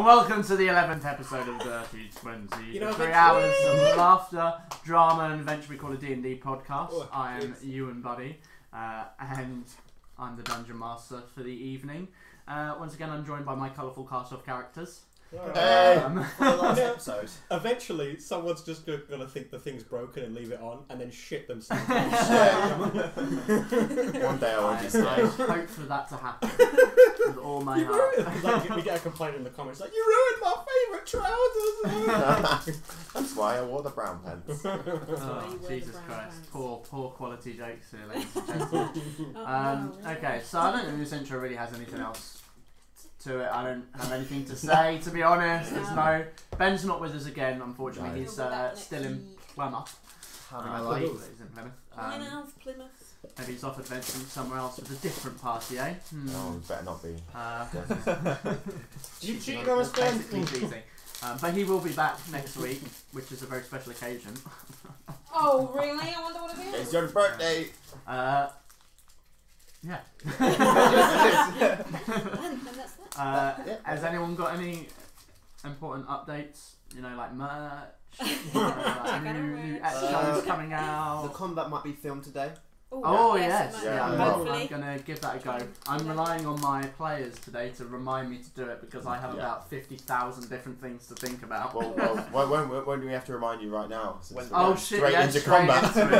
And welcome to the 11th episode of Dirty 20. You know, 3 hours of laughter, drama, and eventually called a D&D podcast. Oh, I am Ewan Buddy, and I'm the Dungeon Master for the evening. Once again, I'm joined by my colourful cast of characters. For the last episode. Eventually, someone's just gonna think the thing's broken and leave it on, and then shit themselves. One day I will I be hope for that to happen with all my heart. Like, we get a complaint in the comments like, "You ruined my favourite trousers." That's why I wore the brown pants. Oh, Jesus Christ. Poor quality jokes here, ladies and gentlemen. Okay, so I don't think this intro really has anything else to it. I don't have anything to say, to be honest. There's Ben's not with us again, unfortunately. He's still in Plymouth. Having I a believe life. he's in Plymouth. Plymouth. Maybe he's off adventuring somewhere else with a different party, eh? Oh, better not be. You cheated on us, Ben. Basically cheating. But he will be back next week, which is a very special occasion. Oh, really? I wonder what it is. It's your birthday! Yeah. And that's that. Has anyone got any important updates? You know, like merch, like new episodes coming out. The combat might be filmed today. Oh yes, Yeah, I'm gonna give that a go. I'm relying on my players today to remind me to do it because I have about 50,000 different things to think about. Well, when do we have to remind you right now? Since we're Oh going shit! straight Yeah, into straight combat. into it.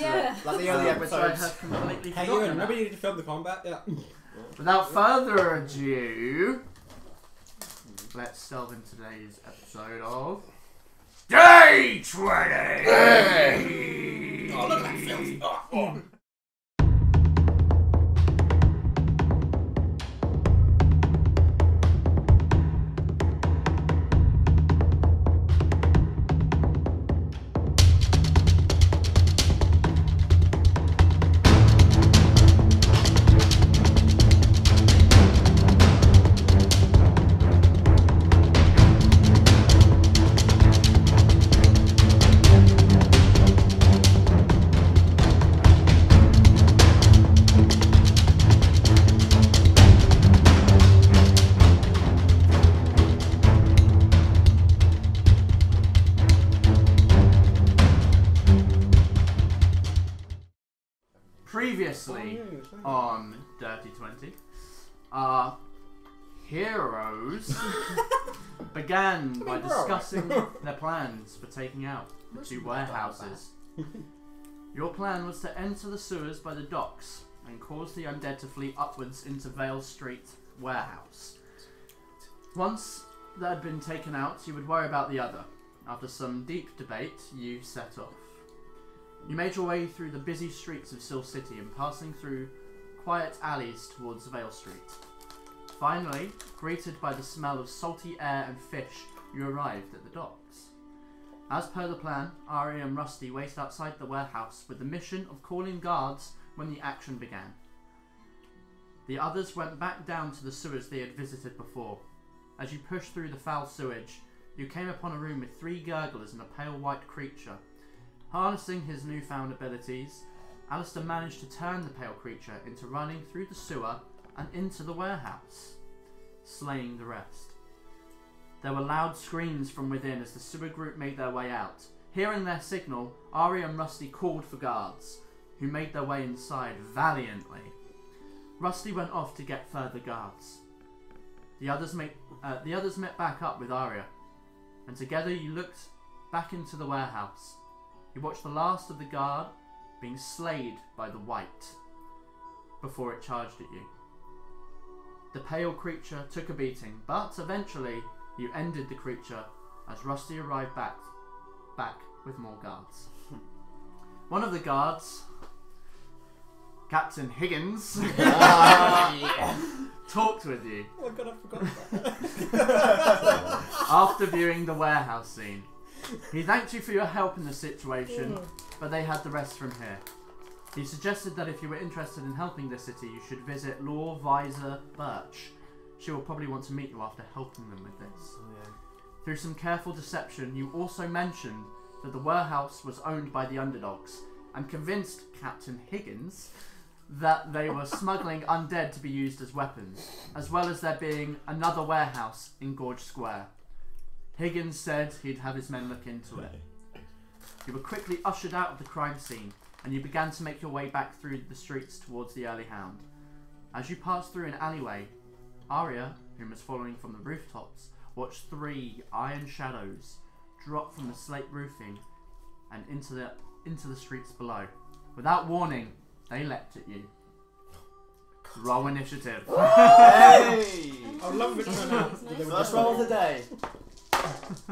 Yeah. Like the early Which I episodes. have completely Hey, forgotten Ewan, about. remember you need to film the combat? Yeah. Without further ado, let's delve into today's episode of Day 20! Oh, look at that filth. Oh. Previously on Dirty 20, our heroes began by discussing their plans for taking out the two warehouses. Your plan was to enter the sewers by the docks and cause the undead to flee upwards into Vale Street warehouse. Once that had been taken out, you would worry about the other. After some deep debate, you set off. You made your way through the busy streets of Sill City and passing through quiet alleys towards Vale Street. Finally, greeted by the smell of salty air and fish, you arrived at the docks. As per the plan, Ari and Rusty waited outside the warehouse with the mission of calling guards when the action began. The others went back down to the sewers they had visited before. As you pushed through the foul sewage, you came upon a room with 3 gurglers and a pale white creature. Harnessing his newfound abilities, Alistair managed to turn the pale creature into running through the sewer and into the warehouse, slaying the rest. There were loud screams from within as the sewer group made their way out. Hearing their signal, Ari and Rusty called for guards, who made their way inside valiantly. Rusty went off to get further guards. The others met back up with Arya, and together you looked back into the warehouse. You watched the last of the guard being slayed by the white before it charged at you. The pale creature took a beating, but eventually you ended the creature as Rusty arrived back with more guards. One of the guards, Captain Higgins, talked with you Oh my god, I forgot that. after viewing the warehouse scene. He thanked you for your help in the situation, but they had the rest from here. He suggested that if you were interested in helping the city, you should visit Law Visor Birch. She will probably want to meet you after helping them with this. Through some careful deception, you also mentioned that the warehouse was owned by the underdogs, and convinced Captain Higgins that they were smuggling undead to be used as weapons, as well as there being another warehouse in Gorge Square. Higgins said he'd have his men look into it. You were quickly ushered out of the crime scene, and you began to make your way back through the streets towards the Early Hound. As you passed through an alleyway, Arya, whom was following from the rooftops, watched 3 iron shadows drop from the slate roofing and into the streets below. Without warning, they leapt at you. Roll initiative. Hey! I love it when out. First roll of the day.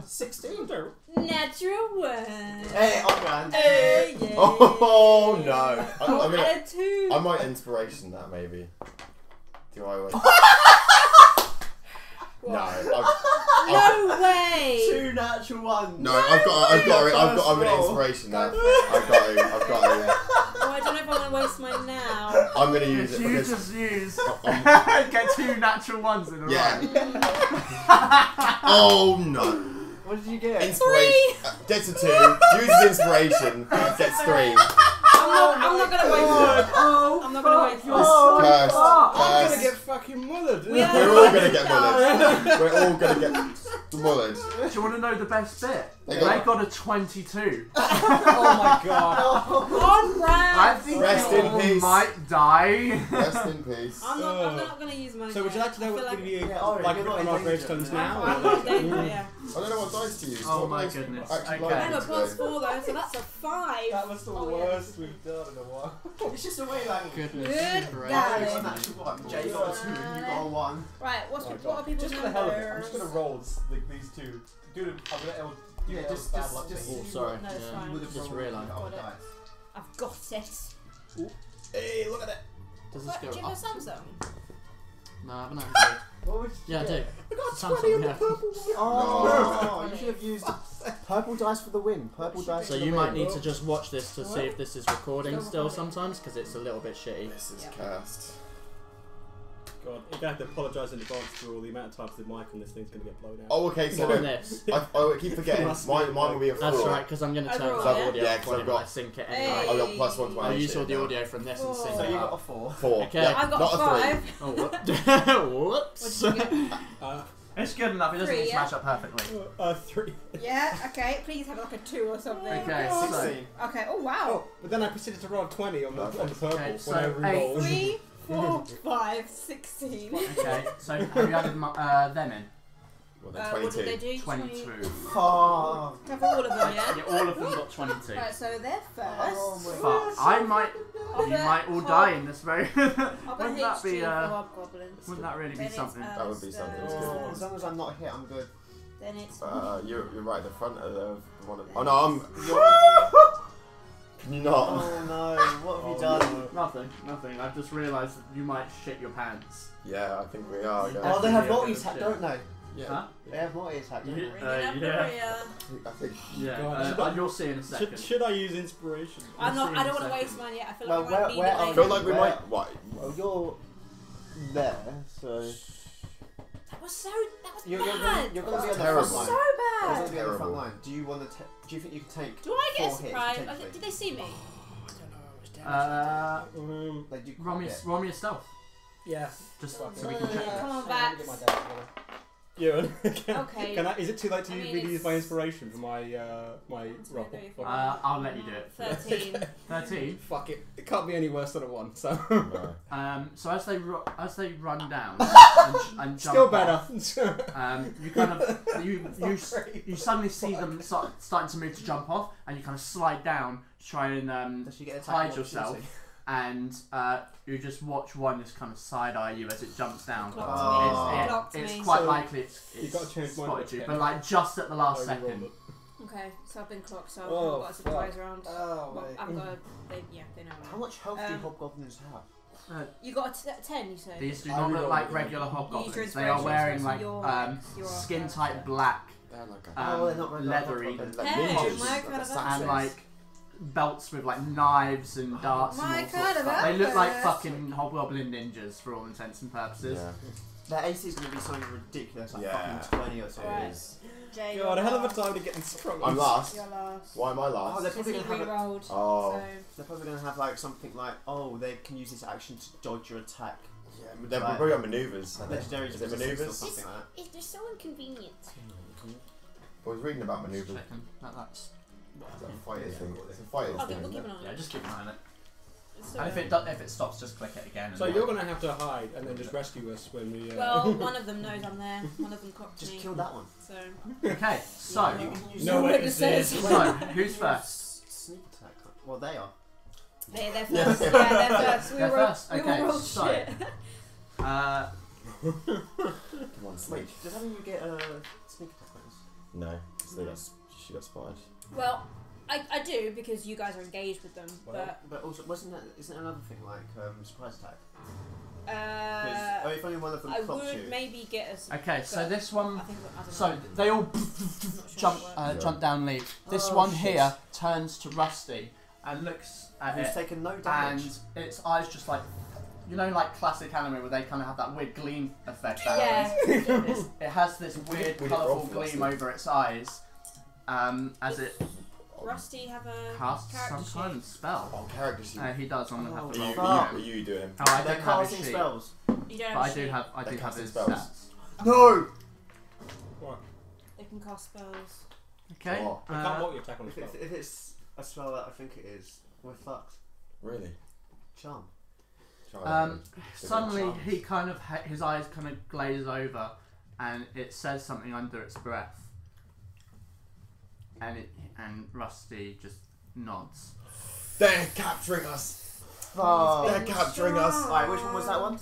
16. Natural 1. Hey, I'm grand. Hey, yeah. Oh no! I'm gonna. And a 2. I might inspiration that maybe. Do I win? No. No way. 2 natural ones. No, I'm gonna inspiration that. I've got to. Oh, I don't know if I want to waste mine now. I'm gonna use it You because just use I'm- get 2 natural ones in a row. yeah. Oh no! What did you get? Inspiration gets a 2. Uses inspiration. Gets 3. I'm not gonna waste mine. Oh, I'm not gonna waste mine. Cursed. I'm Cursed. gonna get fucking mullered. We are- We're all gonna get mullered. We're all gonna get mullered. Do you want to know the best bit? They They got- got a 22. Oh my god. On brand. I think Rest you in all peace. might die. Rest in peace. I'm not gonna use mine. So would you yet. like to know I what feel would be Yeah, alright, like you're not on in our danger. gravestones now? I'm or not in danger, yeah. I don't know what dice to use. Oh What my dice goodness. actually Okay. like I'm a today? +4 though, so that's a 5. That was the Oh, yeah. worst we've done in a while. It's just a way like. Goodness Good gracious. God. It's a natural 1. Jay got a 2 and you got a 1. Right, Oh my what God. are people's Just for the hell of it, I'm numbers? just gonna roll these 2. Yeah, just bad luck just. thing. Oh, sorry. No, it's Yeah. fine. You would have Just rolled realised. without Got it. dice. I've got it. Hey, look at it. Does this What, go do you have a up? Samsung? No, I haven't actually. What would you Yeah, I do. get? I got Samsung, 20 on the yeah. purple one. Oh, you should have used purple dice for the win. Purple dice So for the you win. might need to just watch this to see if this is recording still sometimes, because it's a little bit shitty. This is Yeah. cursed. God, you're gonna have to apologise in advance for all the amount of times the mic on this thing's gonna get blown out. Oh, okay. So What on no, this? I keep forgetting. Must be Mine will be a 4. That's right, because I'm going to turn Overall, off yeah? audio Yeah, 'cause when I've got- I sync it Hey. anyway. I've got +1 to my I'll use all the now. audio from this and sync So it you got a up. 4. 4. Okay. Yeah, I've got not a a 3. 5. Oh, what? Whoops. What did you get? It's good enough. It doesn't 3, need to yeah? match up perfectly. 3. Yeah, okay. Please have like a 2 or something. Okay, Oh, so 16. Okay, oh wow. Oh, but then I proceeded to roll 20 on the purple Okay, so when I re-rolled. 3, 4, 5, 16. okay. So have you added them in? Well, then What did they 22. do? 22. Oh. Have all of them, yeah? Yeah, all of them got 22. Right, so they're Oh first. my Fuck. I might. I'll You bet might all Hob- die in this very. I'll bet Wouldn't that be? HG for Hobgoblins. Wouldn't that really be Then it's something? That would be something, Alistair. it's good. As long as I'm not hit, I'm good. Then it's. You're right at the front of the one. Oh no, I'm. Can you not? Oh no, what have you done? Nothing. I've just realised that you might shit your pants. Yeah, I think we are. Guys. Oh, they have Yeah, multi-attack, yeah. don't they? Yeah. Huh? They have multi-attack, don't Yeah. they? Ringing up yeah. Maria. I think. Yeah. God. You'll see in a second. Should I use inspiration? I'm not. I don't We'll want to see in a waste mine yet. I feel Well, like I might where need are I it feel later. like we Where- might. What? Well, you're there, so That was so. That was you're bad. gonna be on the front Terrible. line. So You're bad. gonna be on the front Terrible. line. Do you want to? Do you think you can take? Do I get a 4 hits, surprise? potentially? Did they see me? They do roll me, quite a roll me a stealth. Yeah. just Fuck so it. we can check. Come on, Let me get my Vax. dice together. Ewan, Okay. can I, is it too late to I mean, really use it's- my inspiration for my my It's roll? really Fuck I'll let you do it. 13. 13. Fuck it. It can't be any worse than a 1. So No. So as they run down and jump still better. off, you kind of you suddenly see them starting to move to jump off, and you kind of slide down to try and Does she get attack hide of yourself, opportunity? and you just watch one just kind of side eye you as it jumps down. Clocked Oh. me. It's, Clocked it's me. quite So, likely it's you've got to change mine spotted to you, 10. but like just at the last I re-rolled second. it. Okay, so I've been clocked, so Oh, I've got a surprise round. Oh, Well, wait. I've got a. They know. How much health do Um, hobgoblins have? You got a 10, you said? These do I not look re-rolled like it. regular Use your hobgoblins. They are inspiration, wearing so like you're skin character. tight black, They're like Oh, they're not regular leathery, hobgoblins. Like Hey, ninjas. my Like kind of assassins. and like belts with like knives and darts My and all kind sorts of of stuff. They look like outfit. fucking hobgoblin ninjas for all intents and purposes. Yeah. Their AC is going to be something ridiculous, like Yeah. fucking 20 or so. Right. It is. Jay, God, a hell of a time to get in strong. I'm last. You're last. Why am I Oh, last? they're Because probably he gonna have. re-rolled. Oh. So They're probably gonna have like something like, oh, they can use this action to dodge your attack. Yeah, they're probably got manoeuvres. Legendary Is it manoeuvres? something like that. it's just so inconvenient. I was reading about manoeuvres. Second. That's. Is that a fighting thing? It's a fighting I'll thing, keep isn't it? an eye on Yeah, it. just keep an eye on it. So, And if it stops, just click it again. So and you're gonna have to hide and then just rescue us when we. well, one of them knows I'm there. One of them cocked Just me. kill that one. So Okay, so You can use No witnesses. so who's first? Sneak attack. Well, they are. they're first. Yeah. Yeah, they're first. They're first. We Okay, all rolled so shit. Come on, Snake. Wait, does that mean you get a sneak attack bonus? No, she got spotted. Well, I do because you guys are engaged with them, But also, isn't there another thing like surprise attack? but If only one of them I clocks would you. maybe get us. Okay, so but this I one. think I don't know. So they all I'm not sure jump how it works. jump down, leave. This Oh, one shit. here turns to Rusty and looks at Who's it, taken no and damage. its eyes just like, you know, like classic anime where they kind of have that weird gleam effect. Yeah. It has this weird, We did colourful roll for gleam Rusty. over its eyes, as it Rusty have a casts character some kind of spell. Oh, character sheet. He does. I'm gonna have to Are roll you, for fuck. are you doing him? Oh, I They're don't have his casting sheet, spells. You don't but I have do sheet. have They're his casting stats. spells. No! They can cast spells. Okay. Oh. I can't multi attack on the If, spell. if it's a spell that I think it is, we're fucked. Really? Charm. Try Suddenly, Charms. he kind of his eyes kind of glaze over, and it says something under its breath, and Rusty just nods. They're capturing us! Oh. They're capturing us! Alright, which one was that one?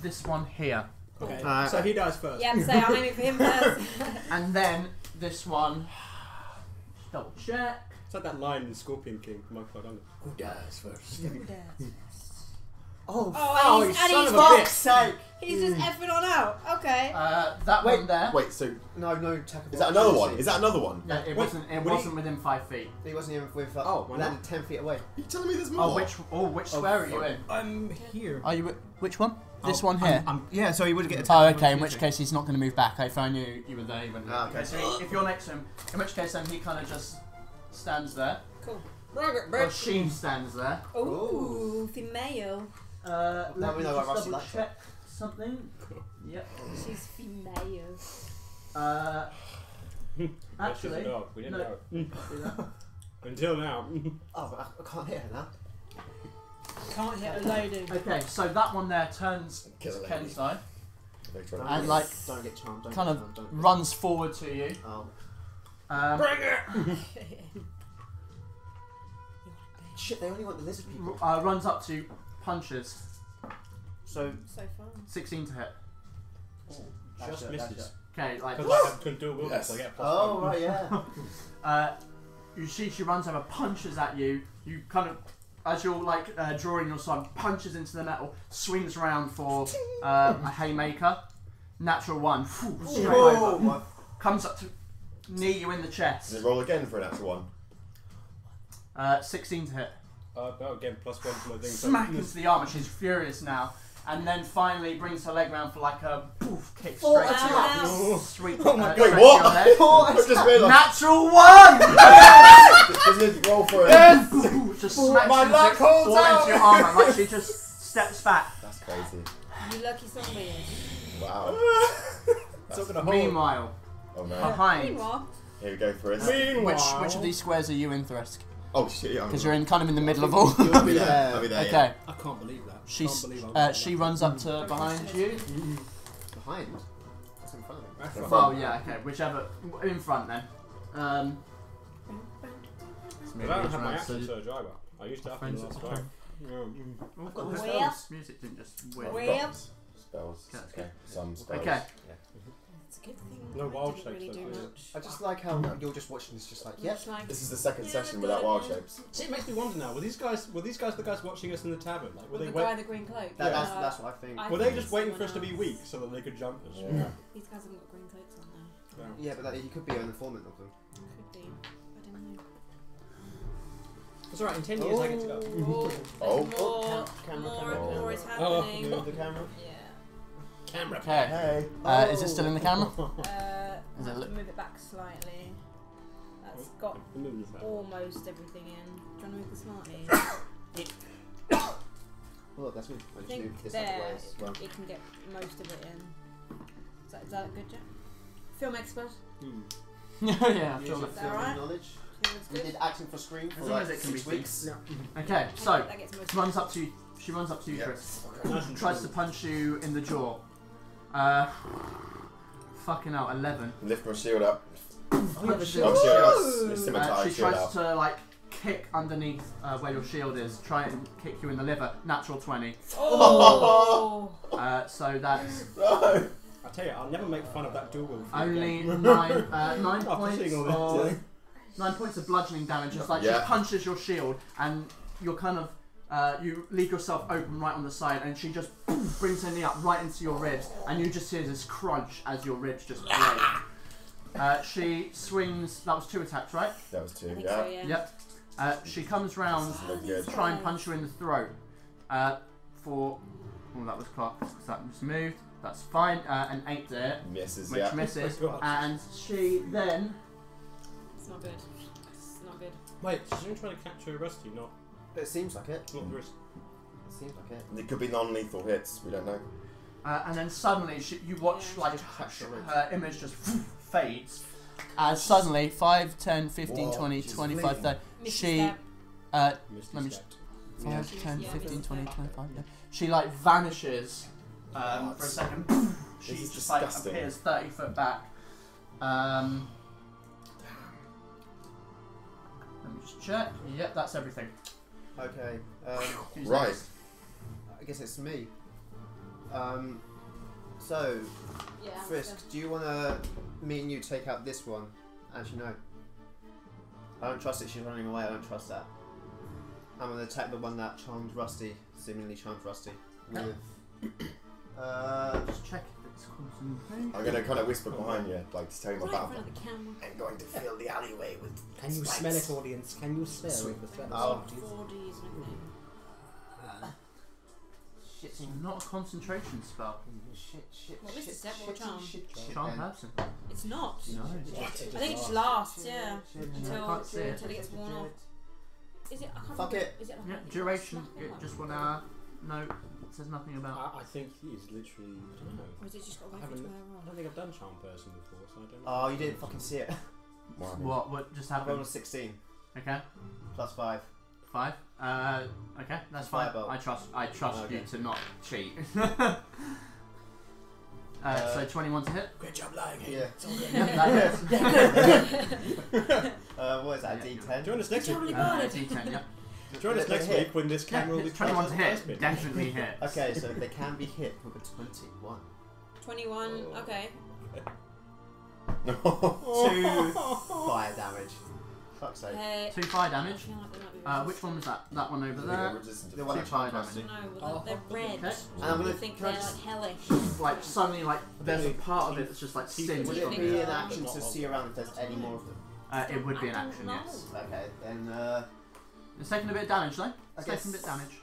This one here, Okay, Alright. so he dies first. Yeah, so I'm aiming for him first. and then this one. Double check. It's like that line in Scorpion King from Michael Dundon. Who dies first? Oh, Oh, and you he's, son and of he's, a fuck's sake! he's just effing on out. Okay. That Wait, one there. Wait, so No attack of is that another one? opportunity. Is that another one? Yeah, it Wait, wasn't. It would he- wasn't within 5 feet. He wasn't even with. Oh, why landed 10 feet away. Are you telling me there's more? Which square are you in? I'm here. Are you? Which one? This Oh, one here. Yeah, so he would get Oh, okay. In which case he's not going to move back. If I knew you were there, he wouldn't. Ah, okay. So if you're next to him, in which case then he kind of just stands there. Cool. Or she stands there. Ooh, female. Let we me know what just Rusty double likes. check something. Yep. She's female. Actually, No, we didn't no. know. can't do that. Until now. Oh, but I can't hit her now. Can't hit a loading. Okay, so that one there turns Kill to a lady. Ken's side, Victor. Don't And, get- like, Don't get charmed. Don't kind get of charmed, don't. runs forward to you. Oh. Bring it! Shit, they only want the lizard people. Runs up to punches. So, So fun. 16 to hit. Just misses. Okay, like Because I couldn't do a wilderness, Yes. I get a plus oh one. right, yeah. you see she runs over, punches at you. You kind of, as you're like drawing your sword, punches into the metal, swings around for a haymaker. Natural one. Straight over. Whoa. Comes up to knee you in the chest. Does it roll again for an actual one? 16 to hit. No, again, plus one for my thing. so- Smack into the armor. She's furious now. And then finally brings her leg round for like a poof kick Full straight to attack. your sweet. Oh my Wait, straight to what? your head. I just realised. Natural one. Doesn't it roll for it? Just Oh, smacks my into, luck holds all out. into your armor. Like she just steps back. That's crazy. You lucky zombie. Wow. It's not gonna hold. Meanwhile, Oh no. behind. Meanwhile, Here we go for it. Which of these squares are you in, Thresk? Oh shit, yeah. Because you're in kind of in the middle of all. I'll be there. I'll be there. Okay. I can't believe that. She's, can't believe I'm she runs up to behind you. Behind? That's in front of me. That's In right. front. Oh yeah, okay, whichever. In front then. Because I don't have my action surge either. I used to have it last time. I've got the the spells. Music didn't just win. Where? Got spells. Okay. Some spells. Okay. it's a good thing. No I wild didn't really shapes, do though, is it? much. I just like how you're just watching this, just like, yep. Much like- This is the second Yeah, session I without got wild it, yeah. shapes. See, it makes me wonder now. Were these guys the guys watching us in the tavern? Like, were With they the guy in the green cloak. That's what I think. I were they think just it's waiting for someone us to be else. weak so that they could jump us? Yeah. These guys haven't got green cloaks on now. No. Yeah, but that, he could be an informant of them. Could be. I don't know. It's alright. In 10 years, I get to go. Oh, Oh. more, Camera, more, camera. more is Oh. happening. Move the camera. Yeah. Camera. Okay. Hey. Is it still in the camera? Is it Move it back slightly. That's got almost everything in. Do you want to move the smarties? Look, that's me. I I just think moved this out of the there way as well. it can get most of it in. Is that good, Jack? Film expert. yeah, I Use feel your that. film alright? knowledge. Think that's We good? did acting for screen for As long like as it can 6 be weeks. Okay, so That gets most runs up to you. She runs up to you, Yeah. Chris. Nice and Tries to smooth. punch you in the jaw. Fucking hell, 11. Lift my shield up. Oh, yeah, the Oh, shield. It's symmetry she shield tries up. to like kick underneath where your shield is, try and kick you in the liver. Natural 20. Oh! So that's No. I tell you, I'll never make fun of that dual wield. only again. 9 After points seeing all of this, 9 points of bludgeoning damage. It's like Yeah. she punches your shield and you're kind of you leave yourself open right on the side, and she just brings her knee up right into your ribs, and you just hear this crunch as your ribs just break. She swings. That was 2 attacks, right? That was 2, I think yeah. so, yeah. Yep. She comes round This is not good. to try and punch you in the throat. For that was clocked. So that was moved. That's fine. An 8 there, Misses, which yeah. misses, Oh my God. and she then. It's not good. It's not good. Wait, she's going to try to capture Rusty, not It seems like it. the wrist. It seems like it. It could be non-lethal hits, we don't know. And then suddenly you watch Yeah. like her image just fades. And suddenly 5, 10, 15, Whoa, 20, she's 25, bleeding. 30. Misses She that. Misty Let me stepped. 5, Yeah. 10, Yeah. 15, 20, 25. Yeah. She like vanishes for a second. She This is just like disgusting. appears 30 foot back. Let me just check. Yep, that's everything. Okay. Who's Right. next? I guess it's me. So, Yeah. Frisk, do you want to me and you take out this one? Actually, no. I don't trust it. She's running away. I don't trust that. I'm going to attack the one that charmed Rusty, seemingly charmed Rusty. Okay. With, Just check if it's concentration. I'm gonna kind of whisper behind you, like to tell you Right in about front of the camera. I'm going to fill the alleyway with. Can you spikes. smell it, audience? Can you smell Sweet. the threat? Oh. 4Ds and everything. shit, It's not a concentration spell. shit, What is it, step or charm? Charm person. It's not. No. I think it just lasts, yeah. Until can't see it. until it gets worn off. Is it? I can't Fuck remember. it. Is it like Yeah, a- duration. it's It like just 1 hour. No, it says nothing about. I think he is literally. I don't know. Or is it just got I a way haven't. to wear I off? don't think I've done charm person before, so I don't know. Oh, you didn't fucking see it. What just I rolled happened? a 16 Okay, plus 5. 5. Okay, that's fine. Firebolt. I trust you Okay. to not cheat. So 21 to hit. Great job lying Yeah. Yeah, that hits. What is that? Yeah, D10. Join us next week. D10, yeah. Join us next week when this camera will be 21 to placed on the hit. first bit. Definitely hit. Okay, so they can be hit with a 21. 21. Oh. Okay. 2 fire damage. Fuck's sake. 2 fire I damage. feel like they might be Which one was that? That one over The there. The one that Two fire charmed damage. Rusty. No, well, they're red. Okay. And I'm I gonna think can I they're just- like hellish. Like suddenly, like there's a part of it that's just like Teeth. singed Would from it it. be an Yeah. action to see around if there's any more of them? It would be an I don't action, know. yes. Okay, then It's taking a bit of damage though. I It's guess- taking a bit of damage.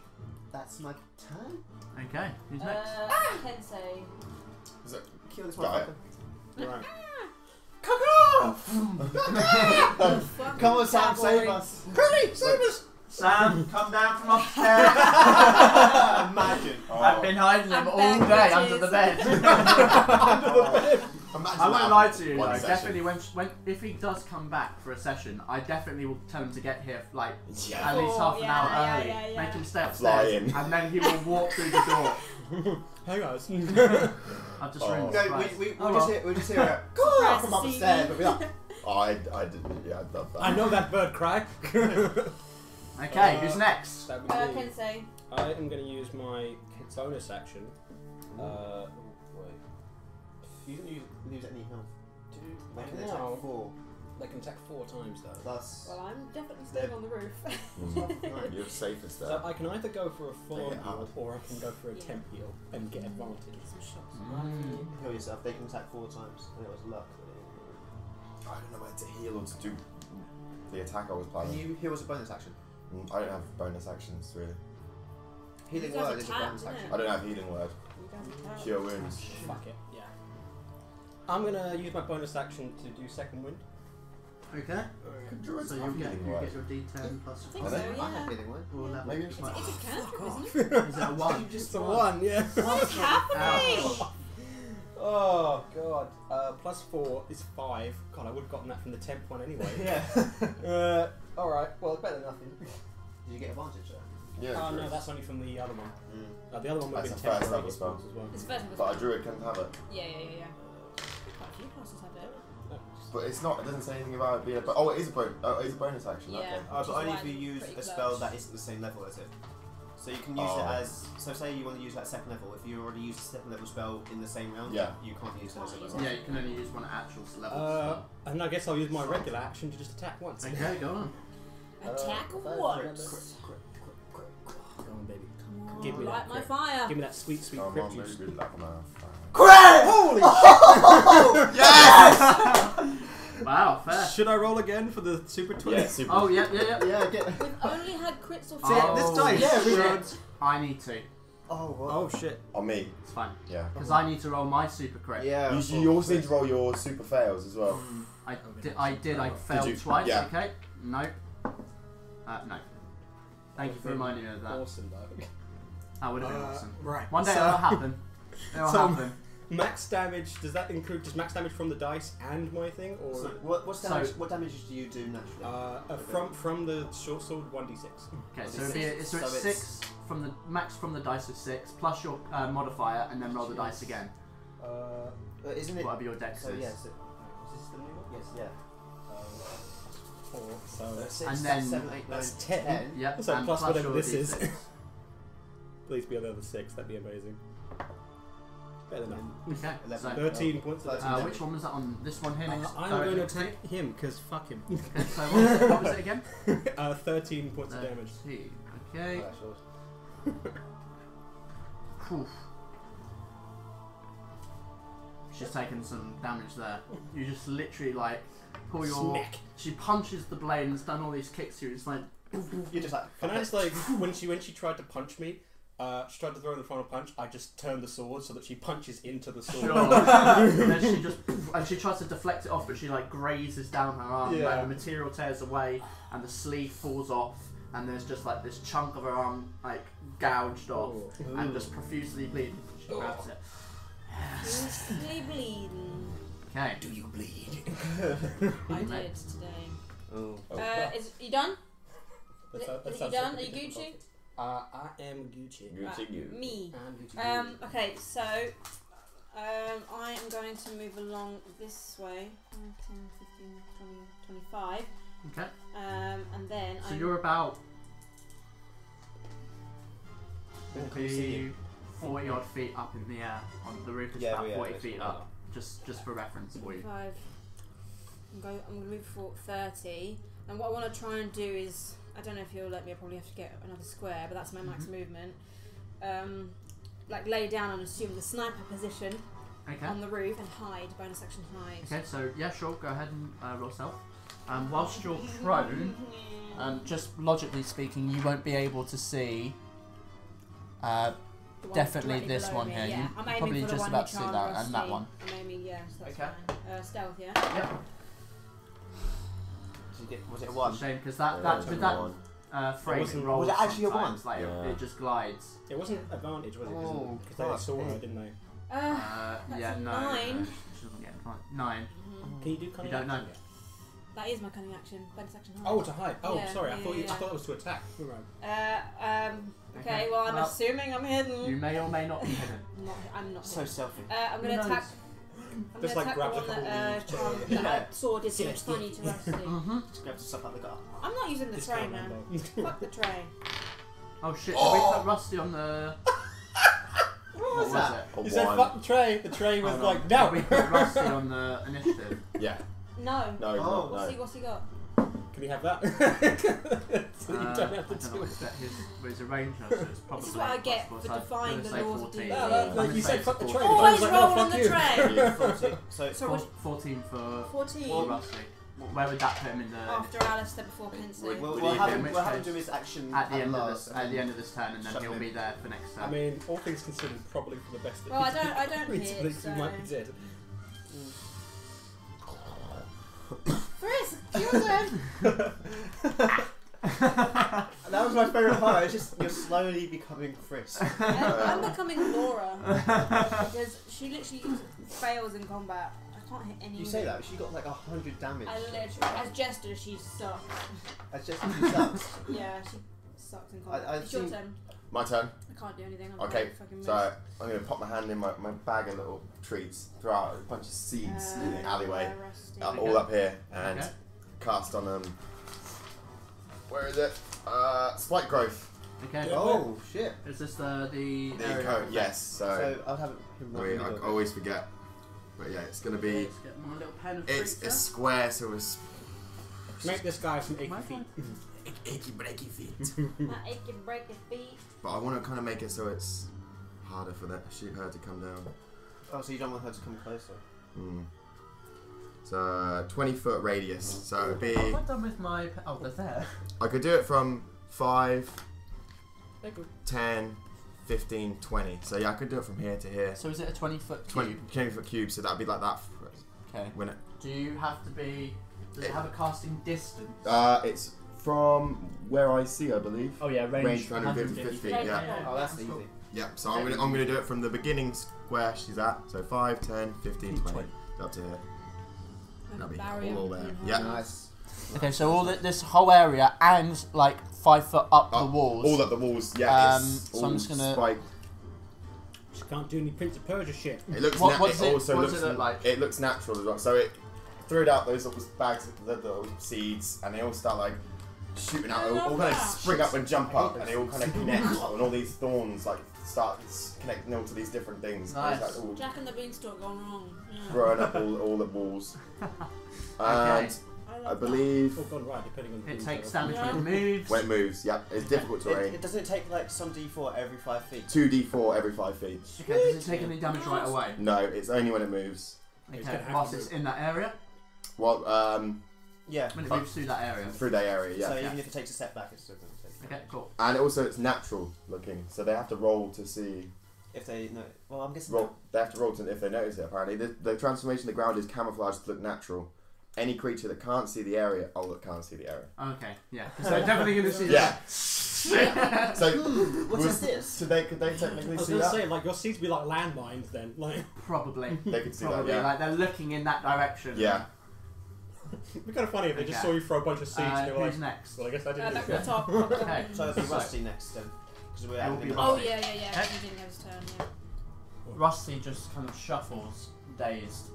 that's my turn. Okay, who's next? Kensei. Kill this Got it. motherfucker. Right. Come on, Sam, Cowboy. save us. Hurry, save us! Sam, come down from upstairs. Imagine. I've been hiding him I'm all back, day bitches. under the bed. Imagine I won't that lie to you. one Though. session. Definitely, when if he does come back for a session, I definitely will tell him to get here like Yeah. at least half an yeah, hour yeah, early. yeah, yeah. Make him stay Fly upstairs, in. and then he will walk through the door. Hey guys. I've just Oh. ruined the No, surprise. we'll just hear it. Go Surprise from to see upstairs. you. We'll be like, I didn't. Yeah, I'd love that. I know that bird cry. Okay, who's next? That would be me. Kensei. I am going to use my bonus action. Wait. you can lose any health. They can No. attack 4 They can attack 4 times though. plus. Well, I'm definitely staying on the roof. Mm. You're safest So there. I can either go for a full They on hit hard. heal or I can go for a Yeah. temp heal and get advantage. Get some shots. Mm. Heal yourself. They can attack 4 times. And it was luck. I don't know where to heal or to do the attack I was Can planning. you heal as a bonus action? I don't have bonus actions really. Healing You guys word is a attacked, bonus isn't action. I don't have healing word. You guys attack. Cure wounds. Fuck it, yeah. I'm gonna use my bonus action to do second wind. Okay. So you get your D10 plus I think 5. so, I had yeah. feeling one. Or level. Maybe it's like. It's a cantrip, isn't it? Is it a 1? Just a 1, yeah. What's happening? Oh god. +4 is 5. God, I would have gotten that from the temp one anyway. Yeah. Alright, well, better than nothing. Did you get advantage though? Yeah. Oh no, Druid. that's only from the other one. Mm. The other one would have That's been a first temporary level spell. response as well. It's first level But a spell. druid can have it. Yeah. Quite a few classes have it. But it's not. It doesn't say anything about it being a. Oh, it is a bonus. Oh, it is a bonus action. Yeah. Okay. But Which is only why if you it's use pretty a spell close. that isn't the same level as it. So you can use it as. So say you want to use that second level. If you already used a second level spell in the same round, Yeah. you can't use it as a Can't use level. Yeah, you can only use one actual level. And I guess I'll use my regular action to just attack once. Okay, go on. Attack once. Go on, baby. Come on, Give me light that my crit. fire. Give me that sweet, sweet Come crit on, juice. maybe like my. Holy Wow, fair. Should I roll again for the super 20? Yeah, super. Oh, yeah. Yeah, get. We've only had crits or See, fails. this dice. Yeah, we shit. rolled. I need to. Oh, what? Oh shit. On me. It's fine. Yeah. Because I need to roll my super crit. Yeah. You also need to roll your super fails as well. I did. I failed you? twice. Yeah. Okay. No. No. Thank you for reminding me of that. Awesome, though. That would have been awesome. Right. One day so, it'll happen. It'll So- happen. max damage, does that include just max damage from the dice and my thing? Or So what damages do you do naturally? from the short sword, 1d6. Okay, so it's So it's- 6 from the max from the dice of 6 plus your modifier, and then roll the dice again. Isn't it? Whatever your dex So is. yes. Is this the new one? Yes. Yeah. 4, so Six, And then- 7, 8, 9, that's 10. 10. Yep. So and plus whatever your this is. D6. Please be another 6, that'd be amazing. Better than Okay. 11. So, 13 points of 13 damage. which one was that on? This one here next. I'm directly going to next to attack him, because fuck him. you? Okay, so what was it again? 13 points of damage. 13. Okay. Oh, that's yours. Phew. She's taken some damage there. You just literally like pull your. Smack. She punches the blade and has done all these kicks to you. It's like. You're just like. Can I just like, when she tried to punch me, she tried to throw the final punch, I just turned the sword so that she punches into the sword. Sure. And then she just and she tries to deflect it off, but she like grazes down her arm. Yeah. Like, the material tears away, and the sleeve falls off, and there's just like this chunk of her arm like gouged off, Oh. and just profusely bleeding. She grabs it. Profusely bleeding. Okay. Do you bleed? I did today. Oh. You done? That You sounds done? like Are a you different Gucci? topic. I am Gucci. Gucci you. Me. I'm Gucci. Okay, so I am going to move along this way. 10, 15, 20, 25. Okay. And then So I'm you're about Can you see 40 odd feet up in the air. On the roof is Yeah, about we are, 40 basically. feet up. Just for reference for you. 25. I'm going to move for 30. And what I want to try and do is, I don't know if you'll let me, I probably have to get another square, but that's my max movement. Like lay down and assume the sniper position Okay. on the roof and hide, bonus action hide. Okay, so yeah, sure, go ahead and roll stealth. Whilst you're prone, just logically speaking, you won't be able to see The one definitely directly this below one me, here. yeah. You I'm aiming probably for the just one about who to see charmed that and that Rusty. one. I'm aiming, yeah, so that's Okay. fine. Stealth, yeah? Yep. Was it a It's 1? a shame because Yeah, that it's with only that one. frame wasn't- rolls was it actually a sometimes, one? Like Yeah. it just glides. It wasn't advantage, was it? Oh, Because they fuck saw her, me. didn't they? That's Yeah, a no. 9. She doesn't get 9. Can you do cunning don't know. action? That is my cunning action, bonus action hide. Oh, to hide. Oh, Yeah, sorry. I yeah, thought yeah. I thought it was to attack. You're right. Okay, Okay, well, I'm well, assuming I'm hidden. You may or may not be hidden. I'm not So hidden. selfish. I'm Who going to knows? attack. I'm Just, going like, to attack grabs the a one couple that, of Charm, leaves. that I saw did so Yeah. much funny to Rusty. Just grab the stuff out the gut. I'm not using the This tray, can't man. remember. Fuck the tray. Oh shit! Did we put Rusty on the? What was that? it? A You said one. fuck the tray. The tray was Hold like, on. no. Did we put Rusty on the initiative? Yeah. No. No, Oh. no, What's he got? Can we have that? so you don't have to I don't know do what it. his ranger, so it's probably This is what I get possible. for So I'm defying gonna the say laws of 14. D&D. No, I'm like gonna you say said, fuck the 14. tray. Always Like, roll no, on fuck the you. tray. Yeah, 40. So, So what? 14 for 14 Rusty. Where would that put him in the? after Alistair before Kinsey. we'll Would he have be- in him, which we'll have him case- do his action at the end of last, this, at the end of this turn, and then shut he'll him be in. there for next turn. I mean, all things considered, probably for the best. that Well, I he don't thinks hit, he might be so- dead. Frisk, your turn. That was my favourite part. It's just you're slowly becoming Frisk. I'm becoming Laura because she literally fails in combat. I can't hit any. You say that, but she got like 100 damage. I literally, as Jester, she sucks. That's just she sucks. Yeah, she sucks in combat. I've It's your seen- turn. My turn. I can't do anything. I'm Okay, fucking missed. so I'm gonna pop my hand in my bag of little treats, throw out a bunch of seeds in the alleyway, Rusty. all up here, and Okay. cast on where is it? Spike growth. Okay. Oh shit! Is this the The area? code, yes. So, So I'd have him run in the I middle. always forget, but yeah, it's gonna be. Let's get my little pen of It's treats a square, so it's Make this guy some there. 80 My feet. phone. achy breaky feet. My achy breaky feet. But I want to kind of make it so it's harder for her to come down. Oh, so you don't want her to come closer? So 20-foot radius. So it'd be. What have I done with my? Oh, they're there. I could do it from 5, Thank you. 10, 15, 20. So yeah, I could do it from here to here. So is it a 20-foot 20-foot cube. So that'd be like that. Okay. When it. Do you have to be? Does it have a casting distance? It's from where I see, I believe. Oh yeah, Range 150 feet. Okay, Yeah. cool. Oh, that's easy. Yeah. So I'm gonna do it from the beginning square she's at. So 5, 10, 15, 20. Up to here. That'd be Barrier all there. between her Yeah. and Nice. Okay, so all this whole area and like 5 foot up the walls. All up the walls. Yeah. It's so I'm all just gonna- spiked. She can't do any Prince of Persia shit. It looks. What What does it it- also what does looks. it look like? It looks natural as well. So it threw it out those little bags of the little seeds, and they all start like shooting out. They all kind of spring up and jump up, and they all kind of connect, and all these thorns like start connecting all to these different things. And it's, Nice. like, all Jack and the Beanstalk gone wrong. Yeah. growing up all the walls. Okay. And love I that. believe All gone right, depending on the It things takes that are- damage when it moves. when it moves. Yep, it's difficult terrain. It doesn't take like some D4 every 5 feet. 2d4 every 5 feet. Okay, does it take any damage right away? No, it's only when it moves. It's Okay, gonna have whilst to it's move. in that area? Well, Yeah. When it moves through that area? through that area, yeah. So even if it takes a step back, it's still going to take. Okay, cool. And also it's natural looking, so they have to roll to see. If they know, well, I'm guessing. They have to roll to if they notice it. Apparently, the transformation of the ground is camouflaged to look natural. Any creature that can't see the area, can't see the area. Okay, yeah. So they're definitely going to see Yeah. that. So, What is this? So could they technically I was see gonna that? say, like, your seeds be like landmines then. Like, Probably. They could see Probably. that. Yeah. Like they're looking in that direction. Yeah. it'd be kind of funny if they just Okay. saw you throw a bunch of seeds and they were Who's like, next? well, I guess I didn't Back do at the that. top. Okay. So it'll be So- Rusty next then. Because we're It will having be a- Oh Rusty. yeah, yeah, yeah. Okay. He didn't have his turn. Yeah. Rusty just kind of shuffles, dazed.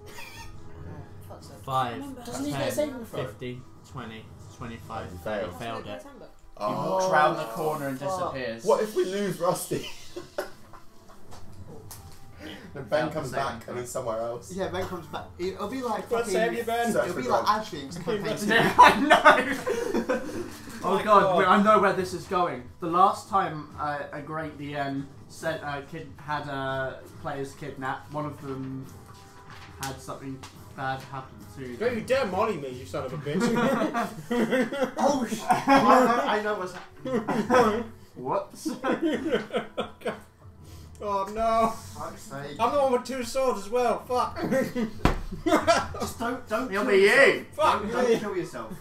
Fuck's sake. 5, Remember. Doesn't he get a saving throw? 50, 20, 25. You failed. You failed it. He Oh. walks round the corner and fuck. disappears. What if we lose Rusty? Then Ben Failed comes the back saving and he's somewhere else. Yeah, Ben comes back. It'll be like God save you, Ben. So- It'll be like Ashley's campaign. Yeah, I know. Oh my god, God. I know where this is going. The last time a great DM said had players kidnapped, one of them had something bad happen to Don't you them. dare molly me, you son of a bitch. Oh shit! I know what's happening. Whoops. Oh no. Fuck's sake. I'm the one with 2 swords as well. Fuck. Just don't It'll kill be yourself. you. Fuck Don't me. kill yourself.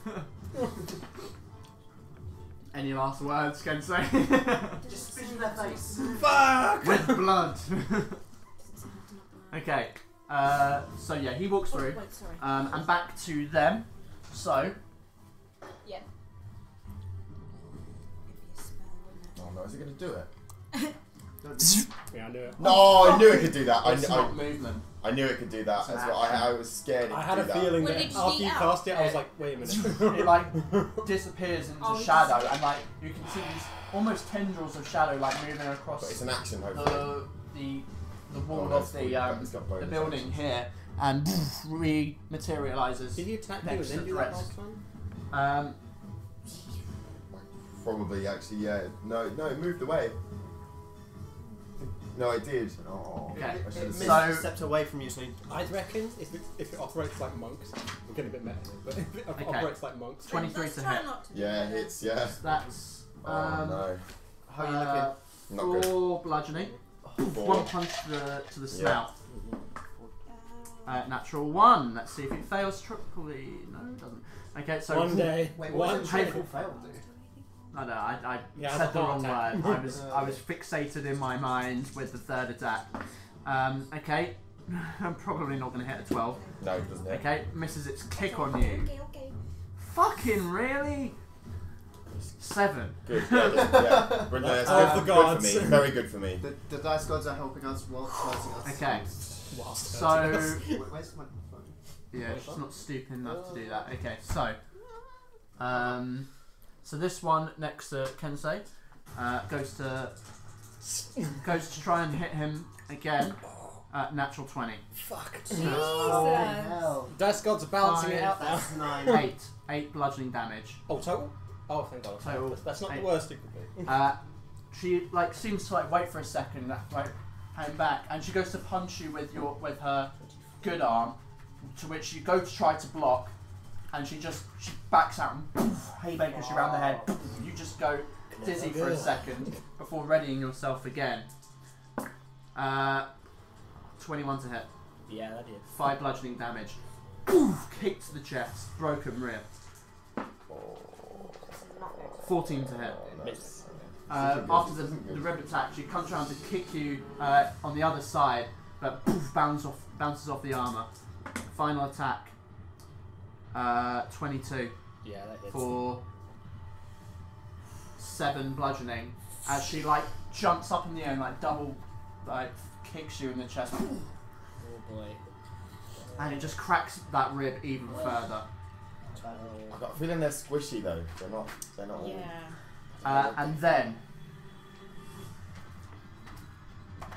Any last words, Kensei? Just spit in their face. Fuck. With blood. Okay. So yeah, he walks through, Wait, sorry. and back to them. So Yeah. Oh no, is it going to do it? Yeah, I knew it. No, I knew it could do that. it's not movement. I knew it could do that. It's an That's what I was scared it I could had do a that. feeling Well, that did you after sneak you out? cast it, I was like, wait a minute. It like disappears into Oh, shadow, yes. and like you can see these almost tendrils of shadow like moving But across it's an action, hopefully. the wall Oh, no, of it's the got bonus building actions. here, and rematerializes. Did you attack me Next and then to do that Rex. last time? Probably, actually, yeah. No, it moved away. No, it did. Oh, Okay. I It should have missed, said. So- stepped away from you, so I reckon if it operates like monks, I'm getting a bit meta here, but if it Okay. operates like monks, 23 Let's to try hit. not to do Yeah, that. hits, yeah. That's Oh no. how are you looking? Not good. 4 bludgeoning, 1 punch to the snout. Natural 1. Let's see if it fails triply. No, it doesn't. Okay, so One day. Wait, one what does day. painful fail do? I know, I Yeah, said it's the a wrong heart word. attack. I was fixated in my mind with the third attack. Okay, I'm probably not going to hit a 12. No, it doesn't hit. Okay, misses its kick on you. Okay. Fucking really? 7. Good. Yeah. Brilliant. That's Of the good gods. for me. Very good for me. The dice gods are helping us while hurting us. Okay, Whilst so Where's my phone? yeah, she's not stupid enough to do that. Okay, so so this one next to Kensei goes to try and hit him again. Natural 20. Fuck. Jesus. hell. Dice gods are balancing it out now. That's 9. 8 bludgeoning damage. Oh, total? Oh, thank God. Total. That's not the Eight. worst it could be. She like seems to like wait for a second, like hang back, and she goes to punch you with her good arm, to which you go to try to block, and she backs out and poof, haymakers you around the head. Poof, you just go dizzy for a second before readying yourself again. 21 to hit. Yeah, that did. 5 bludgeoning damage. Poof, kick to the chest, broken rib. 14 to hit. Oh, no. Miss. After the rib attack, she comes around to kick you on the other side, but poof, bounces off the armor. Final attack, 22 Yeah, that hits. for 7 bludgeoning. As she like jumps up in the air and like double like kicks you in the chest, Oh boy. and it just cracks that rib even further. I've got a feeling they're squishy though. They're not. All. Yeah. And then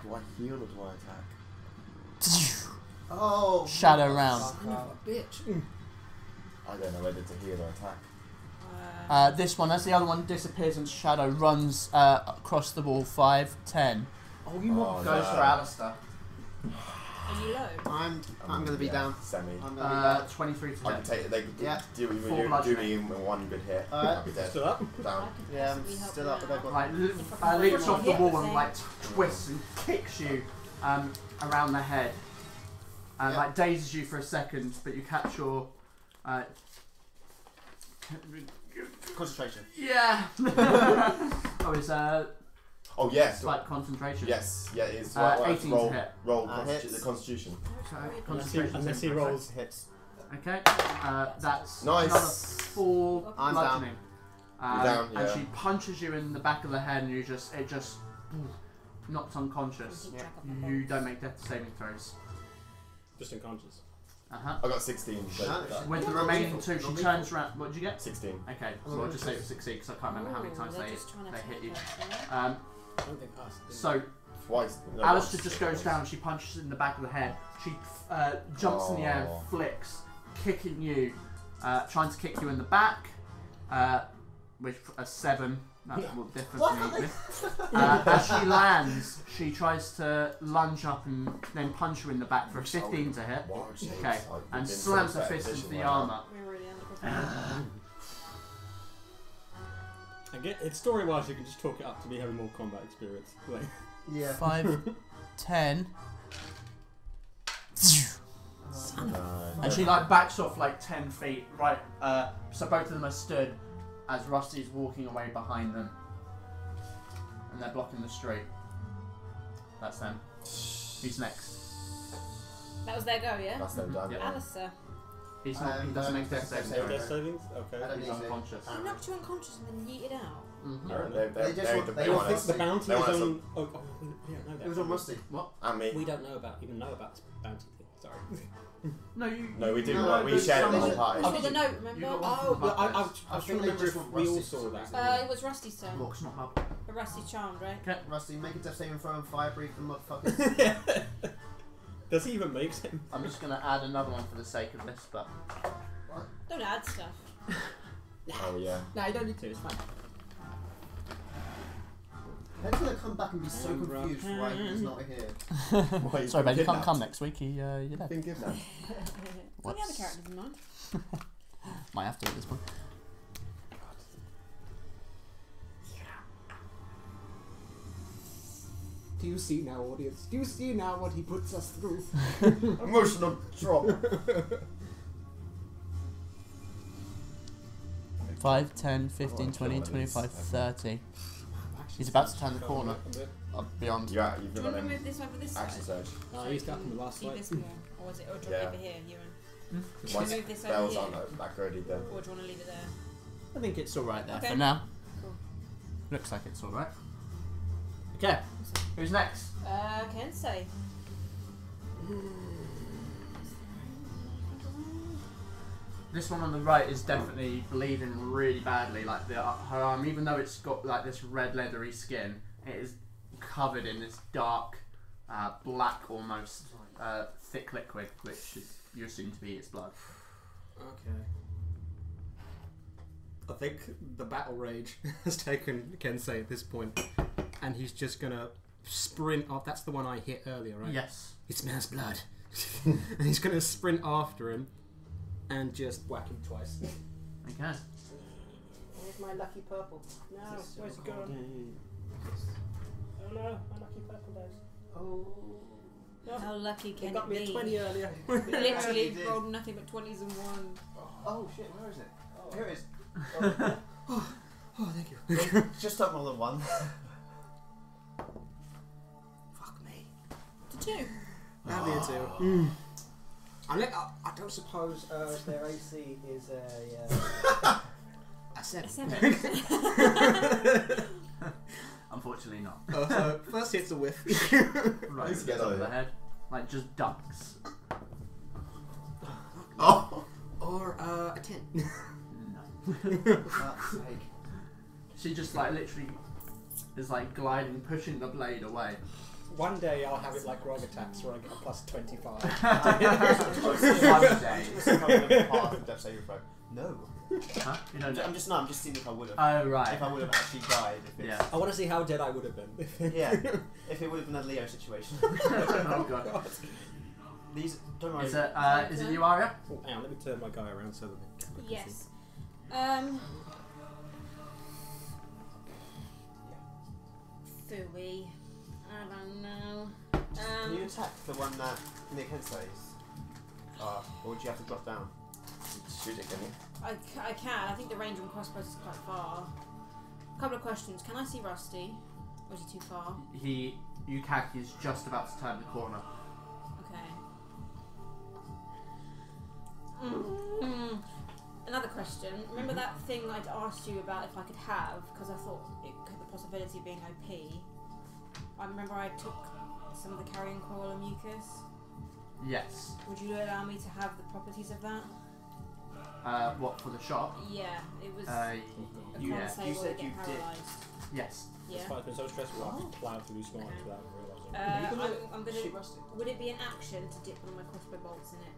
Do I heal or do I attack? Oh! Shadow round. Bitch. I don't know whether to heal or attack. This one, as the other one disappears into shadow, runs across the wall. 5, 10. Oh, you Oh, Goes no. for Alistair. Are you low? I'm gonna be Yeah, down. Semi. I'm gonna be down. 23 to I hit. can take. They could Yeah. do Four me bludgeoning. in one good hit. Alright. I'll be dead. Still up? Down. Yeah, I'm still up, but I've got. Like If I can leaps afford off to the hit wall the and thing. like twists and kicks you around the head, and Yeah. like dazes you for a second, but you catch your Concentration. yeah. Oh, it's Oh yes. slight concentration. Yes. Yeah. It is. 18 to roll. hit. Roll Hits. the Constitution. Concentration. Unless he rolls. Hits. Okay. That's Nice. another 4 I'm bludgeoning. You're down, And yeah. she punches you in the back of the head, and it just knocked unconscious. Yeah. You don't make death saving throws. Just unconscious. Uh-huh. I got 16. So No, that- With the remaining 2, she turns around. What did you get? 16. Okay, so I'll just say it was 16 because I can't remember how many times they hit you. I don't think us. So Twice. No, Alistair once. just goes down, she punches in the back of the head. She jumps in the air Oh. and flicks, kicking you, trying to kick you in the back, with a 7. That will differ from me. As she lands, she tries to lunge up and then punch you in the back for a 15 to hit. Wow, jeez. Okay, I've and been slams so her bad fist into position the right now. armour. We're really underprepared. I get it's story wise you can just talk it up to me having more combat experience. Like, Yeah. 5, 10. No, And she like backs off like 10 feet, right? So both of them are stood as Rusty's walking away behind them. And they're blocking the street. That's them. Who's next? That was their go, yeah? That's them done. Yeah. Alistair. He's not, he doesn't make death saving no Saving death throws. savings? Okay. I don't He's need to. unconscious. He knocked you unconscious and then yeeted out. Mhm. They just want- they I want think us- the bounty they is want us on. Oh, we don't know that. It was on Rusty. And me. We don't know about even know about this bounty thing. Sorry. No, you. No, we do. No, we but share the some- whole party. I saw the note, remember? You got one. Oh, but I I was trying to think they remember just if want we all Rusty saw for some that. reason. It was Rusty's turn. Walk's not up. A Rusty's charmed, right? Rusty, make a death saving throw and fire breathe the motherfucker. Does he even make him? I'm just gonna add another one for the sake of this, but. Don't add stuff. Oh yeah. No, you don't need to. It's fine. They're gonna come back and be so confused why he's not here. Why, Sorry, babe, you can't kidnapped? come next week. You're dead. Been kidnapped. What the other characters in mind? Might have to at this point. Do you see now, audience? Do you see now what he puts us through? Emotional trauma. 5, 10, 15, 20, 25, 30. He's about to turn the corner. Beyond. Yeah, you've Do you got want to an move this over this action side? surge. No, he's got from the last See fight. this more? Or was it? Or do you Yeah. want to leave it here, Ewan? My Move this over spells here. aren't that good either. Or do you want to leave it there? I think it's alright there Okay. for now. Cool. Looks like it's alright. Okay, who's next? Kensei. This one on the right is definitely bleeding really badly. Like her arm, even though it's got like this red leathery skin, it is covered in this dark, black almost thick liquid, which you assume to be its blood. Okay. I think the battle rage has taken Kensei at this point, and he's just gonna sprint off. That's the one I hit earlier, right? Yes. It smells blood. And he's gonna sprint after him and just whack him twice. Okay. Where's my lucky purple? No, where's it going? Oh no, my lucky purple dies. Oh. How lucky can It got it me be? a 20 earlier. Literally You did. rolled nothing but 20s and 1s. Oh shit, where is it? Oh, here it is. Oh, thank you. Just don't roll a 1. Fuck me. To 2. That'd be a 2. I don't suppose their AC is a 7. 7. Unfortunately not. So first hit's a whiff. Right, Let's to get the top on of the it. head. Like just ducks. Oh! Or a 10. No. Fuck's sake. She just like literally is like gliding, pushing the blade away. One day I'll have it like Grog attacks where I get a plus 25. One day. Pass the death saving throw. No. Huh? You don't know. I'm just seeing if I would have. Oh right. If I would have actually died. If it's, Yeah. I want to see how dead I would have been. Yeah. If it would have been a Leo situation. Oh god. These don't worry. Is it you, Arya? Oh, hang on, let me turn my guy around so that the camera can Yes. Fooey. I don't know. Can you attack the one that Nick Kensei's? Or would you have to drop down? Shoot it, can you? I can. I think the range on crossbows is quite far. Couple of questions. Can I see Rusty? Or is he too far? Yukaki is just about to turn the corner. Okay. Another question. Remember that thing I'd asked you about if I could have, because I thought it could the possibility of being OP. I remember I took some of the carrion coil and mucus. Yes. Would you allow me to have the properties of that? What, for the shot? Yeah, it was. Yeah. you said you did. Paralyzed. Yes. Yeah. Despite being so stressful, I just plowed through smart without realising. I'm gonna. Shoot Rusty. Would it be an action to dip one of my crossbow bolts in it?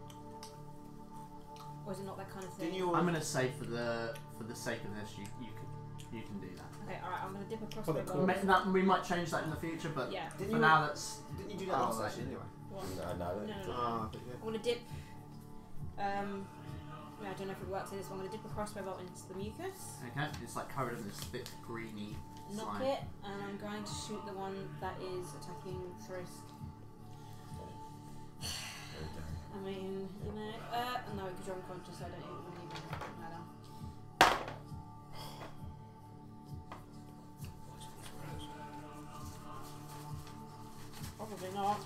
Or is it not that kind of thing? Didn't you? I'm gonna say for the sake of this, you can do that. Okay, alright, I'm gonna dip a the crossbow cool- bolt. We might change that in the future, but Yeah. Didn't for you? now that's. Didn't you do that last Oh, session anyway? What? No, No, no, no. Ah, I'm gonna dip. I don't know if it works in this one. I'm gonna dip a crossbow bolt into the mucus, Okay, it's like covered in this thick greeny knock slime. it, and I'm going to shoot the one that is attacking Thrisk. I mean, you know, no, because you're unconscious, so I don't even matter. Probably not.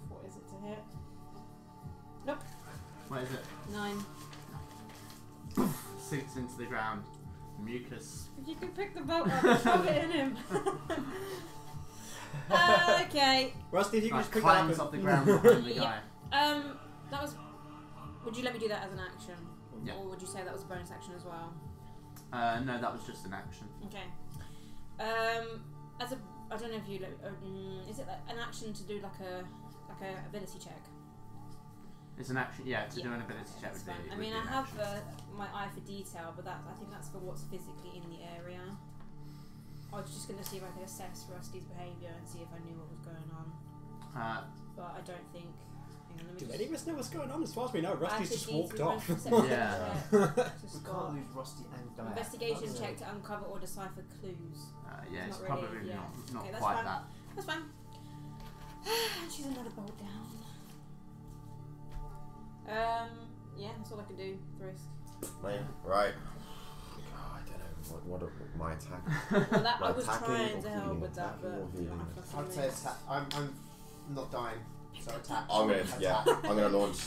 What is it to hit? Nope. What is it? 9. Sinks into the ground. Mucus. If you can pick the boat up and shove it in him. Okay. Rusty, if you can Like just pick that up climbs and... off the ground behind the Yep. guy. That was. Would you let me do that as an action? Yeah. Or would you say that was a bonus action as well? No, that was just an action. Okay. As a, I don't know if you is it an action to do like a ability check? It's an action, yeah, to do Yeah, an ability check That's would be. fine. I would mean, be I an have action. my eye for detail, but I think that's for what's physically in the area. I was just going to see if I could assess Rusty's behaviour and see if I knew what was going on, but I don't think. Hang on, let me Do just. any of us know what's going on? As far as we know, I Rusty's actually just need walked to run off. a perception Yeah. check to We spot. can't lose Rusty and die. Investigation check to uncover or decipher clues. Yeah, it's Not really, probably yeah. not Okay, that's quite fine. that. That's fine. She's another bolt down. Yeah, that's all I can do. The risk. Right. I don't know what my attack. Well, that, I Like was attacking trying or to help healing, with that, attacking but or healing. I'd say attack. I'm not dying, so attack. I'm gonna Attack. I'm gonna launch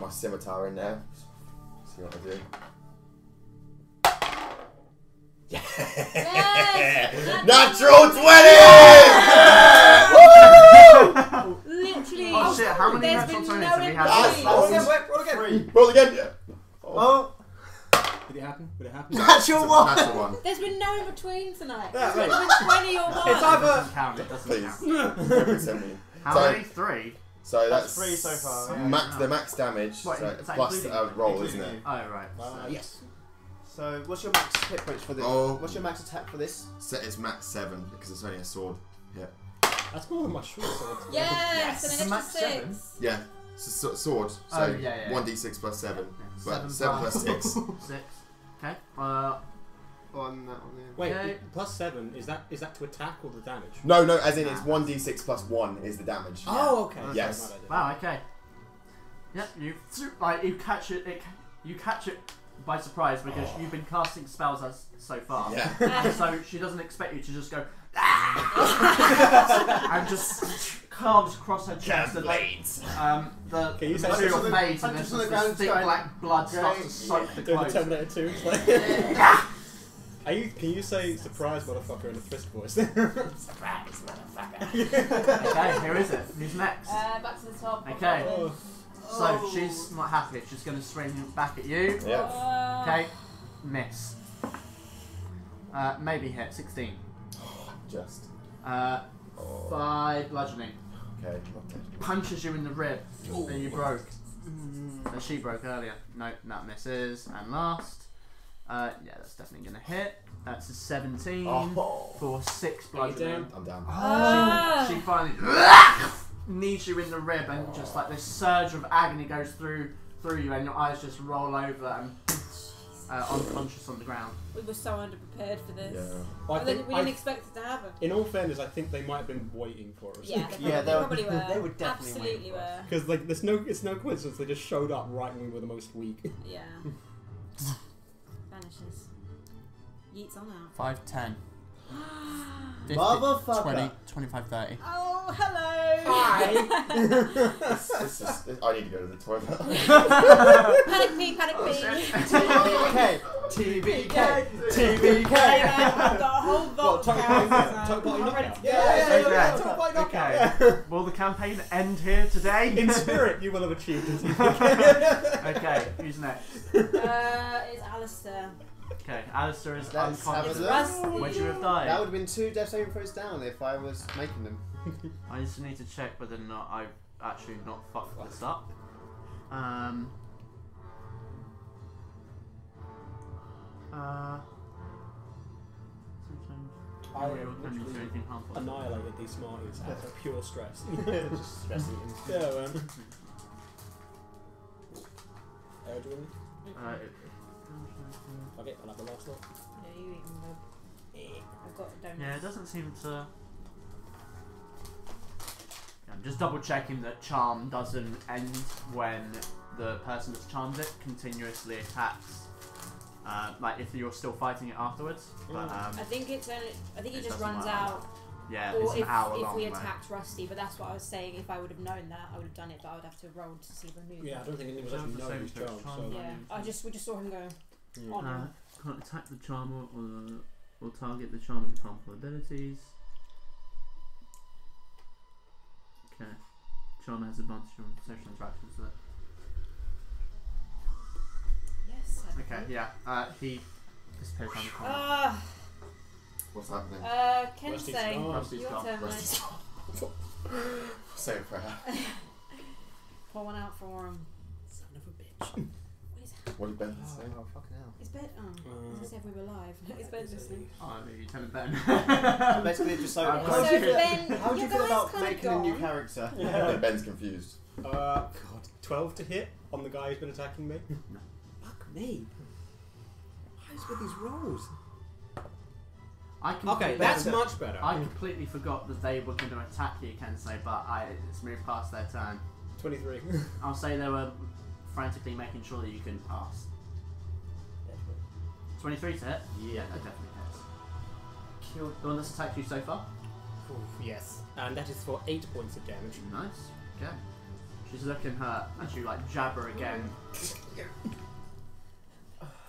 my scimitar in there. See what I do. Yes! Natural 20! Literally. Oh shit, how many There's natural been 20s no have we had? in-between. Roll again, roll again. Roll again. Yeah. Oh, Did it happen? Did it happen? natural one. Natural one. There's been no in between tonight. Yeah, There's right. been 20 or 1. It's either. Doesn't count, it doesn't Please. count. Send me. How So- many? 3? So that's 3 so far. Yeah. the max damage. What, So is that plus including- roll, isn't it? Oh, right. Yes. So, what's your max hit points for this? Oh. What's your max attack for this? So it's max 7 because it's only a sword. Yeah. That's more than my short sword. Yes, and an Max extra 7? 6. Yeah. It's a sword. So Oh, yeah. 1d6 plus 7. But 7 7 plus 6. 6. Okay. On that one, yeah. Wait, Okay. plus 7 is that to attack or the damage? No, as in it's 1d6 plus 1 is the damage. Oh, okay. Yes. Sorry, my bad. Wow, okay. Yep, you catch it. You catch it by surprise because you've been casting spells so far. Yeah. And so she doesn't expect you to just go and just carves across her chest and Blades. the Can you say two something? of maids and Punches there's on the this ground, thick going, black blood starts to "Great." soak the Doing the clothes. Terminator 2. It's like, can you say surprise motherfucker in a Frisk voice? Okay, who is it? Who's next? Back to the top. Okay. Oh. So she's not happy. She's going to swing back at you. Yeah. Okay, miss. Maybe hit 16. Just. 5 bludgeoning. Okay. Not dead. Punches you in the rib, and you broke. So she broke earlier. No, that misses. And last, yeah, that's definitely gonna hit. That's a 17 for 6 bludgeoning. I'm down. She finally knees you in the rib, and just like this surge of agony goes through you, and your eyes just roll over and unconscious on the ground. We were so underprepared for this. Yeah. Well, I We think didn't expect it to happen. in all fairness, I think they might have been waiting for us. Yeah, Yeah, they probably were. they were definitely Absolutely waiting for us. were. Because like, it's no coincidence they just showed up right when we were the most weak. Yeah. Vanishes. Yeets on out. 5, 10. 50, Motherfucker. 20, 25, 30. Oh, hello! Hi. I need to go to the toilet. Panic me, panic me. TVK. TVK. TVK. I've got a whole vault Top of party characters. knockout. I'm ready to go. Yeah. Okay. Top party knockout. Okay. Will the campaign end here today? In spirit, you will have achieved it. Okay, who's next? It's Alistair. Okay, Alistair is Let's have a unconscious. look. Rusty. Would you have That died? would have been 2 death saving throws down if I was making them. I just need to check whether or not I've actually not fucked this up. Sometimes I can do literally anything harmful. annihilated these smarties out of pure stress. Just stressing him. Yeah, man. Do you want me? Okay, I'll have the last lot. Yeah, you eat them, Rob. I've got donuts. Yeah, it doesn't seem to. I'm just double checking that charm doesn't end when the person that's charmed it continuously attacks. Like if you're still fighting it afterwards. But I think it's only. I think it it just doesn't runs matter. out. yeah, Or it's an hour if long. we though. attacked Rusty, but that's what I was saying. If I would have known that, I would have done it, but I would have to roll to see the move. Yeah, I don't think anyone was Charm actually the know same his for charm. charm. So. Yeah, we just saw him go Mm. on. Can't attack the charmer or target the charmer with harmful abilities. Okay. Charmer has advantage on social interactions with it. Yes. I Okay, think. yeah. He disappears around the corner. What's happening? Rusty's Kensei, gone. Rusty's your gone. turn, mate. Rusty's Say a prayer. Pour one out for him. Son of a bitch. What did Ben say? Oh, fucking hell. Is Ben? Oh, I was gonna say if we were live. Is Ben listening? Oh, you tell him Ben. Basically, just so. I've How got do you feel- Ben, how do you your feel guy's about kinda making a new gone. character? Yeah, Ben's confused. God, 12 to hit on the guy who's been attacking me. No. Fuck me. What is with these rolls? Okay, that's much better. I completely forgot that they were going to attack you, Kensei, but it's moved past their turn. 23. I'll say they were frantically making sure that you couldn't pass. 23 to hit? Yeah, that definitely hits. Killed the one that's attacked you so far? Yes. And that is for 8 points of damage. Nice. Okay. She's looking hurt as you like jab her again.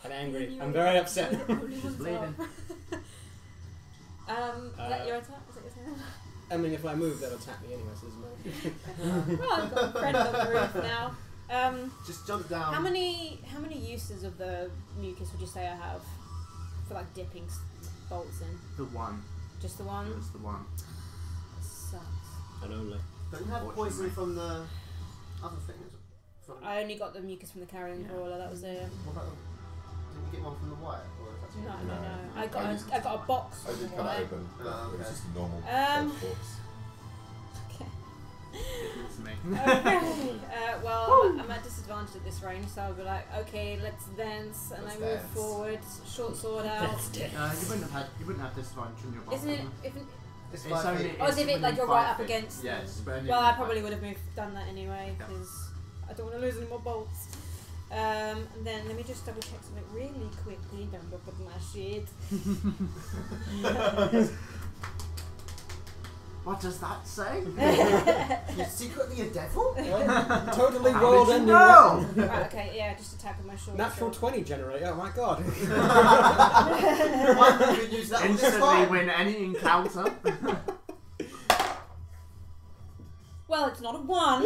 And angry. I'm very upset. She's bleeding. Is that your attack? Is that your turn? I mean, if I move, they'll attack me anyway, so isn't it? Well, I've got a friend on the roof now. Just jump down. How many uses of the mucus would you say I have for like dipping bolts in? The one. Just the one? It was the one. That sucks. And only. Don't you have poison from the other thing? From I only got the mucus from the carrion Yeah. crawler. That was it. what about didn't you get one from the white? Or if that's No. No. I got a box. I did from cut White. it open. Oh, It was okay. just a normal corpse. Okay. It's me. Okay. Well, I'm at disadvantage at this range, so I'll be like, okay, let's dance, and Let's I move dance. forward, short sword out. You wouldn't have disadvantage on your box. Isn't it? If, It's It's 5 only. feet. oh, as if it like you're right up feet. against. Yeah, them. it's only Well, I within probably 5 would have done that anyway Yeah. because I don't want to lose any more bolts. And then let me just double check something really quickly. Don't look at my shit. What does that say? You're secretly a devil? Totally How rolled did a you new know? weapon. Right, okay, yeah, just attack with my short Natural sword. 20 generator, oh my god. Why couldn't you use that on this Instantly fight? win any encounter. Well, it's not a 1,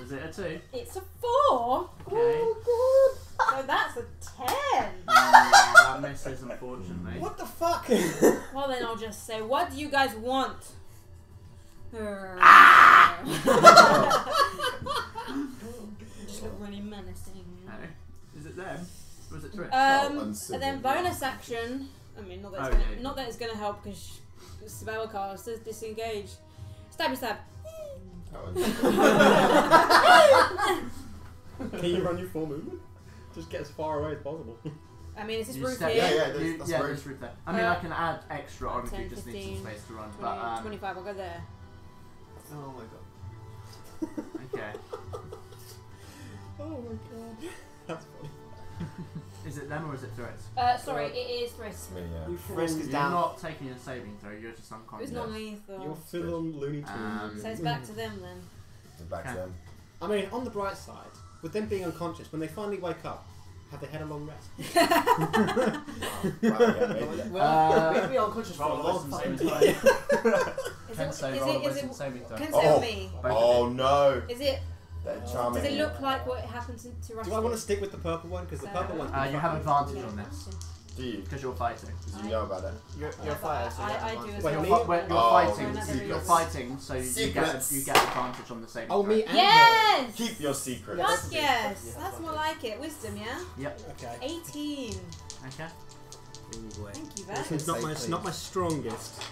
Is it a 2? it's a 4. Okay. So that's a 10. That misses, unfortunately. What the fuck? Well, then I'll just say, what do you guys want? Just look really menacing. Okay. Is it them? Or is it Trish? And then bonus action. I mean, not that it's Oh, gonna, yeah. not that it's gonna help because spellcasters disengage. Stabby stab. Can you run your full movement? Just get as far away as possible. I mean, is this You roof step- here? Yeah, that's yeah, rude. there's root there. I mean, I can add extra on if 10, you just need 15, some space to run. 20, But 25. I'll go there. Oh my god. okay. Oh my god. That's funny. Is it them or is it Threats? Sorry, it is Thrisk. Me, yeah. Risk is You're down. not taking a saving throw. You're just It's unconscious. not You're lethal. full on Looney Tunes. So it's back to them then. Back to them. I mean, on the bright side, with them being unconscious, when they finally wake up, have they had a long rest? Right, yeah, maybe. Well, we have to be unconscious for a Roll a long wisdom time. saving throw. Is Kensei, it, roll a is wisdom it, saving throw. Kensei Oh. or me? Both of Oh no! Is it, That does charming. it look like what happened to Rusty? Do I want to stick with the purple one? Because the purple one. You have advantage on this Do you? because you're fighting. Because you know about it. You're Yeah, a fighter, but so you have I do advantage. as Wait, well. me? You're Oh, fighting. secrets. You're fighting, so you Secrets. get advantage on the saving Oh, throw. me and Yes! Keep your secrets. Fuck yes! That's more like it. Wisdom, yeah? Yep. Okay. 18. Okay. Ooh, boy. Thank you, This Vet. is not my, Say not my strongest.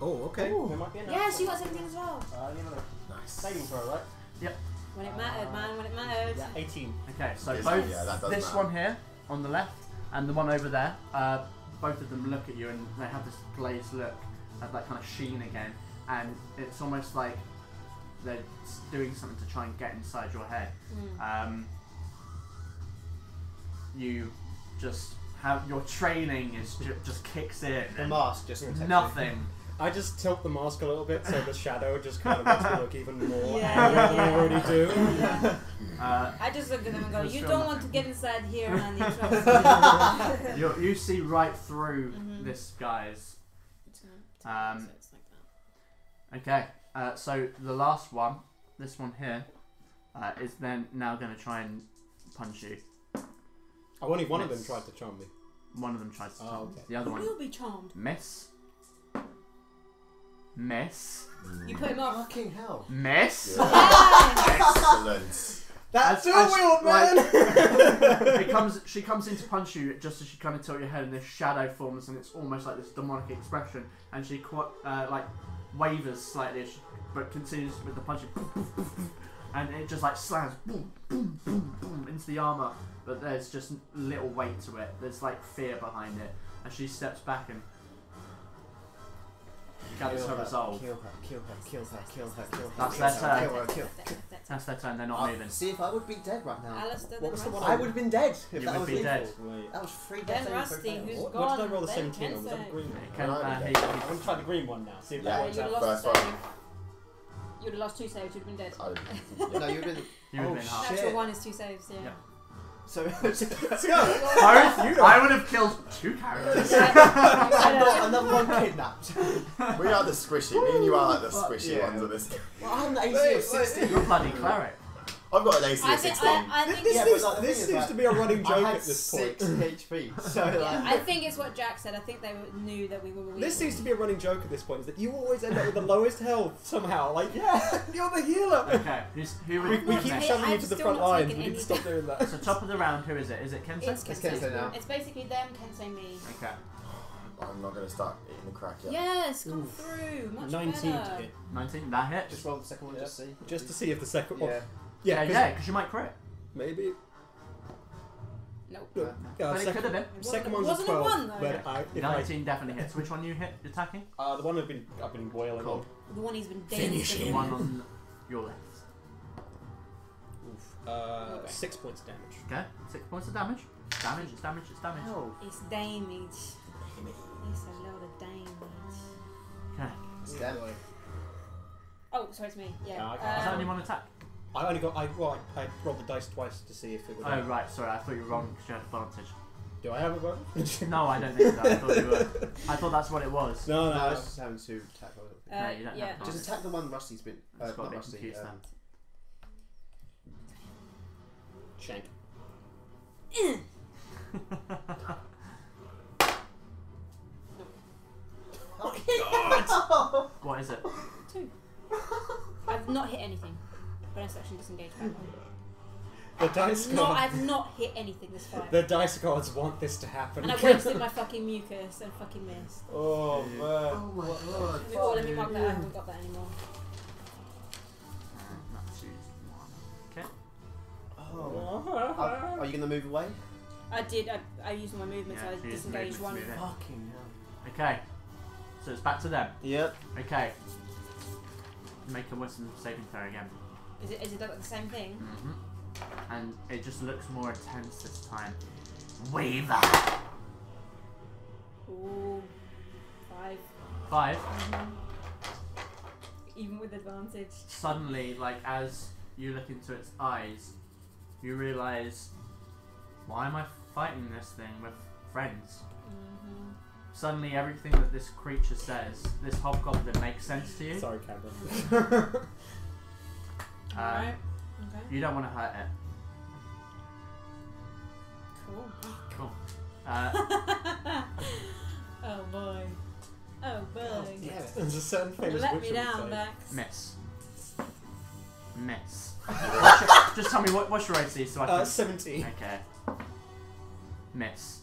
Oh, okay. There might be enough. Yes, you got 17 as well. You know, Nice. saving throw, right? When it mattered, man, when it mattered. Yeah, 18. Okay. So Yes, both yeah, that does this matter. one here on the left and the one over there, both of them look at you and they have this glazed look, have that kind of sheen again, and it's almost like they're doing something to try and get inside your head. You just have your training is just kicks in. The and mask just protects you. nothing. I just tilt the mask a little bit so the shadow just kind of makes me look even more Yeah. angry than I already do. I just look at them and go, Just you feel don't nothing. want to get inside here, man. You trust me. You see right through Mhm. this guy's. So it's like that. Okay, so the last one, this one here, is then now going to try and punch you. Oh, only one of them Miss. tried to charm me. One of them tries to. Oh, charm. okay. The other one, You'll be charmed. miss. Miss. You put him off. Fucking hell. Miss. Yes! Excellent. That's As- two-wheeled, like- man! She comes in to punch you just as she kind of tilt your head, and this shadow forms, and it's almost like this demonic expression, and she like wavers slightly, but continues with the punching, and it just like slams boom, boom, boom, boom into the armor, but there's just little weight to it. There's like fear behind it, as she steps back and gathers her resolve. Kill her, kill her, kill her, kill her, kill her. That's kill their her, turn. kill her, kill her. That's their turn. They're not moving. See if I would be dead right now. Alistair, What was the one I would have been dead if You that would was be lethal. dead. Wait. That was 3 Then deaths. Rusty, who's What gone. did I roll the then 17 on? Was that Kenzo. the green one? Can, I he, I'm going to try the green one now. See if Yeah. that You works would have out. lost a First save. You would have lost 2 saves, you'd have been dead. I, No, you've been. you would have been half. shit. Natural 1 is 2 saves, yeah. Yep. So. Both? I would have killed 2 characters. Another one kidnapped. we are the squishy. Me and you are like the squishy Yeah. ones of this. Well, I'm the AC of 16. You're a bloody cleric. I've got an AC I of think, 16. I think Yeah, it's, but like, the This thing is, seems like, to be a running I joke had at this 6 point. HP, so yeah, like. I think it's what Jack said. I think they knew that we were weak. This seems to be a running joke at this point, is that you always end up with the lowest health somehow. Like, yeah, you're the healer. Okay, who would We not keep taken- shoving you I've to the still front not lines. taken We need to any stop doing that. So top of the round, who is it? Is it Kenzo? It's It's Kenzo. Kenzo now. It's basically them, Kenzo, me. Okay. I'm not going to start eating the crack yet. Yes, come through. Much 19 better. to hit. 19, that hits. Just roll the second one, just see. Just to see if the second one. Yeah. Yeah, Yeah, because you might crit. maybe. Nope. Yeah, But it second, could have been. second It one's a wasn't a 12. one, though. But if 19 definitely hits. Which one you hit attacking? the one I've been boiling Cool. The one he's been Finish dancing. The one on your left. on. Okay. 6 points damage. Okay, 6 points of damage. Damage, it's damage, it's damage. Oh. It's damage. It's a load of damage. Okay. It's dead. Oh, sorry, it's me. Yeah. No, I can't. Is that only one attack? I only got. I rolled the dice twice to see if it would. Oh, right, sorry, I thought you were wrong because you had advantage. Do I have a bonus? No, I don't think so. I thought you were. I thought that's what it was. No, No, no. it's just having to attack. No, you don't yeah. have Just attack the one Rusty's been. It's got a Not bit Rusty. confused then. Shank. What is it? 2. I've not hit anything. But it's actually disengaged back on. The dice No, gods. I've not hit anything this fight. The dice gods want this to happen. And I wasted my fucking mucus and fucking missed. Oh man. Oh my god. Oh, let me mark that. I haven't got that anymore. That's used one. Okay. Oh. Are you gonna move away? I did. I used my movement, Yeah, so I you used disengaged movement to one. move it. Fucking hell. Okay. So it's back to them. Yep. Okay. Make a wisdom saving throw again. Is it the same thing? Mm-hmm. And it just looks more intense this time. Weaver! Ooh. 5. 5. Even with advantage. Suddenly, like, as you look into its eyes, you realise, why am I fighting this thing with friends? Mm-hmm. Suddenly, everything that this creature says, this hobgoblin, makes sense to you. Sorry, Cameron. Alright. Okay. You don't want to hurt it. Cool. Cool. Oh boy. Oh boy. Yeah. There's a certain famous Let witch me who would down, say, Max. Miss. Miss. Just tell me what's your AC so I can. 17. Okay. Miss.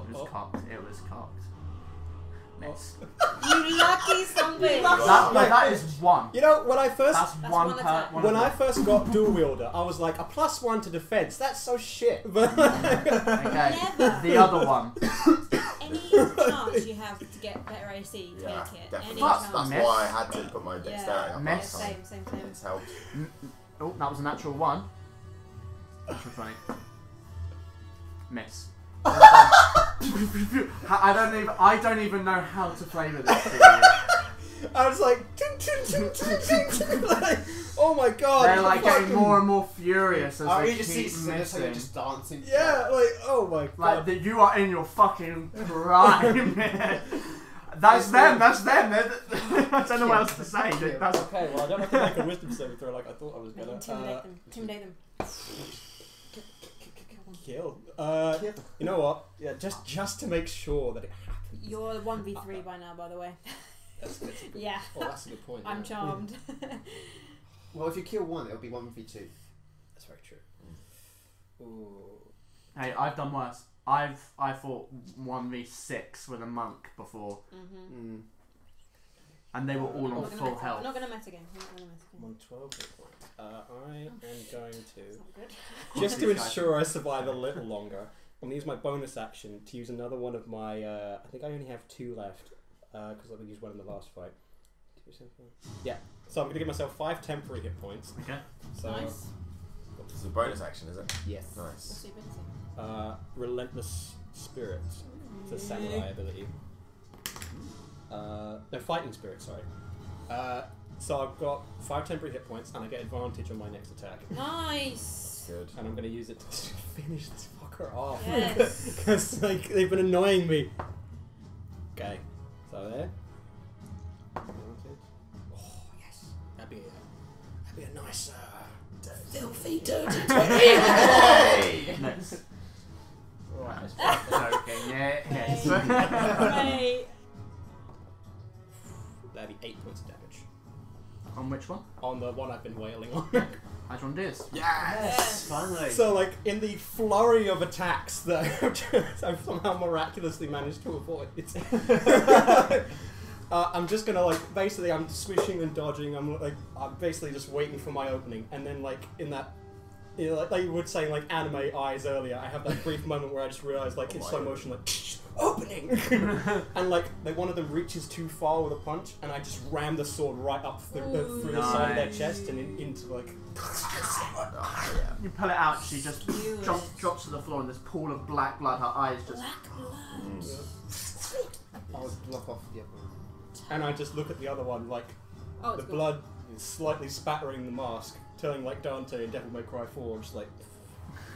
It was cocked. It was cocked. Miss. You lucky son bitch. That is one. You know, when I first That's That's one one per. attack. One when of I them. first got dual wielder, I was like a +1 to defense. That's so shit. But Okay. Never. The other one. Any chance you have to get better AC, take Yeah, it. definitely. Any Fuck, chance. That's why I had to put my dexterity Yeah. up Miss. last time. Same. It's helped. Oh, that was a natural 1. Natural 20. Miss. I don't even know how to flavour this to you. I was like, ting, ting, ting, ting, ting, ting. Like, oh my god. They're like getting fucking- more and more furious as Oh, they you just see keep Sinner missing. just dancing. Yeah, like, oh my Like god. that, you are in your fucking prime. That's them. That's them. I don't know what else to say. That's Okay, well, I don't have to make a wisdom saving throw like I thought I was gonna. Intimidate them. Intimidate them. Kill. Kill. You know what? Yeah, just to make sure that it happens. You're 1v3 by now, by the way. That's good. Yeah. Oh, that's a good point. I'm yeah. charmed. Well, if you kill one, it'll be 1v2. That's very true. Ooh. Hey, I've done worse. I fought 1v6 with a monk before, Mm-hmm. and they were all I'm on not gonna full meta. I'm health. not going to metagame. I'm not going to metagame. I'm on 12 hit points. I am going That's to, not good. just to These guys- ensure I survive a little longer, I'm going to use my bonus action to use another one of my, I think I only have 2 left, because I used one in the last fight. Yeah, so I'm going to give myself 5 temporary hit points. Okay. So, Nice. This is a bonus action, is it? yes. What's Nice. the ability? Relentless Spirit. It's a samurai ability. No, Fighting Spirit, sorry. So I've got 5 temporary hit points and I get advantage on my next attack. Nice. Good. And I'm going to use it to finish this fucker off. Yes. Because like, they've been annoying me. Okay, so there. Advantage. Oh, yes. That'd be a nice, filthy dirty 20. Hey! Nice. Right. Joking, yeah, yes. Right. That'd be 8 points of damage. On which one? On the one I've been wailing on. Which one is? Yes. Finally. So, like, in the flurry of attacks that I've somehow miraculously managed to avoid, I'm just gonna, like, basically, I'm swishing and dodging. I'm basically just waiting for my opening, and then, like, in that, you know, like you would say, like, anime eyes earlier, I have that brief moment where I just realised, like, in slow motion, like, opening, and like, one of them reaches too far with a punch, and I just ram the sword right up through the side of their Nice. chest and into like. Oh, yeah. You pull it out, she just Cute. drops to the floor in this pool of black blood, her eyes just... Black blood. Mm. I'll block off the other one. And I just look at the other one, like, Oh, the it's gone. blood is slightly spattering the mask, turning like Dante in Devil May Cry 4, just like.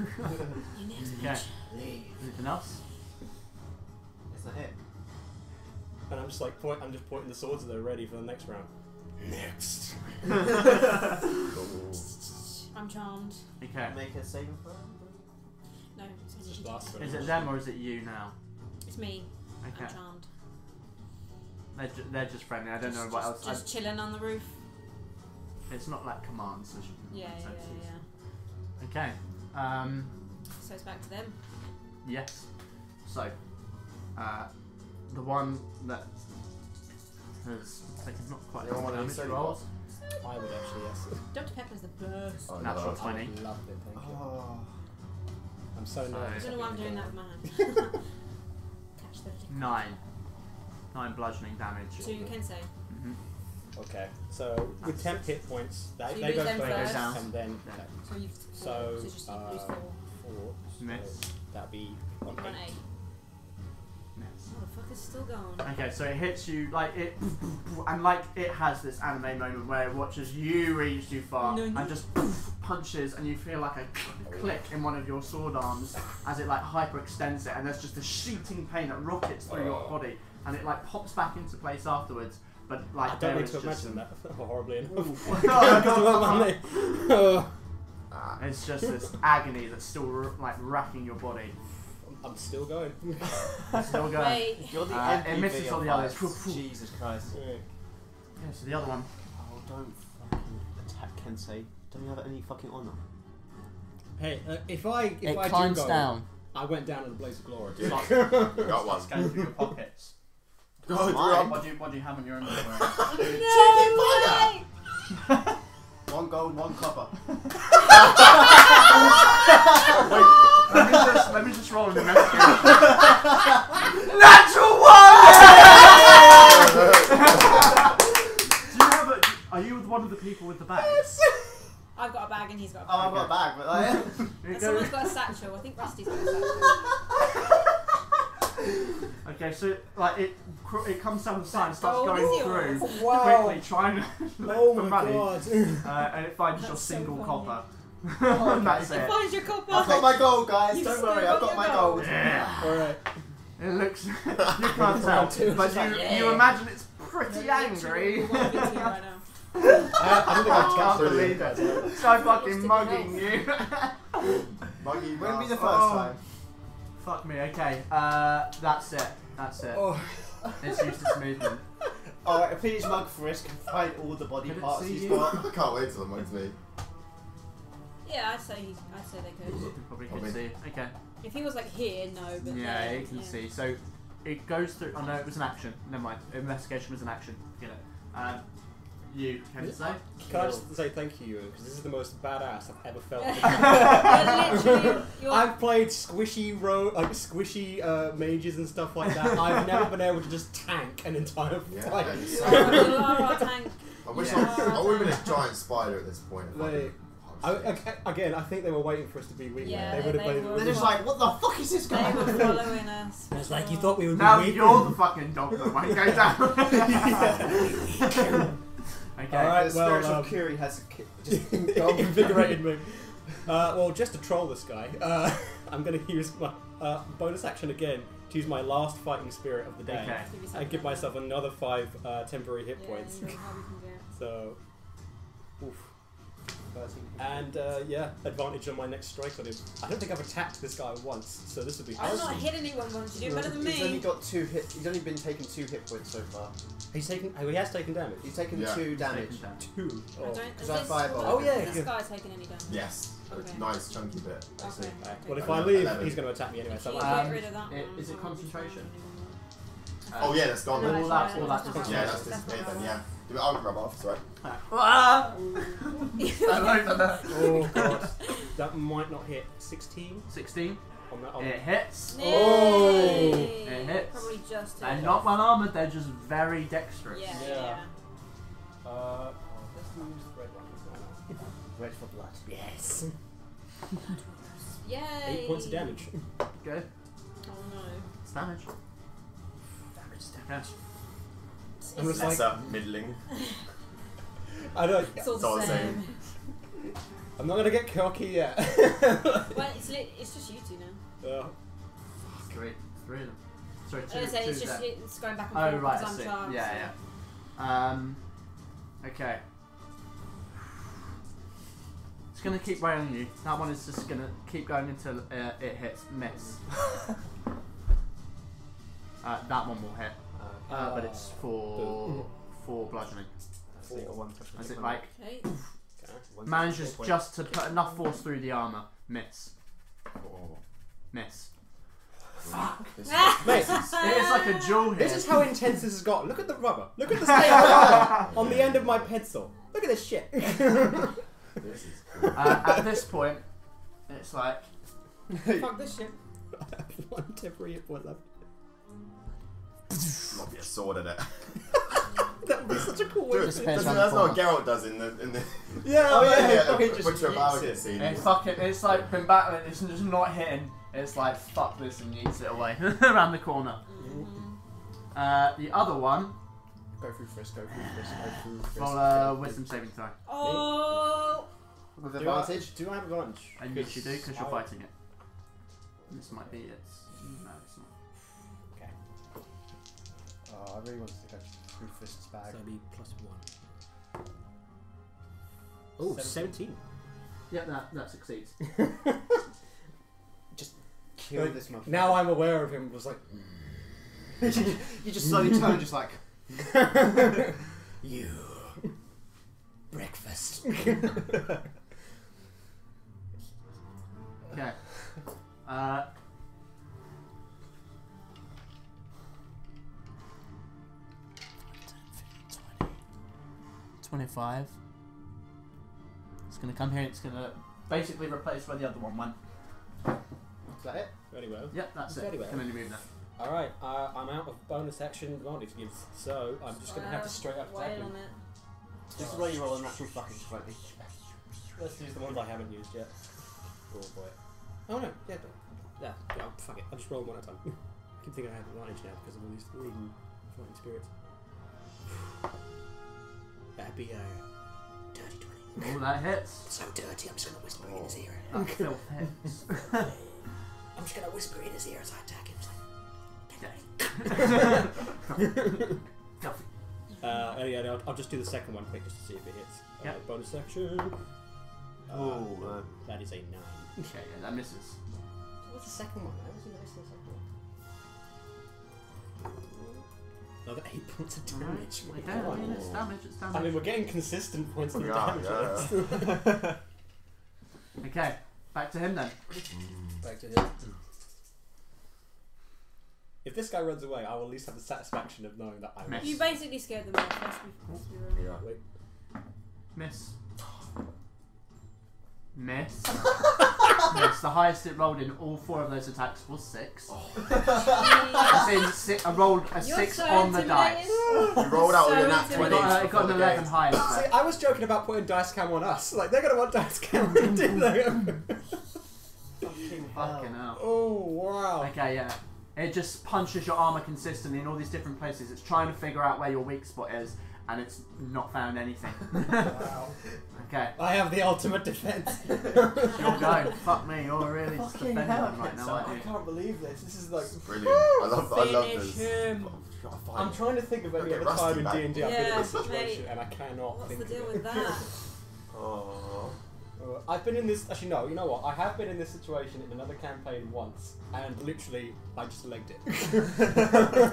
Okay. Anything else? Is that it? And I'm just like, I'm just pointing the swords that they're ready for the next round. Next. Cool. I'm charmed. Okay. Make a saving throw? No, it's It's just me. last Is it them or is it you now? It's me. Okay. I'm charmed. They're just friendly, I don't know what else. Just chilling on the roof. It's not like commands, so she can Yeah. Okay. So it's back to them. Yes. So, the one that has taken not quite You don't want any damage saving rolls. I would actually, yes. Dr. Pepper's the best. Oh, Natural no. 20. I love it, thank you. Oh. I'm so So- nervous. I don't know why I'm doing that with my hand. Catch the liquid. 9 bludgeoning damage. To Kensei. Mhm. Okay, so with temp hit points, So you they lose go them first, first. and then Yeah. So you've So, so just you lose 4. 4. Miss. So that'd be You've got 8. Miss. Motherfucker's still going. Okay, so it hits you like it, and like it has this anime moment where it watches you reach too far No, no. and just punches, and you feel like a click in one of your sword arms as it like hyperextends it, and there's just a shooting pain that rockets through your body, and it like pops back into place afterwards. But like I don't there need is to just imagine that horribly enough. Ah, it's just this agony that's still like racking your body. I'm still going. Still going. Wait. You're the It MVP misses of all the others. fights. Jesus Christ. Yeah, so the other one. Oh, don't fucking attack Kensei. Don't you have any fucking honor? Hey, if I It do climbs go, down. I went down in a blaze of glory. you got one. It's going through your pockets. God, Mine. What do you have in your inventory? No! Way! 1 gold, 1 copper. Wait, let me just roll an investigation. Natural one! Do you have a? Are you one of the people with the bags? I've got a bag and he's got a bag. Oh, I've got a bag, but like. Here you And go. someone's got a satchel. I think Rusty's got a satchel. Okay, so like it comes down the side and starts Oh, going is through yours? Wow. quickly, trying to look Oh for my money, god. and it finds your That's so single funny. copper. Oh, And that's It it. finds your copper. I've got my gold, guys. You've Don't still worry, got I've got your my gold. gold. Yeah. Alright. It looks. You can't tell, Two. but you imagine it's pretty Literally, angry. we're 1v2 right now. I don't think I've I can't touched believe it. it. So fucking mugging you. Muggy Won't be the first Oh. time. Fuck me. Okay. That's it. That's it. Oh. It's useless movement. Alright, if Peach Mug Frisk can find all the body Could it parts see he's you? got. I can't wait till it mugs me. Yeah, I'd say they could. You probably can see. Okay. If he was like here, no, but Yeah, there, you can yeah. see. So it goes through. Oh no, it was an action. Never mind. Investigation was an action. Get it. You can say. Can I just say thank you, because this is the most badass I've ever felt. You're I've played squishy mages and stuff like that. I've never been able to just tank an entire fight. you are our tank. I wish Yeah. I would have been a giant spider at this point. Again, I think they were waiting for us to be weak. Yeah, they would have they been. were. They're just like, what the fuck is this They guy? were following us. It's like you thought we would Now be weak. you're the fucking dog that won't go down. Okay. Alright, The well, spiritual Curie has just invigorated me. Well, just to troll this guy, I'm going to use my bonus action again to use my last fighting spirit of the day. Okay. And give myself another 5 temporary hit points. Yeah, you know how we can get. So, oof. And yeah, advantage on my next strike on him. I don't think I've attacked this guy once, so this would be I've hard. not hit anyone once. You do better than He's only me. got 2 hit. He's only been taking 2 hit points so far. He has taken damage. He's taken Yeah. 2 damage. 2. I Oh. don't. Is Is that this, fireball? Oh, yeah, Has this good. guy taken any damage? Yes. Okay. A nice chunky bit. Okay. Well, if I I know, leave, 11. he's going to attack me anyway. So Get I'm rid of that one. Is it I won't be concentration? trying Oh yeah, that's gone. No, then. all actually, that that's not Yeah, right. that's That's disappeared not then. right. Yeah. I'll rub off. Sorry. Ah! oh god, that might not hit. 16 16. on that. On It hits. Yay! Oh! It hits. Probably just. They're hit. not well armored, they're just very dexterous. Yeah. Yeah. Yeah. Let's use the red one. Red for blood. Yes. Yay! 8 points of damage. Good. Oh no. It's damage. Damage. I'm just That's like, middling. I don't. It's all It's all the the same. I'm not gonna get cocky yet. Well, it's just you two now. Three of them. Sorry, I was two. gonna say, it's two just there. it's going back and Oh forth right, I because I'm see. charmed. Yeah, so. yeah. Okay. It's gonna keep railing you. That one is just gonna keep going until it hits miss. That one will hit, but it's for bludgeoning. So you got 1 touch. As it like Okay. manages just to put enough force through the armor. Miss. Oh. Miss. Fuck. Mate, It is like a jewel here. this is how intense this has got. Look at the rubber. Look at the state of the rubber on the end of my pencil. Look at this shit. This is cool. At this point, it's like Fuck this shit. One temporary hit point left. Might be a sword in it. That would be such a cool way Dude, to that's that's not what Geralt does in the. Yeah, Oh, yeah. yeah, fucking just Butcher of yeets Balrog it. scene. it's like been battling. It's just not hitting. It's like fuck this and yeets it away around the corner. The other one, Go through frisk, go through frisk, go through frisk. roll wisdom saving throw, Oh. With Do advantage? do I have advantage? and yes you do because you're I'll- fighting it. This might be it. No, it's not. Oh, I really wanted to go through frisk's bag. So that'd be +1. Oh, 17. Yeah, that succeeds. Kill Like, this motherfucker. Now I'm aware of him. Was like, You just slowly turn, just like. you breakfast. Okay. 25. It's gonna come here. It's gonna basically replace where the other one went. Is that it? Very well. Yep, that's it. Very well. Can only move now. All right, I'm out of bonus action advantage gives, so I'm just gonna have to straight up attack Wail him. on it. This is where you roll a natural fucking 20. Let's use the ones I haven't used yet. Oh boy. Oh no, yeah, fuck it. I'll just roll one at a time. I keep thinking I have advantage now because of all these leading fighting spirits. That'd be a dirty 20. Oh, that hits. So dirty, I'm just gonna whisper in his ear. That filth hits. I'm just gonna whisper in his ear as I attack him. Yeah, no, I'll just do the second one quick just to see if it hits. Yep. Bonus action. Oh, man. That is a 9. Okay, yeah, that misses. What's the second one? What's the second one? Another 8 points of damage. Alright, okay, I mean, it's damage, it's damage. I mean, we're getting consistent points of Yeah, damage. yeah. Okay, back to him then. Back to him. If this guy runs away, I will at least have the satisfaction of knowing that I Miss. You basically scared them off. Let's be real. Yeah. Wait. Miss. Miss. Yes, the highest it rolled in all 4 of those attacks was 6. As in, I rolled a You're 6 so on the dice. You rolled out with a nat So 20. It got an 11 higher. See, I was joking about putting dice cam on us. Like, they're gonna want dice cam, didn't they? Fucking hell. Oh, wow. Okay, yeah. It just punches your armor consistently in all these different places. It's trying to figure out where your weak spot is, and it's not found anything. Wow. Okay, I have the ultimate defense. you're going. Fuck me, you're really just Fucking defending hell. them right now, I aren't you? can't believe this. This is like. Brilliant. I love Finish this. him. I'm trying to think of any Okay, other Rusty time in back. D&D I've been in this Yeah, situation, mate. and I cannot What's think the deal of with it. that? Oh. I've been in this. Actually, no. You know what? I have been in this situation in another campaign once, and literally, I just legged it.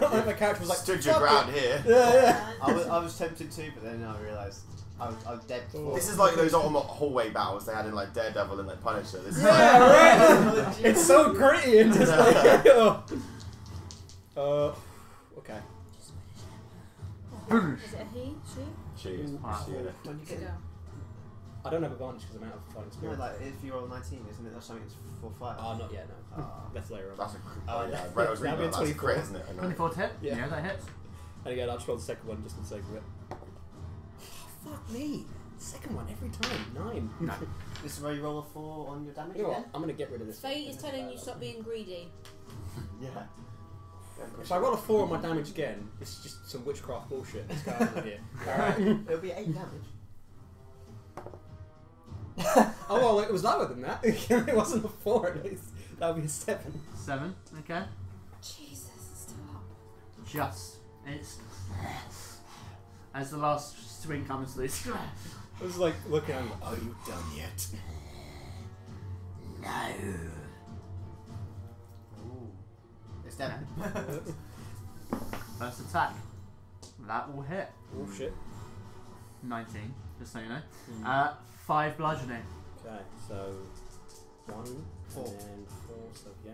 Like my character was like, Stood your "Fuck ground it." here. Yeah, yeah. I was tempted to, but then I realised I was dead before. This is like those ultimate hallway battles they had in like Daredevil and like Punisher. This is Yeah, right. It's so gritty and just like. Okay. Is it a he? She? Jeez. Wow. When you It's a get girl. I don't have advantage because I'm out of fighting no, spirit. like if you roll 19, isn't it? That's something that's for fire. Oh, not yet. No. That's later on. That's a Oh, yeah. Red was that'd be a that's a 24. crit, isn't it? I know. 24 to hit? Yeah. Yeah, that hits. And again, I'll just roll the second one just for the sake of it. Fuck me. Second one every time. 9. No. This is where you roll a 4 on your damage You know again? what? I'm gonna get rid of this. Fate is telling you stop being greedy. Yeah. If I roll a 4 on my damage again, it's just some witchcraft bullshit that's going on here. Alright. It'll be 8 damage. Oh well, it was lower than that. It wasn't a 4 at least. That would be a 7. 7, okay. Jesus, stop. Just. It's. As the last swing comes through. I was like looking at him, are you done yet? No. Ooh. It's dead. First attack. That will hit. Oh shit. 19, just so you know. 5 bludgeoning. Okay, so 1, 4. and then 4, so yeah.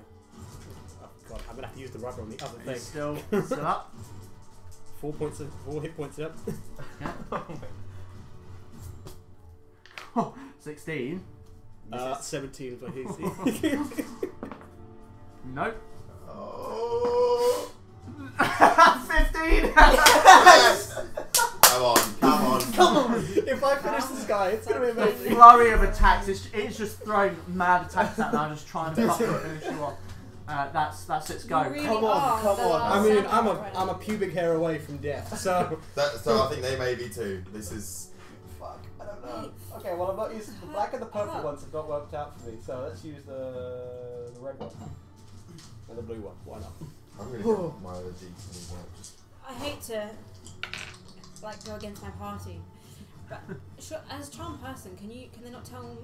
Oh god, I'm gonna have to use the rubber on the other He's thing. still up. 4 hit points up. Okay. 16. 17 for his. Nope. Oh. 15! Yes! Come on. Come on! If I finish this guy, it's gonna be The amazing. flurry of attacks, it's just throwing mad attacks at now, just trying to fucking finish you off. That's its go. You really Come on, are come the on. last I mean, samurai. I'm a pubic hair away from death, so. So I think they may be too. This is. Fuck, I don't know. Okay, well, I'm not using the black and the purple ones have not worked out for me, so let's use the red one. And the blue one, why not? I'm gonna get my other D20 out. Just I hate to like go against my party, but sure, as a charmed person, can they not tell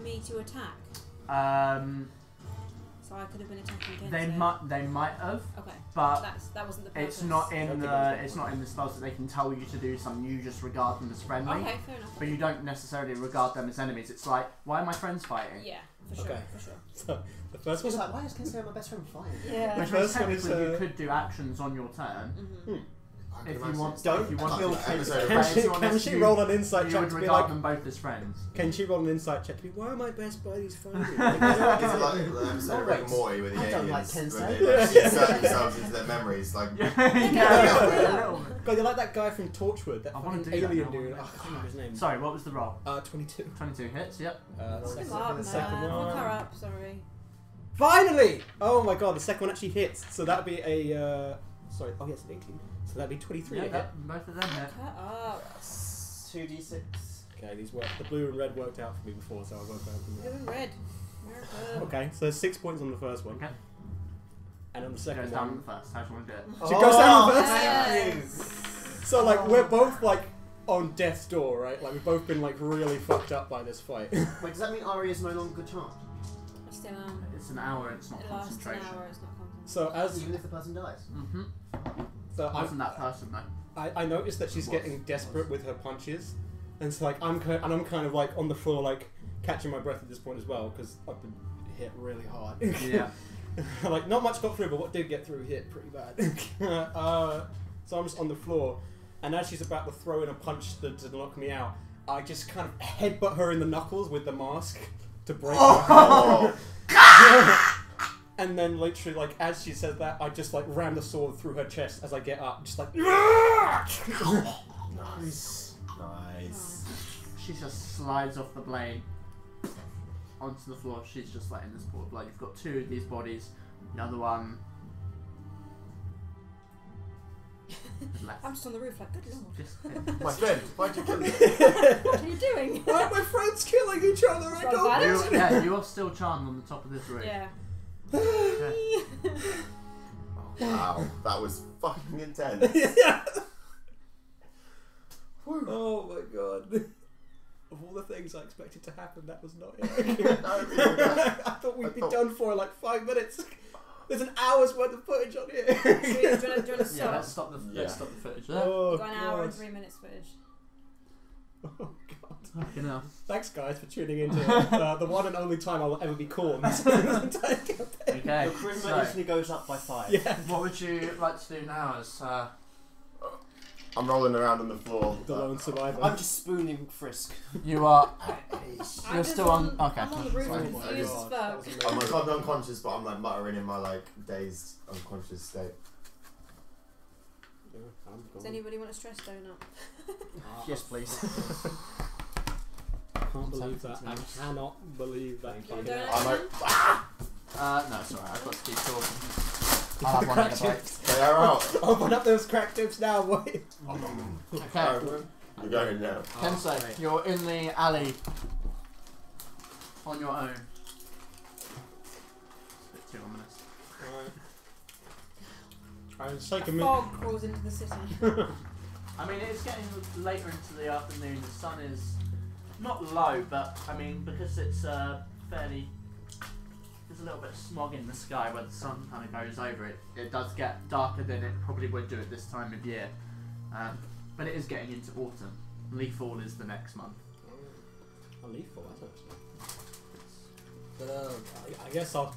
me to attack? So I could have been attacking against They might have, Okay, but that wasn't the purpose. it's not I don't in think the spells that they can tell you to do something. You just regard them as friendly, Okay, fair enough. but you don't necessarily regard them as enemies. It's like, why are my friends fighting? Yeah, for sure, Okay. for sure. So, the first It's one. like, why is Kensuke my best friend fighting? Yeah. Which The means first one is, technically you could do actions on your turn I can if you imagine. want. Don't if you want kill to. Kensuke. Can she roll an insight You check would to be regard like? them both as friends. Can she roll an insight check to be? Why are my best buddies fighting? Is it like the episode of Rick and Morty with the I don't like aliens Kensuke. where they like, insert themselves into their memories? Like, Yeah. God, you're like that guy from Torchwood, that I wanna fucking do that alien now. dude. Oh, I can't remember his name. Sorry, what was the roll? 22. 22 hits. Yep. Second, Come on, the second man. Fuck her one. up, sorry. Finally! Oh my god, the second one actually hits. So that'd be a. Sorry, oh yes, an 18. So that'd be 23 Yeah, to hit. that, both of them hit. Fuck her up. 2d6. Okay, these work. The blue and red worked out for me before, so I worked out from Blue there. and red. America. Okay, so 6 points on the first one. Okay. And on the Goes second down one. first. How do you want to do it? She goes down first? Yes. So, like, we're both, like, on death's door, right? Like, we've both been, like, really fucked up by this fight. Wait, does that mean Ari is no longer charmed? I still It's an hour. It's not It lasts an concentration. hour, it's not concentration. So, as. Even if the person dies? Mm-hmm. So Wasn't that person though? I noticed that she's getting desperate with her punches. And so, like, I'm kind of, like, on the floor, like, catching my breath at this point as well, because I've been hit really hard. Yeah. Like, not much got through, but what did get through hit pretty bad. So I'm just on the floor, and as she's about to throw in a punch to knock me out, I just kind of headbutt her in the knuckles with the mask to break her. And then literally, like, as she says that, I just, like, ram the sword through her chest as I get up, just like... Nice. Nice. She just slides off the blade onto the floor. She's just like in this pool of blood. You've got two of these bodies. Another one is left. I'm just on the roof like, good lord. Just My friend, why'd you kill me? What are you doing? Why are my friends killing each other? I Not don't violent. yeah, you are still charmed on the top of this roof. Yeah. Okay. Wow, that was fucking intense. Yeah. Oh my god. Of all the things I expected to happen, that was not it. No, really, I thought we'd be done for in like 5 minutes. There's an hour's worth of footage on here. Do you want to Yeah, stop? let's stop the Yeah. footage there. Oh, We've got an hour and God. 3 minutes footage. Oh god. Fucking hell. Thanks guys for tuning into the one and only time I will ever be corned. Okay, Your charisma so instantly goes up by 5. Yeah. what would you like to do now as I'm rolling around on the floor. The lone survivor. I'm just spooning Frisk. you are I'm you're just still on okay. I'm on the roof Sorry. and confused as fuck. I'm like unconscious, but I'm like muttering in my like dazed, unconscious state. Does anybody want a stress donut? Yes, please. I can't believe that. I cannot believe that. Want a fucking donut? I'm like, No, sorry, I've got to keep talking. I'll have one in a break. they are out. Open up those crack tips now, boy. Okay. You're going now. Kensei, you're in the alley on your own. It's a bit too ominous. Alright, let's take a A minute. fog crawls into the city. I mean, it's getting later into the afternoon. The sun is not low, but I mean, because it's fairly. There's a little bit of smog in the sky where the sun kind of goes over it. It does get darker than it probably would do at this time of year. But it is getting into autumn. Leafall is the next month. A leaf fall, that's actually. But I guess I'll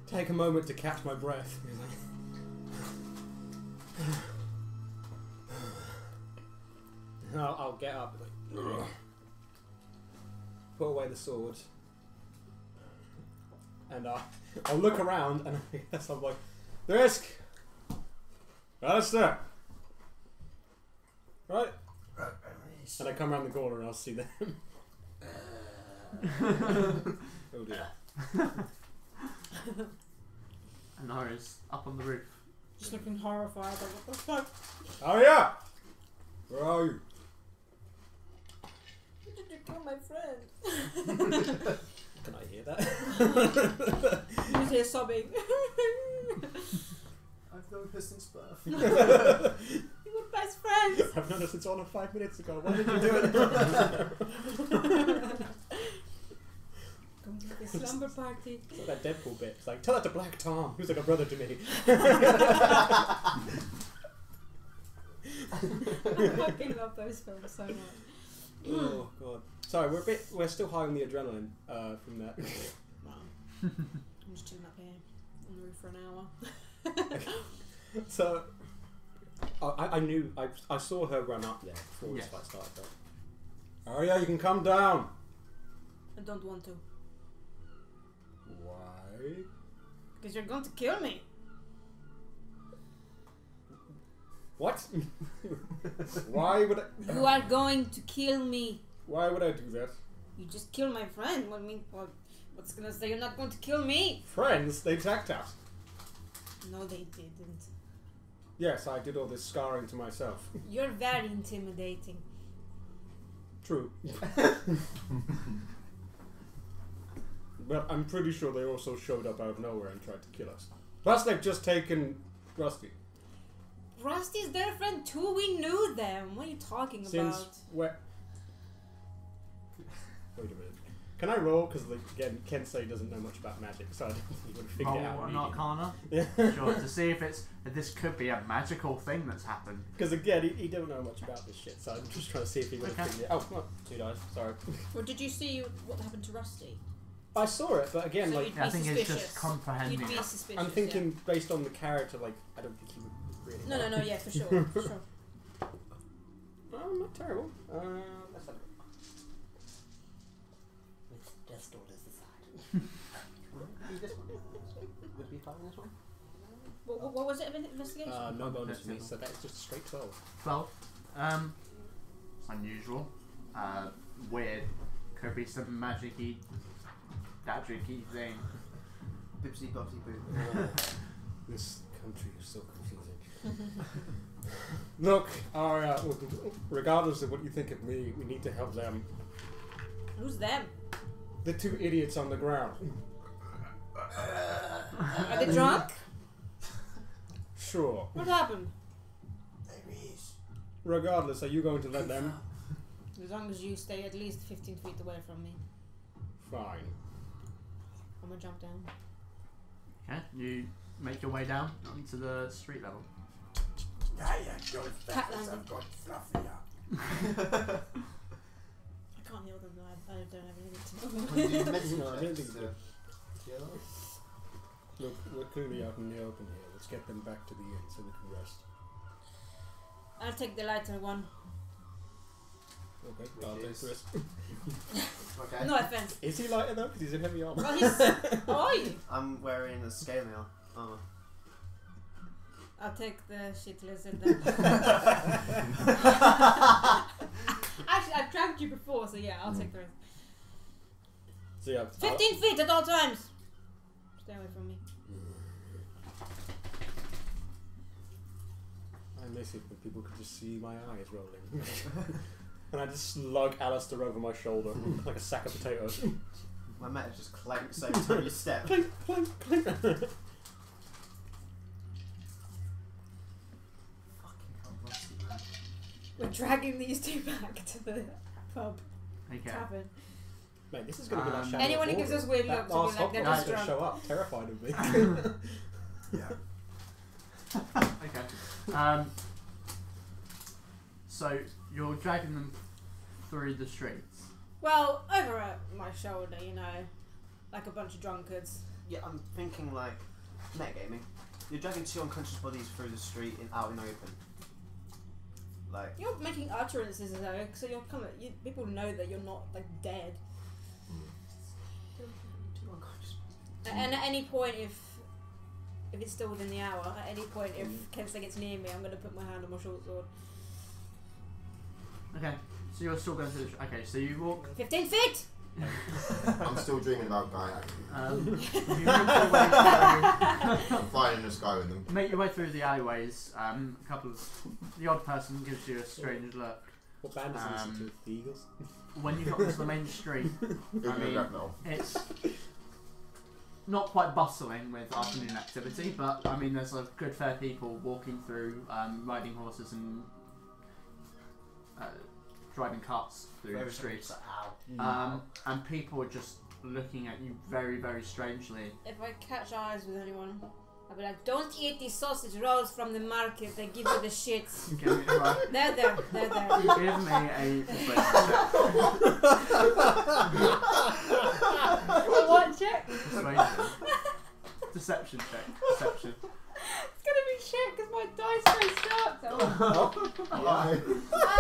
take a moment to catch my breath. I'll get up and like, put away the sword. And I'll look around and I guess I'm like, Risk! Alistair! Right? And I come around the corner and I'll see them. Oh dear. And Nora's up on the roof. Just looking horrified. Like, what the fuck? Oh yeah! Where are you? Did you kill my friend? Can I hear that? You just hear sobbing. I've known her since birth. You were best friends. I've noticed it's on 5 minutes ago. Why did you do it? Come to the slumber party. It's like that Deadpool bit. It's like, tell that to Black Tom, who's like a brother to me. I fucking love those films so much. Oh god. Sorry, we're still high on the adrenaline from that. I'm just chilling up here on the roof for an hour. So I knew I saw her run up there before this Yes. fight started. Though. Oh yeah, you can come down. I don't want to. Why? Because you're going to kill me. What? Why would I? You are going to kill me. Why would I do that? You just killed my friend. What mean? What's gonna say you're not going to kill me? Friends, they attacked us. No, they didn't. Yes, I did all this scarring to myself. You're very intimidating. True. But I'm pretty sure they also showed up out of nowhere and tried to kill us. Plus, they've just taken Rusty. Rusty's their friend too. We knew them. What are you talking Since about? where? Wait a minute. Can I roll? Because again, Kensei doesn't know much about magic, so I don't think he would have figured it out. an Arcana? Yeah. Sure, to see if this could be a magical thing that's happened. Because again, he don't know much about this shit, so I'm just trying to see if he would have Okay. figured it out. Oh, 2 dice. Sorry. Or did you see what happened to Rusty? I saw it, but again, So like you'd Yeah, I be think it's suspicious. just comprehending You'd be it. suspicious. I'm thinking based on the character, like I don't think he would really. Yeah. No, yeah, for sure, for sure. Oh, not terrible. Let's have a look. Let's just all this aside. This one. Would it be fine this one? What was it of investigation? No bonus for me, That's so that's just a straight 12. 12. It's unusual. Weird. Could be some magic-y, gadget-y thing. Bibsy bobbsy boo. This country is so confusing. Look, regardless of what you think of me, we need to help them. Who's them? The 2 idiots on the ground. Are they drunk? Sure. What happened? Regardless, are you going to let them? As long as you stay at least 15 feet away from me, Fine. I'm gonna jump down. Okay, you make your way down onto the street level. Cat landing. I can't heal them though, I don't have anything When to you mention No, I don't think to so. Yellow. Look, we're clearly out in the open here. Let's get them back to the inn so we can rest. I'll take the lighter one. Okay, Which I'll take is- the rest. Okay. No offense. Is he lighter though? Because he's in heavy armor. Well, he's. How are you? I'm wearing a scale mail armor. I'll take the shit lizard then. Actually, I've dragged you before, so yeah, I'll take the rest. So yeah, 15 feet at all times! Stay away from me. I miss it when people could just see my eyes rolling. And I just slug Alistair over my shoulder like a sack of potatoes. My meta just clanks every time you step. Clink, clink, clink. Fucking hell, Rusty, man. We're dragging these two back to the pub Okay. tavern. Mate, this is going to be like Shadow Anyone of who gives Mordor. us weird That looks will be last like, they're hobgoblin's just going to drunk. show up, terrified of me. Okay. So you're dragging them through the streets. Well, over at my shoulder, you know, like a bunch of drunkards. Yeah, I'm thinking like metagaming. You're dragging 2 unconscious bodies through the street out in the open. Like, You're making utterances though, so you're people know that you're not like dead. 2 unconscious. And at any point, if it's still within the hour, at any point if Kensley gets near me, I'm gonna put my hand on my short sword. Okay. So you're still going through the okay, so you walk 15 feet! I'm still dreaming about Guy. you make your way through I'm flying in the sky with them. make your way through the alleyways. A couple of the odd person gives you a strange look. What band does he listen to? The Eagles? When you got onto the main street, Even mean- that now. it's not quite bustling with afternoon activity, but I mean there's a good fair people walking through, riding horses and driving carts through the streets. And people are just looking at you very, very strangely. If I catch eyes with anyone, I'll be like, don't eat these sausage rolls from the market, they give you the shits. Give me, right, They're there. give me a persuasion check. What check? Persuasion. Deception check. Deception. It's gonna be shit because my dice go sharp.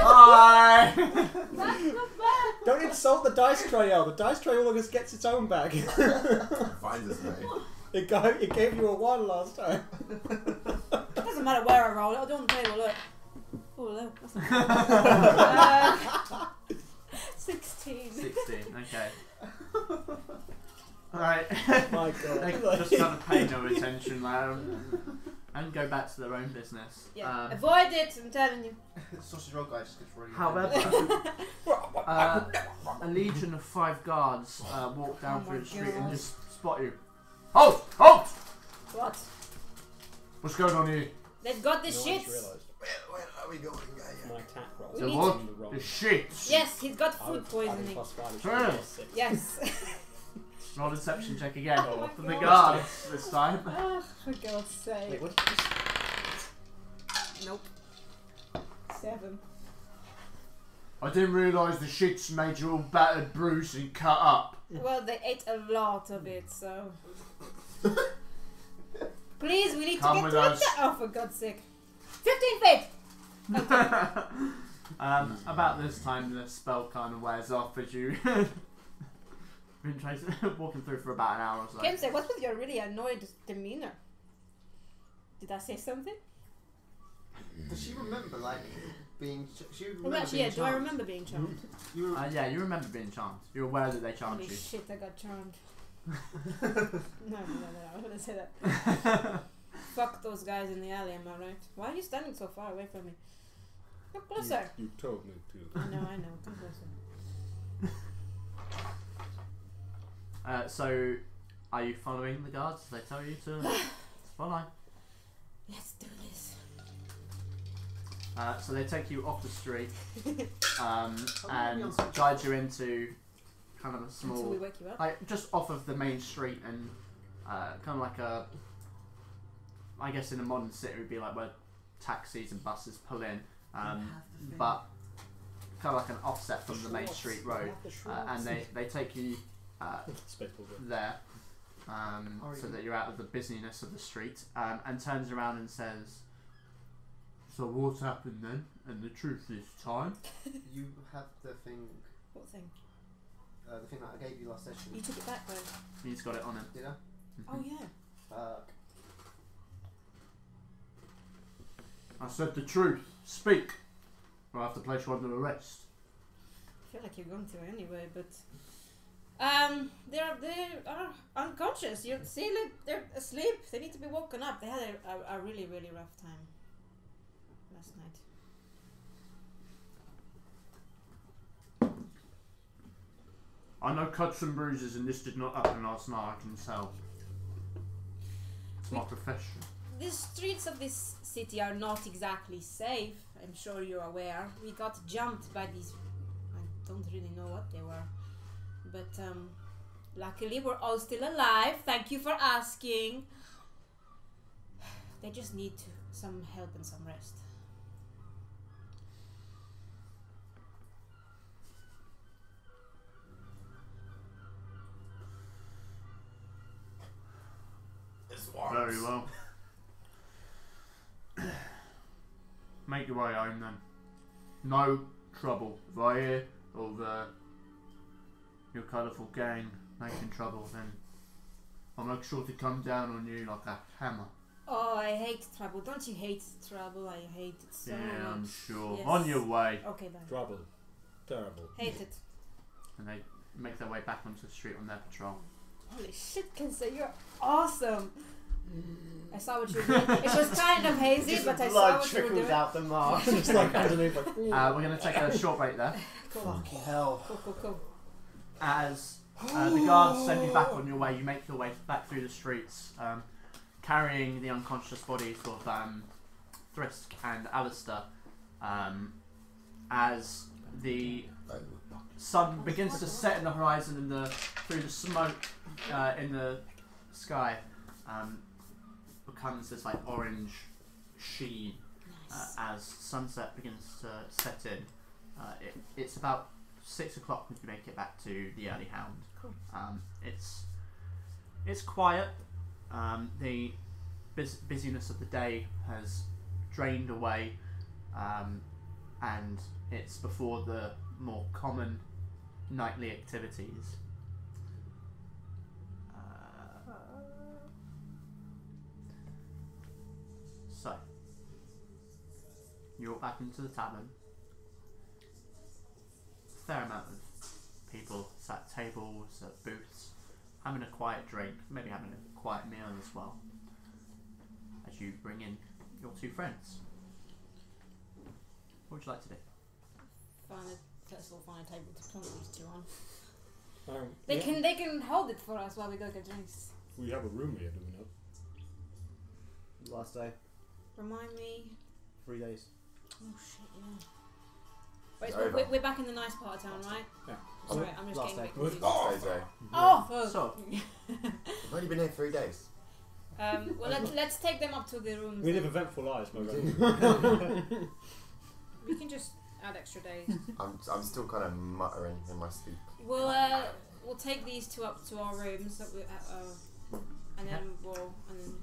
Hi! That's not bad. Don't insult the dice tray, El. The dice tray always gets its own back. Finds us, mate. It gave you a 1 last time. Doesn't matter where I roll it, I'll do it on the table, look. Oh, look. That's not 16. 16, okay. Alright. My God. They just kind of pay no attention and go back to their own business. Yeah. Avoid it, I'm telling you. Sausage roll guy just gets really. However, a legion of 5 guards walk down Oh through my the street and God. just spot you. Halt! Halt! What? What's going on here? They've got the No one's shits. realised. Where are we going, guy? My attack roll. We The need what? in the wrong. The shit! Yes, he's got I food would- poisoning. +5, it should Sure. be +6. Yes. Roll a deception check again. Oh my From the God. guards this time. Oh, for God's sake. Wait, what did you Nope. 7. I didn't realise the shits made you all battered, bruised and cut up. Well, they ate a lot of it, so. Please, we need Come to with get to us. it. Oh, for God's sake. 15 feet! About this time, the spell kind of wears off as you been walking through for about an hour or so. Kenzie, what's with your really annoyed demeanor? Did I say something? Does she remember like being? She Well, remember actually, being yeah, do I charmed? remember being charmed? You were, Yeah, you remember being charmed. You're aware that they charmed Holy you. shit, I got charmed. No, I wouldn't say that. Fuck those guys in the alley, am I right? Why are you standing so far away from me? Come closer. You told me to. I know, come closer. So, are you following the guards? They tell you to follow. Let's do this. So they take you off the street and guide you into kind of a Until we small, wake you up. like just off of the main street and kind of like a, I guess in a modern city it would be like where taxis and buses pull in, but kind of like an offset from the main street road, and they take you there so that you're out of the busyness of the street, and turns around and says, "So what happened then? And the truth this time?" you have the thing. What thing? The thing that I gave you last session. You took it back, though. He's got it on him. Did I? Oh, yeah. Fuck. I said the truth. Speak, or I have to place you under arrest. I feel like you're going to anyway, but they are unconscious. You see, they're asleep. They need to be woken up. They had a really, really rough time last night. I know cuts and bruises, and this did not happen last night. I can tell. It's my profession. The streets of this city are not exactly safe. I'm sure you're aware. We got jumped by these. I don't really know what they were, but luckily we're all still alive. Thank you for asking. They just need some help and some rest. Very well. Make your way home then. No trouble. If I hear of your colourful gang making trouble, then I'll make sure to come down on you like a hammer. Oh, I hate trouble. Don't you hate trouble? I hate it so Yeah, I'm much. sure. Yes. On your way. Okay, bye. Trouble. Terrible. Hate it. And they make their way back onto the street on their patrol. Holy shit, Kenzie, you're awesome. I saw what you were doing. It was kind of hazy, Just but I saw blood what you were trickles doing. out the mask. Just like underneath, like. We're going to take a short break there. Cool. Fucking hell. Cool. As the guards send you back on your way, you make your way back through the streets, carrying the unconscious bodies of Thrisk and Alistair, as the sun begins to set in the horizon and through the smoke in the sky becomes this like orange sheen Nice. as sunset begins to set in. It's about 6 o'clock when you make it back to the Early Hound. Cool. It's quiet. The busyness of the day has drained away, and it's before the more common nightly activities. So, you're back into the tavern. Fair amount of people sat at tables, at booths, having a quiet drink, maybe having a quiet meal as well, as you bring in your two friends. What would you like to do? First of all, find a table to plunk these two on. Yeah. They can hold it for us while we go get drinks. We have a room here, do we not? Last day. Remind me. 3 days. Oh shit, yeah. Wait, Over. we're back in the nice part of town, right? Yeah. Sorry, I'm just Last getting day. a bit confused. Oh, Day. Oh, fuck. So, I've only been here 3 days. Well, let's take them up to the rooms. We then. live eventful lives, my friend. We can just Add extra days. I'm still kind of muttering in my sleep. We'll take these two up to our rooms that we, and then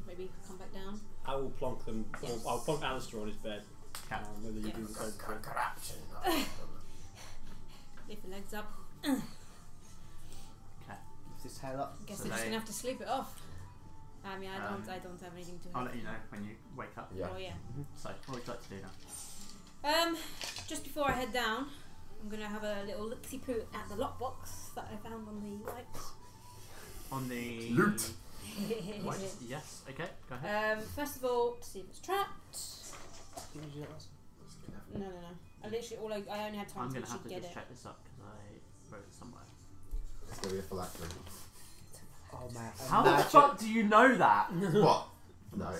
maybe come back down. I will plonk them. Yes. I'll plonk Alistair on his bed. Okay. Whether you Yes. do the same thing. Corruption. Lift the legs up. Okay. Lift his tail up. Guess So we're just they- gonna have to sleep it off. I mean, I don't have anything to. I'll let you know when you wake up. Yeah. Oh yeah. So, what would you like to do now? Just before I head down, I'm gonna have a little look-see poo at the lockbox that I found on the right. On the Loot. What? Yes. Okay. Go ahead. First of all, to see if it's trapped. Didn't you do that last No. I literally I only had time I'm to gonna have actually to get just it. check this up because I wrote it somewhere. It's gonna be a phylactery. Oh man. How the fuck do you know that? What? No.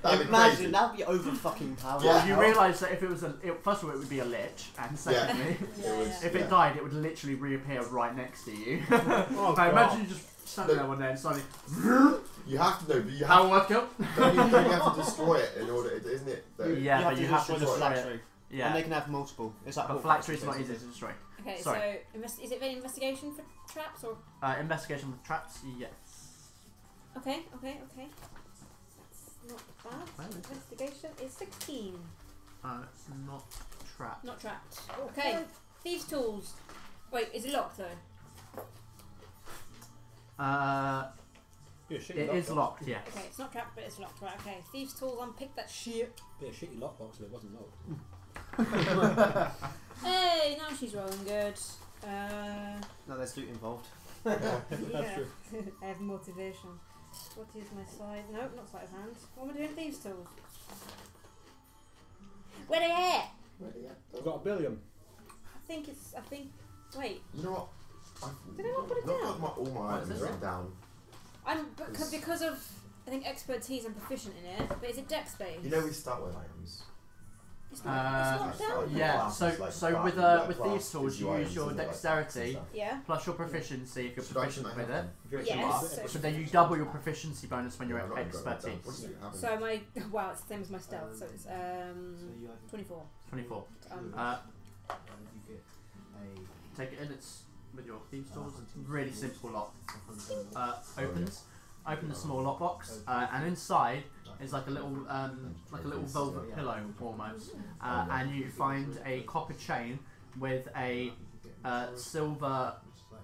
That'd be Imagine crazy. that would be over fucking powerful. Yeah. You realise that if it was first of all it would be a lich, and secondly, It was, if it died, it would literally reappear right next to you. Oh, Now, God. imagine you just standing there one day and suddenly, You have to know, but you how have, what go? don't you have to destroy it in order, isn't it? Though? Yeah, you but you have to destroy the destroy it. phylactery. And Yeah, they can have multiple. It's like but Hogwarts, phylactery is not easy basically. to destroy. Okay, Sorry. so is it an investigation for traps or? Investigation with traps, yes. Okay. That's not bad. Where is it? Investigation is 16. It's not trapped. Not trapped. Okay. Thieves' tools. Wait, is it locked though? Be a shitty It is lockbox. locked, yes. Okay, it's not trapped, but it's locked. Right. Okay. Thieves' tools. Unpick that shit. Be a shitty lockbox if it wasn't locked. Hey, now she's rolling good. No, there's loot involved. That's Yeah. true. I have motivation. What is my side? No, not sleight of hand. What am I doing? Thieves' tools. Where they at? I've got a billion. I think. Wait. You know what? Did I not put it not down? got all my What is items this? written down. Because of I think expertise. I'm proficient in it. But is it dex based? You know we start with items. It's not down. Yeah, Classes so like so class- with like with class these tools gives you items use your and like dexterity stuff. Yeah. plus your proficiency if you're Should I- proficient shouldn't I with have it. them? Yes. So then you double your proficiency bonus when you're Yeah, at I've got them expertise. down. What does it have in So my it's the same as my stealth. So it's 24. 24. Take it in. It's with your thieves tools. It's really simple lock. Opens. Open the small lockbox, and inside is like a little velvet pillow almost, and you find a copper chain with a silver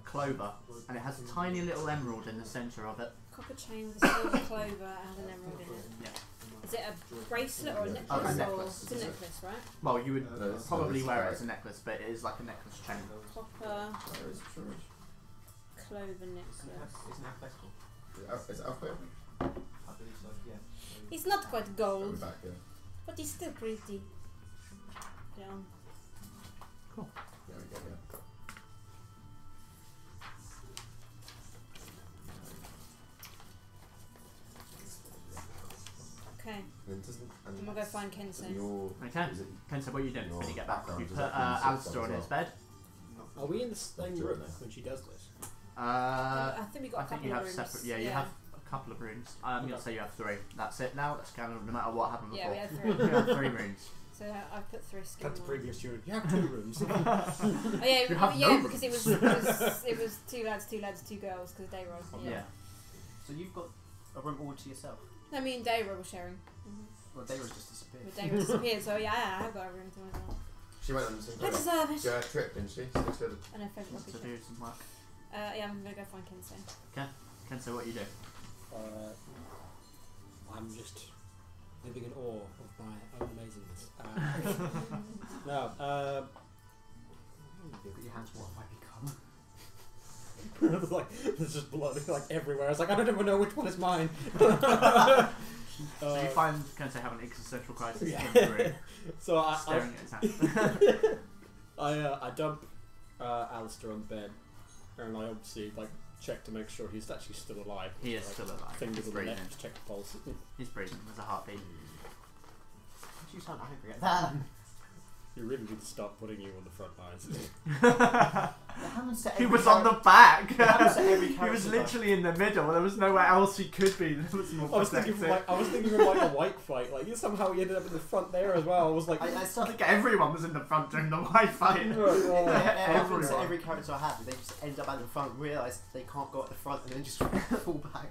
clover, and it has a tiny little emerald in the centre of it. Copper chain with a silver clover and has an emerald in it. Yeah. Is it a bracelet or a necklace? Oh, a Or necklace. it's a necklace, right? Well, you would No, it's- probably it's wear it right. as a necklace, but it is like a necklace chain. Copper Where is it? clover necklace. Is it alphabet? It's not quite I'll be gold, back, yeah. but it's still pretty. Yeah. There we go, yeah. Okay. And doesn't, and I'm gonna go find Kensen. your, Okay. is it, Ken, so what are you doing Your when you get back? background You is put that you set Alistair them on as his well? bed. Are we in the same Sure, room no. when she does this? I think we got I a think couple you of have rooms. separate. Yeah, you have a couple of rooms. I'm gonna say you have 3. That's it now. That's kind of no matter what happened Yeah, before. we had 3. You have 3 rooms. So I've put 3 skin Cut the on. previous steward. You have 2 rooms. Oh yeah, You have yeah, no because it was 2 lads, 2 girls because day roll. Yeah. So you've got a room all to yourself. I mean, day roll was sharing. Well, they was just disappeared. But day roll disappeared, so yeah, I've got a room to myself. she went on some I deserve it. trip, didn't she? So it's good. I know favourite To rugby do some work. Yeah, I'm gonna go find Kensen. Ken, so what you do? I'm just living in awe of my own amazingness. No, You've got your hands what might become. there's like there's just blood like everywhere. It's like I don't even know which one is mine. So you find Ken having an existential crisis Yeah. in the room, So I staring at his hands. I dump Alistair on the bed, and I obviously like check to make sure he's actually still alive. He is Like, still alive. Fingers He's on the breathing. neck to check the pulse. He's breathing. There's a heartbeat. You sound angry at that. You really need to start putting you on the front lines. That happens to He every was on the back. happens to every He was character, though. literally in the middle. There was nowhere else he could be. That was more I was thinking of like a white fight. Like somehow he ended up in the front there as well. I was like, I I start think everyone was in the front during the white fight. It happens to Everyone. every character I have. They just end up at the front, realise they can't go at the front, and then just fall back.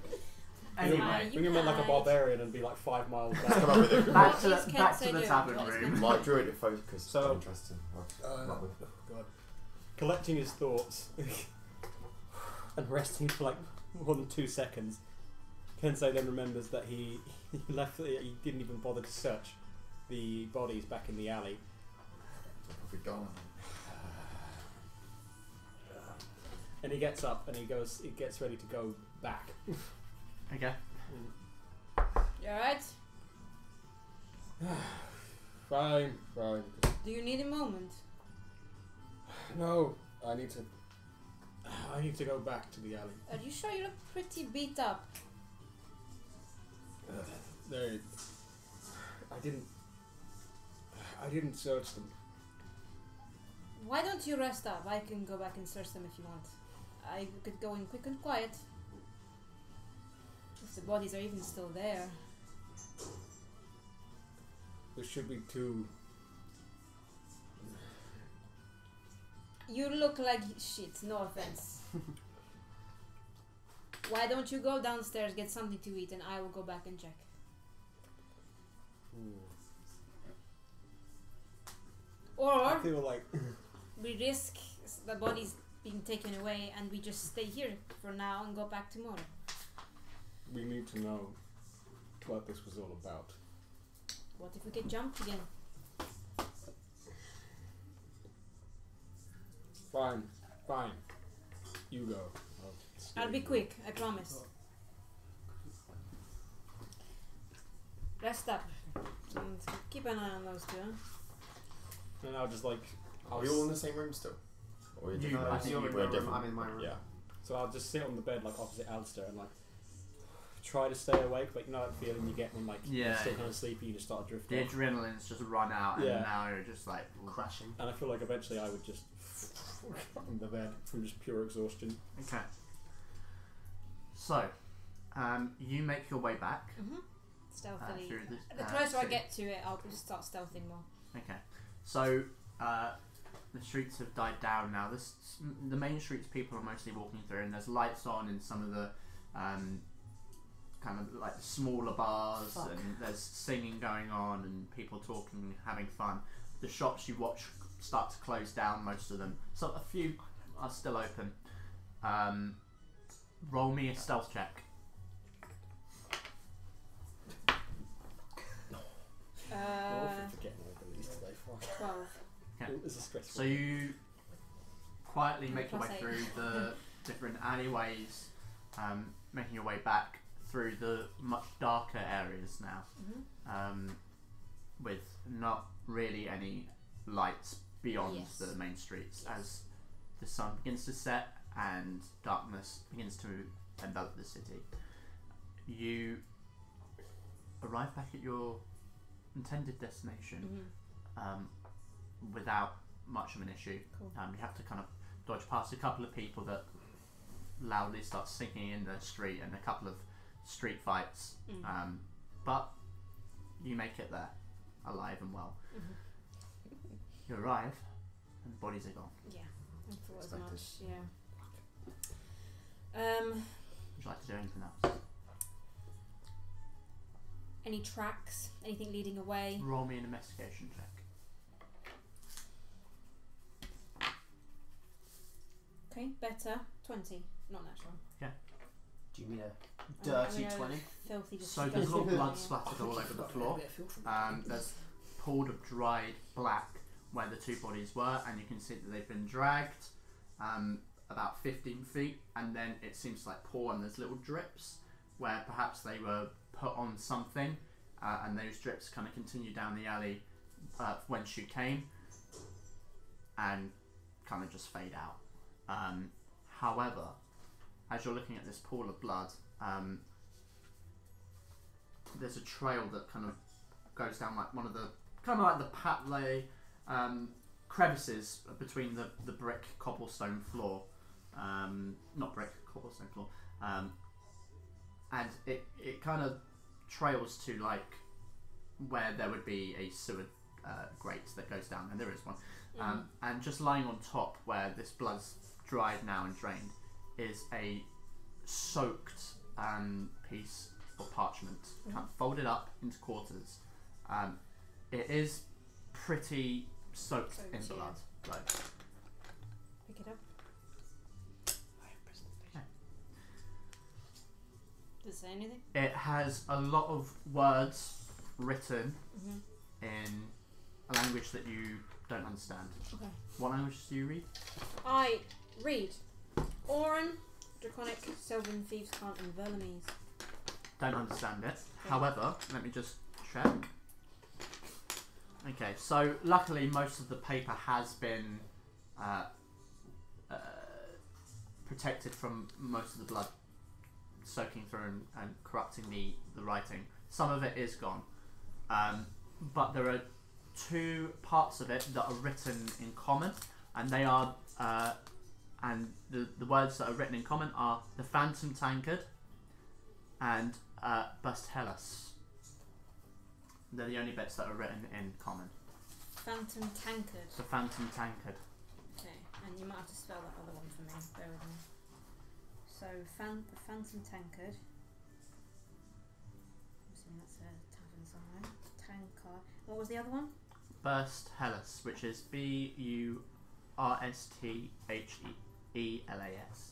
Anyway, we can make like a barbarian and be like 5 miles Let's come back. up with it. back to What is the, back to Kensei the doing? tavern What is room. My druidic focus. So- interesting. God. Collecting his thoughts and resting for like more than 2 seconds, Kensei then remembers that he didn't even bother to search the bodies back in the alley. Probably gone. And he gets up and he gets ready to go back. Okay. You alright? Fine. Do you need a moment? No, I need to go back to the alley. Are you sure you look pretty beat up? There, I didn't search them. Why don't you rest up? I can go back and search them if you want. I could go in quick and quiet. If the bodies are even still there. There should be 2. You look like shit, no offense. Why don't you go downstairs, get something to eat, and I will go back and check. I Or feel like we risk the bodies being taken away and we just stay here for now and go back tomorrow. we need to know what this was all about. What if we get jumped again? Fine. You go. I'll be quick, I promise. Rest up. And keep an eye on those two, huh? And I'll just like. Are we all in the same room still? Or are we You- different? I think you're We're in your room, different. I'm in my room. Yeah. So I'll just sit on the bed like opposite Alistair and like try to stay awake, but you know that feeling you get when like you're Yeah, still yeah. kind of sleepy, you just start The drifting. adrenaline's just run out, and Yeah. now you're just like, Crashing. And I feel like eventually I would just in the bed from just pure exhaustion. okay. So, you make your way back Stealthily. through The closer I city. get to it, I'll just start stealthing more. Okay. So, the streets have died down now. The main streets people are mostly walking through, and there's lights on in some of the kind of like smaller bars, and there's singing going on, and people talking, having fun. The shops you watch start to close down, most of them. So a few are still open. Roll me a stealth check. Forgetting all of these today. Fuck. 12. Okay. It was a stressful. So you quietly make your way +8. through the different alleyways, making your way back through the much darker areas now, with not really any lights beyond Yes. the main streets as the sun begins to set and darkness begins to envelop the city. You arrive back at your intended destination without much of an issue. Cool. You have to kind of dodge past a couple of people that loudly start singing in the street and a couple of street fights, but you make it there alive and well. You arrive and the bodies are gone. Yeah, I thought as Expected. much. Yeah. Would you like to do anything else? Any tracks? Anything leading away? Roll me an investigation check. Okay, better. 20. Not natural. Do you mean a I dirty mean, 20? Filthy. So there's a lot of disgusting. blood splattered all over the floor. There's pooled of dried black where the two bodies were, and you can see that they've been dragged about 15 feet, and then it seems to like pour, and there's little drips where perhaps they were put on something, and those drips kind of continue down the alley whence you came, and kind of just fade out. However, as you're looking at this pool of blood, there's a trail that kind of goes down like one of the kind of like the pathway crevices between the brick cobblestone floor, not brick cobblestone floor, and it kind of trails to like where there would be a sewer grate that goes down, and there is one. And just lying on top, where this blood's dried now and drained, is a soaked piece of parchment, kind of folded up into quarters. It is pretty soaked in blood. Like, Pick it up. yeah. Does it say anything? It has a lot of words written Mm-hmm. in a language that you don't understand. Okay. What language do you read? I read Oran, Draconic, Sylvan, Thieves' Cant, and Verlamese. Don't understand it. Okay. However, let me just check. Okay, so luckily most of the paper has been protected from most of the blood soaking through and corrupting the writing. Some of it is gone. But there are two parts of it that are written in common, and they are and the words that are written in common are the Phantom Tankard and Bust Hellas. They're the only bits that are written in common. Phantom Tankard. The Phantom Tankard. Okay, and you might have to spell that other one for me. Bear with me. So, the Phantom Tankard. I'm assuming that's a tavern somewhere. Tankard. What was the other one? Burst Hellas, which is BURSTHELAS.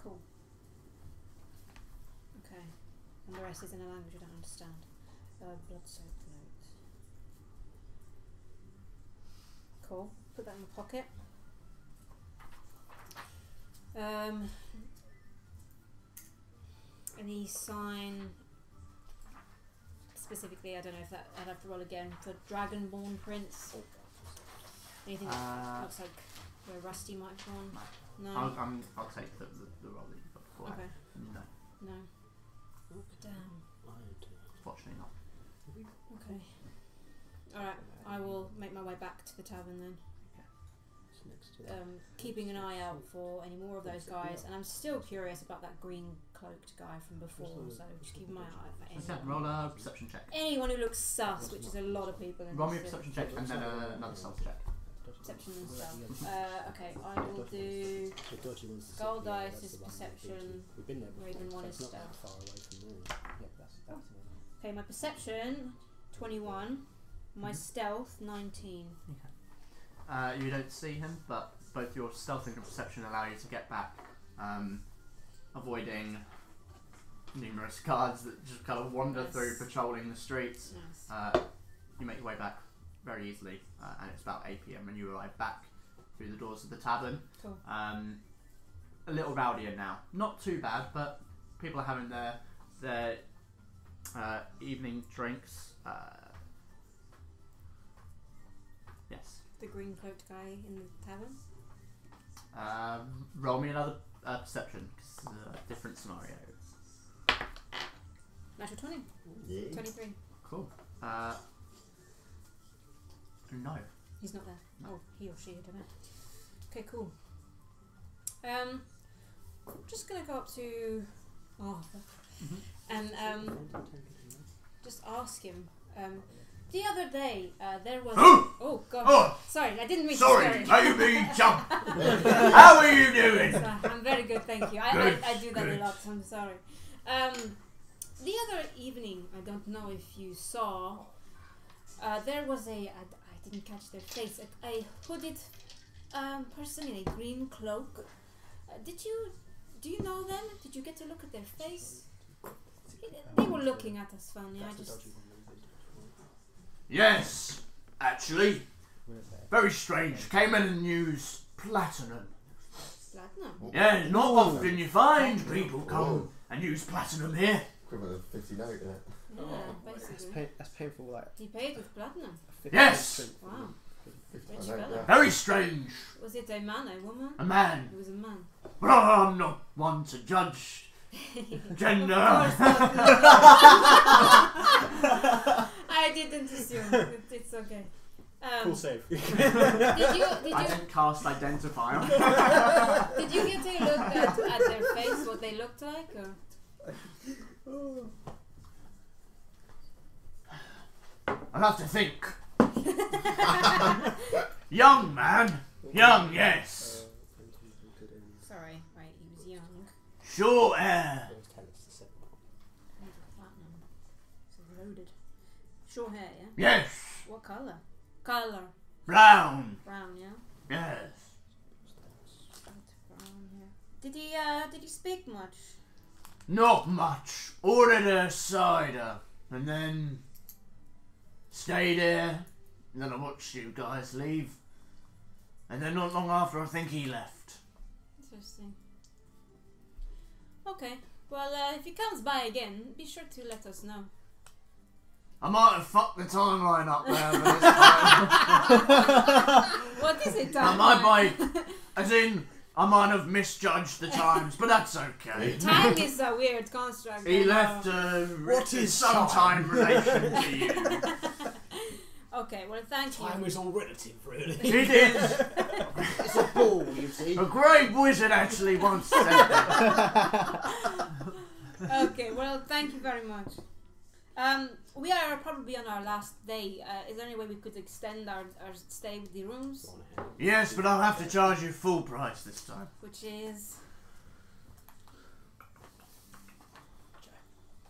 Cool. Okay. And the rest is in a language I don't understand. Blood-soaked notes. Cool. Put that in my pocket. Any sign specifically, I don't know if that I'd have to roll again for Dragonborn Prince. Anything that looks like where Rusty might have gone? No. I'll take the roll that you've got before. Okay. No, No. Damn. fortunately not. Okay. Alright, I will make my way back to the tavern then. Keeping an eye out for any more of those guys, and I'm still curious about that green cloaked guy from before, so just keep my eye out for Okay, anyone. roll a perception check. Anyone who looks sus, which is a lot of people in Roll me a this perception check and then another stealth check. perception and stuff. Okay, I will do gold dice is perception, Raven 1 is stealth. Okay, my perception 21, my stealth 19. You don't see him, but both your stealth and your perception allow you to get back, avoiding numerous guards that just kind of wander through patrolling the streets. Nice. You make your way back very easily, and it's about 8 PM when you arrive back through the doors of the tavern. Cool. A little rowdier now. Not too bad, but people are having their evening drinks. Yes. The green cloaked guy in the tavern. Roll me another perception, 'cause it's a different scenario. Natural 20. Yeah. 23. Cool. No. He's not there. No. Oh, he or she, I don't know. Okay, cool. I'm just gonna go up to Arthur and just ask him. The other day, there was. Oh God! Oh! Sorry, I didn't mean Sorry, to. I mean jump. How are you doing? I'm very good, thank you. I do that a lot. So I'm sorry. The other evening, I don't know if you saw. There was I didn't catch their face. A hooded person in a green cloak. Do you know them? Did you get to look at their face? They were looking at us funny. I just. Yes, actually. Very strange. Came in the news. Platinum. Platinum. Yeah, not often you find people come and use platinum here. Equivalent of 50 note, isn't it? Yeah, basically. That's painful. Like He paid with platinum. Yes. Wow. 50 Rich note, fella. yeah. Very strange. Was it a man, a woman? A man. It was a man. But I'm not one to judge gender. I didn't assume. It's okay. Cool save. Did you I didn't cast Identify on did you get to look at their face, what they looked like, or? I'll have to think. Young man. Young, yes. Sorry, right, he was young. Short hair. Platinum. So loaded. Short hair, yeah? Yes. What colour? Colour. Brown. Brown, yeah? Yes. Brown hair. Did he speak much? Not much. Ordered a cider. And then stayed here. And then I watched you guys leave. And then not long after, I think he left. Interesting. Okay. Well, if he comes by again, be sure to let us know. I might have fucked the timeline up there, but it's fine. What is it, I time? might as in, I might have misjudged the times, but that's okay. Time is a weird construct. He I know. left What is some time? time relation to you. Okay, well, thank you. Time is all relative, really. It is. It's a ball, you see. A great wizard actually once said that. Okay, well, thank you very much. We are probably on our last day. Is there any way we could extend our stay with the rooms? Yes, but I'll have to charge you full price this time. Which is...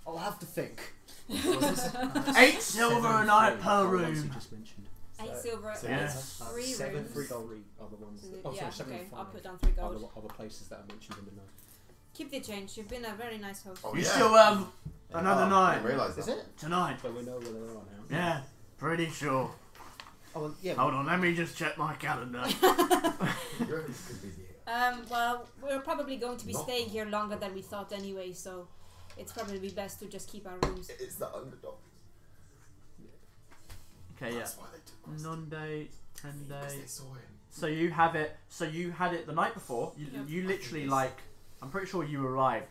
I'll have to think. 8 silver a night per room. 8 silver, Yes. 3 7 rooms. 3 gold are the ones. Oh, Yeah, sorry, 7 okay, and I'll 5 put down 3 are gold. the places that are mentioned in the note. Keep the change. You've been a very nice host. Oh, You yeah. still have another I night didn't realise that. Is it? tonight. So we know where they are now. Yeah, pretty sure. Oh, well, yeah. Hold on, let me just check my calendar. You're busy. Well, we're probably going to be No. staying here longer than we thought anyway, so it's probably best to just keep our rooms. It's the underdog. Okay, yeah. That's why they took us. Non-day, 10 Because day. they saw him. So you have it. So you had it the night before. Yep. You literally like. I'm pretty sure you arrived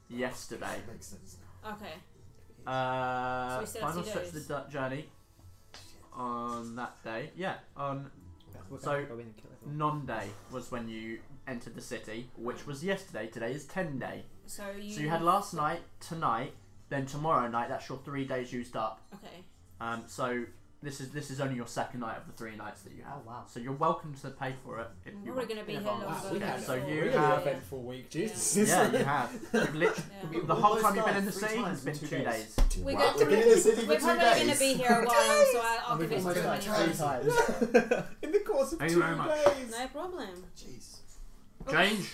yesterday. Makes sense now. Okay. So we still have Final 2 stretch of days. the journey on that day. Yeah, on So, non-day was when you entered the city, which was yesterday. Today is 10 day. So you... So you had last night, tonight, then tomorrow night. That's your 3 days used up. Okay. So this is only your second night of the 3 nights that you have. Oh, wow. So you're welcome to pay for it if you We're want. going to be in here advance. longer. we than had so before. you really have- eventful week, Jesus. Yeah, you have. You've literally, We the whole time almost you've been in the died 3 city has times been in 2 2 days. days. We're, Wow, going we've been in the city we're for 2 probably going to days. be here a while, so I'll And give we've it almost to you died anyway. 3 times. In the course of Thank 2 you very much. days. No problem. Jeez. Change?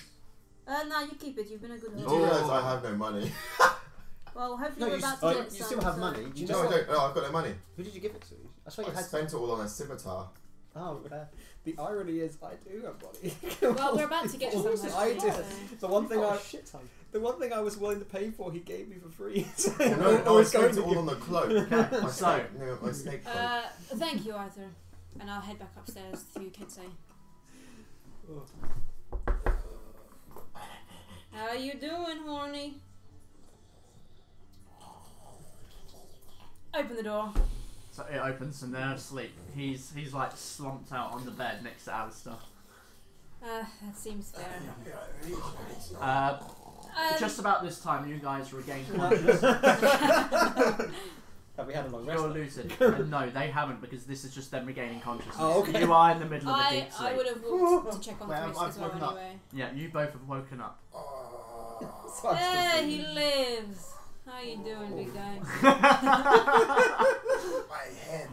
No, you keep it. You've been a good You host. do realise I have no money. Well, hopefully No, we're you, about to get you some. still have so- money. Do you No, know I what? don't. No, I've got no money. Who did you give it to? I swear I you had spent it all on a scimitar. Oh, The irony is, I do have money. Well, we're about to get some. I hopefully, did. so- The one thing oh, shit ton. the one thing I was willing to pay for, he gave me for free. So Oh, no, I spent it all on the cloak. My So- snake, no, my snake cloak. Thank you, Arthur. And I'll head back upstairs to Kitsay. How you doing, horny? Open the door. So it opens and they're asleep. He's like slumped out on the bed next to Alistair. That seems fair. Just about this time, you guys regain consciousness. Have we had a long rest? You're lucid. And no, they haven't because this is just them regaining consciousness. Oh, okay. You are in the middle of a deep I sleep. would have walked to check on Well, Frisk I've as well woken up. anyway. Yeah, you both have woken up. Yeah, he lives. How you doing, big guy? My head.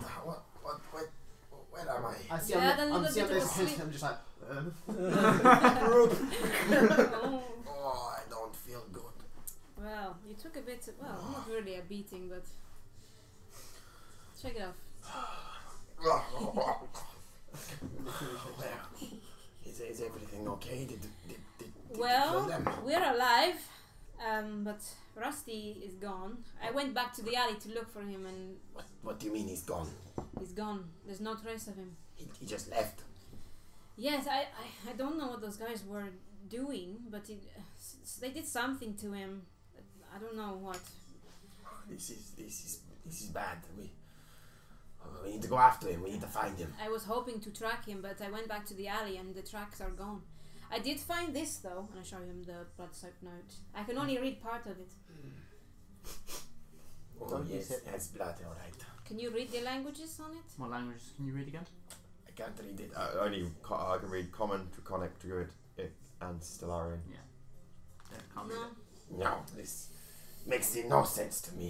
Where am I? I see. Yeah, then I'm look seeing at the this sleep. hit. I'm just like. Oh, Oh, I don't feel good. well, you took a bit. Well, not really a beating, but check it off. Is everything okay? Did Well, you kill them? we're alive, but Rusty is gone. I went back to the alley to look for him, and What do you mean he's gone? he's gone. There's no trace of him. He just left. Yes, I don't know what those guys were doing, but they did something to him. I don't know what. This is bad. We need to go after him. We need to find him. I was hoping to track him, but I went back to the alley and the tracks are gone. I did find this though, and I show him the blood soap note. I can only read part of it. Oh, Don't yes, use it. that's blood, alright. Can you read the languages on it? What languages can you read again? I can't read it. I can read Common, Draconic, Druid, and Stellarian. Yeah, can't read No. it. No, this makes no sense to me.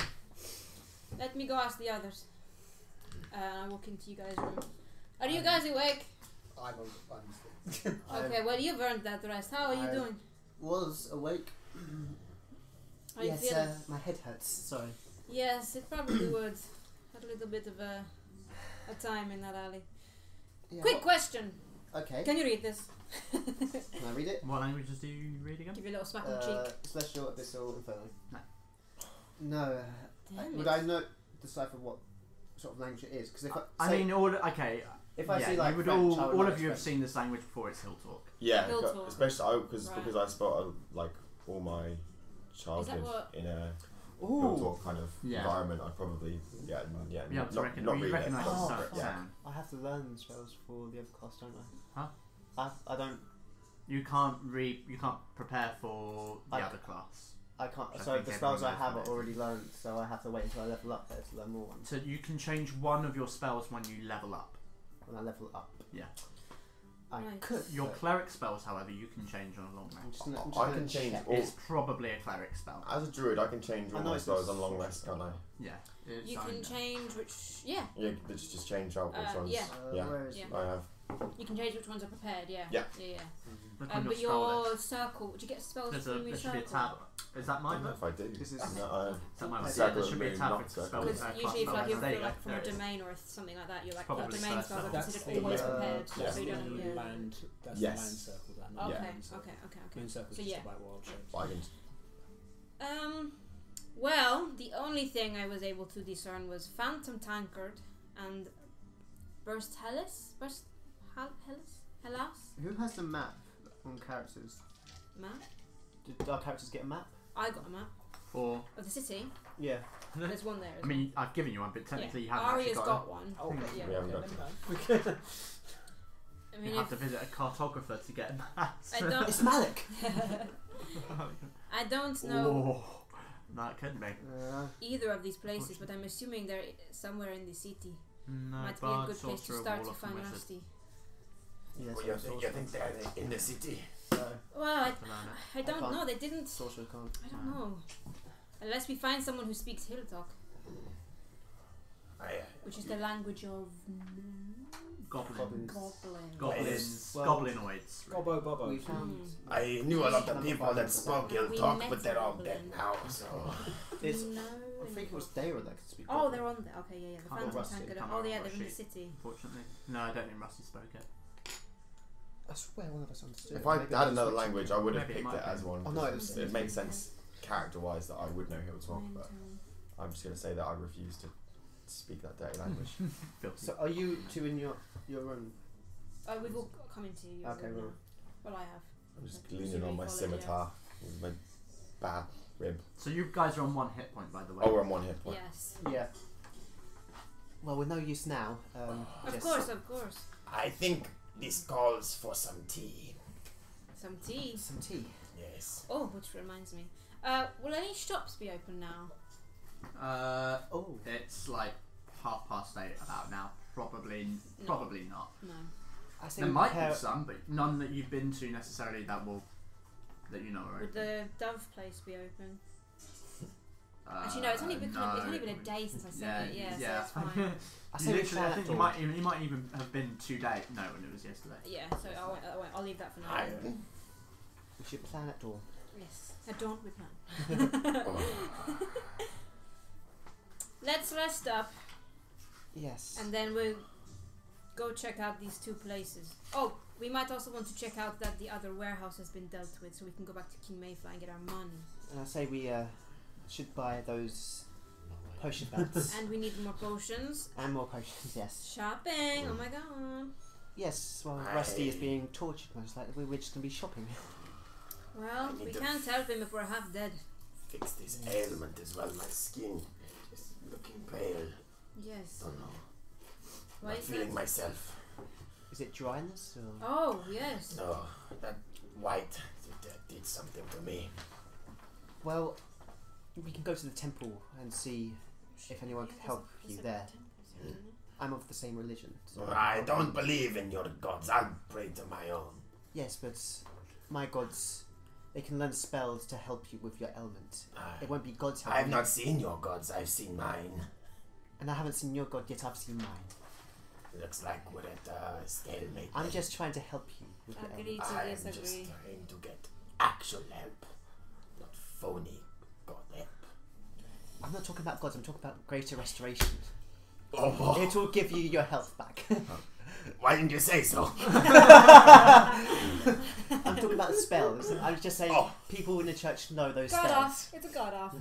Let me go ask the others. I walk into you guys' room. Are you guys awake? I'm asleep. Okay, well you've earned that rest. How are you I- doing? Was awake. How you yes, feeling? my head hurts. Sorry. Yes, it probably would. Had a little bit of a time in that alley. Yeah, Quick question. Okay. Can you read this? Can I read it? What languages do you read again? Give you a little smack on the cheek. Celestial, Abyssal, Inferno. No. No. Damn Would it. I know decipher what sort of language it is? Because if I say, mean, okay. if I yeah, see like you would French, I would all not of you have expect- seen this language before. It's Hill Talk. Yeah, Hill talk. especially because Right. I spent like all my childhood what- in a Hill Ooh. Talk kind of Yeah. environment. I probably Be able to not you read recognise it. the Oh, sound. fuck. sound. I have to learn spells for the other class, don't I? Huh? I don't. You can't read. You can't prepare for the I- other class. I can't. I So think the spells I everyone have knows are what it already learned, so I have to wait until I level up there to learn more ones. So you can change one of your spells when you level up. When I level up. Yeah. I Right. could. Your but cleric spells, however, you can change on a long I'm rest. just gonna, I'm just I gonna can change check. all. It's probably a cleric spell. As a druid, I can change I all know my it's spells a on long sorcerer rest, spell. can't I? Yeah. It's You on, can change which. Yeah, Yeah, just change out which ones. yeah. Yeah. Where is Yeah. it? I have. you can change which ones are prepared. Yeah. Yeah. Yeah. Look on But your spell your circle. Did you get spells list. from your There should be a circle? tab. Is that I mine? don't know if I do. This is- No, Is that mine? Yeah, Circle there of should be a Moon, tab not for Circle. spells. Because class usually if like spells. you're There you for, go. like from There a it is. domain or something like that, you're like Probably domain first spells are level. That's considered always the, prepared. yeah. So you the don't. Yeah. land. That's Yes. the land circle. That not Okay. the moon circle. Okay. Moon circle's So just yeah. about wild shapes. I can. Well, the only thing I was able to discern was Phantom Tankard and Burst Hellas? Hellas? Who has the map on characters? Map? Did our characters get a map? I got a map Or, of the city. Yeah. There's one there. I mean, I've given you one, but technically you haven't Arya's actually got got one. Oh, but yeah. We haven't okay, got never mind. I it. mean, You have if to visit a cartographer to get that. I don't. It's Malik! I don't know Oh, that could be. either of these places, but I'm assuming they're somewhere in the city. No, Might be a bard, good place to sorcerer, start to warlock, and find wizard. Rusty. Yes, Well, you think they're in the city? Well, Around it. I don't can't. know. They didn't. Sorcerer can't. I don't know. Unless we find someone who speaks Hill Talk, which is the language of Goblins. goblin. Goblins. Well- Goblinoids. Gobbo Bobbo. We found. I knew a lot of people that spoke We Talk, met but they're all them. dead now. So It's, No. I think it was Dara that could speak. Oh, they're on there. Okay, yeah. The Can't Phantom Rusty, Tankard. can't Oh, yeah, remember they're in the what city. Unfortunately. No, I don't think Rusty spoke it. I swear one of us understood. if it. I Maybe had was another switching. language, I would have Maybe it picked it might as be. one. Oh, no, because it was- it makes sense character-wise that I would know Hill Talk, Mine but too. I'm just gonna say that I refuse to speak that dirty language. Filthy. So are you two in your room? We've all come into your Okay, room well. now. Well, I have. I'm just Okay. leaning on my Presumably scimitar with my bad rib. So you guys are on 1 hit point, by the way. Oh, we're on one hit point. Yes. Yeah. Well, we're no use now. Of Jess. course, of course. I think this calls for some tea. Some tea. Some tea. Yes. Oh, which reminds me. Will any shops be open now? Oh. It's like 8:30 about now. Probably not. No. I say There we might prepare- be some, but none that you've been to necessarily that you know are Would open. the Dove place be open? Actually, no. It's only been no. it's only been a day since I said it. Yeah, so it's fine. I You say we literally, plan I that think door. you might even have been 2 days. No, when it was yesterday. Yeah. So I'll leave that for now. Iron. We should plan that door. Yes. Don't we plan? Oh. Let's rest up Yes. and then we'll go check out these 2 places. Oh, we might also want to check out that the other warehouse has been dealt with, so we can go back to King Mayfly and get our money. And I say we should buy those potion belts And we need more potions. and more potions. Yes. Shopping. Oh my god. Yes. Well, Rusty is being tortured most likely. We're just gonna be shopping. Well, I need we to can't help him if we're half dead. Fix this ailment as well. My skin is looking pale. Yes. Don't know. feeling myself. Is it dryness or? Oh, yes. No, that white did something to me. Well, we can go to the temple and see if anyone can help you there. I'm of the same religion. So I don't believe in your gods. I'll pray to my own. yes, but my gods, they can learn spells to help you with your ailment. It won't be gods helping I've you. not seen your gods. I've seen mine. And I haven't seen your god yet, I've seen mine. Looks like we're at a stalemate. I'm just trying to help you with your Agree ailment. to I'm disagree. just trying to get actual help, not phony god help. I'm not talking about gods, I'm talking about greater restoration. Oh, It will give you your health back. why didn't you say so? I'm talking about spells. I was just saying Oh. people in the church know those God spells. off. It's a god off.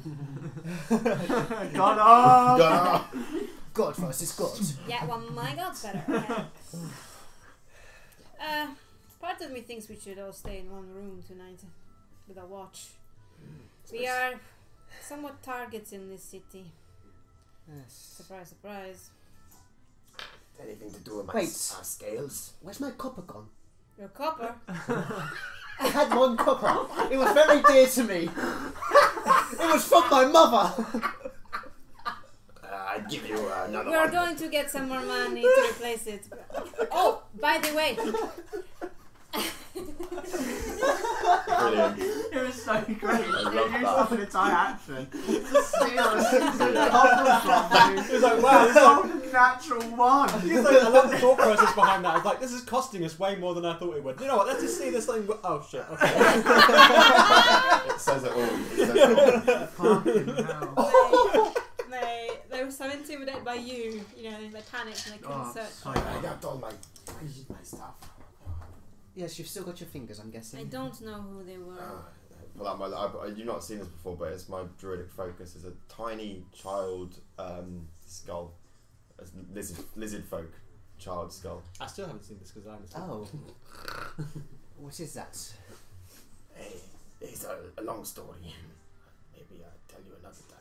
God off! God. God versus God. Yeah, well, my god's better. Okay. Part of me thinks we should all stay in one room tonight with a watch. We are somewhat targets in this city. Yes. Surprise, surprise. Anything to do with my Wait. scales? Where's my copper gone? Your copper. I had one copper. It was very dear to me. It was from my mother. I'd give you another We are one. going to get some more money to replace it. Oh, by the way. Brilliant. It was so great. love You used that. up an entire action to steal a copper from you. It was like, wow, this is like, Natural one. it's like, I love the thought process behind that. It's like, this is costing us way more than I thought it would. You know what? Let's just see this thing. Oh shit. Okay. It says it all. It says it all. Fucking hell. They were so intimidated by you, you know, they panicked and they couldn't Oh, search. so I got all my stuff. Yes, you've still got your fingers, I'm guessing. I don't know who they were. Well, you've not seen this before, but it's my druidic focus. It's a tiny child skull, a lizard folk child skull. I still haven't seen this because I haven't seen Oh. What is that? Hey, it's a long story. Maybe I'll tell you another time.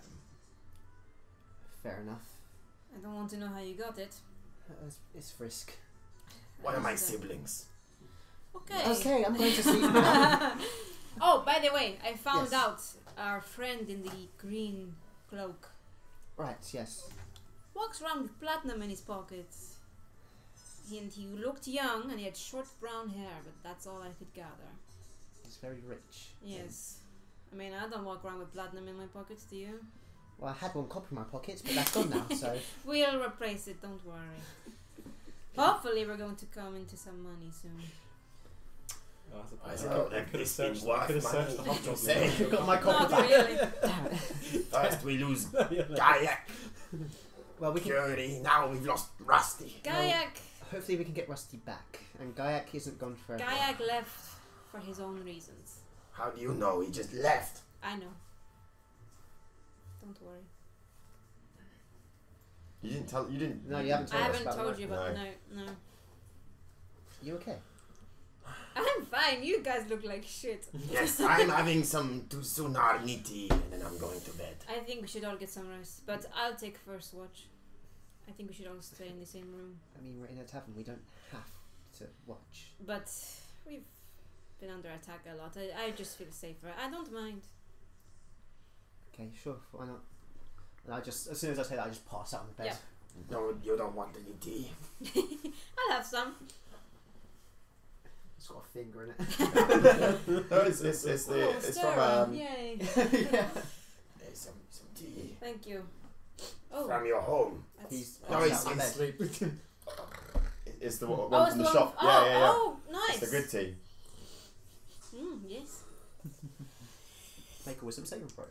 Fair enough. I don't want to know how you got it. It's Frisk. One of my How's that? siblings. Okay. Okay, I'm going to sleep now. Oh, by the way, I found Yes. out our friend in the green cloak Right, yes. walks around with platinum in his pockets. And he looked young and he had short brown hair, but that's all I could gather. He's very rich. Yes. I mean, I don't walk around with platinum in my pockets, do you? Well, I had one copper in my pockets, but that's gone now, so... We'll replace it, don't worry. Hopefully we're going to come into some money soon. Oh, I I could have searched money. the hot dog. Say. You've got my copper Not back. really. Damn it. First we lose Yeah. Kayak, Well, we can... Fury, now we've lost Rusty. Gaiak! Hopefully we can get Rusty back. And Gaiak isn't gone forever. Gaiak left for his own reasons. How do you know? He just left. I know. Don't worry. You didn't tell. You didn't. No, you haven't I told us haven't about told that. you about No. no. You okay? I'm fine. You guys look like shit. Yes, I'm having some Tsunar tea and then I'm going to bed. I think we should all get some rest, but I'll take first watch. I think we should all stay in the same room. I mean, we're in a tavern. We don't have to watch. But we've been under attack a lot. I just feel safer. I don't mind. Okay, sure. Why not? And I just, as soon as I say that, I just pass out on the bed. Yeah. No, you don't want any tea. I'll have some. It's got a finger in it. No, it's from stirring. Yay. Yeah. there's some tea Thank you. Oh, from your home. that's, He's No, passed it's out on the bed. Sleep. It's the one oh, it's from the the one. shop. Oh, Yeah. oh, nice. It's the good tea. Yes. Make a wisdom saving throw.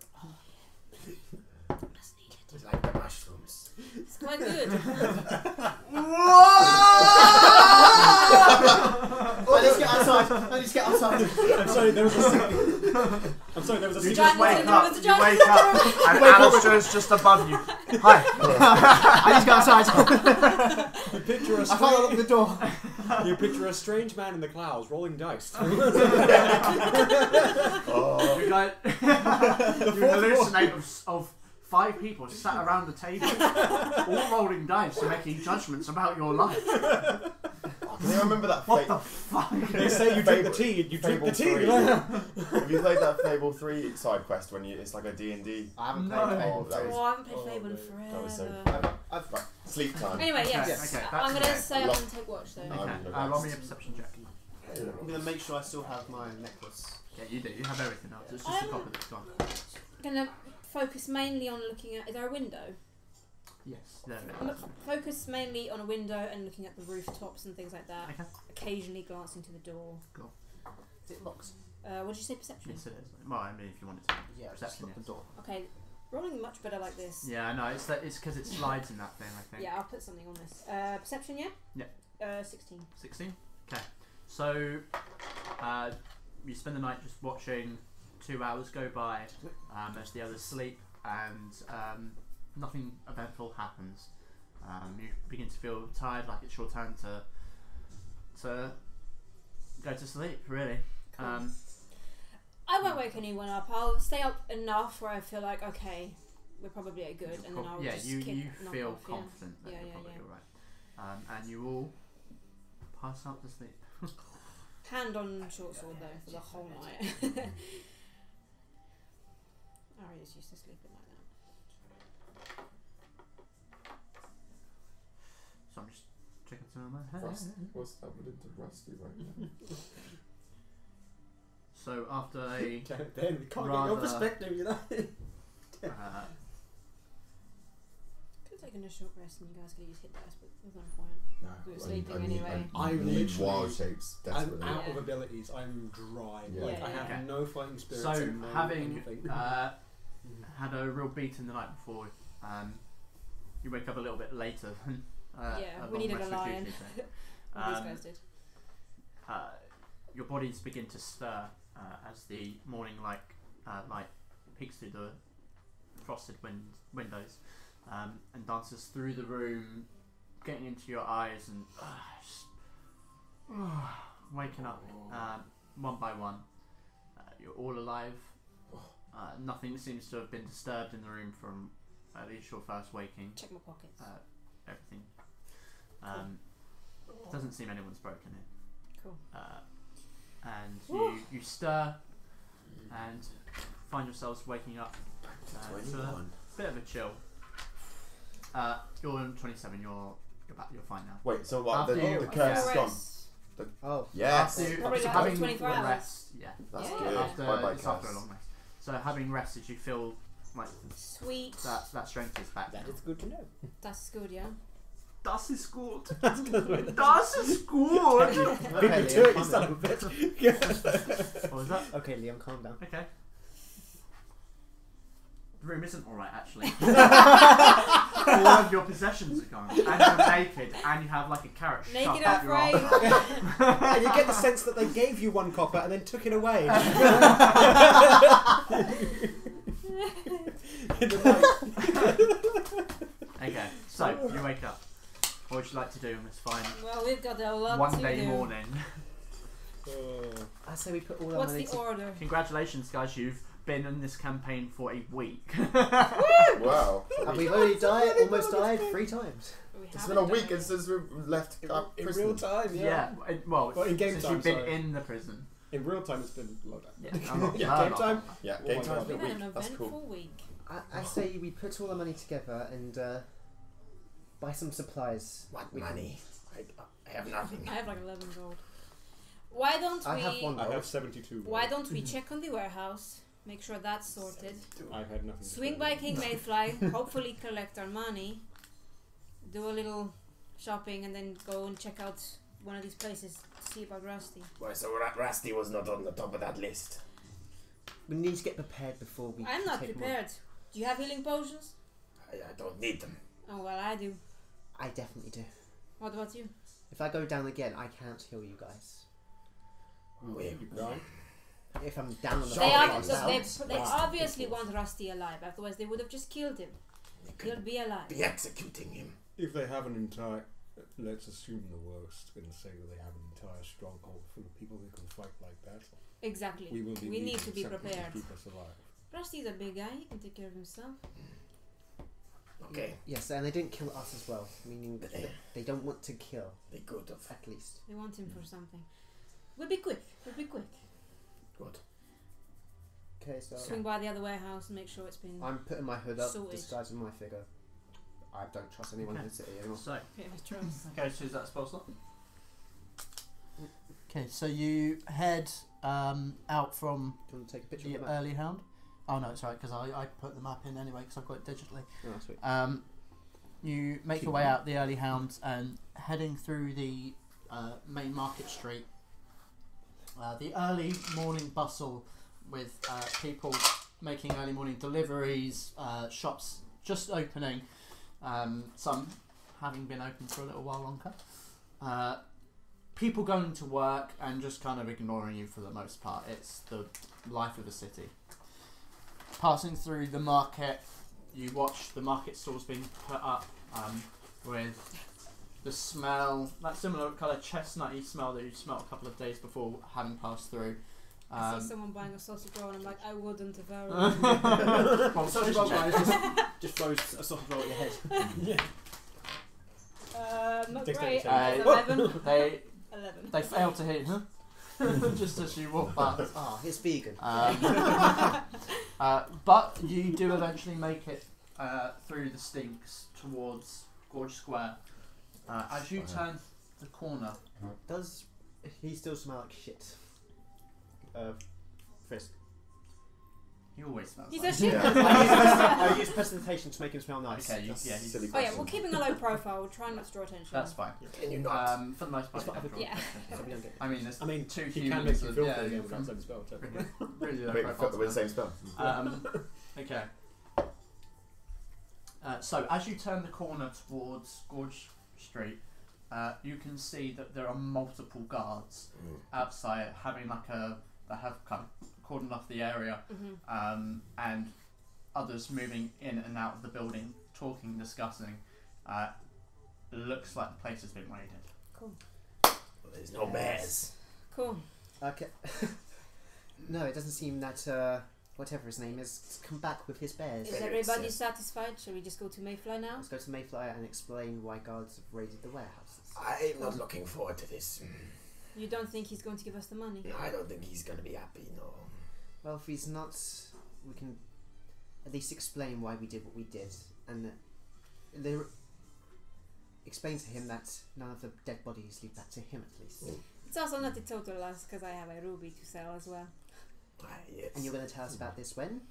That's needed. It's like the mushrooms. It's quite good. I need to get outside. I need to get outside. I'm sorry, there was a I'm sorry, there was a You secret. just wake Jonathan, up. Jonathan, You wake up, and Wake up. Alistair's just above you. Hi. I need to get outside. You picture a I can't lock the door. you picture a strange man in the clouds rolling dice. Oh, You go. You hallucinate of 5 people sat around the table, all rolling dice and making judgments about your life. Can you remember that? What the fuck? They say you drink the tea, you drink the tea. Have you played that Fable 3 side quest when it's like a D&D? I haven't No. played Fable That 3. Oh, I haven't played Fable in That was so forever. Right, sleep time. Anyway, yes. Okay, I'm that's gonna okay. say I'm gonna take watch though. No. Okay, roll me a perception check. I'm gonna make sure I still have my necklace. Yeah, you do. You have everything else. It's just a copper that's gone. Gonna focus mainly on looking at. Is there a window? Yes, there I'm it gonna focus mainly on a window and looking at the rooftops and things like that. Okay. Occasionally glancing to the door. Is it locked? What did you say? Perception. Yes, it is. Well, I mean, if you wanted to. Yeah, Perception, just lock the door. Okay, rolling much better like this. Yeah, no, it's because it slides in that thing, I think. Yeah, I'll put something on this. Perception, yeah. Yeah. 16. 16? Okay. So, you spend the night just watching 2 hours go by as the others sleep, and nothing eventful happens. You begin to feel tired, like it's your turn to go to sleep, really. Cool. I won't wake anyone up. I'll stay up enough where I feel like, okay, we're probably at good, and then I'll yeah, just you knock feel off, confident that Yeah, you're yeah, probably yeah. alright. And you all pass out to sleep. Hand on short sword though for the whole night. Aria's used to sleeping like that. So I'm just checking some of my Rust. What's happening to Rusty right now? So after a Ben, we can't get your Rather- perspective, you know. Could have taken a short rest and you guys could have used hit dice, but there's no point. No, We were sleeping anyway. I need literally- wild shapes I'm desperately. out of Yeah. abilities. I'm dry. Yeah. Like I Yeah. have Okay. no fighting spirits. So and no having anything. had a real beat in the night before, you wake up a little bit later than Yeah, a we long needed a rest would lion. usually take. All these Um, guys did. Your bodies begin to stir as the morning light peeks through the frosted windows and dances through the room, getting into your eyes and just, waking up one by one. You're all alive. Nothing seems to have been disturbed in the room from at least your first waking. Check my pockets. Everything. Doesn't seem anyone's broken it. Cool. And you stir and find yourselves waking up to a bit of a chill. You're on 27. You're fine now. Wait, so what? After you- The curse is gone. Rest. Oh. Yes. After Probably like having 24 a hours. rest, yeah. That's Yeah. good. After Bye bye, it's after a curse. long rest. So having rested, you feel like Sweet. that strength is back. That is good to know. That's good, yeah. Das ist gut. Das ist gut. Okay, Do it, Liam, you calm son down. of a bitch. What was that? Okay, Liam, calm down. Okay. The room isn't alright, actually. All of your possessions are gone, and you're naked, and you have like a carrot Naked shoved up and your arse. And you get the sense that they gave you 1 copper and then took it away. In the night. Okay, so you wake up. What would you like to do on this fine Well, we've got a lot to one-day do. morning? I say we put all our What's money the to... order? Congratulations, guys! You've been in this campaign for a week. Wow. And we've already almost died 3 times. We It's haven't been a done week it. since we've left In prison. real time, yeah. Well, Well, in game since time, you've been sorry. in the prison. In real time, it's been a long time. Yeah, I'm not- Yeah, no, game not- time? Yeah, Oh game my time's God. been We've a had week. an That's eventful cool. week. I say we put all our money together and buy some supplies. What We can- money? I have nothing. I have like 11 gold. Why don't I have we? 1 I gold. have 72. Why don't we check on the warehouse? Make sure that's sorted. I've had nothing. to Swing say. by King Mayfly. Hopefully collect our money. Do a little shopping and then go and check out one of these places to see about Rusty. Why, so Rusty was not on the top of that list. We need to get prepared before we I'm not take them prepared. Do you have healing potions? I don't need them. Oh well, I do. on. I definitely do. What about you? If I go down again, I can't heal you guys. Wait, You crying? If I'm down on the Sure. They, floor, are, I'm look, down. they obviously want Rusty alive. Otherwise, they would have just killed him. They He'll could be alive. be executing him. If they have an entire, let's assume the worst and say that they have an entire stronghold full of people who can fight like that, Exactly. we will be. We need needing to be something prepared. To keep us alive. Rusty's a big guy. He can take care of himself. Okay. Yes, and they didn't kill us as well, meaning that they don't want to kill, They could have. at least. They want him for something. We'll be quick. Good. Okay, so Swing by the other warehouse and make sure it's been. I'm putting my hood up, Sorted. disguising my figure. I don't trust anyone in the city anymore. So, Yeah, it's true. okay, so is that spell slot? Okay, so you head out from Do you want to take a picture the of the map? early hound. Oh no, sorry, because I put the map in anyway because I've got it digitally. Oh, sweet. You make your way out the early hound and heading through the main market street. The early morning bustle with people making early morning deliveries, shops just opening, some having been open for a little while longer. People going to work and just kind of ignoring you for the most part. It's the life of the city. Passing through the market, you watch the market stalls being put up with the smell, that similar kind of chestnutty smell that you smelled a couple of days before having passed through. I see someone buying a sausage roll and I'm like, I wouldn't have ever. Well, Sausage roll guy just throws a sausage roll at your head. Not Dexterity great. check. 11. they fail to hit, huh? Just as you walk past. Ah, it's vegan. But you do eventually make it through the stinks towards Gorge Square. As you turn the corner, Does he still smell like shit? Frisk. he always smells He's like a shit. I use presentation to make him smell nice. Okay, That's yeah, he's, silly Oh yeah, question. we're keeping a low profile. We're trying not to draw attention. that's fine. Can you not? For the most part, It's not you don't draw Yeah. attention. So we don't get I mean, there's I mean, two he humans. can make you and- feel yeah, good again from without the spell check. really low Wait, profile with the spell. same spell. Okay. So as you turn the corner towards Gorge Street, you can see that there are multiple guards outside, having they have kind of cordoned off the area, and others moving in and out of the building, talking, discussing. Looks like the place has been raided. Cool. There's no bears. Cool. Okay. No, it doesn't seem that whatever his name is has come back with his bears. Is everybody satisfied? Shall we just go to Mayfly now? Let's go to Mayfly and explain why guards have raided the warehouses. I'm not looking forward to this. You don't think he's going to give us the money? I don't think he's gonna be happy, no. Well, if he's not, we can at least explain why we did what we did, and explain to him that none of the dead bodies lead back to him at least. It's also not a total loss because I have a ruby to sell as well. Yes. And you're going to tell us about this when?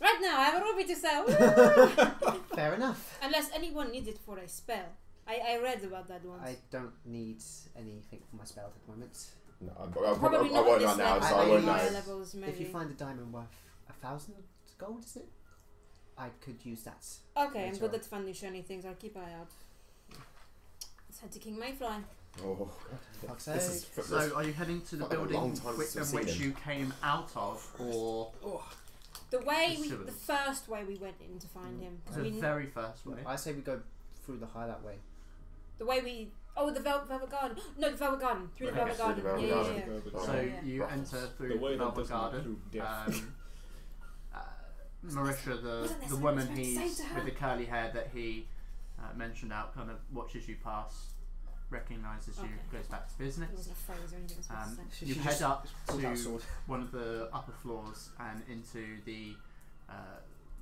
Right now, I have a ruby to sell. Fair enough. Unless anyone needs it for a spell. I read about that once. I don't need anything for my spell at the moment. No, I Probably not won't on know this now, level. so I won't higher know. levels, maybe. If you find a diamond worth 1,000 gold, is it? I could use that. Okay, I'm later good on. at finding shiny things. I'll keep an eye out. Let's head to King Mayfly. Oh, Fuck's this sake. is this So, are you heading to the Quite a building long time in since we've which seen you came out of, or The way The the sewers. first way we went in to find him. 'Cause the we very first way? I say we go through the highlight way. the way we. Oh, the Velvet Garden. No, the Velvet Garden. Through the Okay, Velvet through Garden. the Velvet Yeah, Garden. yeah, yeah. So Yeah. you enter through The way the that Velvet doesn't Garden. include death. Marisha, the Wasn't woman necessarily he's supposed to say to her. with the curly hair that he mentioned out, kind of watches you pass, recognises you, Okay. goes back to There business. wasn't a phrase or anything I was supposed to say. You She head just up pulled out a to sword. one of the upper floors and into the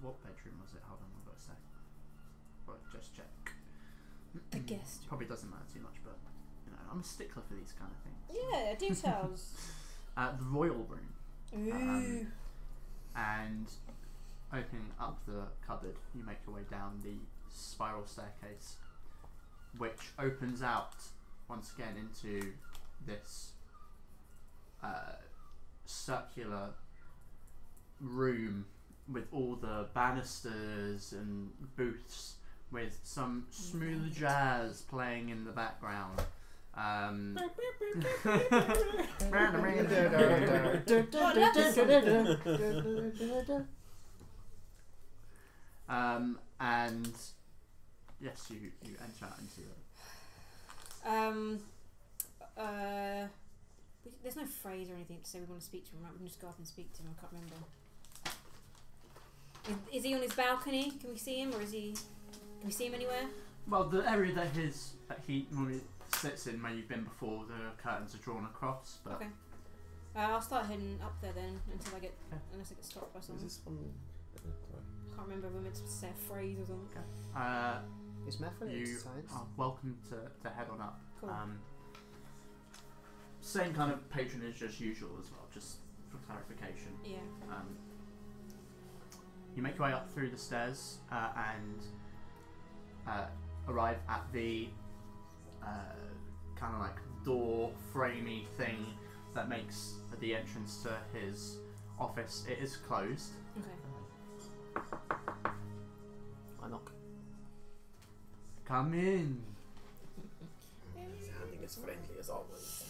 what bedroom was it? Hold on, I've got to say. Well, just check. The guest. Probably doesn't matter too much, but you know, I'm a stickler for these kind of things. Yeah, details. The royal room. Ooh. And opening up the cupboard, you make your way down the spiral staircase, which opens out once again into this circular room with all the banisters and booths with some smooth jazz playing in the background. And yes, you enter out into the There's no phrase or anything to say we want to speak to him, right? We can just go up and speak to him. I can't remember. Is he on his balcony? Can we see him, or is he? Can we see him anywhere? Well, the area that he normally sits in, where you've been before, the curtains are drawn across. But Okay. I'll start heading up there then until I get, unless I get stopped by Is someone. this one? I can't remember if we're meant to say a phrase or something. Is math related you to science? are welcome to head on up. Cool. Same kind of patronage as usual as well, just for clarification. Yeah. You make your way up through the stairs and arrive at the kind of like door framey thing that makes the entrance to his office. It is closed. Okay. I knock. Come in. Sounding as friendly as always.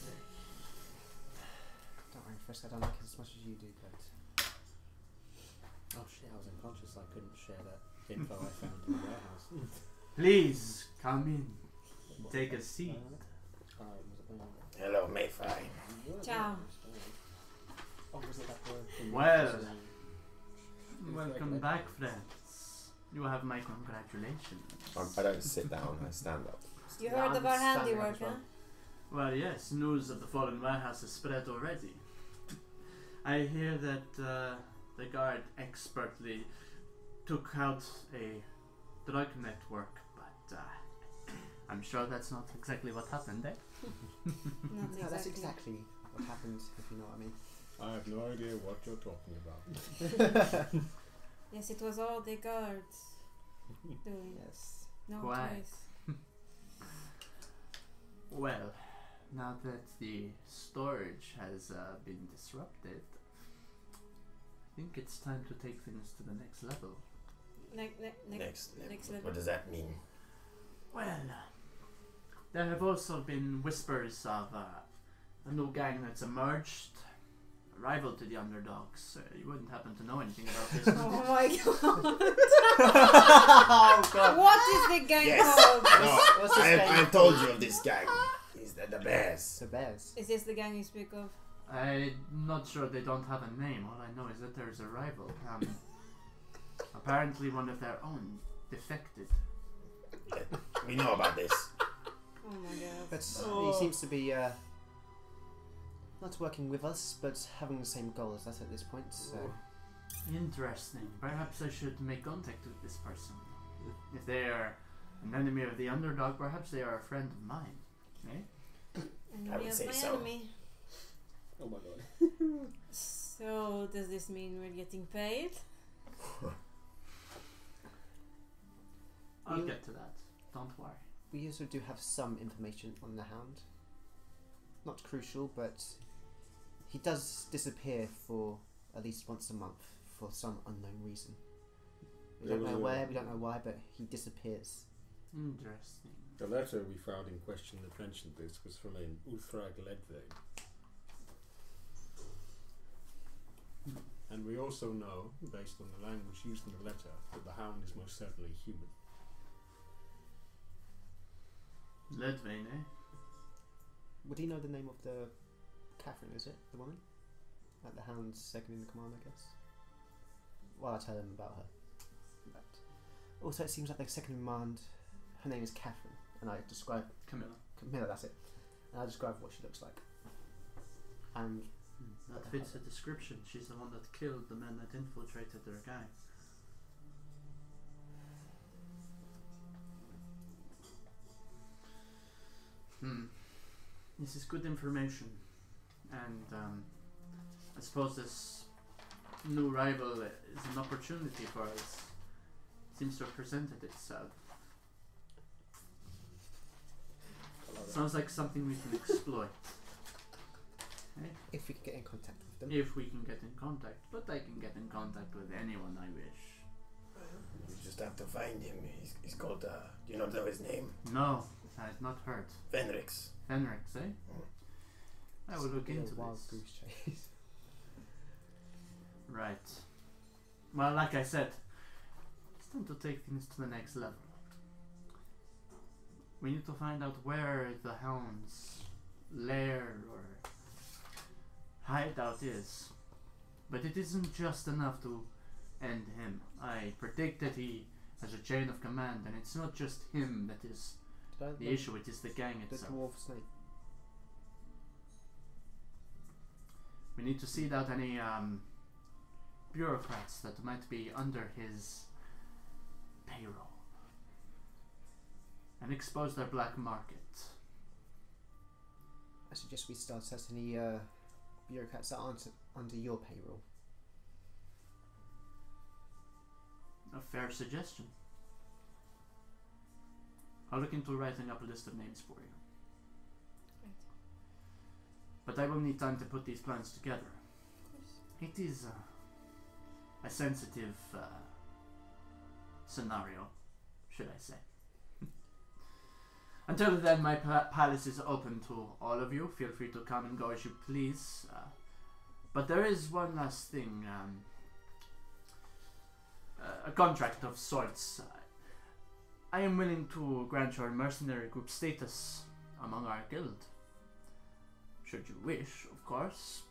Don't worry, Frisk, I don't like it as much as you do, but Oh shit, I was unconscious. I couldn't share that info I found in the warehouse. Please come in. Take a seat. Hello, Mayfly. Ciao. Oh, was it that word from Well, welcome back, friends. You have my congratulations. I don't sit down, I stand up. You Yeah, heard of I'm our standing up handiwork, as well. huh? Well, yes, news of the fallen warehouse has spread already. I hear that the guard expertly took out a drug network, but I'm sure that's not exactly what happened, eh? Not no, that's exactly what happened, if you know what I mean. I have no idea what you're talking about. Yes, it was all the guards doing. Yes. No Why? choice. Well, now that the storage has been disrupted, I think it's time to take things to the next level. Next level. What does that mean? Well, there have also been whispers of a new gang that's emerged, a rival to the underdogs. You wouldn't happen to know anything about this? Oh my god. Oh god. What is the gang Yes. called? No, What's this gang I've told you of this gang. Is that the bears? The bears. Is this the gang you speak of? I'm not sure they don't have a name. All I know is that there's a rival. Apparently one of their own defected. We know about this. Oh my god. But he seems to be not working with us, but having the same goal as us at this point, so... Interesting. Perhaps I should make contact with this person. If they are an enemy of the underdog, perhaps they are a friend of mine. Eh? I would Enemy of say my so. enemy. Oh my god. So, does this mean we're getting paid? I'll You- get to that. Don't worry. We also do have some information on the Hound. Not crucial, but he does disappear for at least once a month for some unknown reason. We There don't was know a- where, we don't know why, but he disappears. Interesting. The letter we found in question that mentioned this was from an Uthrag Ledvain. And we also know, based on the language used in the letter, that the Hound is most certainly human. Ledvain, eh? Would he know the name of the Catherine, is it? The woman? Like the Hound's second in command, I guess? Well, I'll tell him about her. But also, it seems like the second in command, her name is Catherine, and I describe... Camilla. That's it. And I describe what she looks like. And That fits the description. She's the one that killed the men that infiltrated their gang. This is good information. And I suppose this new rival is an opportunity for us. Seems to have presented itself. Sounds like something we can exploit. if we could get in contact with them. If we can get in contact. But I can get in contact with anyone I wish. You just have to find him. He's called, do you not know his name? No, I had not heard. Fenrix. Fenrix, eh? I will look Be a into wild this. goose chase. Right. Well, like I said, it's time to take things to the next level. We need to find out where the Hound's lair or hideout is. But it isn't just enough to end him. I predict that he has a chain of command, and it's not just him that is the issue, it is the gang The itself. dwarf's name. We need to seed out any bureaucrats that might be under his payroll and expose their black market. I suggest we start at any bureaucrats that aren't under your payroll. A fair suggestion. I'll look into writing up a list of names for you. Right. But I will need time to put these plans together. Of course. It is a sensitive scenario, should I say. Until then, my palace is open to all of you. Feel free to come and go as you please. But there is one last thing. A contract of sorts. I am willing to grant your mercenary group status among our guild. Should you wish, of course.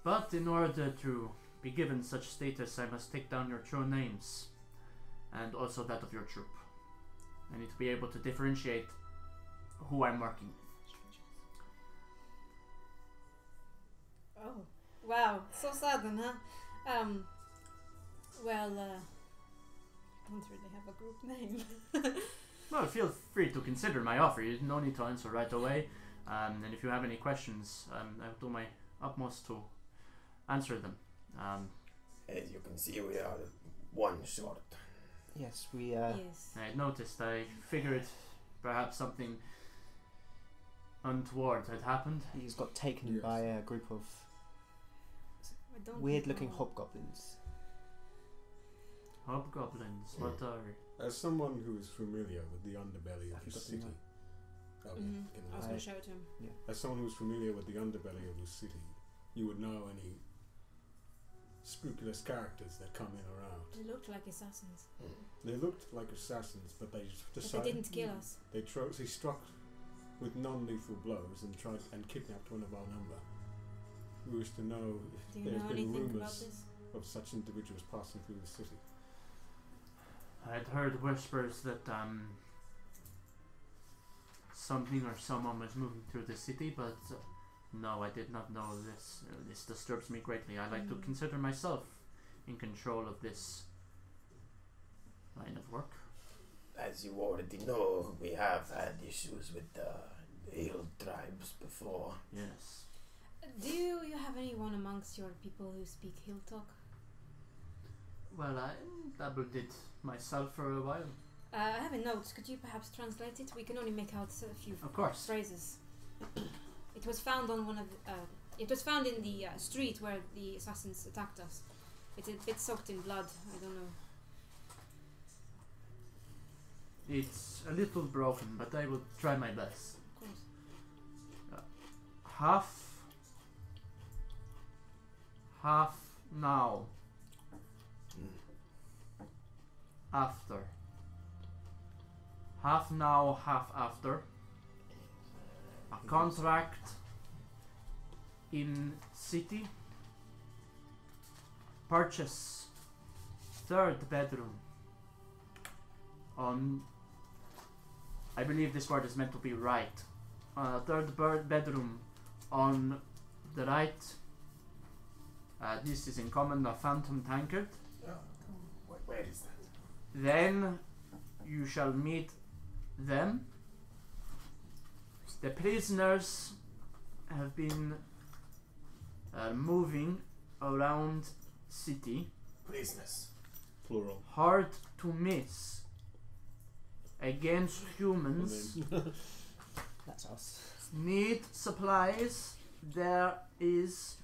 But in order to be given such status, I must take down your true names. And also that of your troop. I need to be able to differentiate who I'm working with. Oh, wow, so sudden, huh? Well, I don't really have a group name. Well, feel free to consider my offer. You no need to answer right away. And if you have any questions, I'll do my utmost to answer them. As you can see, we are one short. Yes, we. Yes. I had noticed. I figured perhaps something untoward had happened. He's got taken Yes. by a group of I don't weird-looking know. hobgoblins. Hobgoblins. What are? As someone who is familiar with the underbelly of Have you the got the city, note? oh, yeah, Mhm. get I was it. going to show it to him. As someone who's familiar with the underbelly of the city, you would know any scrupulous characters that come in or out. They looked like assassins. They looked like assassins, but they But decided they didn't kill us. He struck with non-lethal blows and tried and kidnapped one of our number. We wish to know if Do you there's know been anything about rumours this? of such individuals passing through the city. I'd heard whispers that something or someone was moving through the city, but no, I did not know this. This disturbs me greatly. I like to consider myself in control of this line of work. As you already know, we have had issues with the hill tribes before. Yes. Do you have anyone amongst your people who speak hill talk? Well, I dabbled it myself for a while. I have a note. Could you perhaps translate it? We can only make out a few Of course. phrases. It was found on one of the, it was found in the street where the assassins attacked us. It's a bit soaked in blood. I don't know. It's a little broken, but I will try my best. Of course. Half now. After. Half now, half after. A contract in city. Purchase third bedroom on, I believe this word is meant to be right. Third bedroom on the right. This is in common, a phantom tankard. Where is that? Then you shall meet them. The prisoners have been moving around city. Prisoners. Plural. Hard to miss. Against humans. That's us. Need supplies. There is.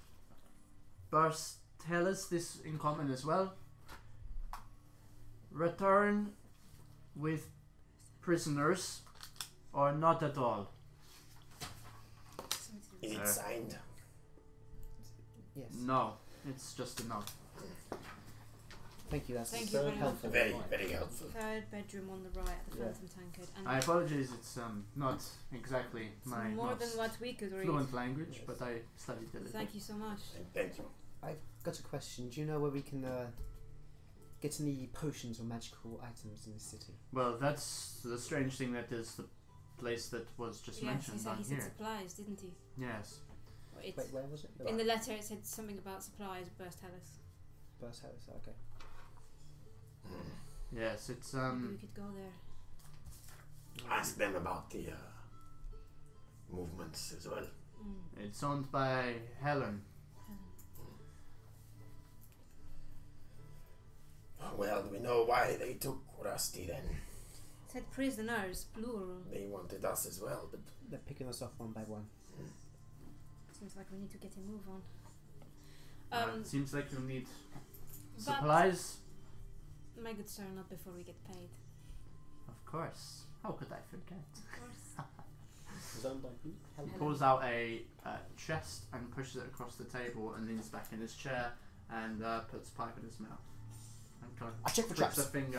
Burst, tell us this in common as well. Return with prisoners or not at all. Is it signed? Yes. No, it's just a note. Thank you. That's Thank you very much. helpful. Very, very helpful. Third bedroom on the right at the Yeah. Phantom Tankard. And I apologize, it's not exactly it's my more than most what we could read. fluent language, Yes. but I studied it. Thank you so much. Thank you. I've got a question. Do you know where we can get any potions or magical items in the city? Well, that's the strange thing. That is the place that was just mentioned down he said here. supplies, didn't he? Yes. Well, it's, Wait, where was it? in the letter it said something about supplies, Burst Hellas. Burst House, okay. Yes, it's Maybe we could go there. Ask them about the movements as well. It's owned by Helen. Well, we know why they took Rusty then. It said prisoners, plural. They wanted us as well, but They're picking us off one by one. Seems like we need to get a move on. It seems like you'll need but- supplies. My good sir, not before we get paid. Of course. How could I forget? Of course. Zoned by who? He pulls out a chest and pushes it across the table and leans back in his chair and puts a pipe in his mouth. And kind of I check for flicks traps. a finger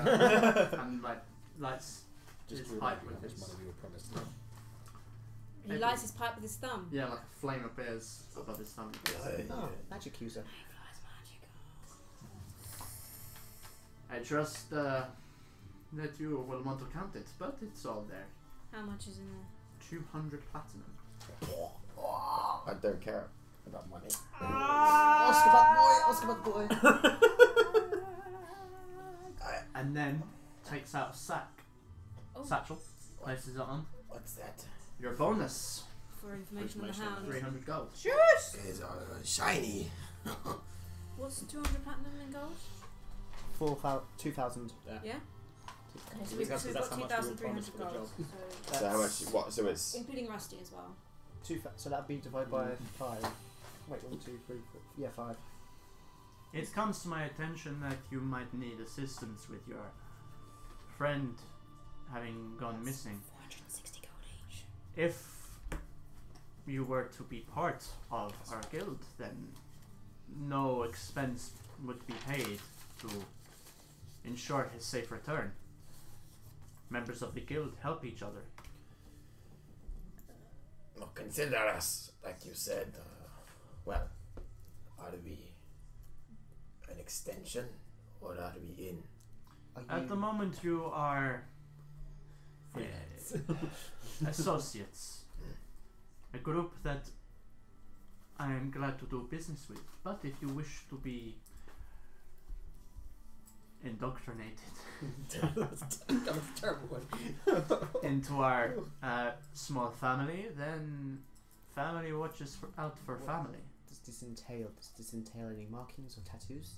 and like lights his pipe with his. money we were promised. He Maybe. lights his pipe with his thumb. Yeah, like a flame appears above his thumb. Oh, magic user. I trust that you will want to count it, but it's all there. How much is in there? 200 platinum. I don't care about money. Ask about boy. And then takes out a sack. Oh. Satchel. Places it on. what's that? Your bonus. For information on the Information on hound. 300 gold. It's shiny. What's 200 platinum in gold? 2,000. Yeah? Okay, so Because we've that's got how much we were 2,300 promised for the gold. job. So how much? What? So it's Including Rusty as well. So that'd be divided by 5. Wait, 1, 2, 3, 4. Yeah, 5. It comes to my attention that you might need assistance with your friend having gone missing. 460 gold each. If you were to be part of our guild, then no expense would be paid to ensure his safe return. Members of the guild help each other. Well, consider us, like you said. Well, are we an extension or are we in? At the moment, you are associates, a group that I am glad to do business with. But if you wish to be indoctrinated That was a terrible one. into our small family, then family watches out for family. Does this entail any markings or tattoos?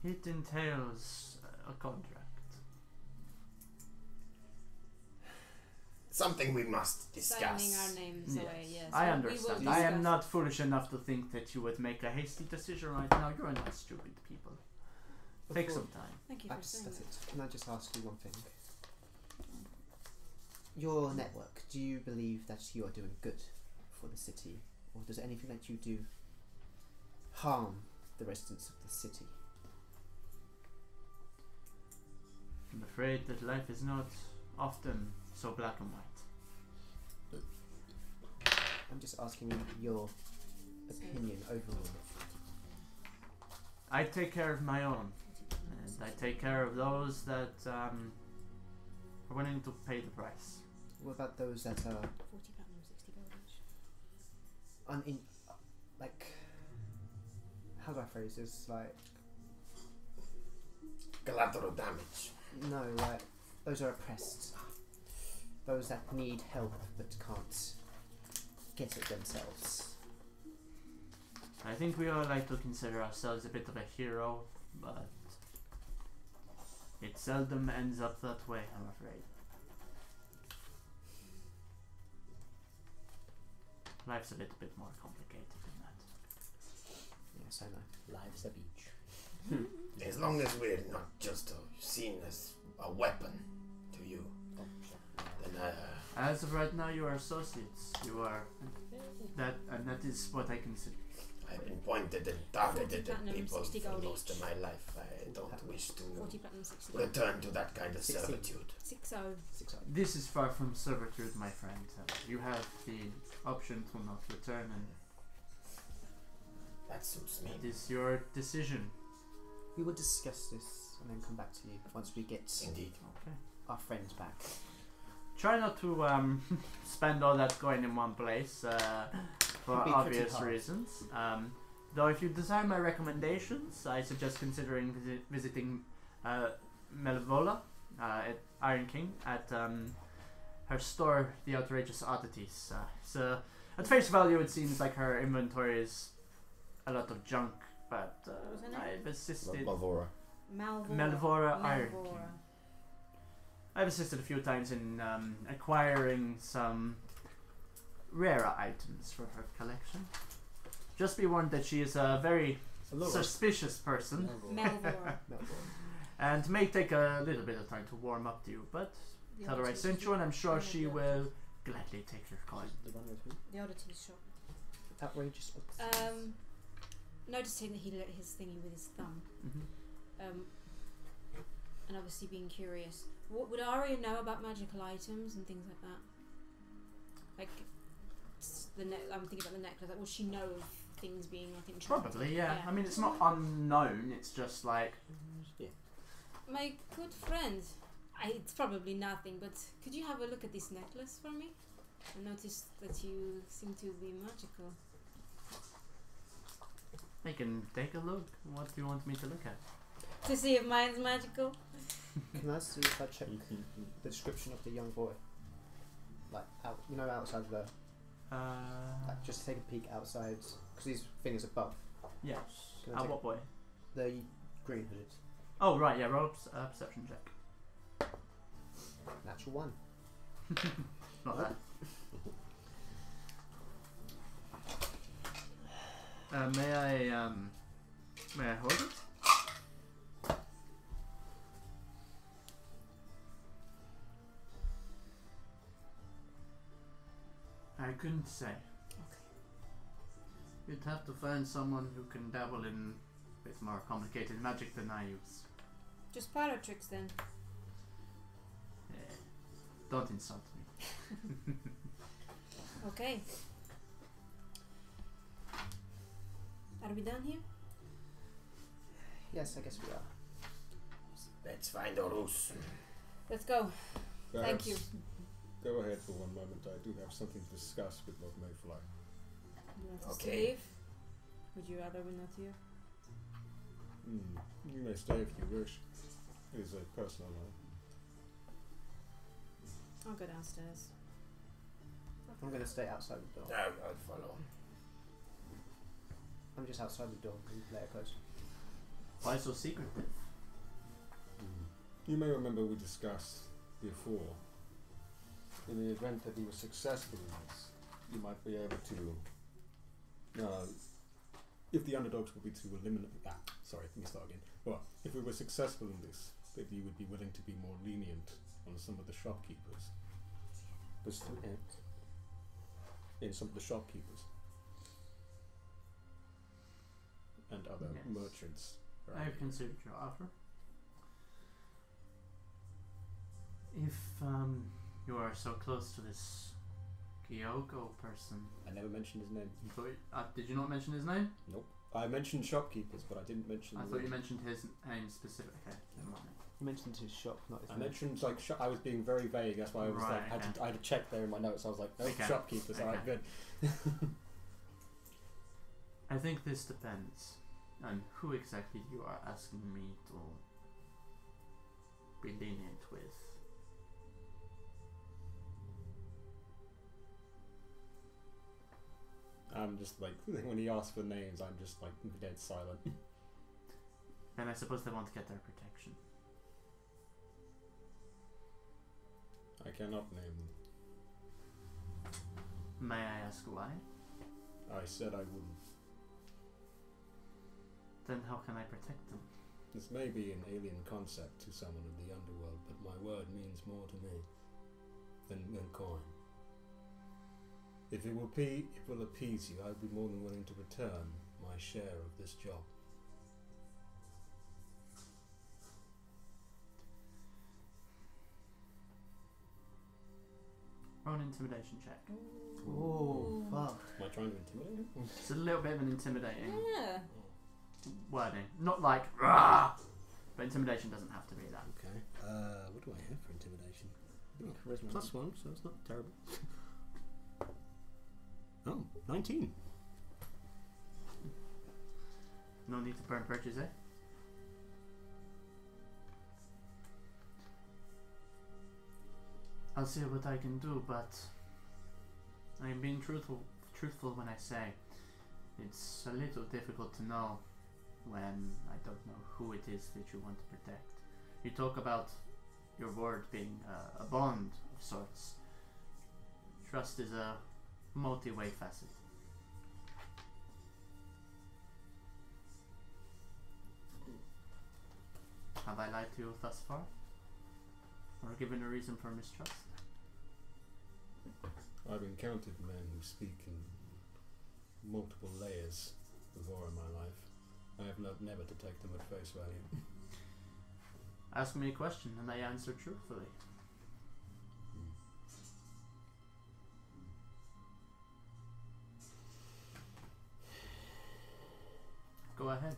It entails a contract. Something we must discuss. Signing our names away, yes. I We understand. will I am discuss. not foolish enough to think that you would make a hasty decision right now. You're not stupid people. Take some time. Thank you for saying That's that. it. Can I just ask you one thing? Your network, do you believe that you are doing good for the city? Or does anything that you do harm the residents of the city? I'm afraid that life is not often so black and white. I'm just asking you your opinion overall. I take care of my own, and I take care of those that are willing to pay the price. What about those that are 40 platinum, 60 gold each. like, how do I phrase this? Like, Collateral damage. no, like, those are oppressed. Those that need help but can't get it themselves. I think we all like to consider ourselves a bit of a hero, but it seldom ends up that way, I'm afraid. Life's a little bit more complicated than that. Yes, I know. Life's a beach. As long as we're not just seen as a weapon to you, then As of right now, you are associates. You are that, and that is what I consider. I've been pointed and targeted 40 at platinum, people 60 for gold most each. of my life. I don't wish to 40 platinum, 60 gold. return to that kind of 60. servitude. 60. 6 This is far from servitude, my friend. You have the option to not return, and That suits me. It is your decision. We will discuss this and then come back to you once we get Indeed. Okay. our friends back. Try not to spend all that coin in one place for It'd be pretty obvious hard. reasons. Though if you desire my recommendations, I suggest considering visiting Melvola at Iron King at her store, The Outrageous Oddities. So at face value, it seems like her inventory is a lot of junk, but was her name? I've assisted Malvora. Melvora Iron King. I've assisted a few times in acquiring some rarer items for her collection. Just be warned that she is a very suspicious person Melvora. and may take a little bit of time to warm up to you, but tell her I sent you and I'm sure she will gladly take your coin. The one with who? The oddities shop. Outrageous. Noticing that he lit his thingy with his thumb. Mm-hmm. And obviously being curious. What would Aria know about magical items and things like that? Like I'm thinking about the necklace. Like, would she know of things being like enchanted? Probably, yeah. I mean, it's not unknown. It's just like My good friend, it's probably nothing, but could you have a look at this necklace for me? I noticed that you seem to be magical. I can take a look. What do you want me to look at? To see if mine's magical. Can I see if I check the description of the young boy? Like, outside the... Like, just take a peek outside, because these things above. Yeah. Can I take What boy? the green hooded? Oh, right, yeah, roll a perception check. Natural 1. Not that. May I hold it? I couldn't say. Okay. You'd have to find someone who can dabble in a bit more complicated magic than I use. Just parlor tricks then. Don't insult me. Okay. Are we done here? Yes, I guess we are. Let's find Horus. Let's go. Thank you. Go ahead for one moment. I do have something to discuss with Lord Mayfly. You want us to Okay. leave? Would you rather we're not here? You may stay if you wish. It is a personal matter. I'll go downstairs. I'm going to stay outside the door. I'll follow. I'm just outside the door and play it close. Why so secretive? You may remember we discussed before. In the event that you were successful in this, you might be able to. If the underdogs would be to eliminate. Sorry, let me start again. Well, if we were successful in this, that you would be willing to be more lenient on some of the shopkeepers. In some of the shopkeepers. And other Yes. merchants. I've considered your offer. If you are so close to this Kyoko person, I never mentioned his name. did you not mention his name? Nope. I mentioned shopkeepers, but I didn't mention. I the thought you name. mentioned his name specifically. Okay, never mind. You mentioned his shop, not his I name. mentioned like I was being very vague. That's why I was Right, I had to check there in my notes. I was like, no, Okay. shopkeepers. Alright, Okay. good. I think this depends on who exactly you are asking me to be lenient with. I'm just like when he asks for names, I'm just like dead silent. And I suppose they want to get their protection. I cannot name them. May I ask why? I said I wouldn't. Then how can I protect them? This may be an alien concept to someone of the underworld, but my word means more to me than coin. If it will appease you, I'd be more than willing to return my share of this job. Ronan, intimidation check. Oh, fuck. Am I trying to intimidate him? It's a little bit of an intimidating Yeah. wording. Not like, rah! But intimidation doesn't have to be that. Okay. What do I have for intimidation? Oh, Charisma. +1, so it's not terrible. Oh, 19. No need to burn bridges, eh? I'll see what I can do, but I'm being truthful when I say it's a little difficult to know when I don't know who it is that you want to protect. You talk about your word being a bond of sorts. Trust is a multi-way facet. Have I lied to you thus far? Or given a reason for mistrust? I've encountered men who speak in multiple layers before in my life. I have learned never to take them at face value. Ask me a question and I answer truthfully. Go ahead.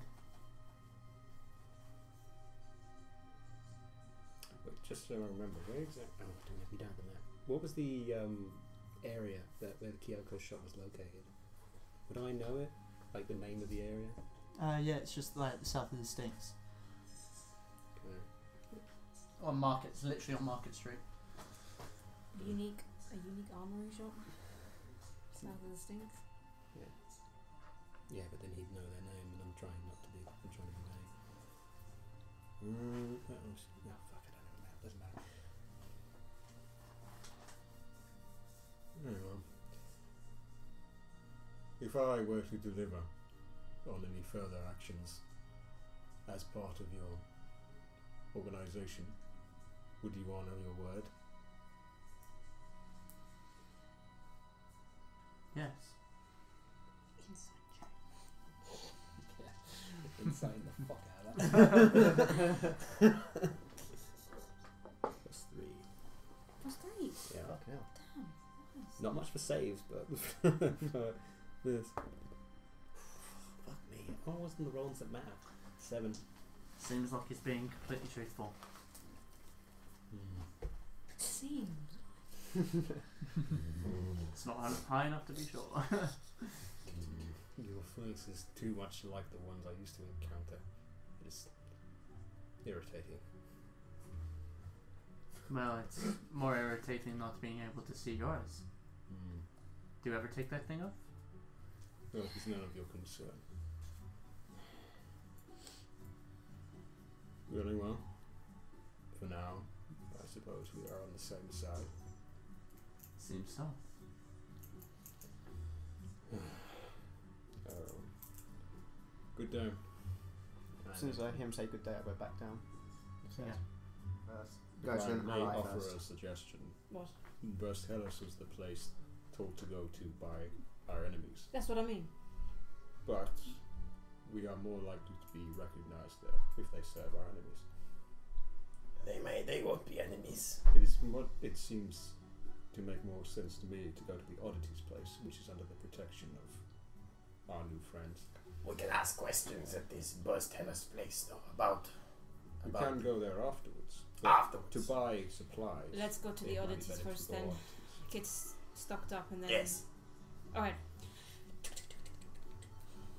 But just so I remember, where exactly? Oh, don't let me down the map. What was the area where the Kyoko shop was located? Would I know it? Like the name of the area? Yeah, it's just like the south of the Stinks. Okay. On Market, it's literally on Market Street. A unique armory shop. South of the Stinks. Yeah, but then he'd know their name, and I'm trying to be vague. What else? No, fuck it, I don't know. Doesn't matter. Very well. If I were to deliver on any further actions as part of your organisation, would you honour your word? Yes. Insane the fuck out of that. Plus 3. What's that? Yeah. Fuck hell. Damn. Nice. Not much for saves, but for this. Fuck me. Oh, it wasn't the rolls that matter. 7. Seems like he's being completely truthful. Seems. It's not high enough to be sure. Your face is too much like the ones I used to encounter. It's irritating. Well, it's more irritating not being able to see yours. Do you ever take that thing off? Well, it's none of your concern. Really well. For now, I suppose we are on the same side. Seems so. Good day. As soon as I hear him say good day, I go back down. Yeah. Go If to I the may right offer first. a suggestion. What? Burst Hellas was the place told to go to by our enemies. That's what I mean. But we are more likely to be recognized there if they serve our enemies. They won't be enemies. It seems to make more sense to me to go to the Oddities place, which is under the protection of our new friends. We can ask questions at this Burst Hellas place though about We can go there afterwards. But afterwards. to buy supplies. Let's go to it the might be oddities better to first go then. on. Get stocked up and then. Yes. Alright,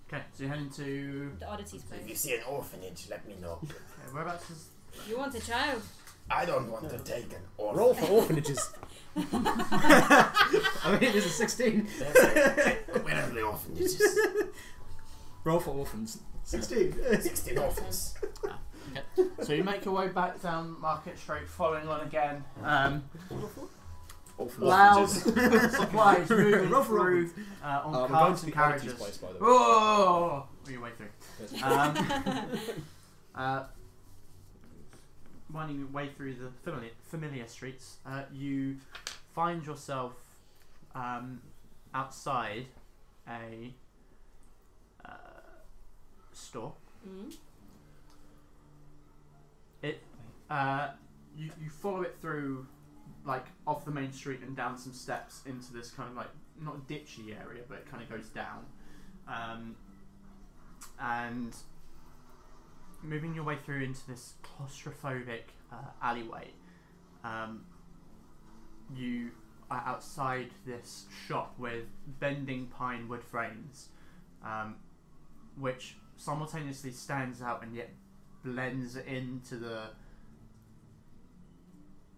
Okay, so you're heading to. the oddities If you place. see an orphanage, let me know. Okay, whereabouts is. You want a child? I don't want to take an orphan. Roll for orphanages. I mean, this is 16. Where are the orphanages? Roll for orphans. 16. 16 orphans. So you make your way back down Market Street, following on again. Loud supplies moving Roll for through on I'm going carts to and the Oddities carriages. place, by the way. Oh, your way through. Yes. Winding your way through the familiar streets, you find yourself outside a store. Mm. You follow it through like off the main street and down some steps into this kind of like not ditchy area, but it kind of goes down, and moving your way through into this claustrophobic alleyway. You are outside this shop with bending pine wood frames, which simultaneously stands out and yet blends into the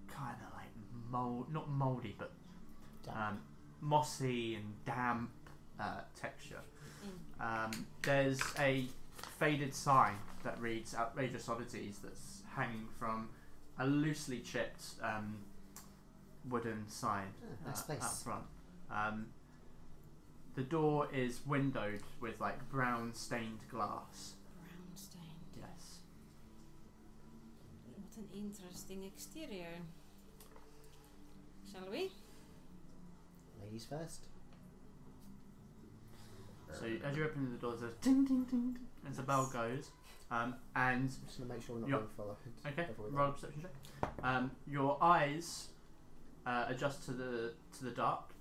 kind of like not mouldy, but mossy and damp texture. There's a faded sign that reads "Outrageous Oddities" that's hanging from a loosely chipped wooden sign out front. The door is windowed with like brown stained glass. Brown stained. Yes. What an interesting exterior. Shall we? Ladies first. So as you open the door, there's a ding ding ding as the bell goes, and I'm just gonna make sure we're not being followed. okay, roll a perception check. Your eyes adjust to the dark,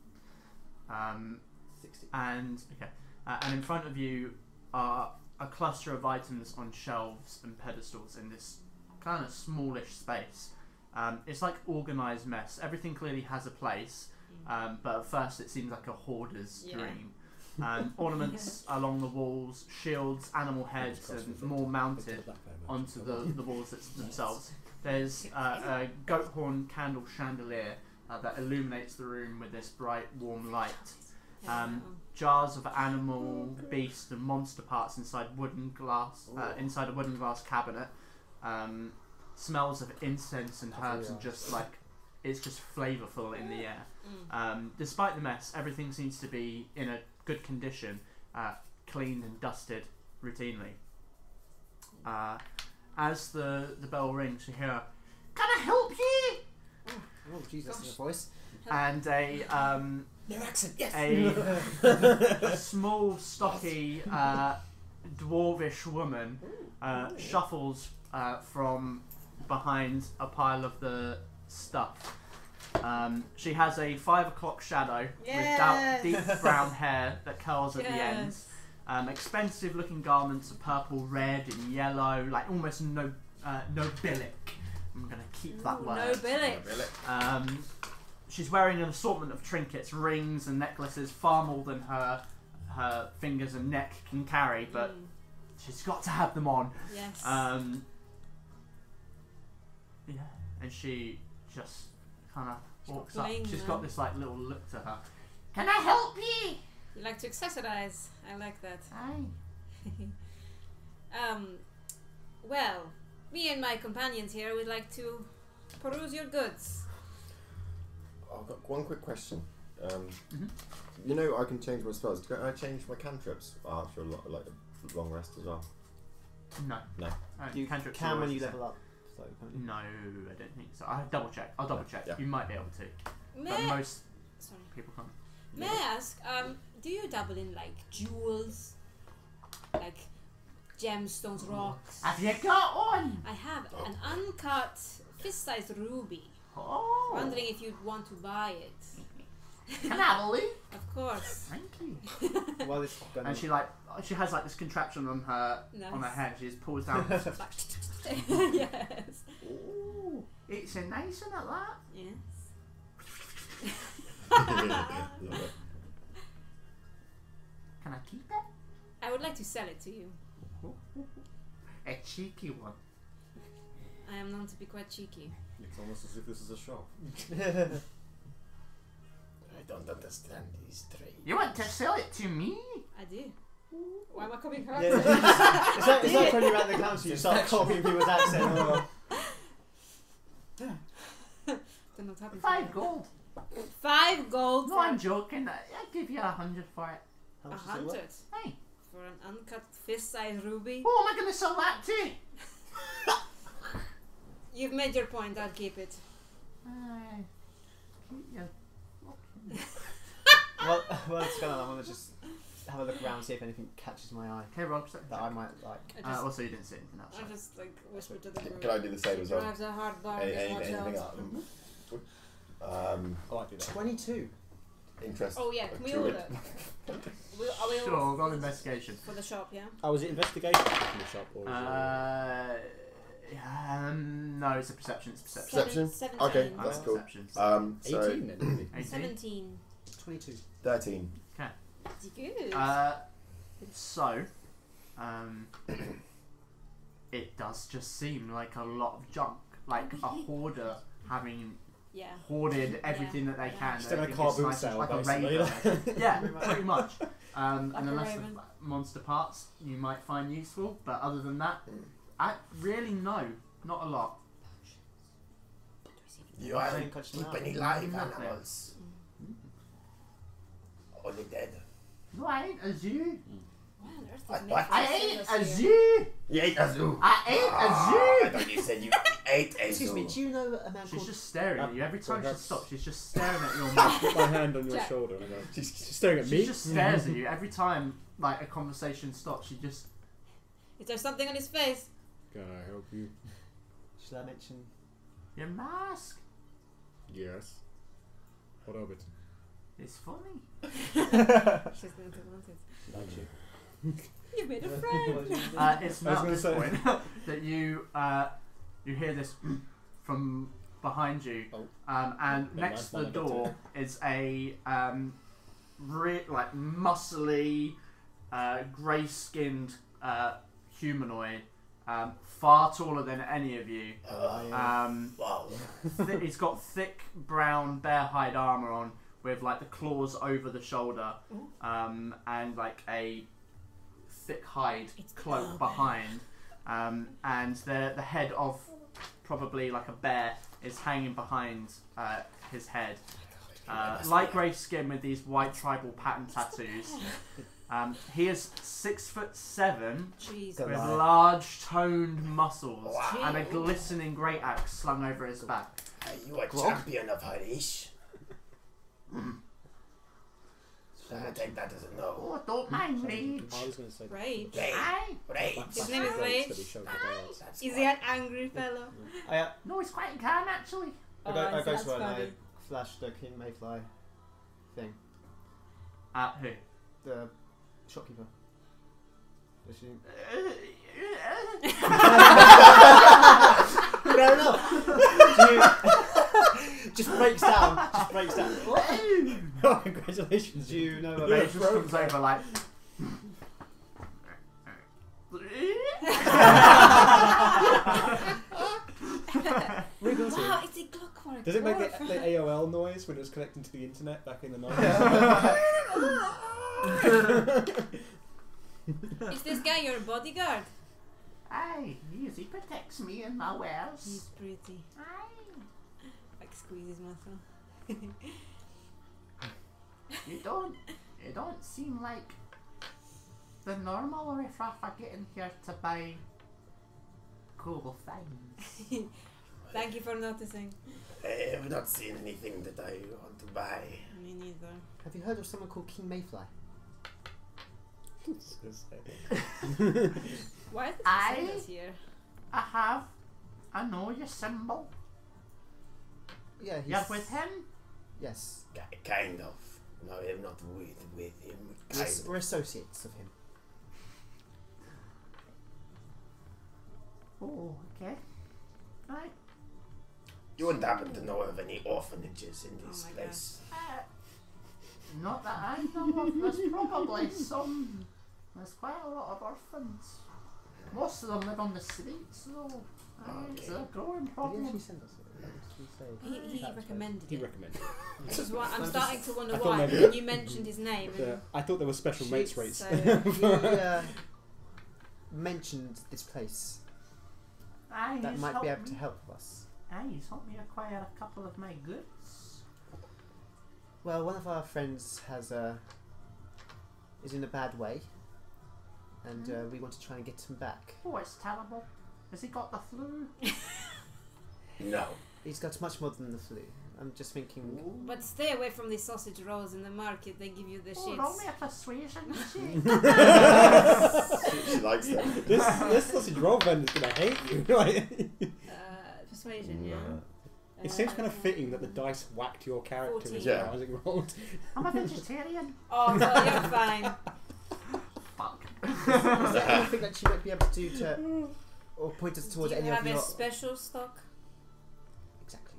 60. and in front of you are a cluster of items on shelves and pedestals in this kind of smallish space. It's like organised mess. Everything clearly has a place, but at first it seems like a hoarder's dream. Ornaments along the walls, shields, animal heads, and more mounted onto the walls themselves. There's a goat horn candle chandelier that illuminates the room with this bright, warm light. Jars of animal, beast, and monster parts inside a wooden glass cabinet. Smells of incense and herbs, and just like it's just flavourful in the air. Despite the mess, everything seems to be in a good condition, cleaned and dusted routinely. As the bell rings, you hear, "Can I help you?" Oh, Jesus, that's a voice. And No accent, yes! a small, stocky, dwarvish woman shuffles from behind a pile of the stuff. She has a 5 o'clock shadow with deep brown hair that curls at the ends. Expensive looking garments of purple, red, and yellow, like almost nobilic. I'm gonna keep that word. Nobilic. She's wearing an assortment of trinkets, rings, and necklaces, far more than her fingers and neck can carry, but she's got to have them on. Yes. Yeah, and she just kind of walks up. bling, She's man. got this like little look to her. Can I help you? You like to accessorize. I like that. Aye. Well, me and my companions here would like to peruse your goods. I've got one quick question. Mhm. You know, I can change my spells. Can I change my cantrips after a long rest as well? No. No. You cantrips can are when always you the level up. So, can't you? No, I don't think so. I'll double check. Yeah. You might be able to, May but I, most sorry. people can't. May I ask, do you dabble in like jewels, like gemstones, rocks? Have you got one? I have an uncut fist-sized ruby. Oh. Wondering if you'd want to buy it. Can I have a look? Of course. Thank you. Well, it's gonna And she has like this contraption on her Nice. head. She just pulls down. Yes. Ooh, it's a nice one at that. Yes. Love it. Can I keep it? I would like to sell it to you. A cheeky one. I am known to be quite cheeky. It's almost as if this is a shop. I don't understand these trade. You want to sell it to me? I do. Why am I copying her Yeah, accent? it's like when you're at the council, you start copying people's accent. Don't know what happened. 5 gold. 5 gold No, for I'm joking. I'd give you 100 for it. How a much does it 100 worth? Hey. for an uncut fist-sized ruby. Oh, am I going to sell that too? You've made your point. I'll keep it. Aye. Keep your Well, it's kind of. I want to just have a look around, see if anything catches my eye Okay, roll perception. that I might like. I just, Also, you didn't see anything else. I just like whispered to the group. Can I do the same as well? Drives a hard bargain. Watch Anything out. up? I like to do that. 22. Interest. Oh yeah, can we Druid. order? Are we Sure, all go on investigation. for the shop? Yeah. Oh, was it investigation in the shop? Or was No, it's a perception. It's perception. Perception? 17. Okay, that's cool. Perception. So 18 then, maybe? 18. 17. 22. 13. Pretty good. So, it does just seem like a lot of junk, like a hoarder having yeah. hoarded everything that they Yeah. can. Just They in a think car it's boot nice, sale, like a basically. raver. Yeah, pretty much. And Like a unless the raven. monster parts you might find useful, but other than that, I really no, not a lot. You are Don't touch them keep out. any live Nothing. animals. Only dead. No, I ain't a zoo. Why on earth What? is What? I Mayfair ain't still a here? zoo. You ate a zoo. I ain't I a zoo. thought you said you ate a Excuse zoo. me, do you know a man She's called... just staring at you. Every time she Perhaps- stops, she's just staring at your mouth. Put my hand on your Jack. shoulder and I go, she's staring at She me? just stares at you. Every time like a conversation stops, she just Is there something on his face? Can I help you? Should I mention... your mask. Yes. What of it? It's funny. She's going to want it. Like you. You made a friend. It's I was not at gonna this say- point that you hear this from behind you, Oh. and Never next to the mind, I'll get to door is a like muscly, grey-skinned humanoid, far taller than any of you. Wow. He's got thick brown bear hide armor on with like the claws over the shoulder, and like a thick hide It's cloak Albert. behind, and the head of probably like a bear is hanging behind his head. Light grey skin with these white tribal pattern tattoos. He is 6'7" Jeez. Go with Right. large toned muscles Wow. and a glistening great axe slung over his back. Are you a Grog? champion of Harish? I take that as a no. Oh, don't mind me. I was going to say Rage. Rage. Aye. Rage. His name is That Rage. he showed the guards. That's Is quite- he an angry fellow? No, he's quite calm actually. I go that's to her and I funny. flash the King Mayfly thing. Who? The shopkeeper. Does she... Fair enough. Just breaks down. Just breaks down. Oh, congratulations. Do you know He about just comes over like. Wriggles Wow, it's a clockwork. Does it make dwarf. the AOL noise when it was connecting to the internet back in the 90s? Is this guy your bodyguard? Aye, he protects me and my wares. He's pretty. Aye. Like squeeze his muscle. You don't seem like the normal riffraff I get in here to buy cool things. Thank you for noticing. I have not seen anything that I want to buy. Me neither. Have you heard of someone called King Mayfly? Why is the I- Crusaders here? I know your symbol. Yeah, he's... You're with him? Yes. Kind of. No, I am not with him. Kind Yes, of. we're associates of him. Oh, okay. Right. You wouldn't happen to know of any orphanages in this Oh my place? Not that I know of. There's probably some. There's quite a lot of orphans. Most of them live on the streets, though. Aye, it's a growing Did he problem. actually send us it? Did he say... He recommended He it. recommended it. Which is why I'm starting to wonder I thought why. maybe- When you mentioned his name. Yeah, And I thought there were special mates rates. So- He mentioned this place Aye, that he's might be helped able to me. help us. Aye, he's helped me acquire a couple of my goods. Well, one of our friends has is in a bad way, and we want to try and get him back. Oh, it's terrible. Has he got the flu? No. He's got much more than the flu. I'm just thinking. But stay away from these sausage rolls in the market. They give you the Oh, roll me shits. a persuasion, cheek. She likes them. This sausage roll vendor's gonna hate you. Like, Persuasion, yeah. It seems kind of fitting that the dice whacked your character as 14. Yeah. well as it rolled. I'm a vegetarian. Oh, well, you're fine. Fuck. Is there anything that she might be able to do to, or point us Do towards you any have of a your... special stock? Exactly.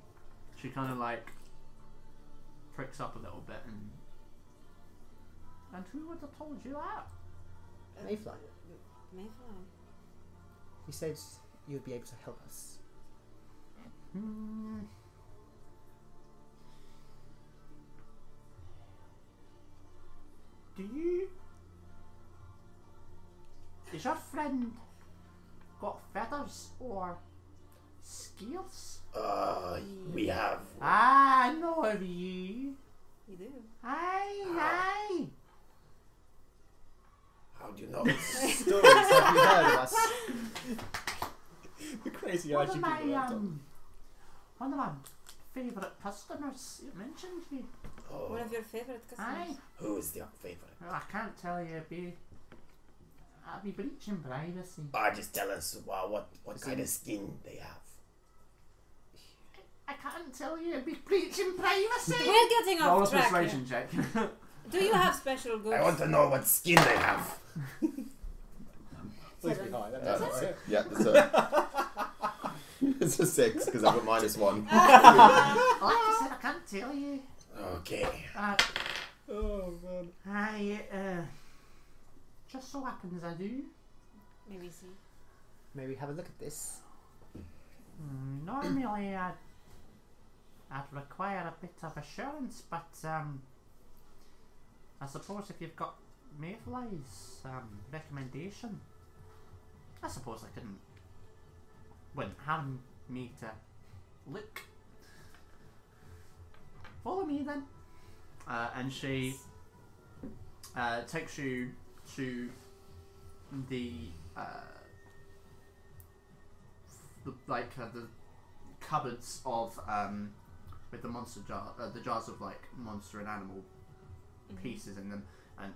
She kind of like pricks up a little bit and who would have told you that? Mayfly. Mayfly. He said you'd be able to help us. Hmm. Do you? Is your friend got feathers or scales? We have. Ah, I know of you. You do. Aye. How do you know? Stories, have you heard of us? The crazy eyes you keep One of my favourite customers mentioned you. One of your favorite customers. Aye. Who is your favorite? Well, I can't tell you. I'd be breaching privacy. Just tell us what kind of skin they have. I can't tell you. It'd be breaching privacy. We're getting Roll a off track. persuasion check. Do you have special goods? I want to know what skin they have. Please be high. That's right. Yeah, it's a 6 because I've got -1. Like I said, I can't tell you. Okay. Oh man. Just so happens I do. Maybe see. Maybe have a look at this. Normally I'd require a bit of assurance, but I suppose if you've got Mayfly's recommendation, I suppose I wouldn't have me to look. Follow me then. And she takes you to the cupboards of with the monster jar, the jars of like monster and animal pieces in them, and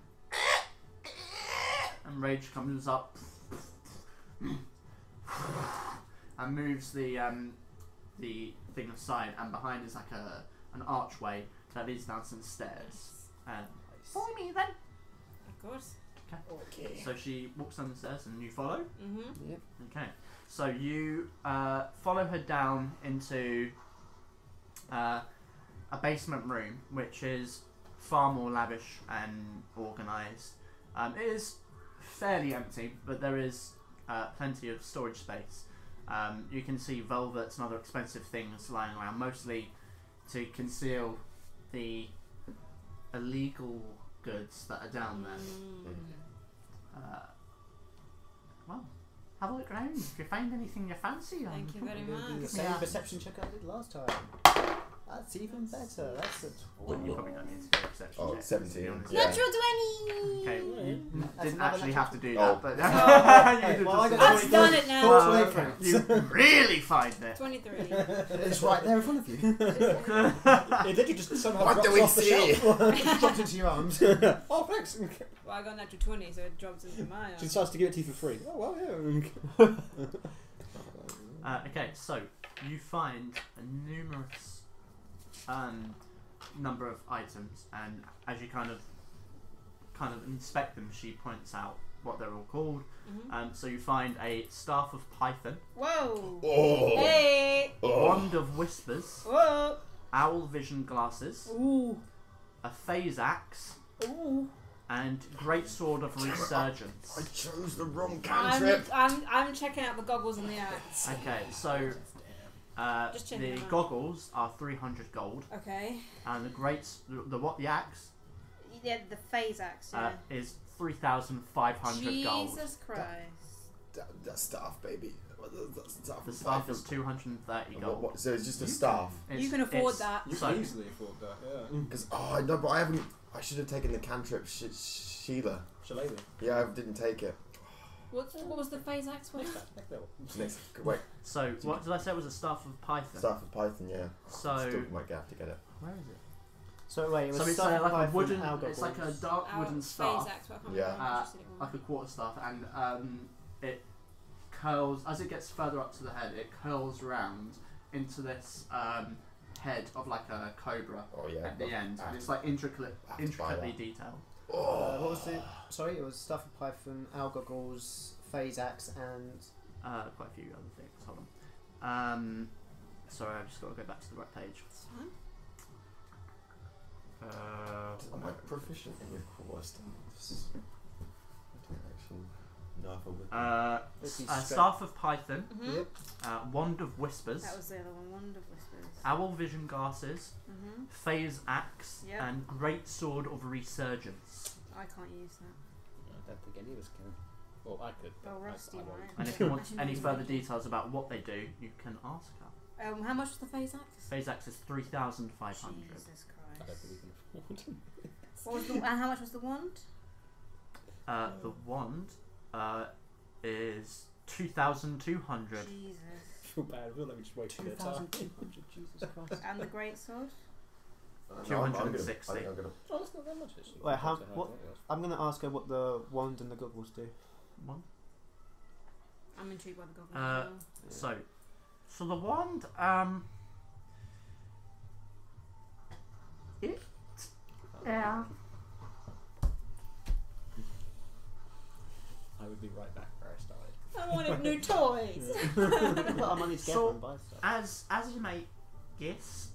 Rage comes up and moves the thing aside, and behind is like an archway that leads down some stairs. Follow me then. Of course. Okay. So she walks down the stairs and you follow. Mm-hmm. Yep. Okay. So you follow her down into a basement room, which is far more lavish and organised. It is fairly empty, but there is plenty of storage space. You can see velvets and other expensive things lying around, mostly to conceal the illegal goods that are down there. Well, have a look around. If you find anything you fancy, Thank you very I'm gonna do the much. same Yeah. perception check I did last time. That's even better. That's a Well, you probably don't need to do a perception Oh, check, 17, to be honest. yeah. Natural 20! Okay, you That's didn't another actually natural have to do Oh. that, but Hey, you well, I did got just I've done it now. Thoughts away from it. you really find it. 23. It's right there in front of you. It literally just somehow What drops do we off the see? shelf. Just dropped into your arms. Oh, thanks. Well, I got natural 20, so it drops into my She arm. decides to give it to you for free. Oh, well, yeah. Okay, so you find a numerous number of items, and as you kind of inspect them, she points out what they're all called. Mm-hmm. So you find a staff of Python, Whoa! Oh. Hey! wand of whispers, Whoa! owl vision glasses, Ooh! a phase axe, Ooh! and great sword of resurgence. I chose the wrong cantrip. I'm checking out the goggles and the axe. Okay, so Just checking the them out. goggles are 300 gold, Okay. and the axe Yeah, the phase axe, yeah. is 3,500 gold. Jesus Christ. That staff, baby. That staff. The staff is 230 gold. What, so it's just a staff? You can afford that. You So- can easily afford that, yeah. Because I know, but I haven't. I should have taken the cantrip Sheila. Shillelagh. Yeah, I didn't take it. What was the phase axe one? Next, wait, So what did I say? It was a staff of Python. staff of Python. Yeah. So Still might have to get it. where is it? So wait, it was So it's stuff like a Python, wooden. owl It's like a goggles. dark wooden Phase staff, axe, but I can't Yeah. remember how much it was. like a quarter staff, and it curls as it gets further up to the head. It curls round into this head of like a cobra Oh yeah. at the end, and it's like have to buy intricately that. detailed. What was it? Sorry, it was Stuff of Python, Owl Goggles, Phase Axe, and Quite a few other things. Hold on. Sorry, I've just got to go back to the right page. It's fine. Am I proficient in your core stuff? I don't actually know if I would. Staff of Python, Mhm. Wand of Whispers, That was the other one. Wand of Whispers. Owl Vision Glasses, Mhm. Phase Axe, Yep. and Great Sword of Resurgence. I can't use that. I don't think any of us can. Well, I could. but Well, I Rusty won't. might. And if you want Actually, any no, further no. details about what they do, you can ask her. How much was the phase axe? Phase Axe is 3,500. Jesus I don't Christ. think we can afford. What was the, and how much was the wand? The wand is 2,200. Jesus. I feel bad. I feel like we just wasted their time. 2,200, Jesus Christ. And the great sword? No, I'm 260. I think I'm gonna. Oh, that's not that much actually. Wait, how- Compared to what- I thought it was. I'm going to ask her what the wand and the goggles do. One. I'm intrigued by the goggles. as well. So the wand, yeah. I would be right back where I started. I wanted new toys. We can put our money together So- and buy stuff. As you may guess,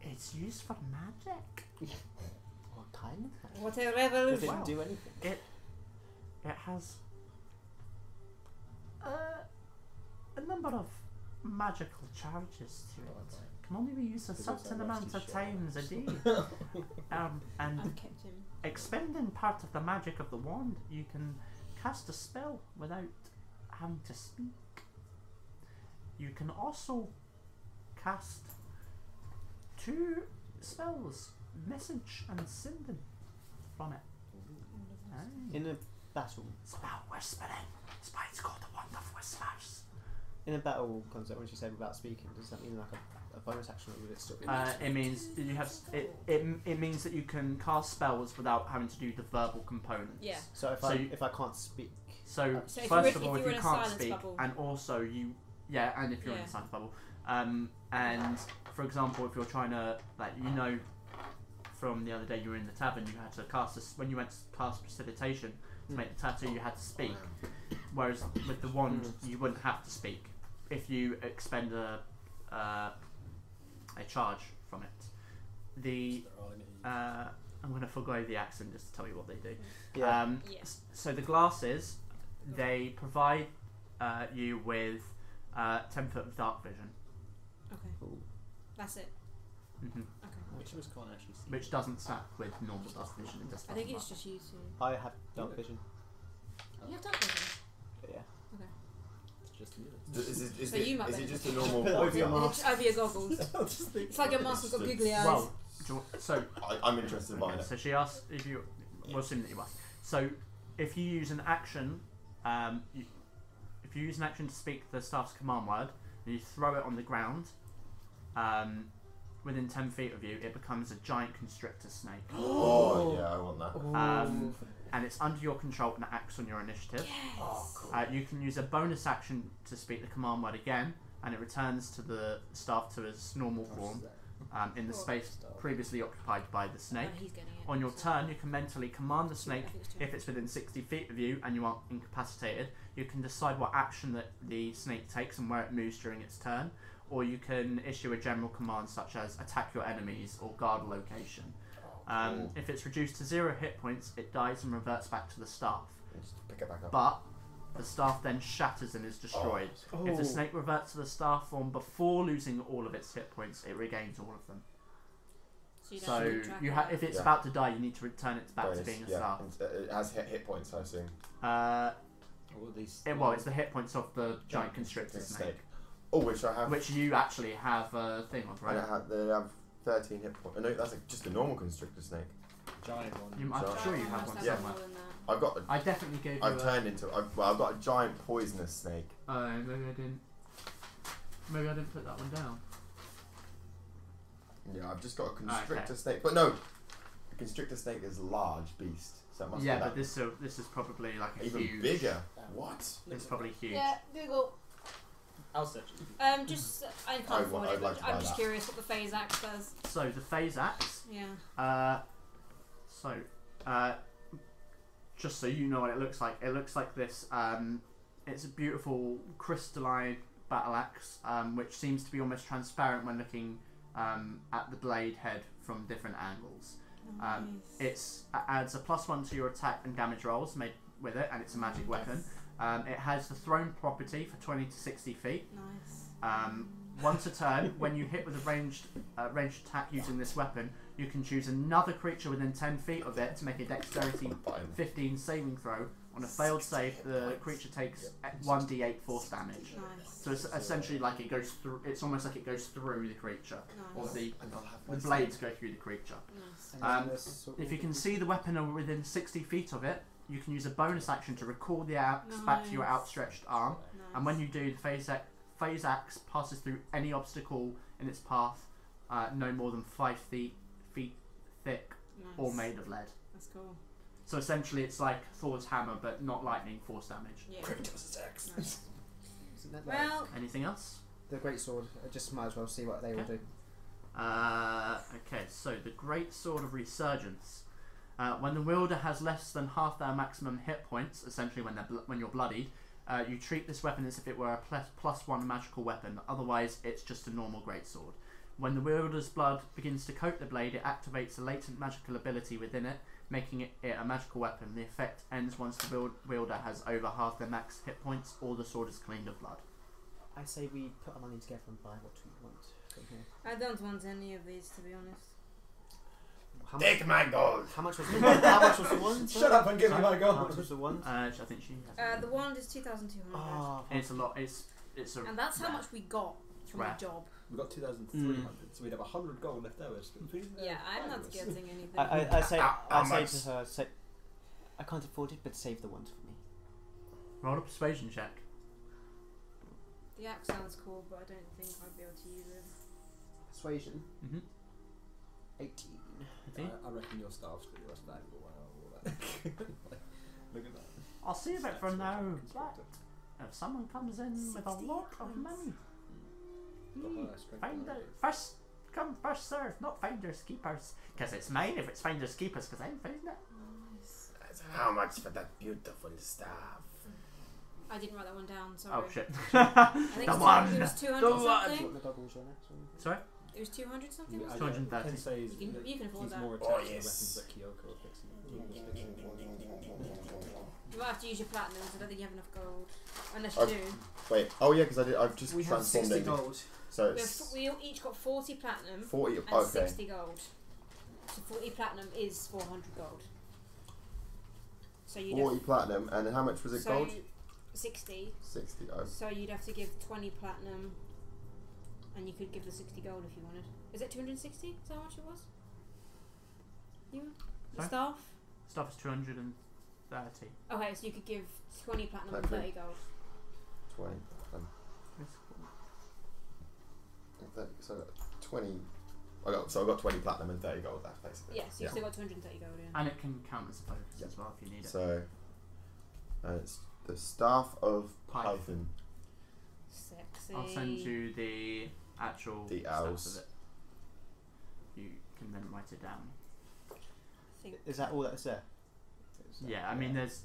it's used for magic. What kind of magic? What a Does revolution. it do anything? It has a number of magical charges to it. Can only be used a Does it certain sound amount rusty of shit? times a day. And I've kept him. expending part of the magic of the wand, you can cast a spell without having to speak. You can also cast 2 spells, Message and Sindon, from it. Aye. In a battle, It's about whispering. It's why it's called the Wand of Whispers. in a battle concept, when she said without speaking, does that mean like a bonus action, or would it still be? It means that you have it means that you can cast spells without having to do the verbal components. Yeah. So if so I you- if I can't speak, So, So if first you of all, were- if if you were you in a can't silence speak, bubble. and also and if you're in Yeah. a silence bubble, and for example, if you're trying to from the other day you were in the tavern, you had to cast when you went to cast precipitation to make the tattoo, you had to speak. Whereas with the wand, you wouldn't have to speak if you expend a charge from it. The They're all gonna use- I'm going to forgo the accent just to tell you what they do. yeah, Yes. So the glasses, they provide you with 10 foot of dark vision, Okay. Ooh. That's it. hmm Okay. Which of us can't actually see. which doesn't stack with normal dark vision. It just I think doesn't it's just you two. I have dark vision. You have dark vision. Yeah. It's just you. Is So you might it benefit. just a normal? Over your And mask. it's over your goggles. It's like your mask has got googly eyes. Well, so I'm interested in buying okay, it. so she asks if you. We'll assume that you ask. So if you use an action, if you use an action to speak the staff's command word, and you throw it on the ground, within 10 feet of you, it becomes a giant constrictor snake. Oh yeah, I want that. And it's under your control and it acts on your initiative. Oh cool. You can use a bonus action to speak the command word again, and it returns to the staff to its normal form in the space previously occupied by the snake. Oh, he's getting it. On your So- turn, you can mentally command the snake. I think it's two. If it's within 60 feet of you and you aren't incapacitated, you can decide what action that the snake takes and where it moves during its turn, or you can issue a general command such as attack your enemies or guard a location. Cool. If it's reduced to 0 hit points, it dies and reverts back to the staff. Just pick it back up. But the staff then shatters and is destroyed. If the snake reverts to the staff form before losing all of its hit points, it regains all of them. So, you don't So keep track you of if that. it's Yeah. about to die, you need to return it back to Bonus, being a yeah. staff. And, it has hit points, I assume. All these. Well, it's the hit points of the giant constrictor It's a snake, Oh, which I have. which you actually have a thing of, I right? they have 13 hit points. No, that's just a normal constrictor snake. giant one. I'm So- sure you have Must one have Yeah. somewhere. more than that. I've got. I definitely gave you I've turned into. I've got a giant poisonous snake. maybe I didn't. Maybe I didn't put that one down. Yeah, I've just got a constrictor snake. But no, a constrictor snake is a large beast. So So it must Yeah, be but that this is probably like a even huge. bigger. What? It's probably huge. Yeah, Google. I'll search it. Just I can't I'd afford it. like But to buy I'm just that. curious what the phase axe does. So the phase axe. Yeah. Just so you know what it looks like this. It's a beautiful crystalline battle axe, which seems to be almost transparent when looking at the blade head from different angles. Nice. It adds a +1 to your attack and damage rolls made with it, and it's a magic weapon. It has the thrown property for 20 to 60 feet. Nice. Once a turn, when you hit with a ranged attack using this weapon, you can choose another creature within 10 feet of it to make a dexterity 15 saving throw. On a failed save, the creature takes 1d8 force damage. Nice. So it's essentially like it goes through. It's almost like it goes through the creature, or Nice. the And I'll have blades go through the creature. Nice. If you can see the weapon are within 60 feet of it, you can use a bonus action to recall the axe back to your Nice. outstretched arm. Nice. And when you do, the phase axe passes through any obstacle in its path, no more than 5 feet thick Nice. or made of lead. That's cool. So essentially, it's like Thor's hammer, but not lightning, force damage. Yeah. Kratos' axe. Nice. Isn't that like Well, Anything else? the great sword? I just might as well see what they will do. Okay, so the Great Sword of Resurgence. When the wielder has less than half their maximum hit points, essentially when you're bloodied, you treat this weapon as if it were a +1 magical weapon. Otherwise, it's just a normal greatsword. When the wielder's blood begins to coat the blade, it activates a latent magical ability within it, making it a magical weapon. The effect ends once the wielder has over half their max hit points or the sword is cleaned of blood. I say we put our money together and buy what we want from here. I don't want any of these, to be honest. How Take my gold. How much was the one? How much was the one? Shut up and give me my How much gold. was the one? I think she has. The wand is 2,200. Oh, It's a lot. It's a. And that's how rare. much we got from Rare. the job. We got 2,300, so we'd have 100 gold left over. Yeah, I'm not getting anything. I say How I much? say to her, I can't afford it, but save the one for me. Roll a persuasion check. The axe sounds cool, but I don't think I'd be able to use it. Persuasion. 18. I reckon your staff's going to be less valuable. All that. Look at that. I'll see about from now. If someone comes in with a lot of money, first come, first serve, not finders keepers. Because it's mine if it's finders keepers, because I'm found it. How much for that beautiful staff? I didn't write that one down, sorry. Oh shit. I think The it one. was 200 The Do you something. want the goggles your next one? Sorry? It was 200 something? I wasn't it? 230. Ken says You can afford he's that. more Oh, attached to the yes. weapons that Kyoko are fixing. You might have to use your platinum, so I don't think you have enough gold. Unless you Oh, do. Wait. Oh yeah, because I've just We have transformed 60 it. gold. So We, it's we each got 40 platinum 40. and Okay. 60 gold. So 40 platinum is 400 gold. So you'd 40 have, platinum, and then how much was it so gold? 60. 60. Oh. So you'd have to give 20 platinum, and you could give the 60 gold if you wanted. Is it 260? Is that how much it was? You? The Sorry? staff? Stuff is 230. Okay, so you could give 20 platinum and Platinum. 30 gold. 20. So I got 20. I got 20 platinum and 30 gold left, basically. Yeah, so you've still got 230 gold in. And it can count as a focus Yeah. as well if you need it. So it's the staff of Python. Python. Sexy. I'll send you the actual The stuff owls. of it. You can then write it down. I think Is that all that's there? Yeah, I mean, it's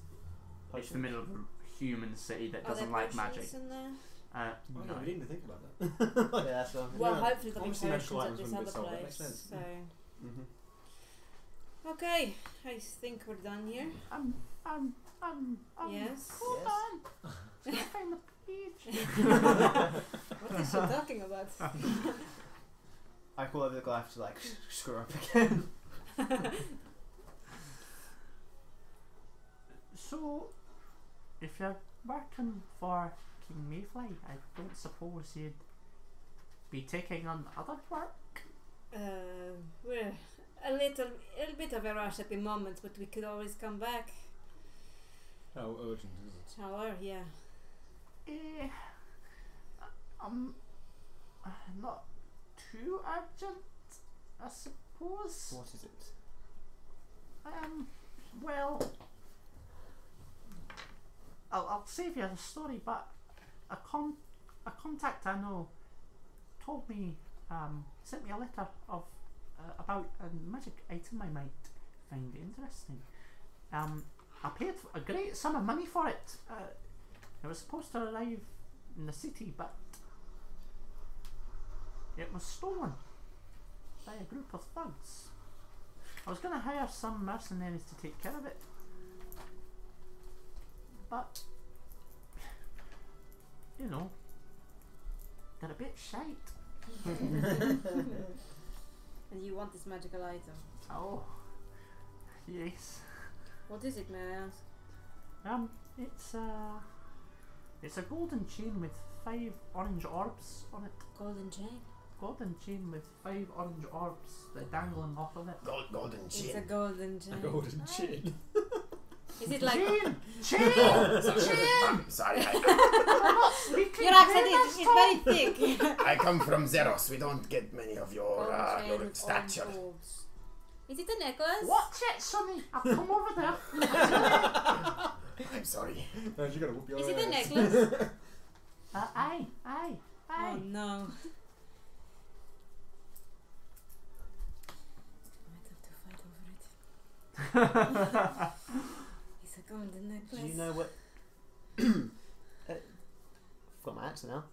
the middle of a human city that Are there doesn't like potions magic. in there? Oh, No. no, we didn't even think about that. Yeah, that's what Well, Yeah. hopefully there'll be Obviously magical potions at items this wouldn't be other sold, that makes place. sense. So, Mm-hmm. okay, I think we're done here. Yes. Hold on. Let's find the page. What is she talking about? I call over the guy to like screw up again. So, if you're working for King Mayfly, I don't suppose you'd be taking on other work? We're a little bit of a rush at the moment, but we could always come back. How urgent is it? However, yeah. Not too urgent, I suppose. What is it? Well, I'll save you the story, but a contact I know told me, sent me a letter of about a magic item I might find interesting. I paid a great sum of money for it. It was supposed to arrive in the city, but it was stolen by a group of thugs. I was going to hire some mercenaries to take care of it, but you know, they're a bit shite. And you want this magical item? Oh, yes. What is it, may I ask? It's a golden chain with 5 orange orbs on it. Golden chain? Golden chain with 5 orange orbs that dangling off of it. Golden It's chin. a golden chain. A golden chin. Is it like... Chain! Chain! Sorry, Your accent is very thick. I come from Zeros. We don't get many of your Golden chain your with stature. orange orbs. Is it a necklace? Watch it, Sonny! I'll come over there. I'm sorry. No, you gotta whoop your Is it a ass. necklace? Aye. Oh no. Might have to fight over it. It's a golden necklace. Do you know what? Got my accent now.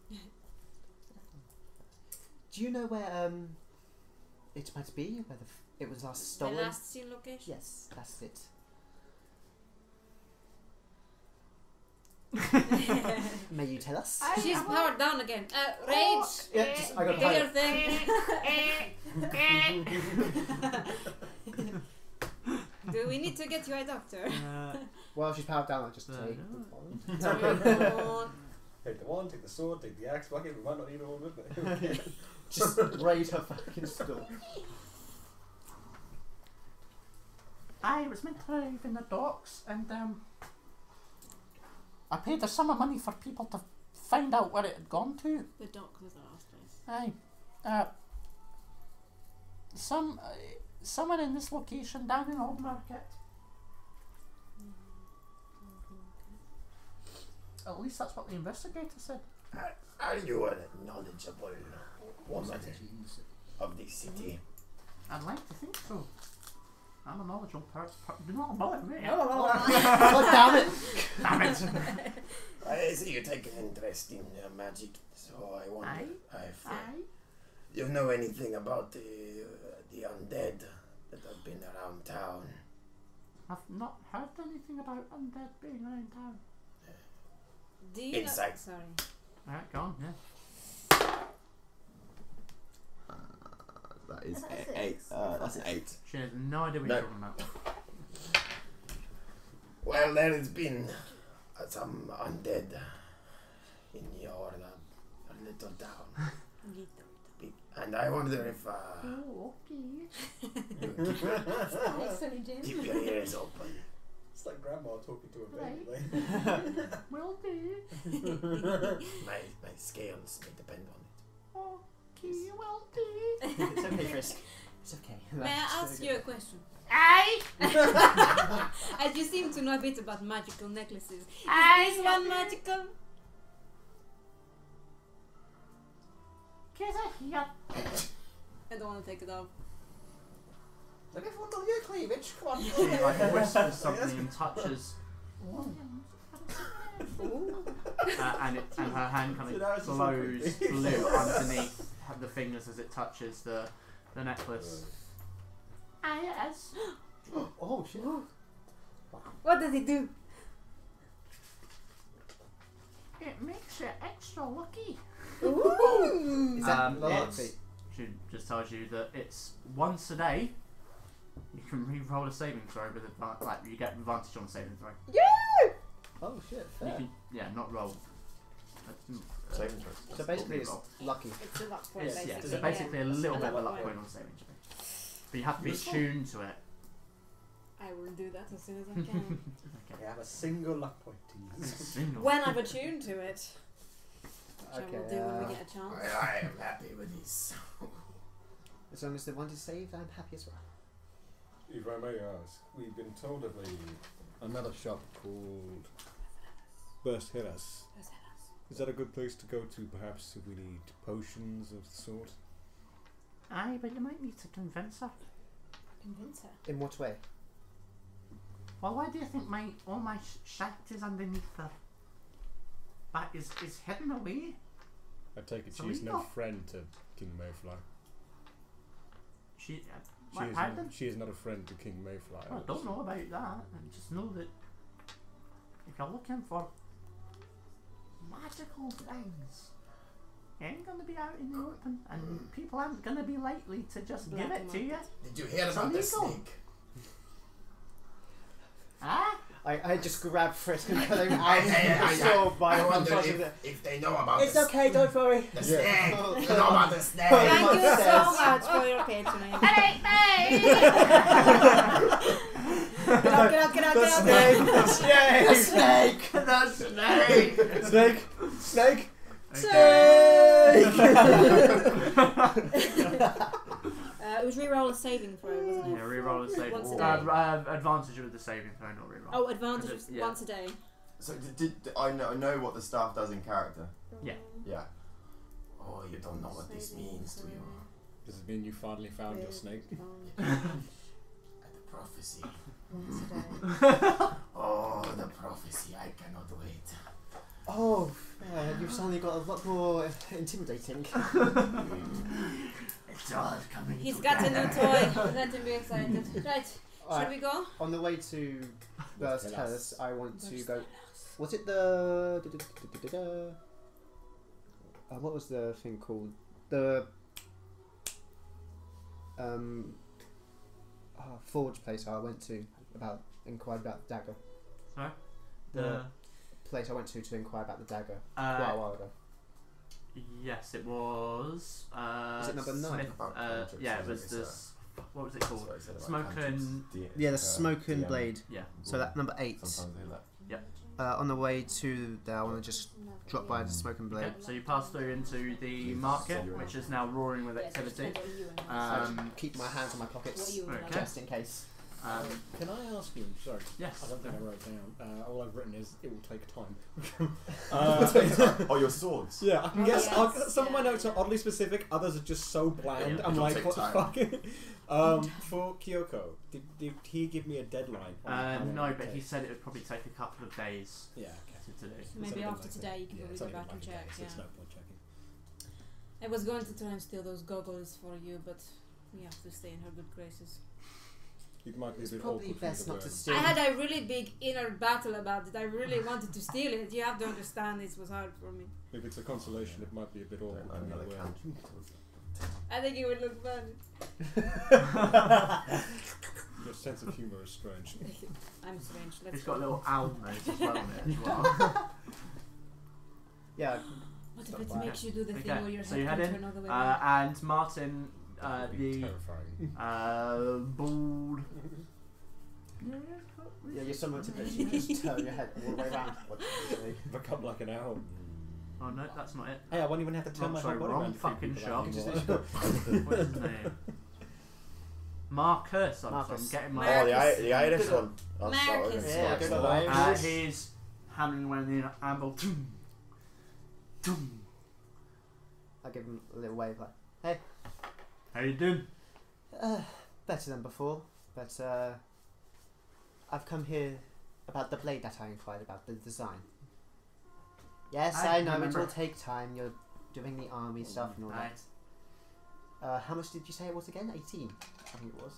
Do you know where it might be? Where it was last The stolen? last seen location? Yes, that's it. May you tell us? She's powered down again. Rage! Yeah, just, I got Do your higher. thing. Do we need to get you a doctor? Well, she's powered down. I just No, take. Come on. Take the wand, take the sword, take the axe. Fuck it, we might not need all of it. Just raid her fucking store. Aye, it was meant to arrive in the docks, and I paid a sum of money for people to find out where it had gone to. The dock was the last place. Aye. Somewhere in this location down in Old Market. At least that's what the investigator said. Are you a knowledgeable woman of the city? I'd like to think so. I'm a knowledgeable person. God damn it! Damn it! I see you take an interest in magic, so I wonder if you know anything about the undead that have been around town. I've not heard anything about undead being around town. Do you Insight. Sorry. Alright, go on, yeah. That is 8. That's an 8. She has no idea what No. you're talking about. Well, there has been some undead in your little town. And I wonder if Oh, okay. keep your ears open. It's like grandma talking to a baby. Will do. My scales may depend on it. Okay, will do. It's okay, Frisk. It's okay. May I ask you a question? Aye! As you seem to know a bit about magical necklaces. Aye, Is this one magical? Get it here. I don't want to take it off. Let everyone know your cleavage. Come on. She like whispers something and touches, and her hand kind So of now it's just glows all blue underneath the fingers as it touches the necklace. Aye, it is. Oh shit! What does it do? It makes you extra lucky. Is that It's, she just tells you that it's once a day. You can re-roll a saving throw with like you get advantage on saving throw. Oh shit! You Fair. can not roll. Saving throw. So basically, it's roll. lucky. It's a luck point, It's, basically. yeah, so basically a little bit of a luck point. point on saving throw. But you have to be tuned to it. I will do that as soon as I can. You have a single luck point to use. Single. When I've attuned to it. Which I will Okay, do when we get a chance. I am happy with this. As long as the one is saved, I'm happy as well. If I may ask, we've been told of another shop called Burst Hellas. Is that a good place to go to, perhaps, if we need potions of the sort? Aye, but you might need to convince her. Convince her. In what way? Well, why do you think all my shit is underneath the... That is hidden away? I take it It's she's no illegal. friend to King Mayfly. She... She she is not a friend to King Mayfly. Well, I don't know about that. I just know that if you're looking for magical things, you ain't gonna be out in the open, and people aren't gonna be likely to just Black give it to market. you. Did you hear It's about the illegal. snake? Ah? I just grab Frisk and pull him out I- of the sword by I one wonder touch of if they know about It's the okay, don't worry. The snake. They know about the snake. Thank you so Says- much for your patronage. Get out, get out, The get out. snake! The snake! The snake! Snake! Snake! It was reroll a saving throw, wasn't it? Yeah, reroll a saving. Once a Uh, day. advantage with the saving throw, not reroll. Oh, advantage Because of yeah. once a day. So I know what the staff does in character. Yeah. Yeah. Oh, you don't know what this means, do you? Does it mean you finally found your snake? The prophecy. Once a day. Oh, the prophecy. I cannot wait. Oh, you've suddenly got a lot more intimidating. It's all coming He's got a new together. toy. Let him be excited. Right, should we go? On the way to Burst Burst Hellas, I want to Burst go. Was it the? What was the thing called? The forge place I went to inquired about the dagger. Sorry? The place I went to inquire about the dagger quite a while ago. Yes, it was. Is it number 9? Smith, About cantrips, yeah, it isn't was it? this. What was it called? Sorry, I said about Smoking. cantrips. Yeah, the smoking DM. blade. Yeah. So that number 8. Sometimes they do that. On the way to there, I want to just drop by the smoking blade. Okay, so you pass through into the market, which is now roaring with activity. Keep my hands in my pockets Okay. just in case. Can I ask you? Sorry, Yes. I don't think I wrote it down. All I've written is it will take time. Oh, your swords. Yeah, I can guess. yes, Some of my yeah. notes are oddly specific. Others are just so bland. Yeah, I'm it'll like, take what time. the fuck? For Kyoko, did he give me a deadline? on how long No, it would but he take? said it would probably take a couple of days Yeah, okay. to do. Maybe Something after like today you can Yeah, probably it's go only back and like a check. day, so Yeah. there's no point checking. I was going to try and steal those goggles for you, but we have to stay in her good graces. It might be a It's bit probably awkward best for you not to burn. steal. I had a really big inner battle about it. I really wanted to steal it. You have to understand this was hard for me. If it's a consolation, it might be a bit awkward. Burn another for you. cantrip. I think it would look fun. Your sense of humour is strange. I'm strange. Let's It's got a go. little owl nose as well on it as well. Yeah, What if Stop it by. makes you do the thing Okay, where your so head you head can in, turn all the way around? and Martin, That'd be the terrifying. bald. yeah, you're someone to literally just turn your head all the way around. Become like an owl. Oh no, that's not it. Hey, I won't even have to turn Oh, my sorry, whole body wrong around to fucking freak people out shot. anymore. What's his name? I'm Marcus. getting my. Oh, Marcus. the Irish one. Oh, sorry, Marcus. it's Yeah, like good small. old Irish. He's hammering away in the amble. I give him a little wave like, How you doing? better than before, but I've come here about the blade that I inquired about, the design. Yes, I I know remember. it will take time, you're doing the army stuff and all Right. that. How much did you say it was again? 18, I think it was.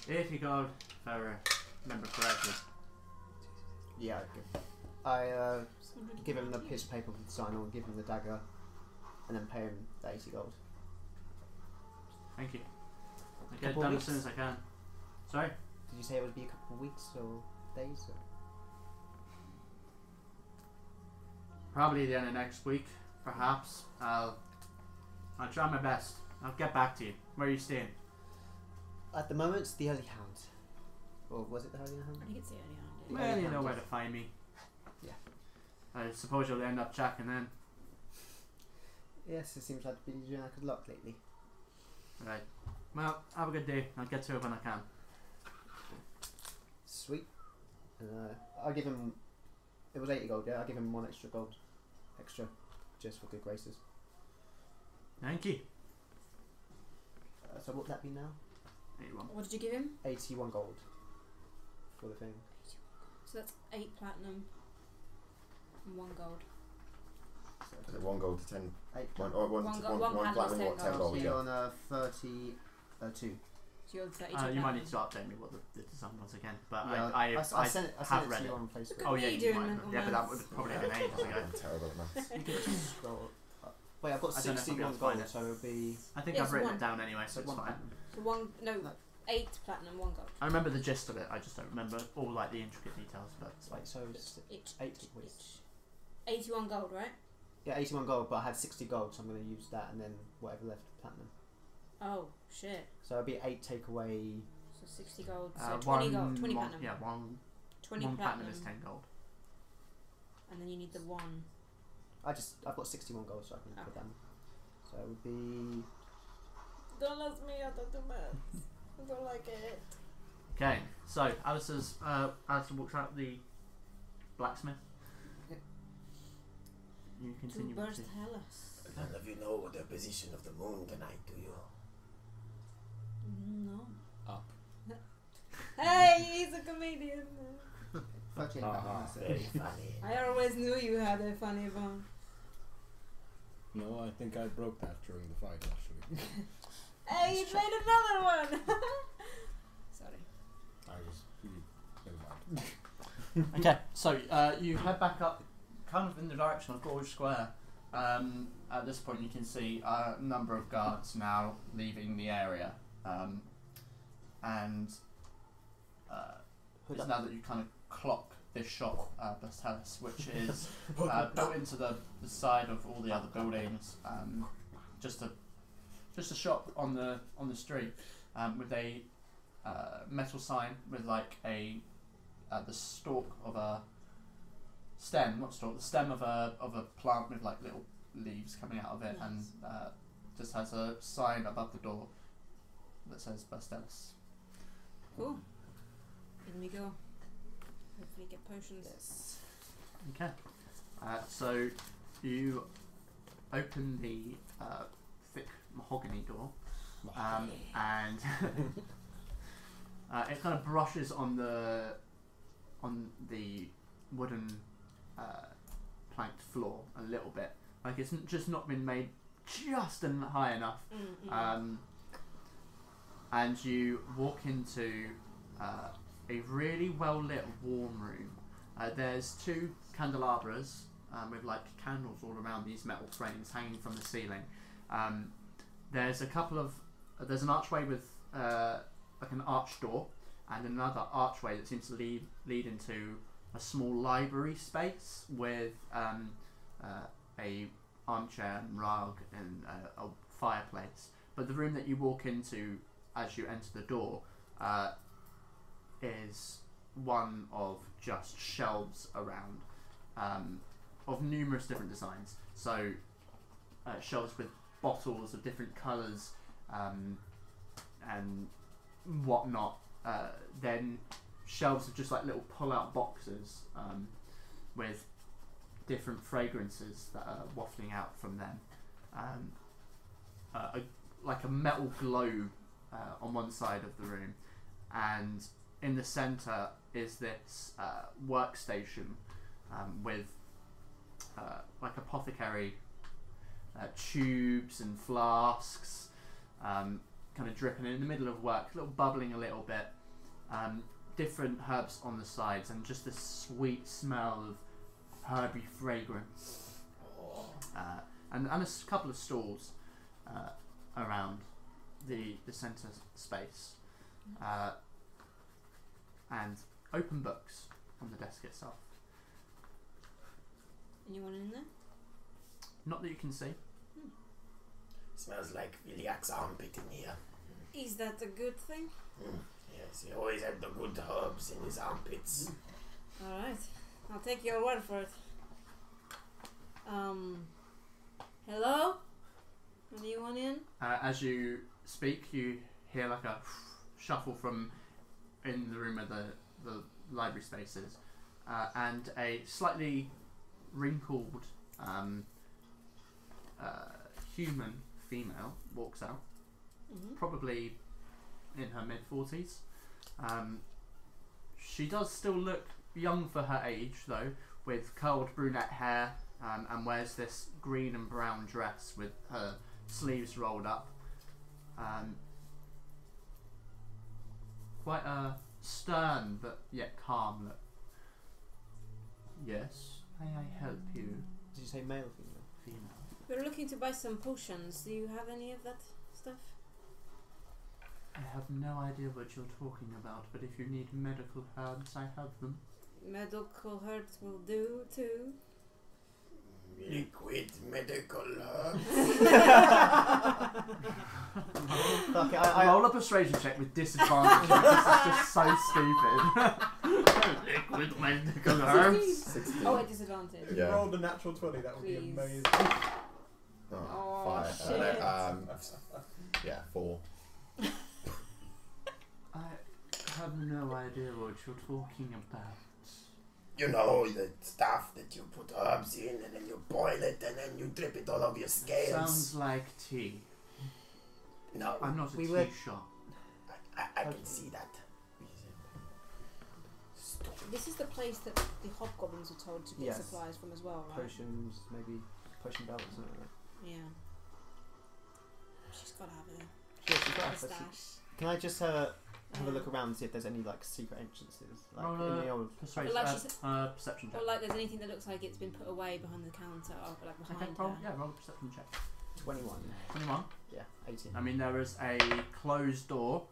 80 gold, if I remember correctly. Yeah, I give him the piece of paper with the sign on, give him the dagger, and then pay him the 80 gold. Thank you. I'll get it Couple done weeks? as soon as I can. Sorry? Did you say it would be a couple of weeks or days? Or? Probably the end of next week, perhaps. I'll try my best. I'll get back to you. Where are you staying? At the moment, it's the Early Hound. Or was it the Early Hound? I think it's the early on. Well, you know where to find me. Yeah. I suppose you'll end up checking then. Yes, it seems like I've been doing that a lot lately. Right. Well, have a good day. I'll get to it when I can. Sweet. I'll give him. It was 80 gold, yeah? I'll give him 1 extra gold. Extra. Just for good graces. Thank you. So what would that be now? 81. What did you give him? 81 gold. For the thing. So that's 8 platinum and 1 gold. Is it 1 gold to 10? 8 One platinum, platinum, 10 gold, So yeah. on 32. So you're 32 You might need to update me what the design was again, but Yeah, I sent it have to read you it. on Facebook. Oh yeah, What are you you doing, might. little Yeah, but that man? would probably have been ages ago. I'm terrible at maths. You can just scroll up. Wait, I've got I don't know if I'll be able 61 to find gold, it. so it would be. I think Yes, I've written one. it down anyway, so it's one fine. platinum. So 8 platinum, 1 gold. I remember the gist of it. I just don't remember all like the intricate details. But it's like Wait, so it's Each. 81 gold, right? Yeah, 81 gold, but I had 60 gold, so I'm going to use that and then whatever left platinum. Oh, shit. So it'll be 8 take away. So 60 gold. So 20 gold. 20 platinum. Yeah, one 20 platinum platinum. is 10 gold. And then you need the 1. I've got 61 gold, so I can put that in. So it would be. Don't ask me how to do maths. I don't like it. Okay, so Alistair walks out the blacksmith. You continue. To burst to- Hellas. None of you know the position of the moon tonight, do you? No. Up. Hey, he's a comedian. 38 Ah, Very funny. I always knew you had a funny bone. No, I think I broke that during the fight, actually. Hey, you made another one. Sorry. I was really. Never mind. Okay, so you head back up, kind of in the direction of Gorge Square. At this point, you can see a number of guards now leaving the area, and it's now that you kind of clock this shop, Bastelis, which is built into the side of all the other buildings. Just a shop on the street with a metal sign with like the stalk of a stem, not stalk, the stem of a plant with like little leaves coming out of it, and just has a sign above the door that says Bastelis. Cool. In we go. Hopefully get potions. Yes. Okay. So you open the thick mahogany door, and it kind of brushes on the wooden planked floor a little bit. Like it's just not been made just high enough. And you walk into a really well lit, warm room. There's 2 candelabras with like candles all around these metal frames hanging from the ceiling. There's there's an archway with like an arched door, and another archway that seems to lead into a small library space with a armchair and rug and a fireplace. But the room that you walk into as you enter the door is one of just shelves around of numerous different designs. So shelves with bottles of different colours and whatnot. Then shelves of just like little pull-out boxes with different fragrances that are wafting out from them. Like a metal globe on one side of the room, and in the centre is this workstation with like apothecary tubes and flasks kind of dripping in the middle of work, little bubbling a little bit, different herbs on the sides, and just this sweet smell of herby fragrance, and a couple of stalls around the centre space, and open books on the desk itself. Anyone in there? Not that you can see. Smells like Viliak's armpit in here. Is that a good thing? Yes, he always had the good herbs in his armpits. Alright. I'll take your word for it. Hello? Anyone in? As you speak, you hear like a shuffle from in the room where the library space is, and a slightly wrinkled human female walks out, probably in her mid-40s. She does still look young for her age, though, with curled brunette hair, and wears this green and brown dress with her sleeves rolled up. Quite a stern but yet calm look. Yes, may I help you? Did you say male or female? Female. We're looking to buy some potions. Do you have any of that stuff? I have no idea what you're talking about, but if you need medical herbs, I have them. Medical herbs will do too. Liquid medical herbs. Okay, Roll a persuasion check with disadvantage. This is just so stupid. Liquid medical herbs. 16. Oh, at disadvantage. If Yeah. you rolled a natural 20, that would be Please. amazing. Oh, fire. shit. Yeah, 4. I have no idea what you're talking about. You know, the stuff that you put herbs in and then you boil it and then you drip it all over your scales. Sounds like tea. No, I'm not a We tea were- shop. I can see that. Stupid. This is the place that the hobgoblins were told to get Yes. supplies from as well, right? potions, maybe potion belt or something like Yeah. She's got to have that. Yeah, she's got a a stash. stash. Can I just have a Yeah. look around and see if there's any like secret entrances, like Roll in a the old? persuasion, But like she said- perception check. Or like there's anything that looks like it's been put away behind the counter or like behind Okay, her. roll a perception check. 21. 21. Yeah, 18. I mean, there is a closed door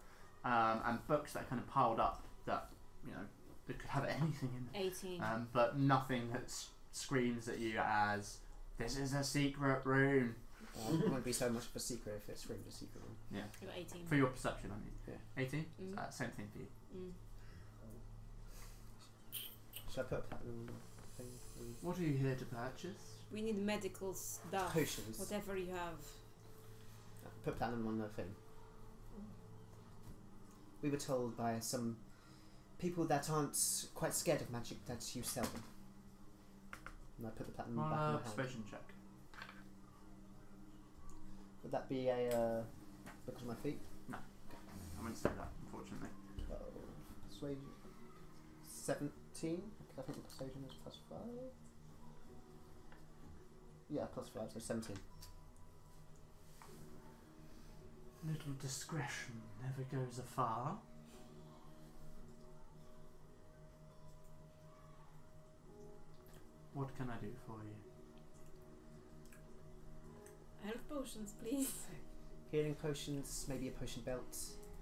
and books that are kind of piled up that, you know, that could have anything in 18. them. But nothing that screams at you as, this is a secret room. It wouldn't be so much of a secret if it screamed a secret room. Yeah. You got 18. For your perception, I mean. Yeah. 18? Mm. Same thing for you. Mm. Should I put a platinum thing? What are you here to purchase? We need medical stuff. Potions. Whatever you have. Put platinum on the thing. We were told by some people that aren't quite scared of magic that you sell them. And I put the platinum back in your hand. Persuasion check. Would that be a because of my feet? I wouldn't say that, unfortunately. 12. Persuasion. 17. I think persuasion is +5. Yeah, +5, so 17. Little discretion never goes afar. What can I do for you? Health potions, please. Healing potions, maybe a potion belt.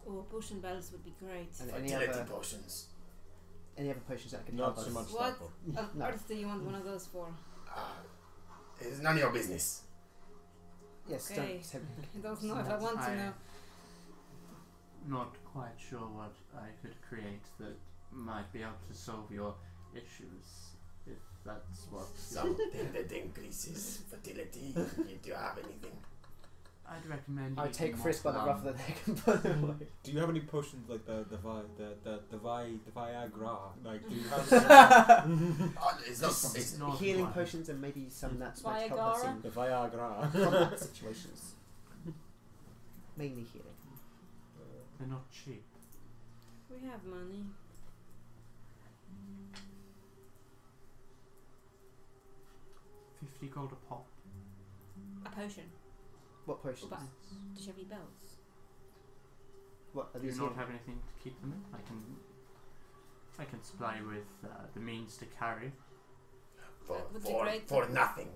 Oh, potion bells would be great. And any Fertility other potions. potions that can Not help so us. much What? that. Of No. course, do you want one of those for? It's none of your business. Yes, Okay. don't say I don't know if I want to know. Not quite sure what I could create that might be able to solve your issues, if that's what. Something that increases fertility. Do you have anything? I'd recommend. I would take eating Frisk by the more ruff of the neck and put them away. Do you have any potions like the Viagra? Like, do you have Oh, it's not. It's Not Healing quite. potions and maybe some that might help us in the Viagra? combat situations. Mainly healing. They're not cheap. We have money. 50 gold a pop. A potion. What potions? But do you have any bells? What are Do you these? not healing? have anything to keep them in? I can supply you with the means to carry. That would be great. For nothing.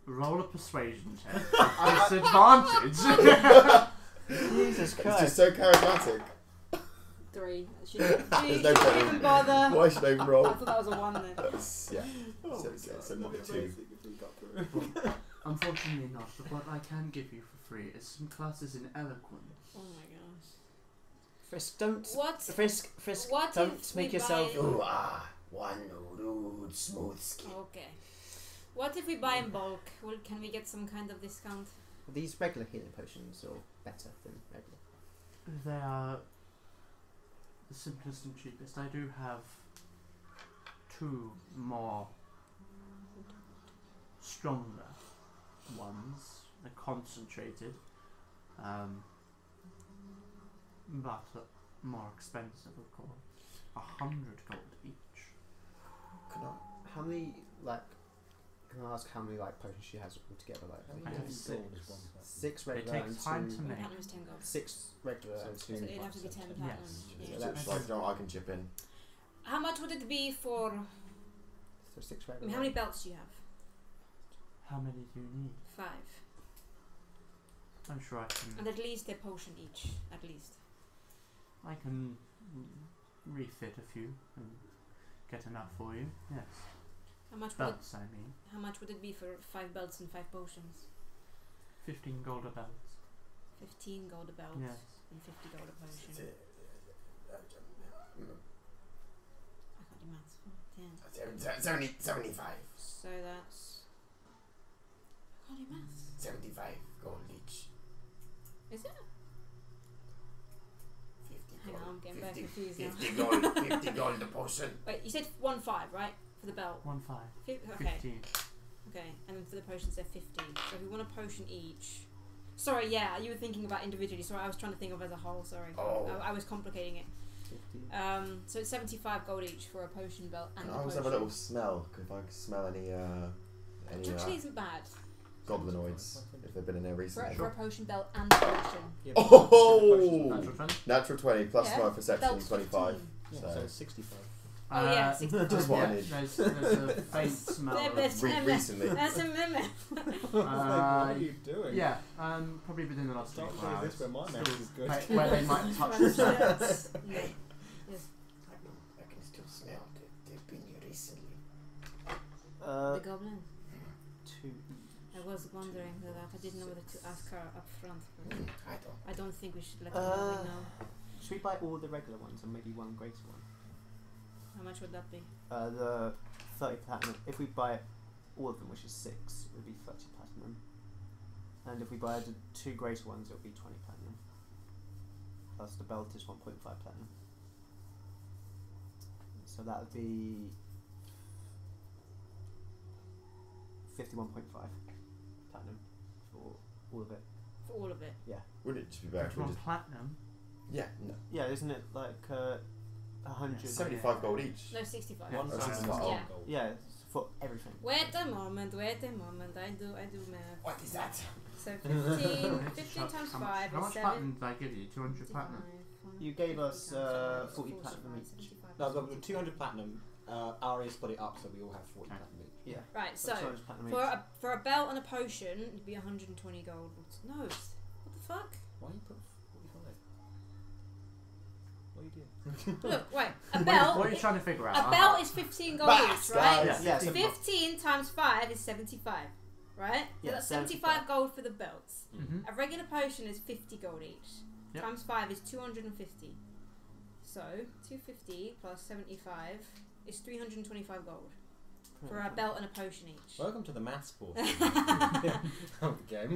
Roll a persuasion check. Disadvantage. Jesus It's Christ. just so charismatic. 3. She There's no shouldn't point. even bother. Why should I even I roll? thought that was a 1 then. That's, yeah. Oh So not 2. Unfortunately not, but what I can give you for free is some classes in eloquence. Oh my gosh. Frisk, don't. What? Frisk, What don't if make we yourself. buy- You are one rude, smooth skin. Okay. What if we buy in bulk? Can we get some kind of discount? Are these regular healing potions or better than regular? They are the simplest and cheapest. I do have 2 more stronger ones. They're concentrated, but more expensive, of course. 100 gold each. How many, like, can I ask how many, like, potions she has altogether? Like, I have 6. 6 They regular take and time 2... to make. Platinum is 10 gold. 6 regular and 2... So it'd have to be 10 platinum. Yes. Yeah. So it's like, you know, I can chip in. How much would it be for? So 6 I regular. mean, how many belts do you have? How many do you need? 5. I'm sure I can. And at least a potion each. At least. I can refit a few and get enough for you. Yes. How much would it, Belts, I mean. how much would it be for 5 belts and 5 potions? 15 gold a belt. 15 gold a belt Yes. and 50 gold a potion. I can't do maths. 10. 75. So that's. I can't do maths. 75 gold each. Is it? 50 Hang gold. on, I'm getting very 50, confused now. 50 gold. 50 gold a potion. Wait, you said 1-5, right? For the belt. 1-5. Okay. 15. Okay, and then for the potions they're 50. So if we want a potion each. Sorry, yeah, you were thinking about individually. Sorry, I was trying to think of as a whole. Sorry, Oh. I was complicating it. 50. So it's 75 gold each for a potion belt and Can the I always potion. have a little smell? If I can smell any Which actually isn't bad goblinoids, if they've been in there for, recently. for a potion belt and a potion. Yeah, Oh! Natural 20? Natural 20 plus Yeah, my perception belt's 25. 15. Yeah, So- so it's 65. Oh yeah, 65. Just what I yeah, need. there's a faint smell. There- of- there's- Recently. That's a mimic. What are you doing? Yeah, probably within the last Start 24 doing hours. this where my Still, math is good. where they might touch the surface. Yeah. I can still smell they've been here recently. The goblin. 2 I was wondering that. I didn't know whether to ask her up front. But I I don't think we should let her know. Should we buy all the regular ones and maybe one greater one? How much would that be? The 30 platinum. If we buy all of them, which is 6, it would be 30 platinum. And if we buy the 2 greater ones, it would be 20 platinum. Plus the belt is 1.5 platinum. So that would be 51.5 platinum for all of it. For all of it. Wouldn't it just be better if we One just... platinum. Yeah, no. Yeah, isn't it like 100? 75 gold each. No, 65. Yeah. One Oh, side so is it's- yeah. gold. Yeah, it's for everything. Wait a moment. I do math. What is that? So I 15, need to 15 check times how 5 How is much 7. platinum did I give you? 200 platinum? You gave us 40 platinum each. No, the 200 platinum, Aria split it up so we all have 40 Okay. platinum each. Yeah. Right, so 200 platinum for each. for a belt and a potion, it'd be 120 gold. No, what the fuck? Why you put 45? What are you doing? Look, wait, a What belt. are you trying to figure out? A belt is 15 gold Maths, each, right? guys. Yeah, so 15 times 5 is 75, right? So Yeah, that's 75 gold for the belts. Mm-hmm. A regular potion is 50 gold each. Yep. Times 5 is 250. So 250 plus 75 is 325 gold for a belt and a potion each. Welcome to the maths portion of the game.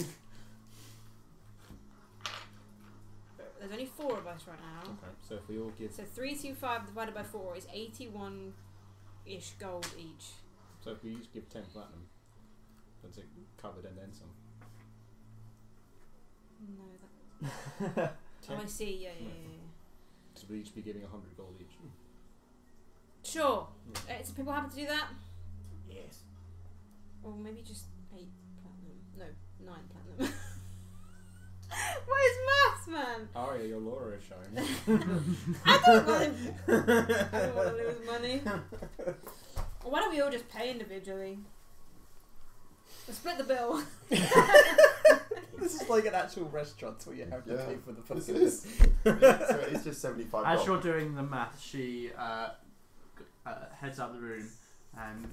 There's only 4 of us right now. Okay, so if we all give... So 325 divided by 4 is 81-ish gold each. So if we each give 10 platinum, that's it covered and then some. No, that. Oh, I see. Yeah. So we each be giving 100 gold each. Sure. So people happy to do that? Yes. Or maybe just 8 platinum. No, 9 platinum. What is maths, man? Aria, your Laura is showing. I don't want to lose money. Why don't we all just pay individually? We'll split the bill. This is like an actual restaurant where you have to Yeah. pay for the This food. is- so it's just 75 As gold. you're doing the math, she heads out the room, and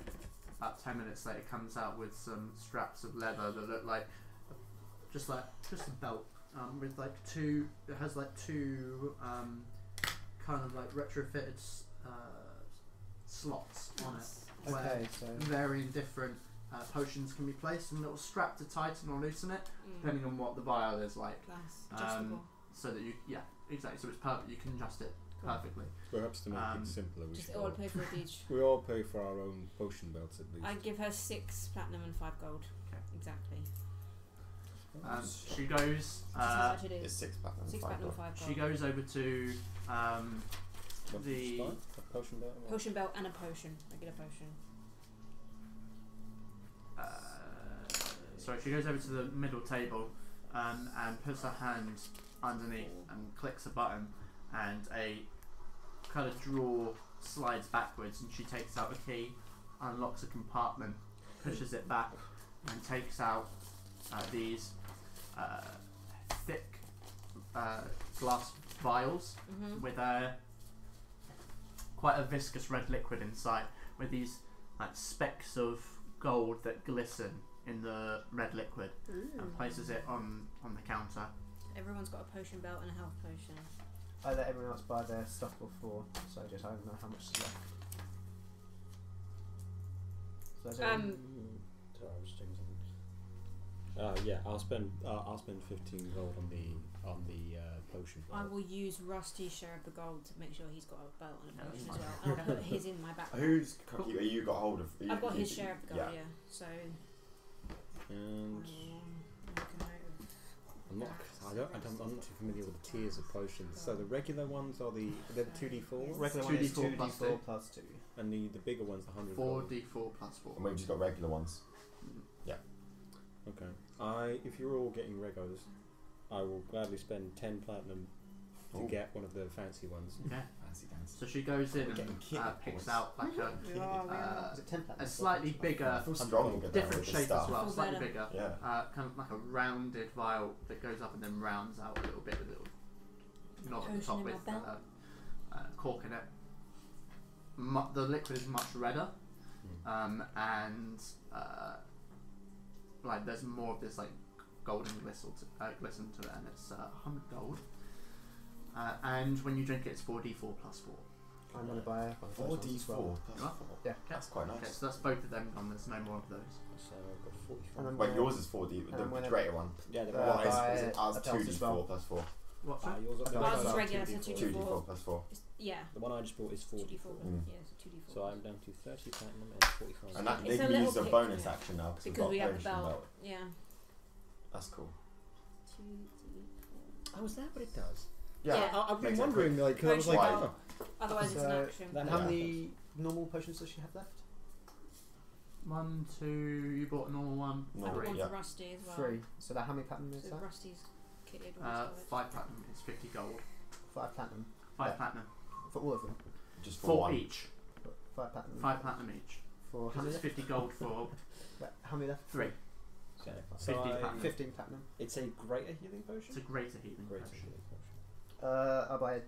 about 10 minutes later comes out with some straps of leather that look like just a belt with like 2. It has like 2 kind of like retrofitted slots on it, where Okay, so varying different potions can be placed and a little strap to tighten or loosen it, Mm. depending on what the vial is like. Nice. Adjustable. So that exactly. So it's perfect. You can adjust it Cool. perfectly. Perhaps to make it simpler, we Just should all pay for it each. we all pay for our own potion belts at least. I give her 6 platinum and 5 gold. Okay. Exactly. She goes. Just how much it It's is. 6 platinum. 6 5 platinum, gold. 5 gold. She goes over to What's the. spine? A potion belt? or- Potion belt and a potion. Regular potion. Sorry, she goes over to the middle table and puts her hand underneath and clicks a button, and a kind of drawer slides backwards, and she takes out a key, unlocks a compartment, pushes it back, and takes out these thick glass vials with quite a viscous red liquid inside, with these like specks of gold that glisten in the red liquid, and places it on the counter. Everyone's got a potion belt and a health potion. I let everyone else buy their stuff before, so I don't know how much is left. So is everyone- Sorry, I was checking something. Yeah, I'll spend 15 gold on the potion I belt. will use Rusty's share of the gold to make sure he's got a belt and a Yeah, potion that's as well. fine. And I'll put his in my backpack. Who's you got hold of? I've got his share of the gold, yeah. So And make a note of I'm not too familiar with the tiers of potions. So the regular ones are the 2d4, regular one is 2d4 plus 2d4 2. plus 2. and the bigger one's the 100 gold. 4d4 plus 4. And we've just got regular ones. Okay. If you're all getting regos, I will gladly spend 10 platinum to Ooh. get one of the fancy ones. Okay. Fancy dance. So she goes in We're getting and kid picks boys. out like We are. Is it 10 platinum? a slightly bigger, I feel strong with different this shape stuff. as well, Full slightly better. bigger. Yeah. Kind of like a rounded vial that goes up and then rounds out a little bit with a little knob at the Potion top in with my belt. cork in it. The liquid is much redder, and like there's more of this like golden glisten to it, and it's 100 gold. And when you drink it, it's 4d4 plus 4. I'm going to buy one of those ones as 4d4 well. plus You are? 4. Yeah. That's quite Okay, nice. so that's both of them gone. There's no more of those. So I've got 45. And I'm Wait, gonna- yours is 4d, and I'm the gonna- greater one. Yeah, the Uh, What is buy it? Ours a belt as 2d4 well. plus 4. What's Ah, that? yours Ours Ours is about regular, so 2d4. 2d4 plus 4. Yeah. The one I just bought is 4d4. 2d4. Mm. Yeah, it's 2d4. So I'm down to 30 platinum and 45. And that, It's they a can little use the kick, bonus yeah. action now because we've we got have the potion belt. Yeah. That's cool. 2d4. Oh, is that what it does? Yeah. I've been Makes it wondering, like, 'cause I was like, Why? oh. Otherwise, it's an So, action. That How Yeah. many normal potions does she have left? 1, 2. You bought a normal one. I No, got one yeah. for Rusty as well. 3. So that how many platinum is So that? Rusty's kitted all 5 platinum is 50 gold. 5 platinum 5 Yeah. platinum. for all of them. Just for 4 one. each. 5 platinum 5 platinum each. for how Because many it's left? 50 gold for How many left? 3. So, 50 platinum. 15 platinum. It's a greater healing potion? It's a greater healing Greater potion. healing potion. I'll buy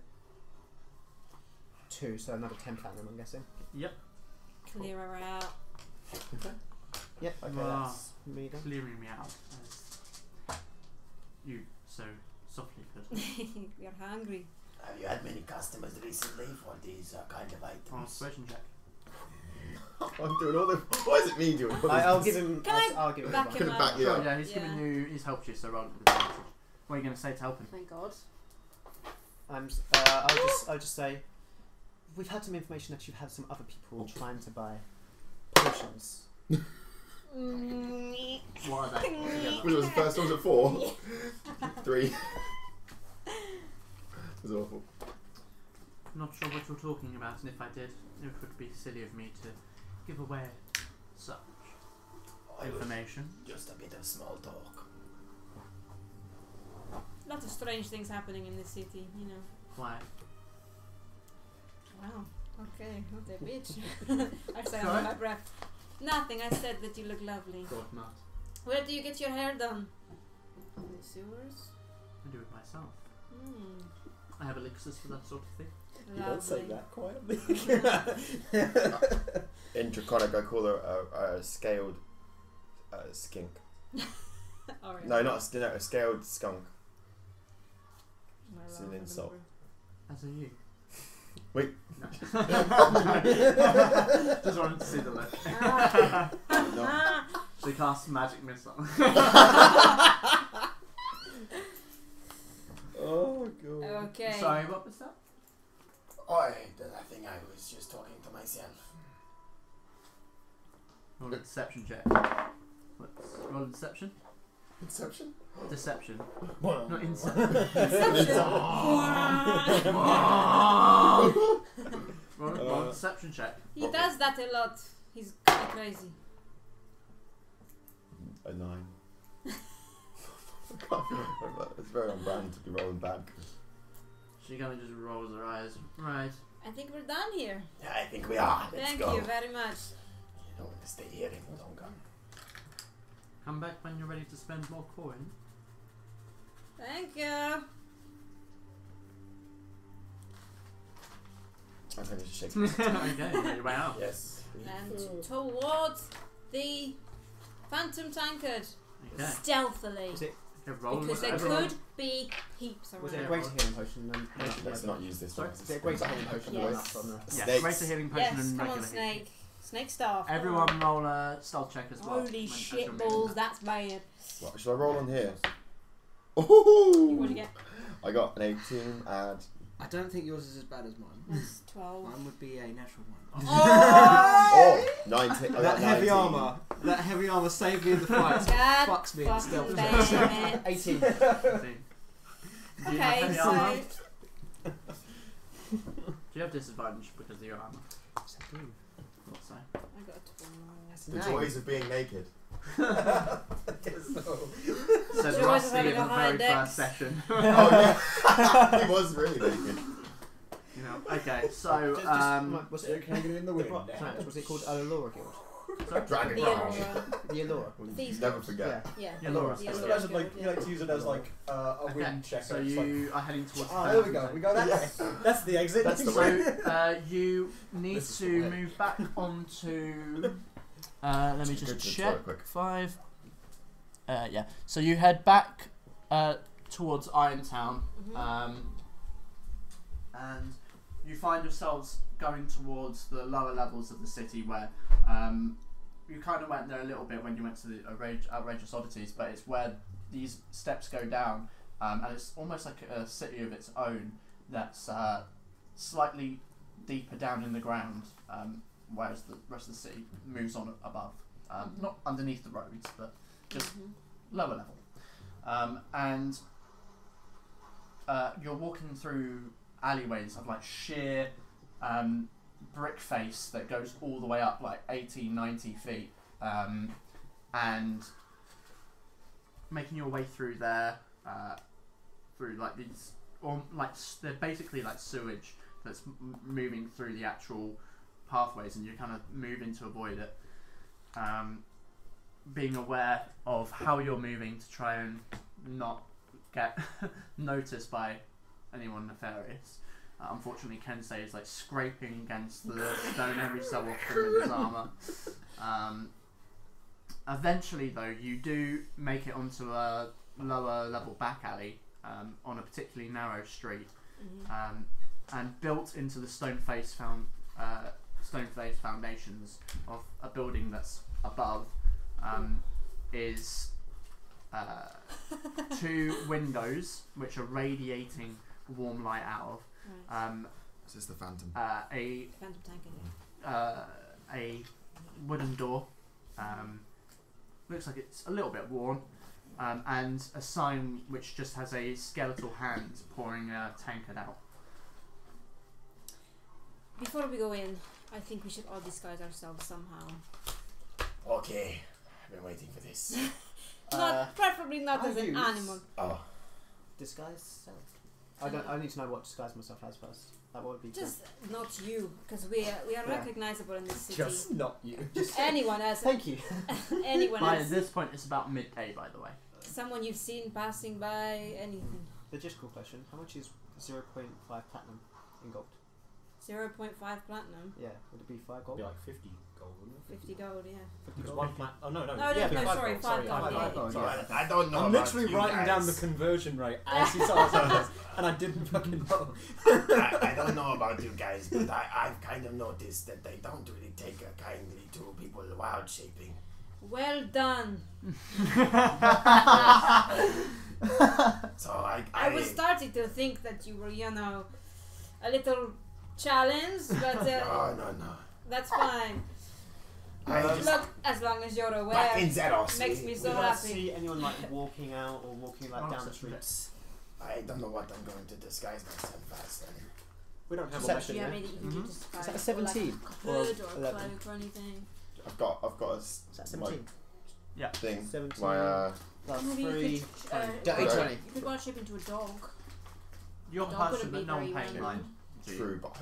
2, so another 10 platinum, I'm guessing. Yep. Clear her out. Yep, okay, Wow. that's me done. Clearing me out. As you so softly put. We are hungry. Have you had many customers recently for these kind of On a items? persuasion check. I'm doing all the. Why is it me doing all I'll this? give him. Can I'll give him back one. him Could've up? backed you Sure, up. yeah, he's Yeah. given you. He's helped you, so roll with advantage. What are you going to say to help him? Thank God. I'll just say, we've had some information that you've had some other people trying to buy potions. What are they? Which was the first one? Was it 4? 3. It was awful. Not sure what you're talking about, and if I did, it would be silly of me to give away such I was information. just a bit of small talk. Lots of strange things happening in this city, you know. Why? Wow. Okay, what a bitch. I say Sorry? under my breath. Nothing. I said that you look lovely. God not. Where do you get your hair done? In the sewers. I do it myself. Hmm. I have elixirs for that sort of thing. You don't say Lovely. that quietly. In Draconic, I call her a scaled skink. Alright. No, not a scaled skunk. My It's an love, insult. whatever. As are you. Wait. Just wanted to see the look. No. She casts magic missile. Oh god. Okay. Sorry, what was that? I think I was just talking to myself. Roll a deception check. Roll a deception? Inception? Deception. Not inception. Roll a deception check. He does that a lot. He's kind of crazy. A 9. It's very on brand to be rolling bad. She kind of just rolls her eyes. Right. I think we're done here. Yeah, I think we are. Let's Thank go. you very much. You don't want to stay here any longer. Come back when you're ready to spend more coin. Thank you. I'm going to shake. Okay, you made your way out. Yes. And towards the Phantom Tankard. Okay. Stealthily. Was it? Okay, roll Because there everyone. could be heaps around. Was it a greater healing potion? Than Let's not use this Sorry? one. Is it a greater healing potion? Yes. Than that from the Yeah, Snakes. greater healing potion Yes, and come on, regular healing. Snake. Snake staff. Everyone roll a stealth check as well. Holy when- as shit you're moving balls, that. that's bad. What, should I roll on here? What'd Ooh! you get? I got an 18 and I don't think yours is as bad as mine. That's 12. Mine would be a natural one. oh 19. I That got heavy 19. armor. That heavy armor saved me in the fight. God Fucks me in the fucking stealth damn it. 18. Do you have Okay, heavy armor? so Do you have disadvantage because of your armor? Yes, I do. Thought so. I got a 12. That's The 9. joys of being naked. Said Joys of Rusty having in a the high very dex. first session. Oh yeah, he was really naked. You know. Okay, so Was it Hanging in the wind. Was it called Allura Guild? Dragon The Ball. Allura. The Allura. Thieves Never Guild. forget. Yeah. Yeah, Laura. The I Allura imagine Guild, like you yeah. like to use it as like a okay, wind checker. so It's like, you are heading towards. the there we go. fountain. We go that way. That's the exit. That's the So way. you need This is to the way. move back onto. Let me Good just to check. throw it quick. 5. Yeah. So you head back towards Irontown, Mhm. and you find yourselves going towards the lower levels of the city, where you kind of went there a little bit when you went to the Outrageous Oddities, but it's where these steps go down, and it's almost like a city of its own that's slightly deeper down in the ground, whereas the rest of the city moves on above. Not underneath the roads, but just lower level. And you're walking through alleyways of like sheer brick face that goes all the way up like 80, 90 feet, and making your way through there, through like these, or like they're basically like sewage that's moving through the actual pathways, and you're kind of moving to avoid it. Being aware of how you're moving to try and not get noticed by anyone nefarious. Unfortunately, Kensei is like scraping against the stone every so often with his armor. Eventually, though, you do make it onto a lower level back alley on a particularly narrow street, and built into the stone face foundations of a building that's above is 2 windows which are radiating warm light out of. Right. Is this the Phantom? Phantom Tankard. A wooden door, looks like it's a little bit worn, and a sign which just has a skeletal hand pouring a tankard out. Before we go in, I think we should all disguise ourselves somehow. Okay, I've been waiting for this. Preferably not I as an use- animal. Oh, Disguise self. I need to know what disguise myself as first. That would be Just not you, because we are Yeah. recognizable in this city. Just not you. Anyone else? Thank you. Anyone By else? this point, it's about midday, by the way. Someone you've seen passing by? Anything? Logistical question: how much is 0.5 platinum in gold? 0.5 platinum. Yeah, would it be 5 gold? Be like 50 gold, wouldn't it? 50 gold, yeah. Because one plat. Oh no, no. No, yeah, no, five sorry, gold, 5 gold. five Yeah. gold. Sorry, I don't know. I'm about literally you writing down the guys. conversion rate as he starts on this, and I didn't fucking know. I don't know about you guys, but I've kind of noticed that they don't really take kindly to people wild shaping. Well done. So I was starting to think that you were, a little challenged, but no. that's fine. Look, as long as you're aware, Back in Zeros, makes me so Do I happy. see anyone like walking out or walking like down the streets? I don't know what I'm going to disguise myself as then. We don't have a Perception, weapon. Yeah, maybe you can do just Is that a or 17? like a hood or a 11? cloak or anything. I've got a Is that 17? thing. 17. My Plus Maybe 3. you could, Yeah, 20. you could want to shape into a dog. You're Dog person, wouldn't but be no one very paying random. mind. Do you? true, but I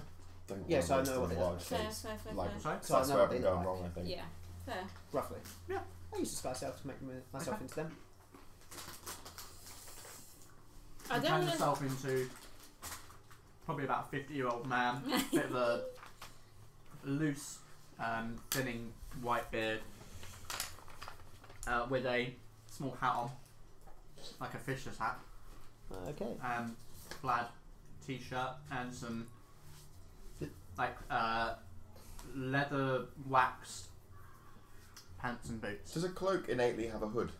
don't. Yeah, so I want to know what waste it the wild is. Fair, shapes. fair, fair, Like, fair. Sorry? So I that's know where what I've been they look going like. wrong, I think. Yeah, fair. Roughly. Yeah. I use disguise self to make myself Okay. into them. I You don't turn know. yourself into probably about a 50-year-old man, bit of a loose, thinning white beard, with a small hat on, like a fisher's hat, Okay. plaid t-shirt, and some like leather waxed pants and boots. Does a cloak innately have a hood?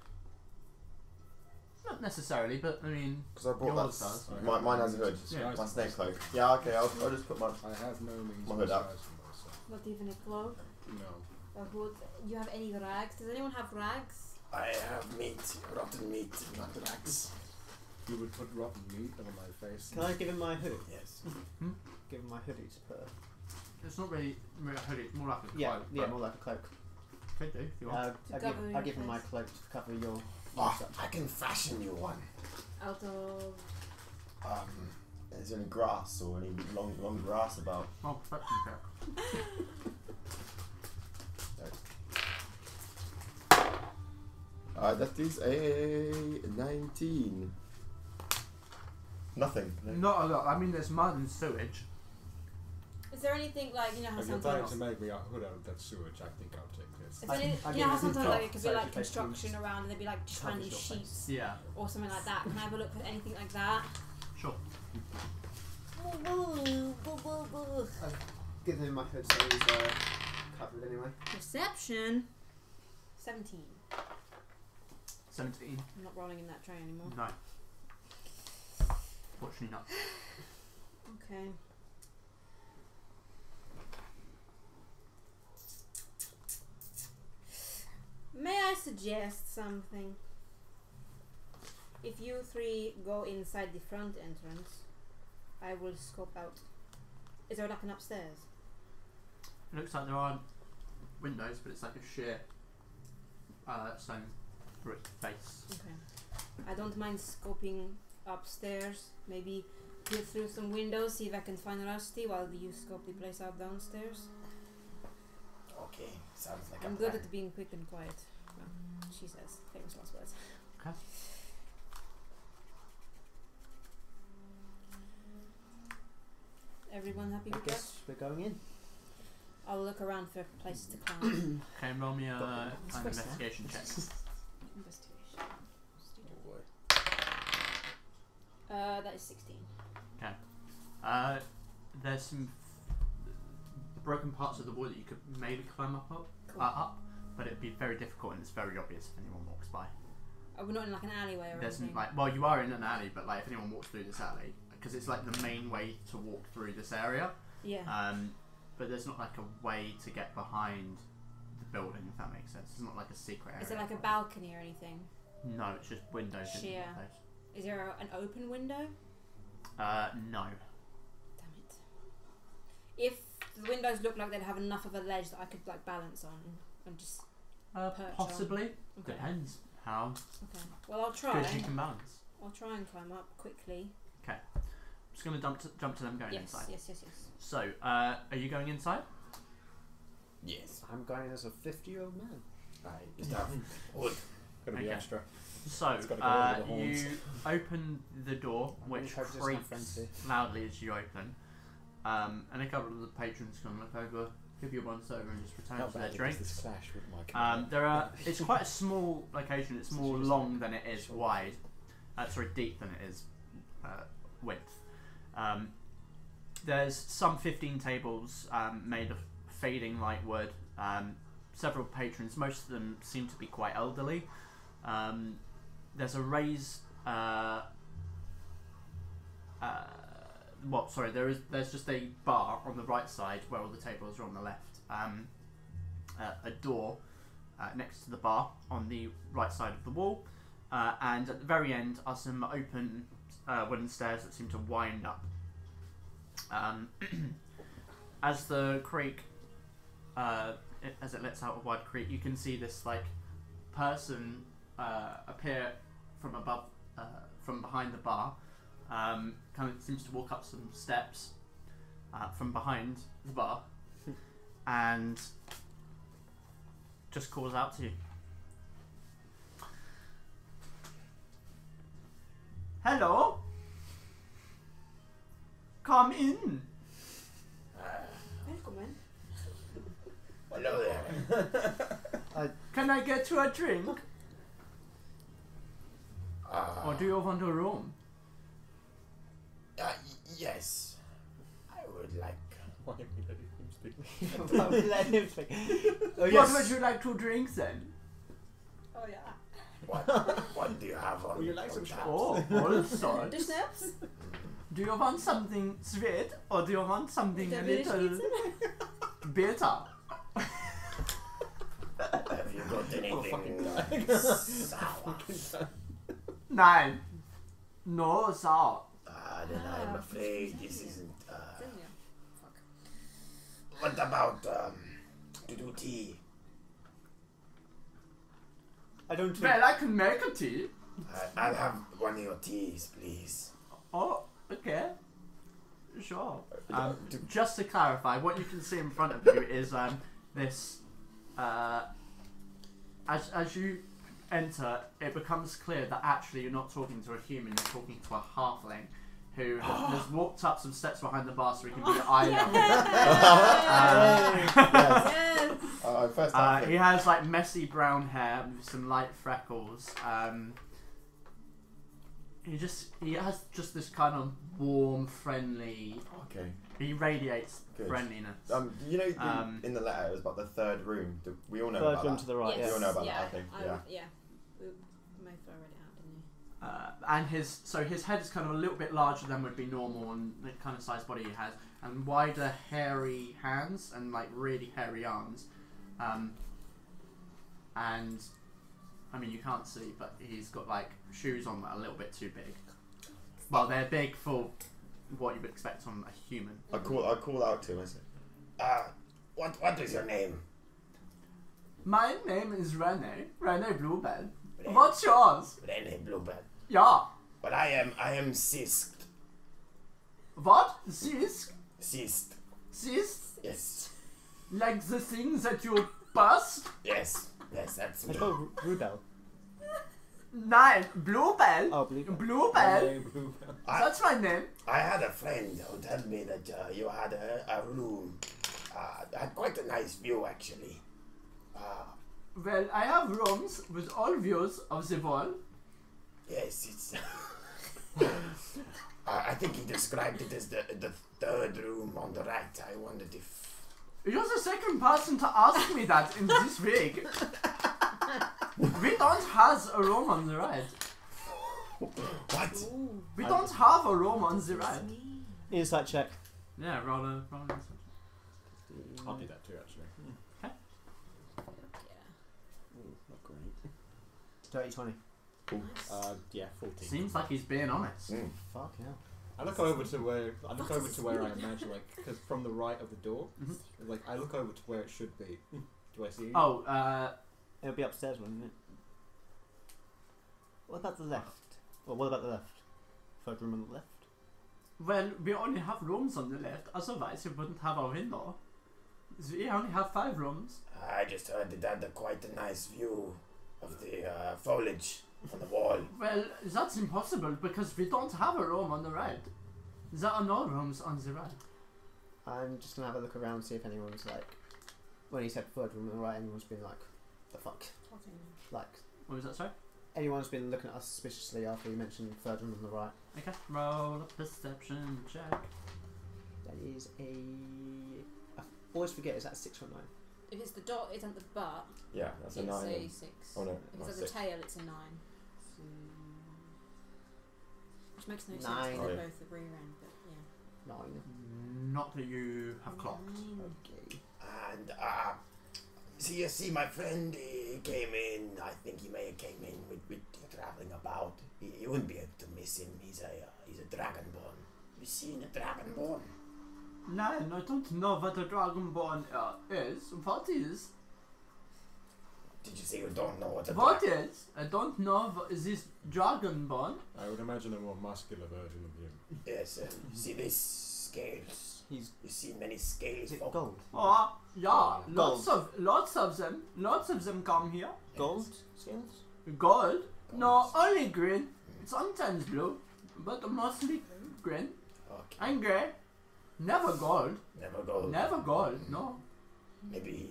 Not necessarily, but I mean, Because I brought yours that. does. Mine has a hood. Yeah. My snake cloak. Yeah, okay. I'll just put my. I have no means My of hood up. disguising myself. Not even a cloak, No. a hood. You have any rags? Does anyone have rags? I have meat, rotten meat, not rags. You would put rotten meat on my face. Can I give him my hoodie? Yes. Give him my hoodie to put. It's not really a hoodie. It's more like a cloak. Yeah, but more like a cloak. could do if you want. I give him my cloak to cover your. Oh, I can fashion you one. Out of. Is there any grass or any long grass about? Oh, perception check. That is a 19. Nothing. Not a lot. I mean, there's mud and sewage. Is there anything like how If you're trying sometimes? to make me a hood out of that sewage, I think I'll take this. Is there any, I you know how give him sometimes top, like it could so be if like you take construction things, around and there'd be like just covers tiny your sheets Yeah, or something like that. Can I have a look at anything like that? sure. Give him my hood so he's covered anyway. Perception. 17. 17. I'm not rolling in that tray anymore. No. Fortunately not. Okay. May I suggest something? If you three go inside the front entrance, I will scope out. Is there like an upstairs? It looks like there are windows, but it's like a sheer stone brick face. Okay. I don't mind scoping upstairs. Maybe peer through some windows, see if I can find Rusty while you scope the place out downstairs. Okay, sounds like I'm a good plan. at being quick and quiet. Well, she says. Famous last words. Okay. Everyone happy I with that? guess we're going in. I'll look around for places to climb. Okay, roll me an Got it. investigation check. Investigation. Oh boy. That is 16. There's some broken parts of the wall that you could maybe climb up, Cool. but it'd be very difficult and it's very obvious if anyone walks by. Oh, we're not in like an alleyway or There's anything. like, well, you are in an alley, but like if anyone walks through this alley, because it's like the main way to walk through this area. Yeah. But there's not like a way to get behind the building, if that makes sense. It's not like a secret area. Is there like a balcony or anything? No, it's just windows into Sheer. the place. Is there an open window? No. Damn it. If the windows look like they'd have enough of a ledge that I could like balance on and just perch Possibly. on. Okay. Depends how Okay. Well, I'll try. good you can balance. I'll try and climb up quickly. I'm just going to jump to them going Yes, inside. yes. So, are you going inside? Yes. I'm going as a 50-year-old man. I just have wood. Gotta be Okay. extra. So, It's gotta go over the horns. you open the door, I'm which really hoping there's no friends creaks here. loudly as you open, and a couple of the patrons can look over give you once over and just return How to their bad does drinks. this clash with my There are. It's quite a small location. It's more long than it is wide. Sorry, deep than it is width. There's some 15 tables made of fading light wood. Several patrons. Most of them seem to be quite elderly. There's a raised. There's just a bar on the right side where all the tables are on the left. A door next to the bar on the right side of the wall, and at the very end are some open wooden stairs that seem to wind up. As the creek, as it lets out a wide creek, you can see this like person appear from above, from behind the bar. Kind of seems to walk up some steps from behind the bar and just calls out to you. Hello? Come in. Welcome in. Hello there. Can I get you a drink? Or do you want a room? Yes. I would like. Why are we letting him speak? Let him speak. Oh, What yes. would you like to drink then? Oh yeah. What do you have on? Would you like some on tap? Oh, all sorts. The snaps? Do you want something sweet or do you want something a The village little pizza? bitter? Have you got anything sour? Nein. No sour. Then I'm afraid this isn't. Didn't you? Fuck. What about to do tea? I don't drink. Well, I can make a tea. I'll have one of your teas, please. Oh, okay. Sure. Just to clarify, what you can see in front of you is this. As you enter, it becomes clear that actually you're not talking to a human, you're talking to a halfling who has walked up some steps behind the bar so he can be eye level. Yes. First time. He has like messy brown hair with some light freckles. He has just this kind of warm, friendly. Okay. He radiates Good. friendliness. You know, in the letter it was about the third room. We all know Third about room that. to the right. We Yes. all know about yeah. that. Okay. Yeah. Yeah. We may have read it out, didn't you? And his head is kind of a little bit larger than would be normal, and the kind of size body he has, and wider, hairy hands and like really hairy arms. And I mean, you can't see, but he's got like shoes on that are a little bit too big. Well, they're big for what you would expect from a human. I call out to him. I say, What is your name? My name is Rene Bluebell. Rene. What's yours? Rene Bluebell. Yeah. But I am Sisk. What? Sis? Sist. Sis? Yes. Like the things that you bust? Yes. Yes, that's I me. go Rubel. Nine. Bluebell? Oh, Bluebell. Bluebell? I- That's my name. I had a friend who told me that you had a room. Had quite a nice view, actually. Well, I have rooms with all views of the wall. Yes, it's. I think he described it as the third room on the right. I wondered if. You're the second person to ask me that in this week. We don't have a room on the right. What? We don't have a room on the right. Insight check. Yeah, roll a insight. I'll do that too, actually. Not great. Dirty 20. Yeah, 14. Seems like he's being honest. Fuck yeah. I look over to where I imagine, like, because from the right of the door, like I look over to where it should be. Do I see you? Oh, It'll be upstairs, wouldn't it? What about the left? Well, what about the left? Third room on the left? well, we only have rooms on the left, otherwise we wouldn't have a window. We only have 5 rooms. I just heard it had quite a nice view of the foliage on the wall. Well, that's impossible because we don't have a room on the right. There are no rooms on the right. I'm just gonna have a look around, see if anyone's like when he said third room on the right, everyone's been like, the fuck? Like, What was that, sorry? anyone's been looking at us suspiciously after he mentioned third room on the right. Okay, roll a perception check. That is a. I always forget, is that 6 or 9? If it's the dot, it's at the butt. Yeah, that's a It's 9. a 6. Oh no, If not it's at the 6. tail, it's a 9. Which makes no sense 9. because Oh, they're yeah. both the rear end, but yeah. 9. Not that you have clocked. Okay. And so you see, my friend he came in. I think he may have came in with traveling about. You wouldn't be able to miss him. He's a dragonborn. You seen a dragonborn? No, I don't know what a dragonborn is. What is? Did you say you don't know what a What is? I don't know what is this dragonborn. I would imagine a more muscular version of him. Yes, you see these scales. He's. You see many scales. Is it folk. gold? Oh, yeah, Gold. lots of them come here. Gold scales? Gold? No, only green. Sometimes blue, but mostly green Okay. and grey. Never gold. Never go. Never gold. No. Maybe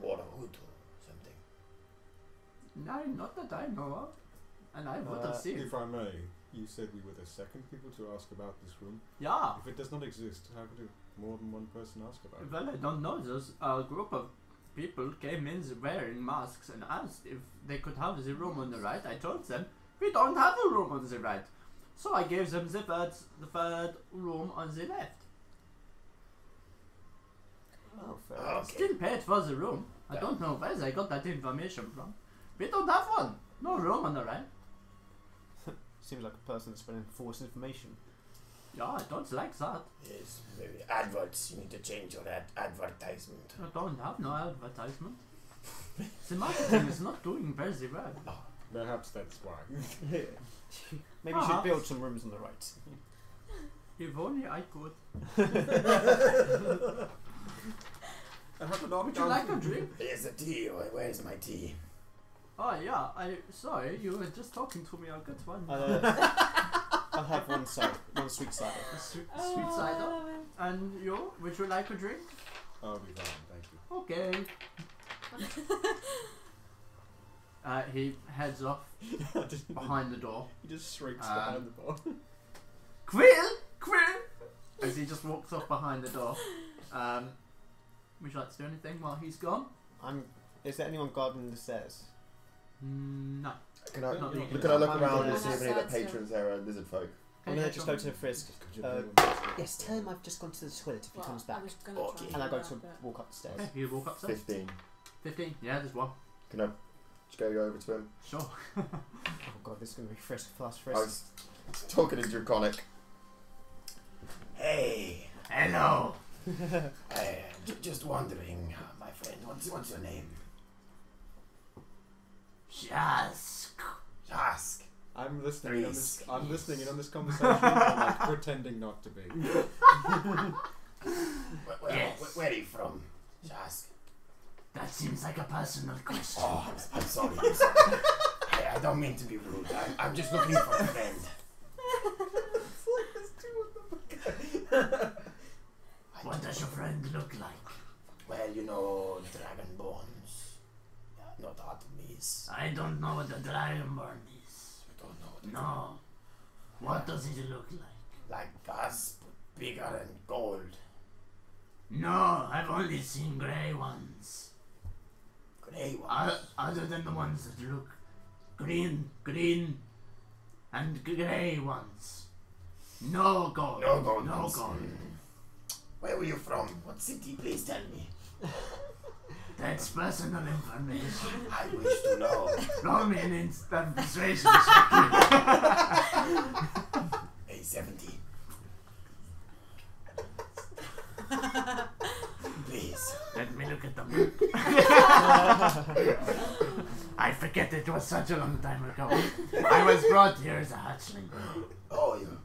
Water Hood or something. No, not that I know of. And I would have seen. If I may, you said we were the second people to ask about this room. Yeah. If it does not exist, how could more than one person ask about it? Well, I don't know. There's a group of people came in wearing masks and asked if they could have the room on the right. I told them we don't have a room on the right, so I gave them the third room on the left. Oh, fair. Okay. Still paid for the room. I don't know where they got that information from. We don't have one. No room on the right. Seems like a person that's spreading false information. Yeah, I don't like that. Yes, maybe adverts. You need to change your advertisement. I don't have no advertisement. The marketing is not doing very well. Perhaps that's why. Maybe you should build some rooms on the right. If only I could. Would you like a drink? Here's a tea. Where's my tea? Oh yeah, sorry, you were just talking to me. I'll get one. I'll have one sweet cider. A sweet cider. And you? Would you like a drink? I'll be fine, thank you. Okay. He heads off behind the door. He just shrieks behind the door. Quill! As he just walks off behind the door. Would you like to do anything while he's gone? Is there anyone guarding the stairs? Can No. I Can I look around and Yeah. see if any of the patrons there are lizard folk? I'm Okay, gonna just go go to Frisk. Could you Uh, bring them? Yes, tell him I've just gone to the toilet if he Well, comes I back. was gonna Okay. try And I go that, to but- walk up the stairs. Okay, you walk upstairs. 15. 15. Yeah, there's one. Can I just go over to him? Sure. Oh god, this is gonna be Frisk plus I Frisk. was talking in Draconic. Hey, Hello. just wondering, my friend. What's your name? Jask. Ask. I'm listening in on this. Frisk. I'm listening in on this conversation, but like pretending not to be. Yes. Where are you from? Ask. That seems like a personal question. Oh, I'm sorry. I don't mean to be rude. I'm just looking for a friend. What does your friend look like? Well, you know, dragonborns. Not Artemis. I don't know what a dragonborn is. You don't know what No. What does it look like? Like us, but bigger and gold. No, I've only seen grey ones. Grey ones. Other than the ones that look green, and grey ones. No gold. No gold. No ones. gold. Where were you from? What city? Please tell me. That's personal information. I wish to know. Roll me an instant persuasion check. A 70. Please. Let me look at the map. I forget it was such a long time ago. I was brought here as a hatchling. Oh, you.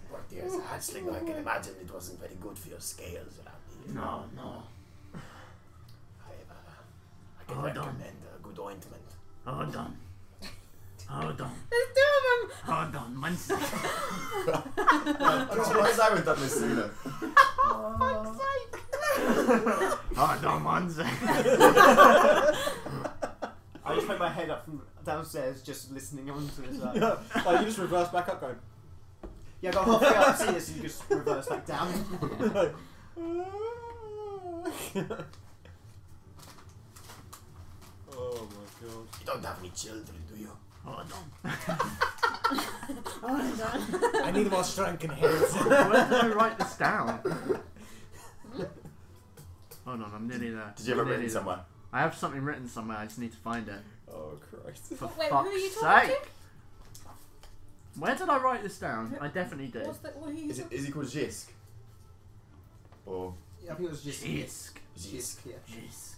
What there's a hatchling. I can imagine it wasn't very good for your scales around here. No. I can Hold on. recommend a good ointment. Hold on. There's two of them! Hold on. 1 second. I'm surprised I haven't done this sooner. Oh, fuck's sake. Hold on one second. I just put my head up from downstairs, just listening on to his. Like you just reverse back up, going. Yeah, I got halfway up, see this, and you just reverse back down. Like, oh my god. You don't have any children, do you? Hold on. Oh, I'm done. I need more strength and heads. Where did I write this down? Hold on, I'm nearly there. Did you have it I'm written nearly somewhere? there. I have something written somewhere, I just need to find it. Oh Christ. For Wait, who fuck's are you talking sake! Where did I write this down? I definitely did. What are you Is he called Jisk? Or Yeah, I think it was just Jisk. Jisk, yeah. Jisk.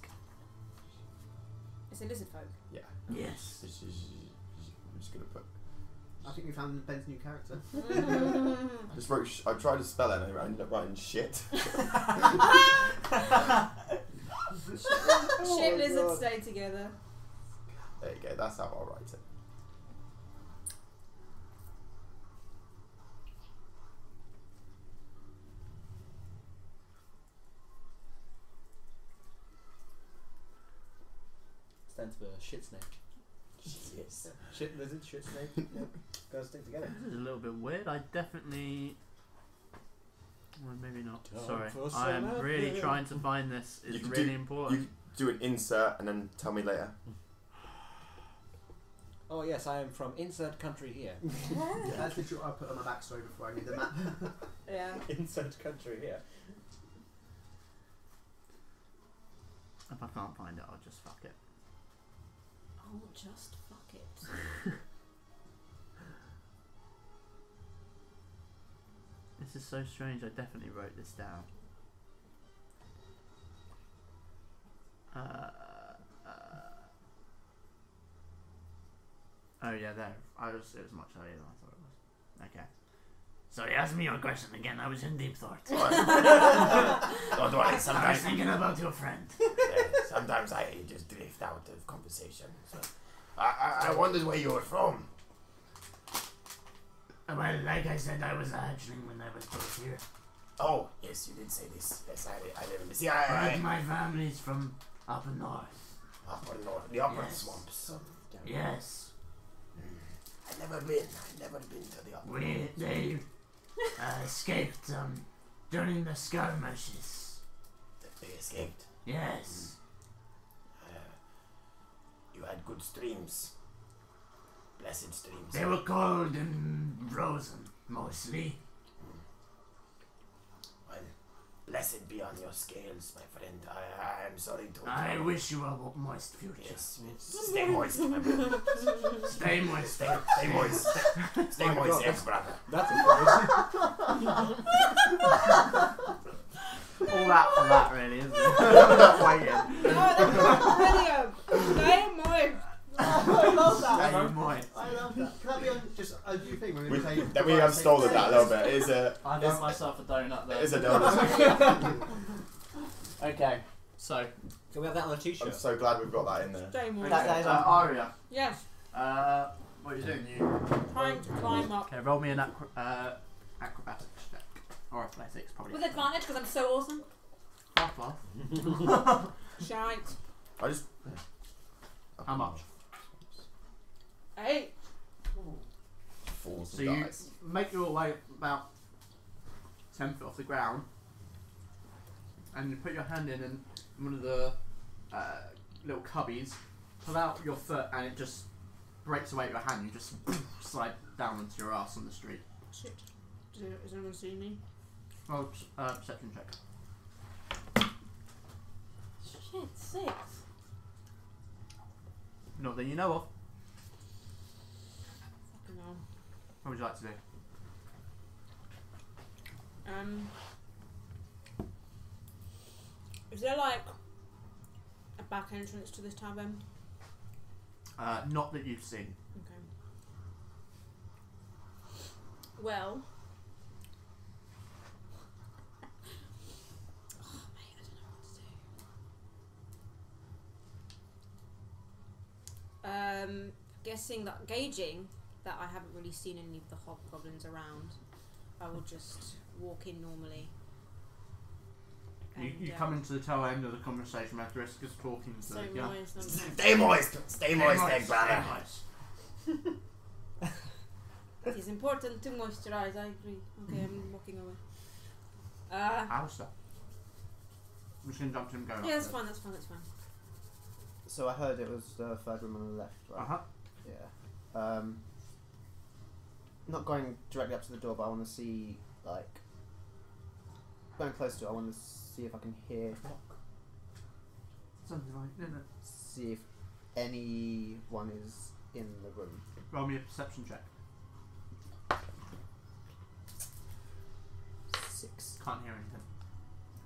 It's a lizard folk. yeah. Yes. I'm just gonna put. I think we found Ben's new character. I just wrote. I tried to spell it and I ended up writing shit. Shit lizards stay together. There you go. That's how I'll write it. Stands for shit snake. Yes. Shit lizard, shit snake. Yeah, goes stick together. This is a little bit weird. I definitely. Well, maybe not. Time Sorry. for I am some really apple. trying to find this. It's You can really do- important. You do an insert and then tell me later. Oh yes, I am from insert country here. That's the truth I put on my backstory before I made the map. Yeah. Insert country here. If I can't find it, I'll just fuck it. Oh, just fuck it. This is so strange. I definitely wrote this down. Oh yeah, there. It was much earlier than I thought it was. Okay. Sorry, ask me your question again. I was in deep thought. Don't worry, I was sometimes, thinking about your friend. sometimes I just drift out of conversation. So I wondered where you were from. Well, like I said, I was a hatchling when I was brought here. Oh, yes, you did say this. Yes, I live in the sea. But my family's from up north. Upper north, the upper Yes. swamps. Yes. I've never been to the upper They escaped during the skirmishes. They escaped. Yes. You had good streams. Blessed streams. They were cold and frozen, mostly. Well, blessed be on your scales, my friend. I am sorry to. I wish you a moist future. Yes, stay moist, my brother. Stay moist. Stay moist. Stay My moist, God. ex-brother. That's a phrase. All that for that, really, isn't it? Waiting. No, that's brilliant. Stay moist. I love that. Stay moist. I love that. Can that be on just a new thing when we say? Then we have stolen that a little bit. It is a. I got myself a donut It there. is a donut. Okay, so Can we have that on a I'm t-shirt? so glad we've got that in there. Stay moist. That is Aria, Yes. what are you doing? You Trying to climb up. okay? Roll me an acrobatics check or athletics, probably. With advantage because I'm so awesome. Half. Shite. I just. How much? 8. Fools So and you dice. make your way about 10 foot off the ground, and you put your hand in one of the little cubbies, pull out your foot, and it just breaks away at your hand. You just slide down into your ass on the street. Shit. Is anyone seeing me? Roll perception check. Shit, 6. Not that you know of. Fucking hell. What would you like to do? Is there like a back entrance to this tavern? Not that you've seen. Okay. Well. Oh, mate, I don't know what to do. Guessing that, gauging that I haven't really seen any of the hobgoblins around, I will just walk in normally. You come into the tail end of the conversation where Thrisk is talking to So the girl. moist. Stay moist, stay moist, Stay brother. moist. It is important to moisturize. I agree. Okay, I'm walking away. Alistair. I'm just going to jump to him and go Yeah, that's up fine. That's fine. That's fine. So I heard it was the third room on the left, there. right? Uh-huh. Yeah. Not going directly up to the door, but I want to see, like, going close to it. I want to see if I can hear, Something like that. see if anyone is in the room. Roll me a perception check. 6. Can't hear anything.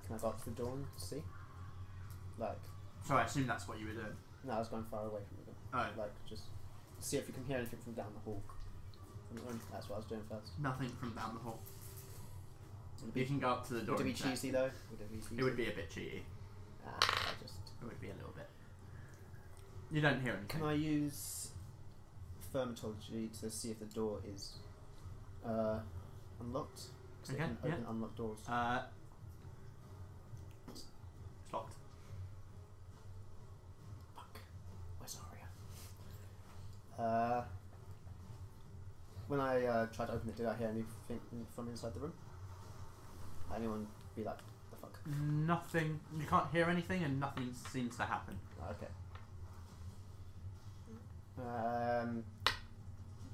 Can I go up to the door and see? Like, So I assume that's what you were doing. no, I was going far away from the door. Oh, Like, just see if you can hear anything from down the hall. From the room. That's what I was doing first. nothing from down the hall. Would You it can go up to the be, door. would it be and check. cheesy though? Would it be cheesy? It would be a bit cheaty. I just. It would be a little bit. You don't hear anything. Can I use Thermatology to see if the door is unlocked? 'Cause Okay, they can yeah. open unlocked doors. It's locked. Fuck. Where's Aria? When I tried to open it, did I hear anything from inside the room? Anyone be like, the fuck? Nothing. You can't hear anything, and nothing seems to happen. Okay.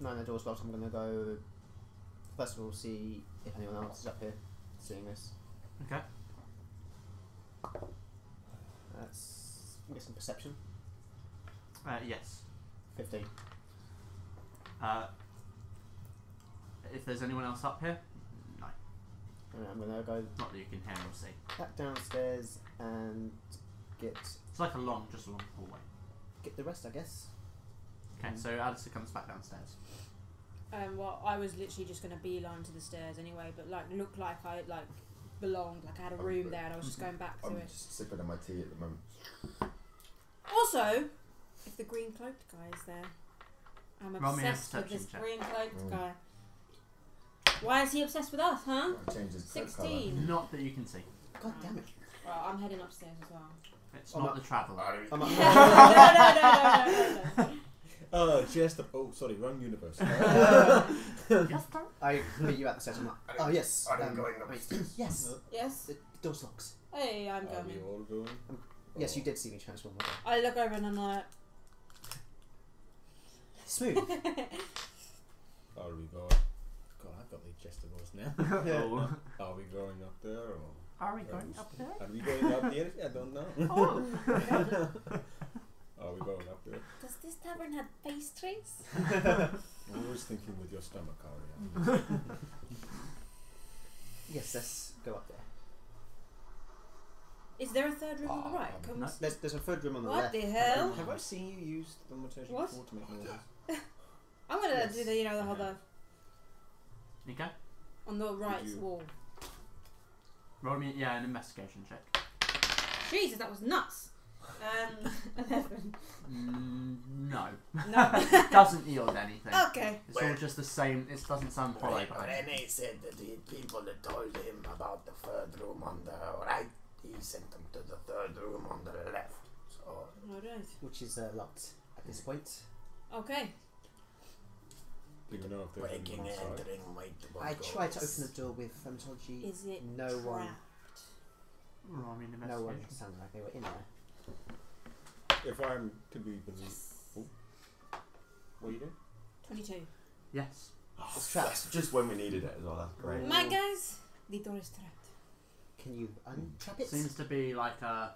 No, the door's locked. I'm gonna go. First of all, see if anyone else is up here seeing this. Okay. That's, I'm guessing perception. Yes. 15. If there's anyone else up here, no. And I'm gonna go Not that you can hear or see. back downstairs and get It's like just a long hallway. the rest, I guess. Okay, so Alistair comes back downstairs. Well, I was literally just going to beeline to the stairs anyway, but like looked like I belonged, like I had a room there, and I was just going back to I'm it. just sipping on my tea at the moment. Also, if the green cloaked guy is there, I'm Roll me a obsessed with this perception check. green cloaked guy. Why is he obsessed with us, huh? Changes the colour. 16. Not that you can see. God damn it! Well, I'm heading upstairs as well. It's I'm not up. the traveller. I'm no, up. no. Jester. Oh, sorry, wrong universe. I meet you at the stairs. I'm like, oh yes. Are you going wait, upstairs? yes. Yes. The door's locked. Hey, I'm Are we coming. all going? Yes, you did see me transform. Okay. I look over and I'm like, Smooth. Are we going? God, I've got the Jester voice now. Oh. Are we going up there or? Are we going up there? Are we going up there? I don't know. Oh. Are we going up there? does this tavern have face trays? I'm always thinking with your stomach, Aria. Yes, let's go up there. Is there a third room on the right? Can we no. s- There's a third room on the What left. the hell? Have I seen you use the mutation What? before to make noises? I'm gonna Yes. do the the whole Okay. on the right you- wall. Roll me, an investigation check. Jesus, that was nuts. 11. No. No. Doesn't yield anything. Okay. It's all just the same. It doesn't sound hollow. Rene said that the people that told him about the third room on the right, he sent them to the third room on the left. So Alright. Which is locked at this point. Okay. Do you know if there's breaking, anyone outside? entering, wait. I tried to open the door with Thermatology. Is it No trapped? one. Roll me an No one investigation. sounded like they were in there. If I'm to be believed. Oh. What are you doing? 22. Yes. It's trapped. That's just when we needed it as well. That's great. My guys, the door is trapped. Can you untrap it? Seems to be like a.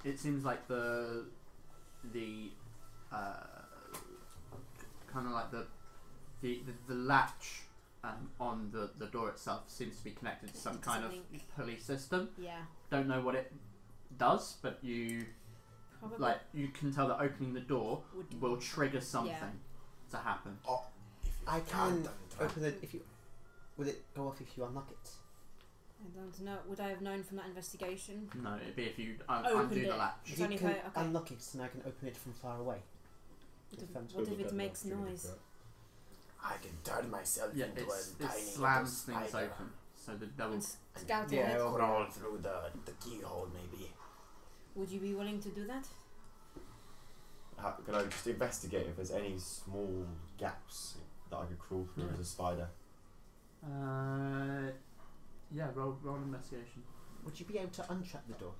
It seems like the kind of like the latch on the door itself seems to be connected to some kind of Something. pulley system. Yeah. Don't know what it does, but you Probably. you can tell that opening the door Would- will trigger something to happen. I can can't open it if you. Will it go off if you unlock it? I don't know. Would I have known from that investigation? No, it'd be if you Opened undo the it. latch. It's You only can if I- okay. unlock it, and I can open it from far away. What if, If what if Good it with makes that, noise? I can turn myself Yeah, into it a tiny slams little things spider. open. So so the devil. And scout Yeah, it. well- Crawl through the keyhole, maybe. Would you be willing to do that? Can I just investigate if there's any small gaps that I could crawl through as a spider? Yeah, roll an investigation. Would you be able to untrap the door?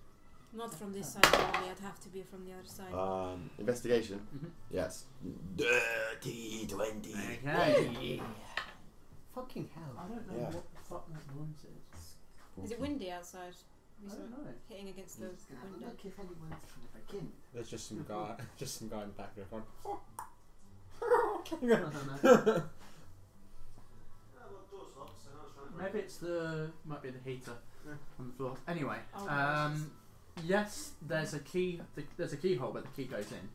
Not from this side only. I'd have to be from the other side. Investigation. Mhm. Yes. Dirty 20. Okay. Fucking hell. I don't know Yeah. what the fuck that noise is. Is it windy outside? I don't know. Hitting against the window. Look if anyone's trying to break in. There's just some guy, in the back there going. I don't know. Maybe it's might be the heater on the floor. Anyway, Oh, yes, there's a key. There's a keyhole where the key goes in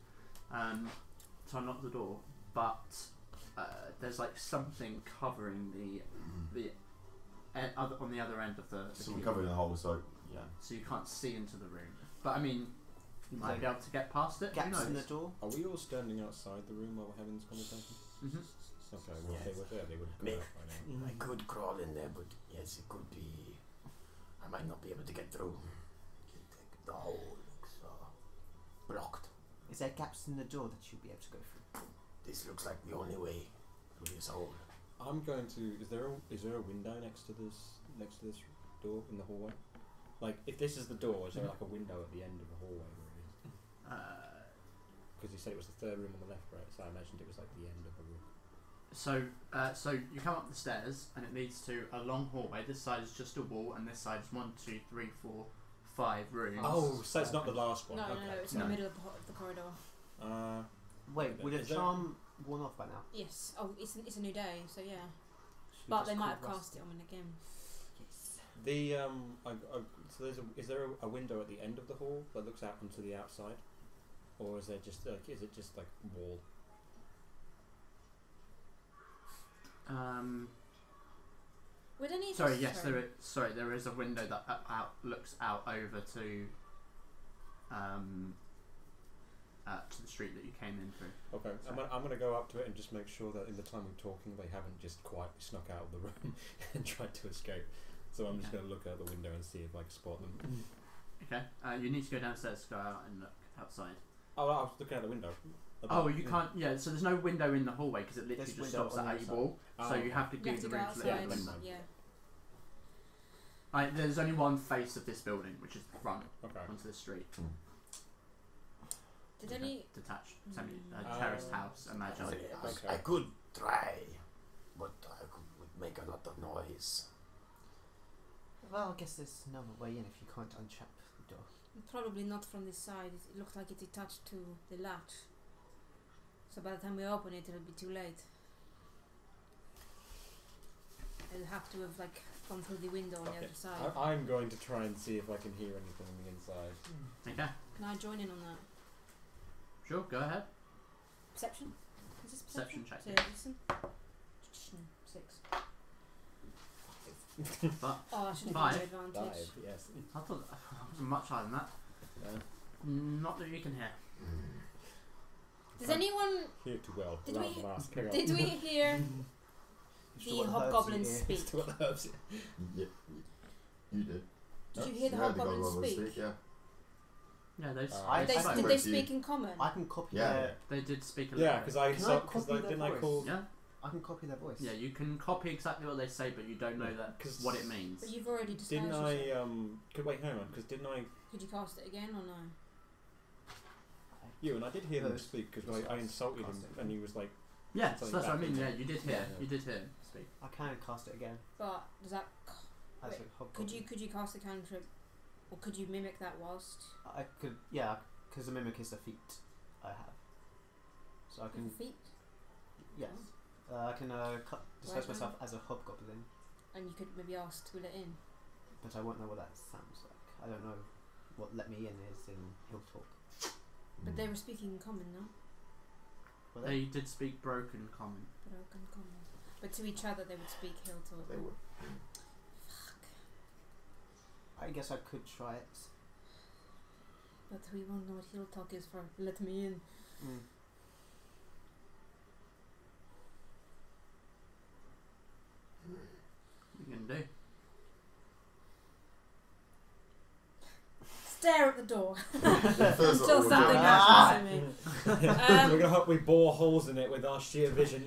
to unlock the door, but there's like something covering the other on the other end of the So we're keyhole. covering the hole, so yeah. So you can't see into the room. But I mean, you might be able to get past it. Who Gaps knows? in the door. Are we all standing outside the room while we're having this conversation? Mhm. Okay, well, if they were there, they would have Me. gone out by now. I could crawl in there, but yes, it could be. I might not be able to get through. The hole looks blocked. Is there gaps in the door that you'll be able to go through? This looks like the only way through this hole. I'm going to. Is there a window next to this door in the hallway? Like, if this is the door, is there like a window at the end of the hallway where it is? Because you said it was the third room on the left, right? So I imagined it was like the end of the room. So you come up the stairs and it leads to a long hallway. This side is just a wall, and this side is 1, 2, 3, 4, 5 rooms. Oh, so it's not the last one. No, okay. no, it's in No. the middle of the corridor. Wait, would a Is there- charm worn off by now? Yes. Oh, it's a new day, so yeah. Should we But just they might have call Russ? cast it on again. Yes. The so is there a window at the end of the hall that looks out onto the outside, or is there just is it just like wall? Would any of Sorry, us- yes, there is a window that looks out over to the street that you came in through. Okay, I'm gonna go up to it and just make sure that in the time we're talking they haven't just quietly snuck out of the room and tried to escape. So I'm just Okay. gonna look out the window and see if I can spot them. Okay, you need to go downstairs to go out and look outside. Oh, I was looking out the window. Oh, you can't. Yeah, so there's no window in the hallway because it literally There's just window stops on at the a outside. wall. Oh, So you okay. have to You leave have the to go room to let outside. everyone know. Yeah. There's only one face of this building, which is the front Okay. onto the street. Did Like a any? detached, Mm. terraced house? Imagine. Okay. I could try, but I would make a lot of noise. Well, I guess there's no other way in if you can't untrap the door. Probably not from this side. It looked like it's attached to the latch. So by the time we open it, it'll be too late. It'll have to have like gone through the window on the Okay. other side. I'm going to try and see if I can hear anything on the inside. Okay, Can I join in on that? sure, go ahead. Perception? Is this Perception perception? check, So listen. 6. But Oh, I should have Five. given advantage. Yes. I thought it wasn't much higher than that. Not that you can hear. Does anyone? Hear too well. Did Rather we- than ask. Hang on. Did we hear Still the got herbs hobgoblin in here. speak? Still got the herbs. Yeah, you did. Did you hear the hobgoblin speak? Yeah. Yeah, they. I- Did they, I- did I- they speak in common? I can copy Yeah. their. They did speak a little Yeah, bit. because I Can I saw. Because copy their didn't I voice? call? Yeah, I can copy their voice. yeah, you can copy exactly what they say, but you don't know that 'Cause what it means. But you've already disguised Didn't I? yourself. Wait, hang on. Because didn't I? Could you cast it again or no? You and I did hear them No, speak because I insulted him and he was like, Yeah, so Something that's what I back mean. into Yeah, it. you did hear. Yeah. You did hear speak. I can cast it again But does that? as Wait, a hobgoblin. Could you cast a cantrip, or could you mimic that whilst? I could, yeah, because the mimic is a feat I have. So I can, Feet, yes, I can disguise Right, myself as a hobgoblin, and you could maybe ask to will it in. but I won't know what that sounds like. I don't know what "let me in" is in Hill Talk. But they were speaking in common, no? Were They did speak broken common. Broken common. But to each other they would speak hill talk. They would. I guess I could try it. But we won't know what hill talk is for let me in. Mm. You can do. stare at the door First until of all, something yeah. happens to me. We're gonna hope we bore holes in it with our sheer vision.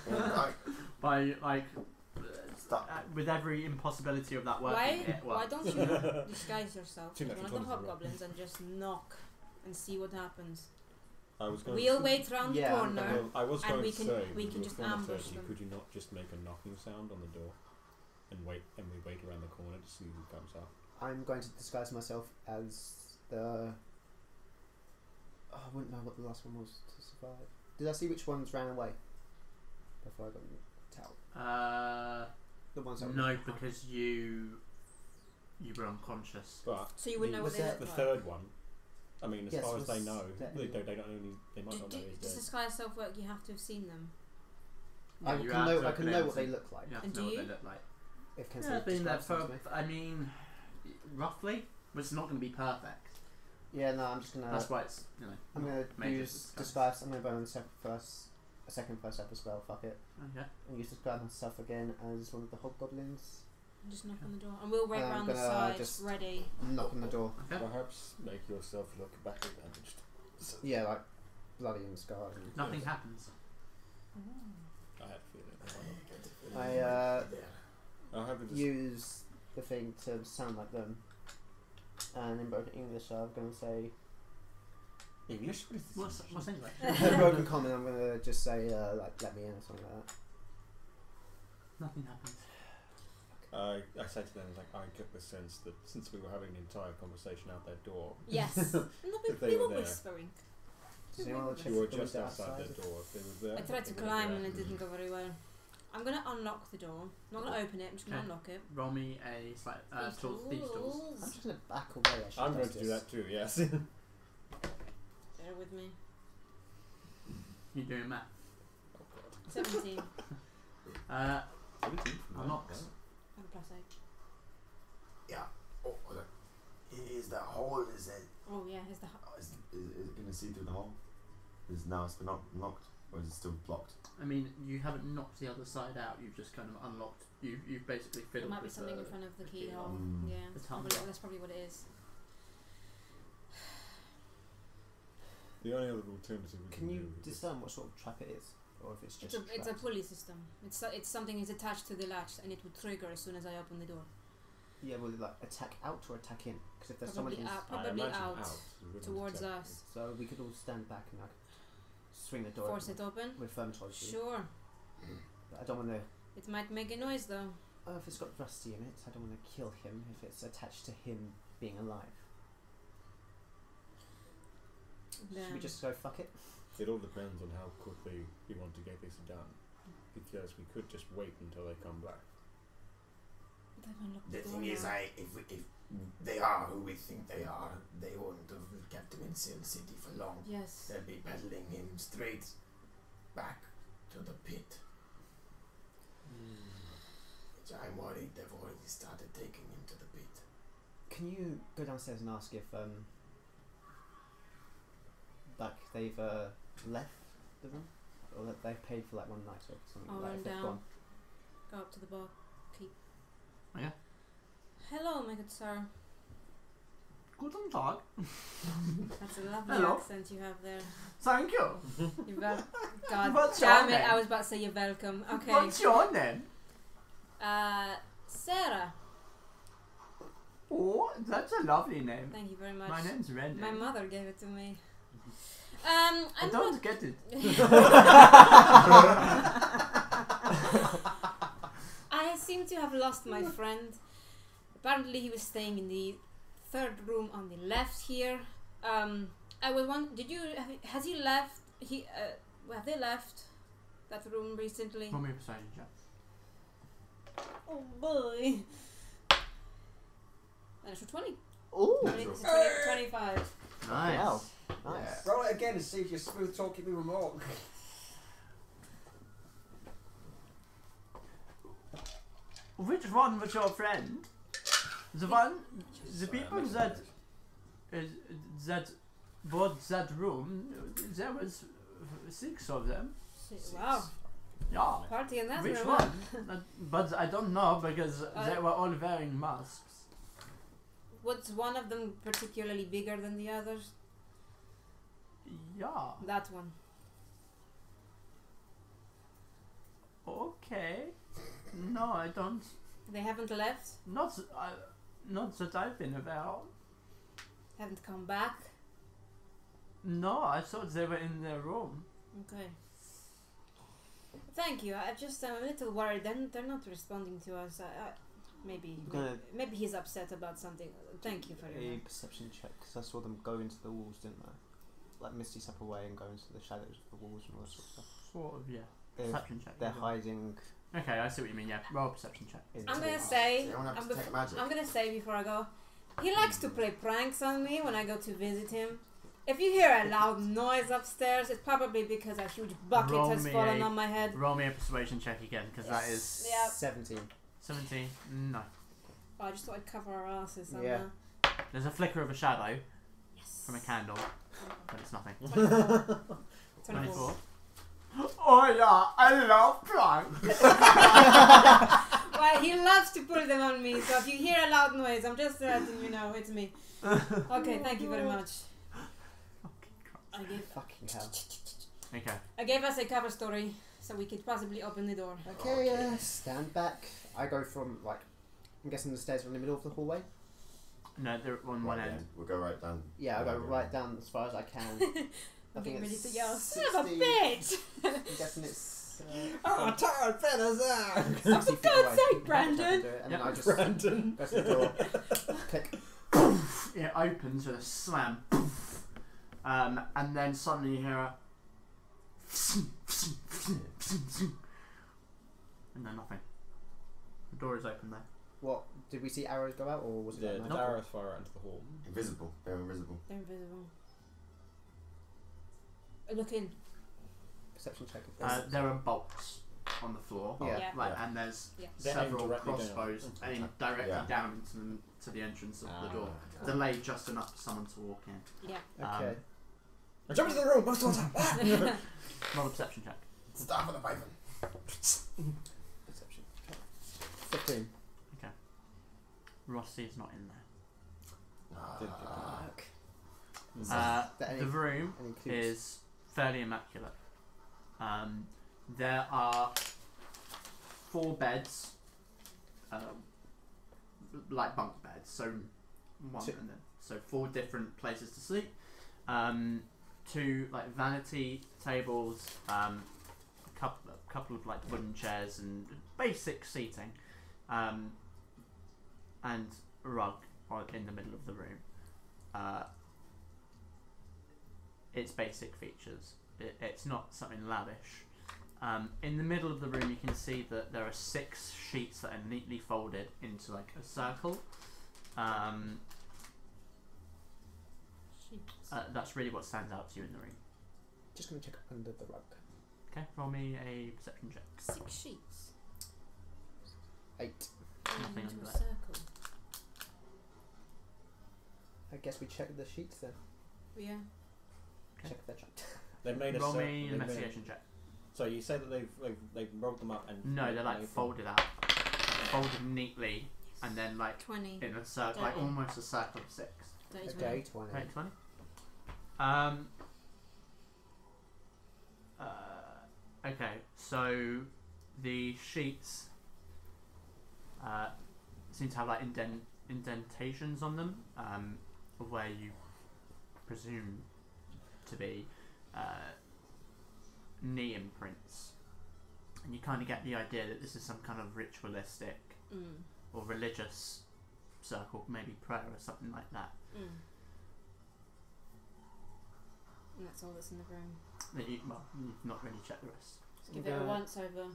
Like, By like, stop. with every impossibility of that working. Why? It Why works. don't you disguise yourself Too as much one of the fun is the hobgoblins and just knock and see what happens? I was going We'll to wait round the Yeah, corner. Well, I was and going we to can- say, we when can you just were on ambush 30, them. could you not just make a knocking sound on the door, and we wait around the corner to see who comes up? I'm going to disguise myself as the. Oh, I wouldn't know what the last one was to survive. Did I see which ones ran away before I got knocked out? The ones that were No, because you were unconscious. But So you wouldn't know what they the look like. third one, I mean, as Yes, far as they was know, that they anyone? don't only they might not know he's Does dead. disguise self work? You have to have seen them. I you can have know. to I can be know able what to- they look like. You have And to know do what you? they look like. If Yeah, I've been there for. I mean, roughly, but it's not going to be perfect. Yeah, no, I'm just gonna. That's why it's I'm gonna major use disguise. disguise. I'm gonna burn a second first ever spell. Fuck it. Okay. And use disguise myself again as one of the hobgoblins. And just knock on the door, and we'll wait I'm round the gonna side, just- ready. Knock on the door. Okay. Perhaps make yourself look battle damaged. Yeah, like bloody and scarred. And Nothing happens. I had a feeling. I I'll have the use the thing to sound like them. And in broken English, I'm gonna say. English. What's English? In broken common, I'm gonna just say like let me in or something like that. Nothing happens. I say to them, like, I get the sense that since we were having an entire conversation out that door, Yes. No, If we they were were there. whispering. Does anyone want to check you were the just window outside that door. If they were there, I tried to they would've climb been and it out. didn't go very well. I'm gonna unlock the door. I'm not gonna open it. I'm just gonna Okay. unlock it. Roll me a slight thieves' tools. I'm just gonna back away. As she I'm does going to do this. that too. Yes. Bear with me. You're doing math. 17. Unlocks. And a plus 8. Oh, okay. Is the hole, is it? Oh yeah, here's the. Is it going to see through the hole? Is now it's been unlocked? Or is it still blocked? I mean, you haven't knocked the other side out. You've just kind of unlocked. You've basically There fiddled might be with something the, in front of the the keyhole. Mm. Yeah, The that's probably what it is. The only other alternative we Can you do is discern what sort of trap it is, or if it's just? It's a trapped? pulley system. It's something is attached to the latch and it would trigger as soon as I open the door. Yeah, will it like attack out or attack in? Because if there's someone Probably in, out. I Probably imagine out. It wouldn't Towards attack. us. so we could all stand back and like swing the door Force open it open. with vermatology. Sure. I don't want to. It might make a noise though. Oh, if it's got Rusty in it, I don't want to kill him if it's attached to him being alive. Should we Then- just go fuck it? It all depends on how quickly you want to get this done. Because we could just wait until they come back. They've unlocked The door thing is, now. if they are who we think they are, they wouldn't have kept him in Seal City for long. Yes. They'll be peddling him straight back to the pit. Which I'm worried they've already started taking him to the pit. Can you go downstairs and ask if like they've left the room, or that they've paid for like one night or something? I'll like run if they've down. gone? Go up to the bar. Keep. Oh, yeah. Hello, my good sir. Guten Tag. That's a lovely Hello. accent you have there. Thank you. You're God What's damn your it! name? I was about to say you're welcome. Okay. What's your name? Sarah. Oh, that's a lovely name. Thank you very much. My name's Ren. My mother gave it to me. I I'm don't not. get it. I seem to have lost my friend. Apparently, he was staying in the third room on the left here. I was wondering, has he left? Have they left that room recently? Roll me a persuasion check. Oh boy. Natural 20. Ooh, 25. Nice. Wow. Nice. Roll it again and see if you're smooth talking me more. Which one was your friend? The people that bought that room. There was 6 of them. Wow. Yeah. Party in that Which room. one? But I don't know because they were all wearing masks. Was one of them particularly bigger than the others? Yeah. That one. Okay. No, I don't. They haven't left? Not that I've been about. Haven't come back? No, I thought they were in their room. Okay. Thank you. I'm a little worried. They're not responding to us. Maybe he's upset about something. Thank you for your A help. perception check, because I saw them go into the walls, didn't I? Like Misty step away and go into the shadows of the walls and all that sort of stuff. Sort of, yeah. If Perception check. they're yeah. hiding. Okay, I see what you mean. Yeah, roll a perception check. Into I'm the gonna walls. say. You don't have to take magic. I'm gonna say before I go. He likes to play pranks on me when I go to visit him. If you hear a loud noise upstairs, it's probably because a huge bucket Roll has me fallen a- on my head. Roll me a persuasion check again, because that is Yeah. 17. 17. No. Oh, I just thought I'd cover our asses. Yeah. There's a flicker of a shadow Yes. from a candle, but it's nothing. 24. 24. Oh yeah, I love pranks. Well, he loves to pull them on me, so if you hear a loud noise, I'm just letting you know it's me. Okay, thank you very much. Fucking hell. Okay. I gave us a cover story, so we could possibly open the door. Okay, stand back. I go from, like, I'm guessing the stairs are in the middle of the hallway? No, they're on one Right end. then, we'll go right down. Yeah, I go right down as far as I can. I I'm think getting ready it's to yell, 60, son of a bitch! I'm guessing it's... Oh, tired feathers out! Oh, for God's sake, Brandon! And then Yep. I just Brandon. go to the door, click. It opens with a slam. And then suddenly you hear a and then nothing. The door is open there. What, did we see arrows go out, or was it Yeah, like the magic? arrows fire out into the hall. Invisible. They're invisible. They're invisible. Look in. Perception check if there's... There are bolts on the floor. Yeah. Yeah. Like, Yeah. and there's Yeah. They're aimed several directly down. crossbows aimed directly Yeah. down to the entrance of the door. Ah. Delayed just enough for someone to walk in. Yeah. Okay. Jump into the room, most of the time. Not a perception check. Stop with the python. Perception check. 15. Rossi is not in there. Fuck. That The room any clues? is fairly immaculate. There are 4 beds, like bunk beds. So one Two. and then 4 different places to sleep. 2 like vanity tables, a couple of like wooden chairs and basic seating, and a rug in the middle of the room. It's basic features. It's not something lavish. In the middle of the room, you can see that there are 6 sheets that are neatly folded into like a circle. That's really what stands out to you in the room. Just gonna check under the rug. Okay, roll me a perception check. 6 sheets. 8. Nothing Into under a that. circle. I guess we check the sheets then. Yeah. Okay. Check if they're trapped. They've made a Roll cir- me an they've made- investigation check. So you say that they've rolled them up and No, they're like made folded out, folded neatly, and then like 20. in a circle, like Dirty. almost a circle of 6. That is Okay, 20. Right, 20. Okay, so the sheets seem to have like indentations on them, of where you presume to be knee imprints, and you kind of get the idea that this is some kind of ritualistic or religious circle, maybe prayer or something like that. And that's all that's in the room. That you've not really checked the rest. Let's give it a once over.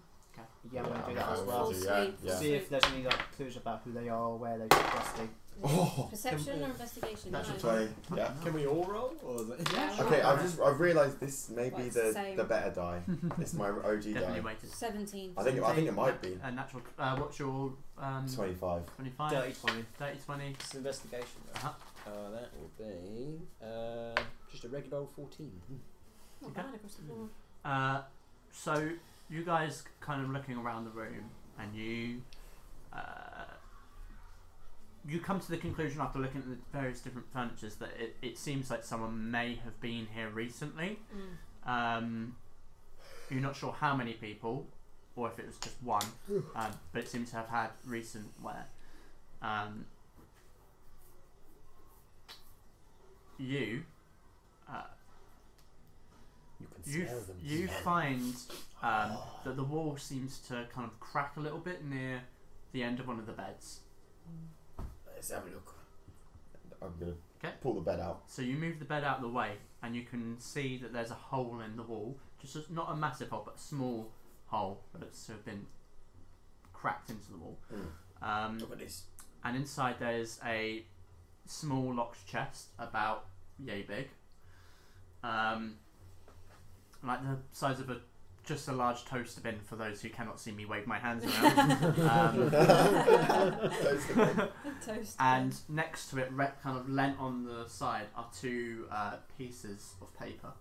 Yeah, I'm gonna do that Yeah, as I well. will do, yeah, yeah. See if there's any like clues about who they are or where they took Rusty. Oh. Perception or investigation? That's No. a 20. Yeah. Can we all roll? Or is it? Yeah, Okay, sure. I've realised this may Well, be it's the same. the better die. It's my OG Definitely die. weighted. 17. I think it might be A natural. What's your 25. 25? Dirty 20. 30, 20. It's investigation. Uh-huh. That will be just a regular old 14. Not Okay. bad across the board. So you guys kind of looking around the room, and you you come to the conclusion after looking at the various different furnitures that it seems like someone may have been here recently. You're not sure how many people, or if it was just one, but it seems to have had recent wear. You find that the wall seems to kind of crack a little bit near the end of one of the beds. Let's have a look. I'm gonna pull the bed out. So you move the bed out of the way, and you can see that there's a hole in the wall. Just not a massive hole, but a small hole, but it's sort of been cracked into the wall. Look at this. And inside there's a small locked chest, about yay big, like the size of just a large toaster bin for those who cannot see me wave my hands around. And next to it, kind of lent on the side, are two pieces of paper.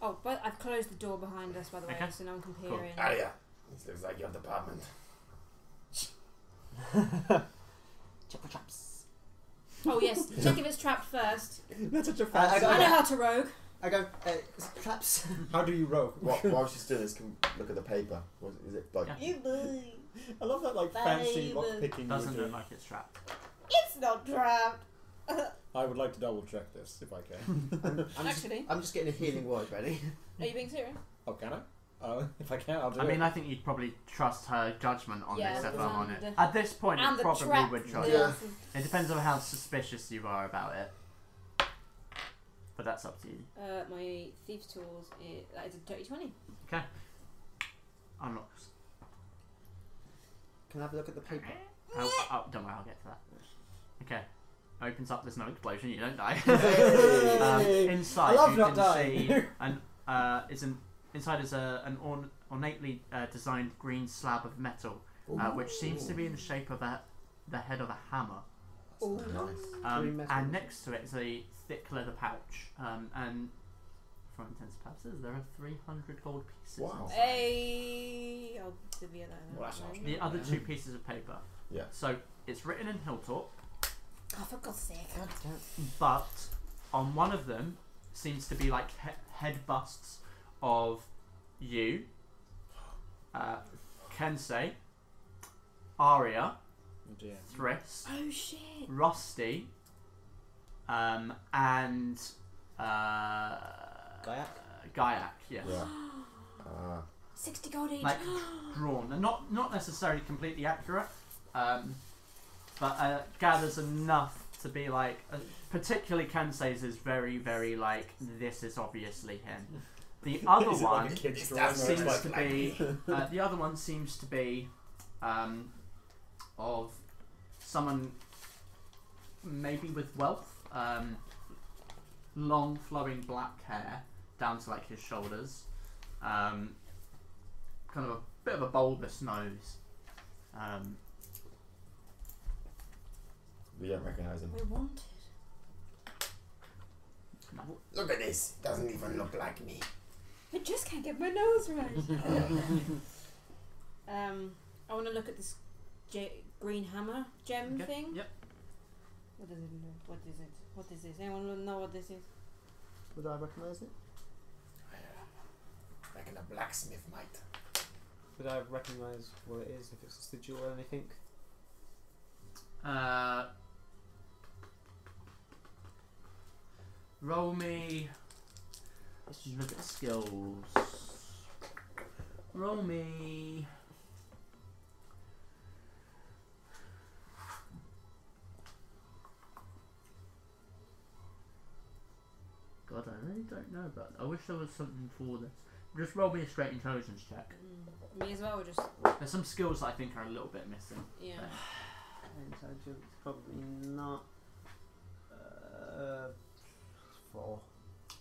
Oh, but I've closed the door behind us, by the way, so no one can peer in. Ah, yeah. This looks like your department. Check for traps. Oh yes, check if it's trapped first. That's such a I fancy. know how to rogue. I go, is it traps? How do you rogue? While she's doing this, can look at the paper. Is it like? I love that like fancy lock picking. Doesn't look like it's trapped. It's not trapped. I would like to double check this if I can. I'm just getting a healing word ready. Are you being serious? Oh, can I? If I can, I'll do it. I mean, I think you'd probably trust her judgment on this if I'm on it. and At this point, and it the probably trap. would trust. Yeah. It depends on how suspicious you are about it. But that's up to you. My thieves' tools that is a dirty 20. Okay. Unlocks. Can I have a look at the paper? Don't worry, I'll get to that. Okay. Opens up. There's no explosion. You don't die. Inside, I love you not can dying. see inside is an ornately designed green slab of metal, which seems to be in the shape of the head of a hammer. Nice. And next to it is a thick leather pouch. And for intents and purposes, there are 300 gold pieces. Wow. Hey, I'll divvy that. Well, that's not The other two pieces of paper. Yeah. So it's written in Hilltop, Oh, for God's sake. but on one of them seems to be like head busts of you, Kensei, Arya, Thriss, Oh shit. Rusty, and Gaiac, yes. Yeah. 60 gold each. Like drawn, and not necessarily completely accurate, but gathers enough to be like, particularly Kensei's is very, very like, this is obviously him. The other one seems to be the other one seems to be of someone maybe with wealth, long flowing black hair down to like his shoulders, kind of a bit of a bulbous nose. We don't recognise him. We're wanted. Look at this. Doesn't even look like me. I just can't get my nose right. I want to look at this green hammer gem thing. Yep. What does it know? What is it? What is this? Anyone know what this is? Would I recognise it? Reckon a blacksmith might. Would I recognise what it is, if it's a sigil or anything? Roll me. Look at skills. Roll me. God, I really don't know about that. I wish there was something for this. Just roll me a straight intelligence check. Me as well, or just. There's some skills that I think are a little bit missing. Yeah. Intelligence, probably not. 4.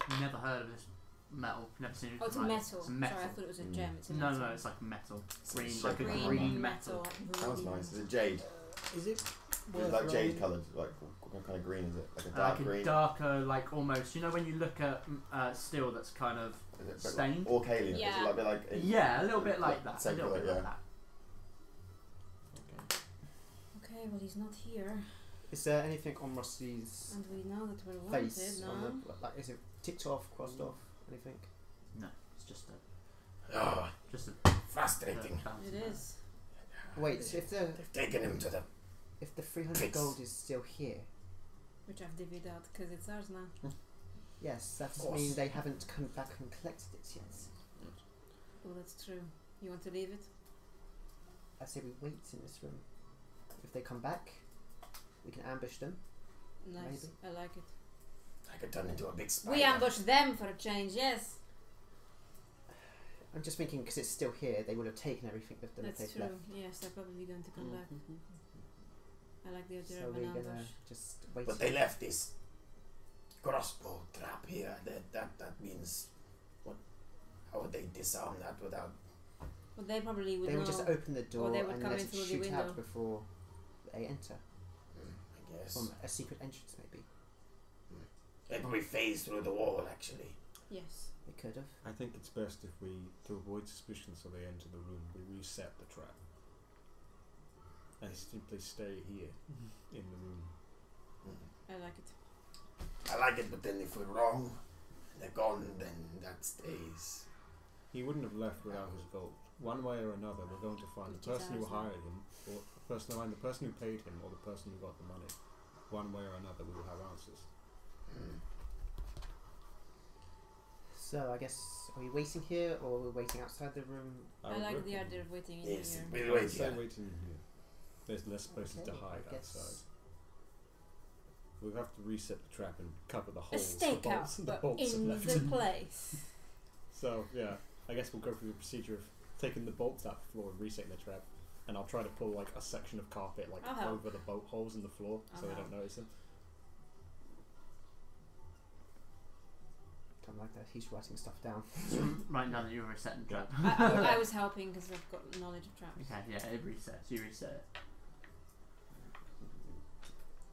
You never heard of this metal? Never seen it? Oh, it's a Right. metal. It's a metal. Sorry, I thought it was a gem. It's a No, metal. no, it's like metal. Green, It's like a green green metal. Sounds nice. Is it jade? Is it? Is it like jade coloured? Like what kind of green is it? Like a dark Like green? a darker, like almost. You know when you look at steel that's kind of Is it stained? Orcalian? Yeah. Is it like a bit like Yeah, a little bit like that. A Same little colour, bit like yeah. that. Okay, well he's not here, Is there anything on Rusty's and we know that we're wanted. face? No. On the, like, is it ticked off, crossed off, anything? No, it's just a Oh, just a frustrating. fountain It pen. is. Wait, so if They've taken him to the. the 300 Pits. gold is still here, Which I've divvied out because it's ours now. yes, that doesn't course. mean they haven't come back and collected it yet. Oh, that's true. You want to leave it? I say we wait in this room. If they come back, we can ambush them. Nice. I like it. I could turn into a big spider. We ambush them for a change, yes. I'm just thinking because it's still here, they would have taken everything with them if That's they've true. left. Yes, they're probably going to come back. I like the idea So of an we're ambush. gonna just wait. But they left this crossbow trap here. That means what? How would they disarm that without? Well, they probably would They know. would just open the door they would and come let in it through the shoot window. out before they enter. I guess. From a secret entrance, maybe. Maybe we phase through the wall. Actually, Yes. They could have. I think it's best if we, to avoid suspicion so they enter the room, we reset the trap. And simply stay here in the room. I like it. I like it, but then if we're wrong, they're gone. Then that stays. He wouldn't have left without his gold. One way or another, we're going to find the person who 50,000. hired him, or the person who paid him, or the person who got the money. One way or another, we will have answers. So I guess are we waiting here or are we waiting outside the room? I would like the recommend- idea of waiting in Yes, here. we'll I wait would say here. waiting in here. There's less places to Okay, hide I guess. outside. We'll have to reset the trap and cover the A holes. the stakeout, bolts, the but bolts have in left. the place. So yeah, I guess we'll go through the procedure of taking the bolts out the floor and resetting the trap, and I'll try to pull like a section of carpet like I'll help. over the bolt holes in the floor so I'll they help. don't notice them. Don't like that. He's writing stuff down. Right now that you're resetting the trap. I was helping because I've got knowledge of traps. Okay, yeah, it resets. You reset it.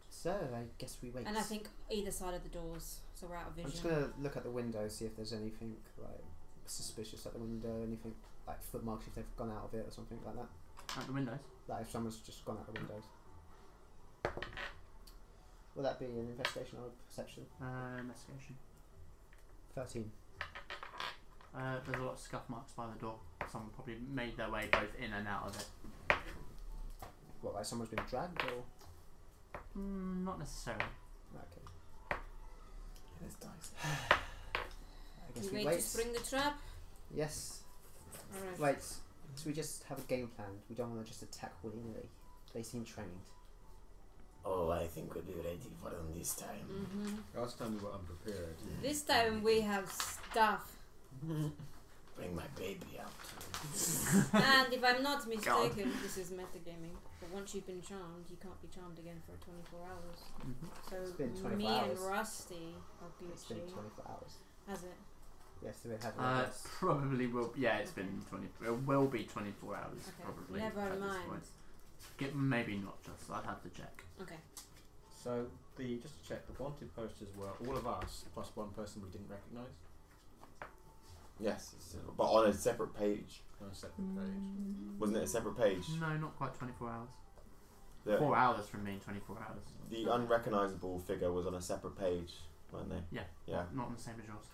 So I guess we wait. And I think either side of the doors, so we're out of I'm just vision. gonna look at the window, see if there's anything like suspicious at the window, anything like footmarks if they've gone out of it or something like that. At the windows. Like if someone's just gone out the windows. Will that be an investigation or perception? Investigation. 13. There's a lot of scuff marks by the door. Someone probably made their way both in and out of it. What, like someone's been dragged or? Not necessarily. Okay. There's dice. I guess You we wait wait. to spring the trap? Yes. Alright. Wait. So we just have a game plan. We don't want to just attack willy-nilly. They seem trained. Oh, I think we'll be ready for them this time. Mm-hmm. Last time we were unprepared. This time we have stuff. Bring my baby out. And if I'm not mistaken, this is metagaming, but once you've been charmed, you can't be charmed again for 24 hours. It's So been 24 me hours. and Rusty are It's been Gucci. 24 hours. Has it? Yes, so we have this. Probably will. Yeah, it's been 20. It will be 24 hours. Okay. Probably. Never at this mind. point. Maybe not just. I'd have to check. Okay. So just to check, the wanted posters were all of us plus one person we didn't recognise Yes, but on a separate page. on a separate page. Wasn't it a separate page? No, not quite 24 hours. The, 4 hours from being 24 hours. the unrecognisable figure was on a separate page, weren't they? Yeah. Yeah. Not on the same as yours.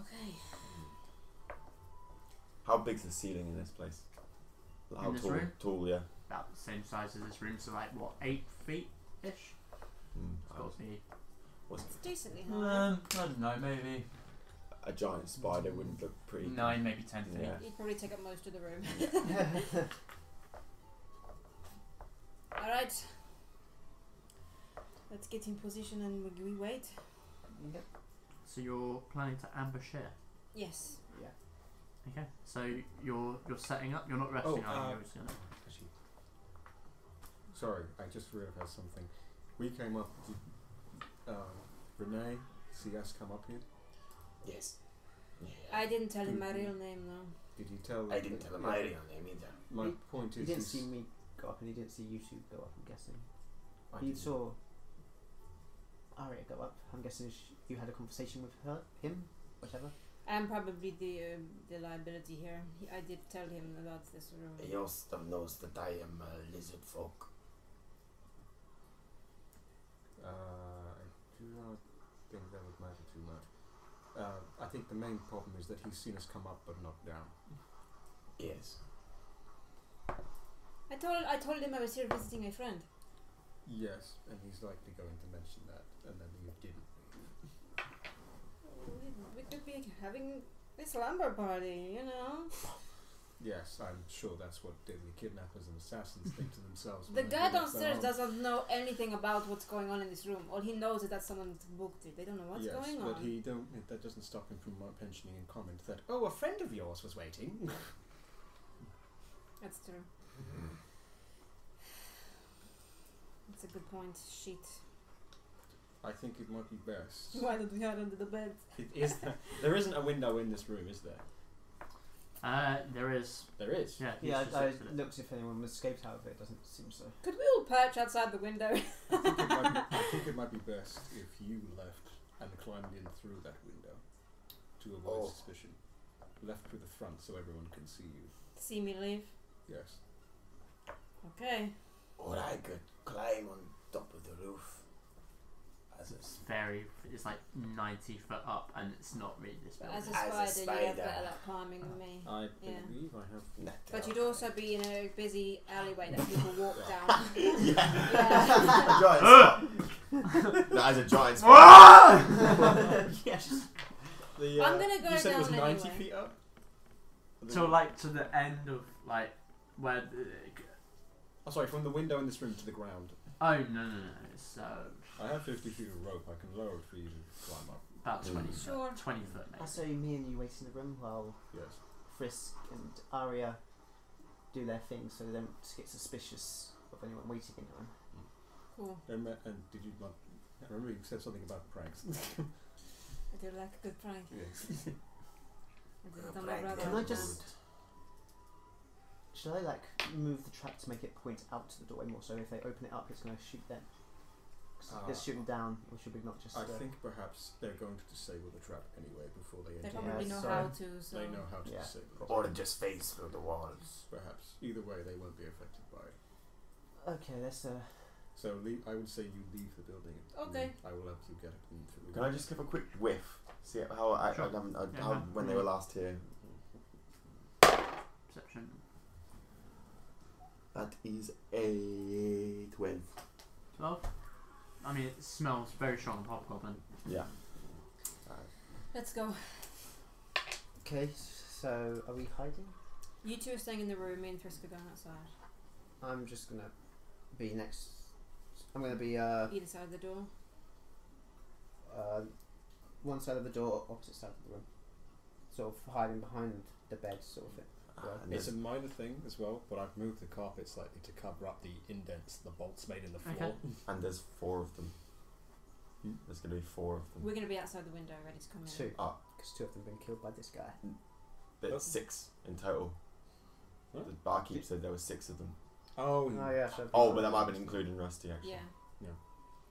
Okay. How big's the ceiling in this place? How In this tall? room? Tall, yeah. About the same size as this room, so like what, 8 feet ish? It's got to be. What's It's decently high. I don't know, maybe a giant spider wouldn't look pretty. 9, maybe 10 feet. Yeah. You'd probably take up most of the room. Alright. Let's get in position and we wait. Yep. So you're planning to ambush here? Yes. Yeah. Okay. So you're setting up. You're not resting. are you? You're just gonna. Actually, sorry, I just realised something. We came up. Did Renee see us come up here? Yes. Yeah. I didn't tell him my real name though. Did you tell? I didn't tell him my real name either. My point He is, didn't is see me go up and he didn't see you two go up, I'm guessing. I He didn't. saw Arya go up. I'm guessing you had a conversation with him, whatever. I'm probably the liability here. I did tell him about this room. He also knows that I am a lizard folk. I do not think that would matter too much. I think the main problem is that he's seen us come up but not down. Yes. I told him I was here visiting a friend. Yes, and he's likely going to mention that, and then you didn't. We could be having a slumber party, you know. Yes, I'm sure that's what deadly kidnappers and assassins think to themselves. The when guy they get downstairs down. doesn't know anything about what's going on in this room. All he knows is that someone booked it. They don't know what's going on. But that doesn't stop him from mentioning in comment that, oh, a friend of yours was waiting. That's true. That's a good point. Shit. I think it might be best. Why don't we hide under the bed? There isn't a window in this room, is there? There is. There is. Yeah. Yeah, just I looked at it. looked if anyone escaped out of it. Doesn't seem so. Could we all perch outside the window? I think it might be best if you left and climbed in through that window to avoid suspicion. Left through the front so everyone can see you. See me leave? Yes. Okay. Or I could climb on top of the roof. It's like 90 foot up, and it's not really this But building. as a spider, you have spider. better luck climbing than me. I Yeah. believe I have. But you'd also be in a busy alleyway that people walk down. A giant spot. That is a giant spot. Ah! Yes. I'm gonna go You said it was down 90 anyway. feet up? So like to the end of like where. Oh, sorry, from the window in this room to the ground. Oh no. It's I have 50 feet of rope. I can lower it for you to climb up. about 20 Sure. foot. 20 foot maybe. I say me and you wait in the room while Yes. Frisk and Arya do their thing, so they don't get suspicious of anyone waiting in the room. Cool. And did you not? I remember you said something about pranks. I do like a good prank. Yes. I did it on my Prank brother. Can I them just- good. Should I like move the trap to make it point out to the doorway more, so if they open it up, it's going to shoot them? 'Cause it's shooting down, or should we not just? I think perhaps they're going to disable the trap anyway before they They enter. probably know so- how to, so. They know how to Yeah. disable it. Or just face through the walls. Perhaps. Either way, they won't be affected by it. Okay, let's. So I would say you leave the building. Okay. I will help you get it into the Can I just give a quick whiff? See how Sure. how when they were last here. Perception. That is a 12. 12. I mean, it smells very strong of hobgoblin. Yeah. Let's go. Okay, so are we hiding? You two are staying in the room, me and Frisk are going outside. I'm just gonna be next. I'm gonna be Either side of the door. one side of the door, opposite side of the room, sort of hiding behind the bed, sort of thing. And It's a there's- minor thing as well, but I've moved the carpet slightly to cover up the indents the bolts made in the floor. Okay. and there's 4 of them. There's going to be 4 of them. We're going to be outside the window, ready to come in. 2, Ah. because 2 of them have been killed by this guy. There's 6 in total. Huh? The barkeep said there were 6 of them. Oh, Oh yeah, so Oh, but that might have been including Rusty actually. Yeah.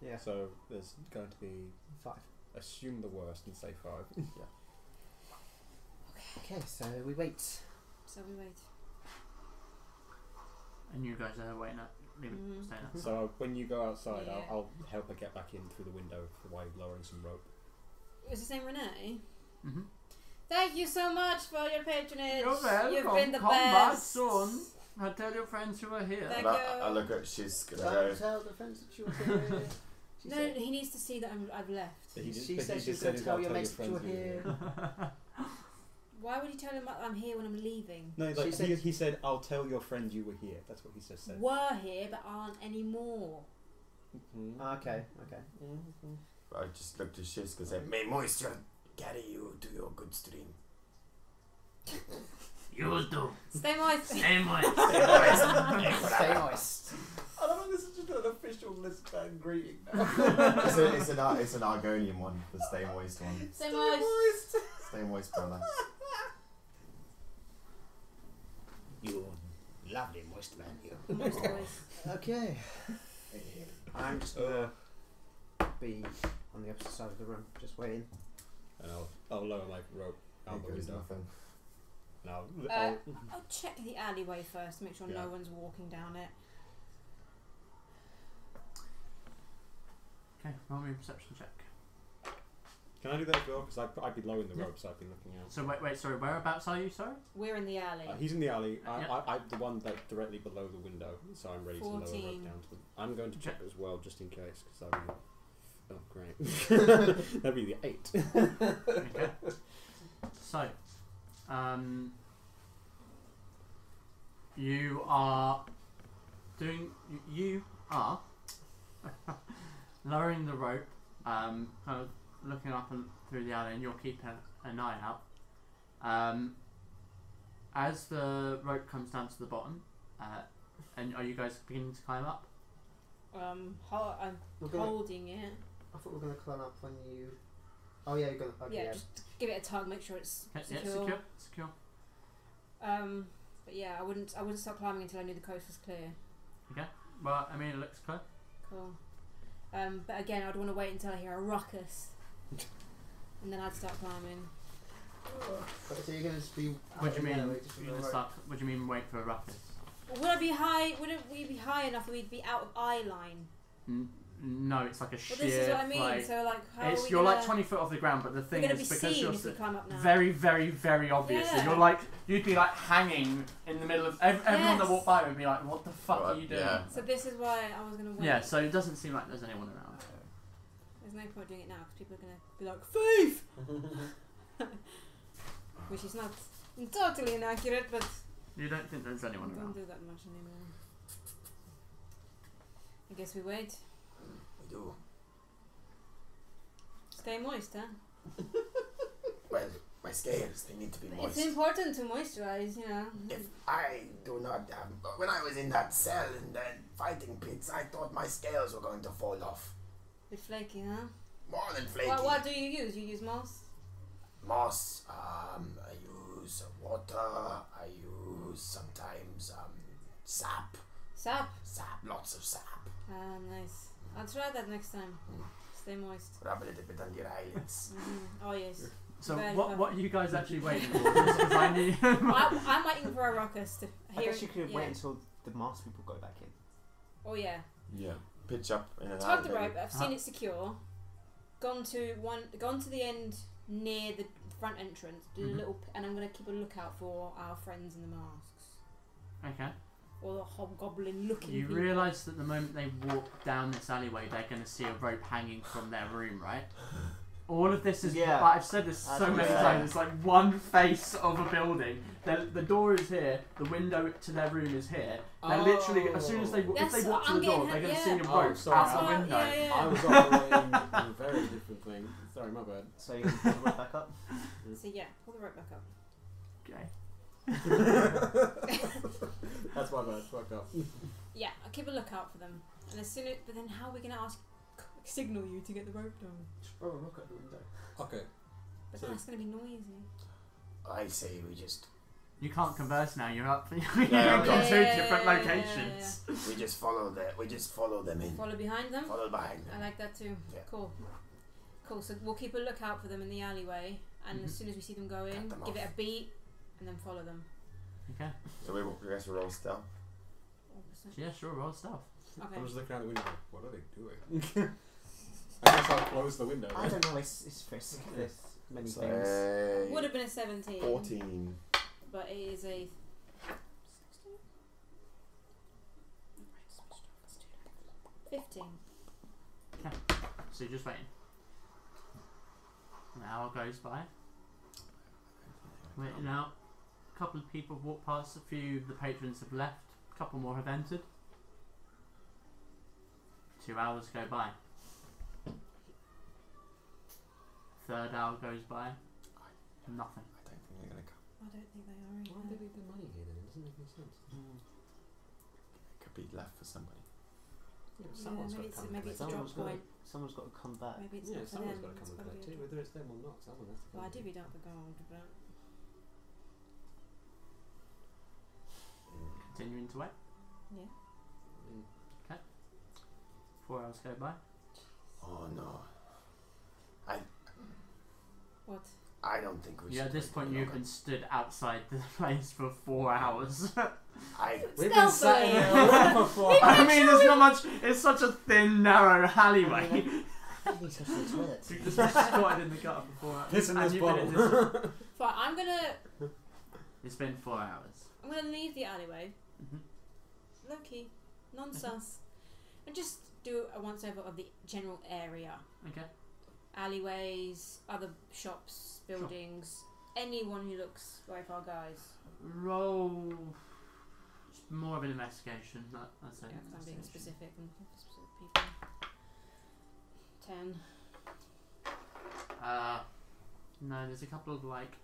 yeah, So there's going to be 5. assume the worst and say 5. Okay, so we wait. So we wait. And you guys are waiting at Mhm. staying outside. So when you go outside, Yeah. I'll help her get back in through the window while lowering some rope. Is his name Renee? Mm-hmm. Thank you so much for your patronage. You're welcome. You've been the Come back best. soon. I tell your friends who are here. Thank And you. I look at she's going to Don't go. tell the friends that you were here. She No, said, he needs to see that I've left. But he she but said he she was just going to he's tell gotta your mates that you were friends here. Why would he tell him I'm here when I'm leaving? No, She like, said- he said, I'll tell your friend you were here. That's what he just said. Were here but aren't anymore. Mhm. Okay, okay. I just looked at Shisk and said, May moisture carry you to your good stream. You do. Stay moist. Stay moist. Stay moist. I don't know, this is just an official Lisbon greeting now. it's an Argonian one, the Stay Moist one. Stay moist. Stay Moist, brother. You lovely moist man, you. Moist voice. Okay. I'm just gonna be on the opposite side of the room, just waiting. And I'll lower my rope out the There's window. nothing. No. I'll check the alleyway first, make sure Yeah. no one's walking down it. Okay, roll me a perception check. Can I do that as well? Because I'd be low in the Yeah. rope, so I'd be looking out. So wait, sorry, whereabouts are you, sorry? We're in the alley. He's in the alley. Yeah. I'm the one that's directly below the window, so I'm ready to lower the 14. rope down to them. I'm going to check as well, just in case, because I'm. Oh, great. That'd be the 8. Okay. So, you are lowering the rope, kind of looking up and through the alley, and you're keeping an eye out. As the rope comes down to the bottom, and are you guys beginning to climb up? I'm We're gonna- holding it. I thought we were going to climb up when you. Oh yeah, you're going to. Okay, Yeah, just give it a tug, make sure it's Okay, secure. yeah, secure. But yeah, I wouldn't start climbing until I knew the coast was clear. Well, I mean, it looks clear. Cool. But again, I'd want to wait until I hear a ruckus, and then I'd start climbing. So you're going to just be. What do you out mean? there, just You're on gonna the start, what do you mean wait for a ruckus? Would I be high? Wouldn't we be high enough that we'd be out of eye line? No, it's like a Well, sheer. this is what I mean. Like, So like, how it's are we you're gonna, like 20 foot off the ground, but the we're thing gonna is be because seen you're if we climb up now. very, very, very obviously. Yeah. You're like you'd be like hanging in the middle of everyone that Yes. walked by would be like, what the fuck Right, are you doing? yeah. So this is why I was gonna wait. Yeah, so it doesn't seem like there's anyone around. There's no point doing it now because people are gonna be like thief, which is not totally inaccurate, but You don't think there's anyone don't around? do that much anymore. I guess we wait. We do. Stay moist, huh? Well, my scales, they need to be moist. It's important to moisturize, you know. If I do not have... When I was in that cell in the fighting pits, I thought my scales were going to fall off. Bit flaky, huh? More than flaky. What do you use? You use moss? Moss, I use water, I use sometimes sap. Sap? Sap, lots of sap. Ah, nice. I'll try that next time. Stay moist. Rub a little bit on your eyelids. Oh yes. So Very what fun. are you guys actually waiting for? Just 'cause I need. I'm waiting for a ruckus to I hear. guess you could yeah. wait until the masked people go back in. Oh yeah. Yeah. Pitch up in an Tug the alley. rope. I've seen it secure. Gone to the end near the front entrance. Do a Mhm. little, and I'm gonna keep a lookout for our friends in the masks Okay. or the hobgoblin looking. You people. realise that the moment they walk down this alleyway, they're going to see a rope hanging from their room, right? All of this is. Yeah. I've said this so many Yeah. times. It's like one face of a building. The door is here. The window to their room is here. They're literally as soon as they if Yes, they walk to I'm the door, getting they're it, going to see a yeah. rope sorry. out That's the what- window. yeah, yeah. I was operating on a very different thing. Sorry, my bad. So you can pull the rope back up. So yeah, pull the rope back up. Okay. That's my bad. Fuck up. Yeah, I'll keep a lookout for them. And as soon as, but then how are we gonna signal you to get the rope down? Just throw a rock at the window. Okay. But So- that's gonna be noisy. I say we just You can't converse now. You're up. You're Yeah, up on okay. two different locations. we just follow them in. Follow behind them. Follow behind I them. like that too. Yeah. Cool. Cool. So we'll keep a lookout for them in the alleyway, and as soon as we see them go in, Cut them give off. it a beat, and then follow them. Okay. So I guess we roll stealth. Yeah, sure. Roll stealth. Okay. I'm just looking out the window. What are they doing? I guess I'll close the window. I don't know. It's risk. There's many things. Say Would have been a 17. 14. But it is a 15. So you're just waiting. An hour goes by. Waiting out. A couple of people have walked past. A few of the patrons have left. A couple more have entered. 2 hours go by. Third hour goes by. Nothing. I don't think they're gonna come. I don't think they are Why either. would they leave the money here then? It doesn't make any sense. It could be left for somebody. Yeah, but Yeah, someone's maybe got to it's- come maybe and it's a collect drop it. point. Someone's got to come back. Maybe it's Yeah, not for someone's them. got to come It's and gotta collect be it. a Whether it's them or not, someone has to come. Well, I and divvied out the gold, but Continuing to wait. yeah. Mm. 4 hours go by. Oh no. What? I don't think we should. Yeah, at this wait point any you've longer. been stood outside the place for 4 hours. We've been sat in here for 4 hours. I mean, there's not much. It's such a thin, narrow alleyway. He's to the toilet. You just been squatted in the gutter for 4 hours. Piss in And this you've been in bottle. this- Fine, I'm gonna It's been 4 hours. leave the alleyway. Mhm. Low key, non-sus, and just do a once over of the general area. Okay. Alleyways, other shops, buildings, anyone who looks like our guys. Roll. Just more of an investigation. I'd say. Yeah, 'cause I'm being investigation. specific and specific people. 10. No, there's a couple of like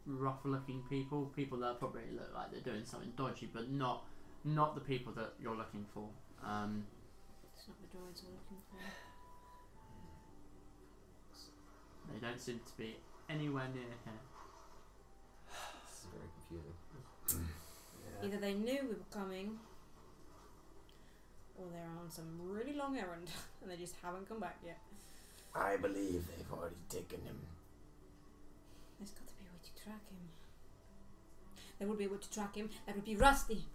rough-looking people that probably look like they're doing something dodgy, but not the people that you're looking for. It's not the droids we're looking for. They don't seem to be anywhere near here. This is very confusing. Either they knew we were coming, or they're on some really long errand and they just haven't come back yet. I believe they've already taken him. There's got to be a way to track him. There would be a way to track him. That would be Rusty.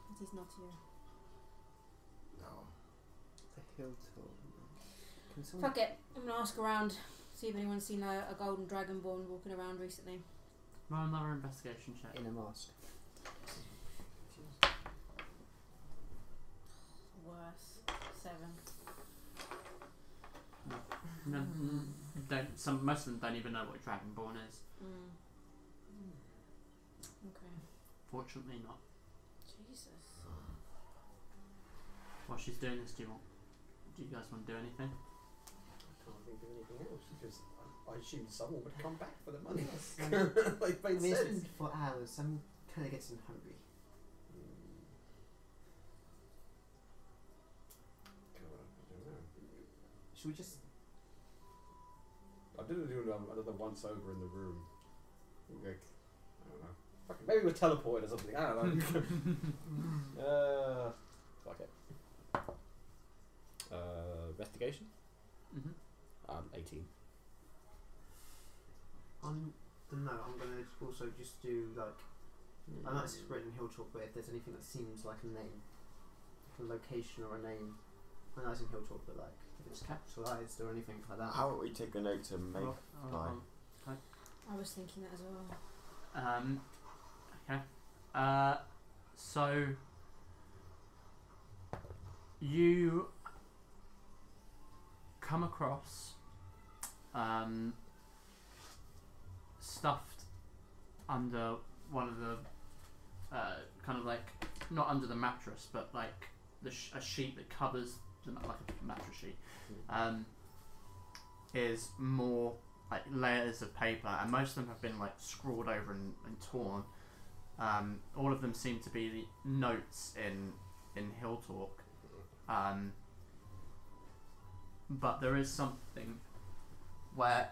But he's not here. No. The Hilltop. Can someone... Fuck it. I'm gonna ask around, see if anyone's seen a golden dragonborn walking around recently. Roll another investigation check. In a mask. Worse. 7. No, most of them don't even know what Dragonborn is. Okay. Fortunately not. Jesus. While she's doing this, do you guys want to do anything? I can't think of anything else because I assumed someone would come back for the money. Like I made mean, it's sense. been for hours. I'm kind of getting hungry. Should we just... I didn't do another once over in the room. Like, I don't know. Fuck it, maybe we're teleported or something. I don't know. Fuck it. Investigation. 18. No, I'm going to also just do like... I know it's written Hilltop, but if there's anything that seems like a name, like a location or a name, I know it's in Hilltop, but like if it's capitalised or anything like that. How about we take a note to make fly? I was thinking that as well. Okay. So you come across stuffed under one of the kind of like not under the mattress, but like a sheet that covers like a mattress sheet. Is more like layers of paper, and most of them have been like scrawled over and torn. All of them seem to be the notes in Hill Talk, but there is something where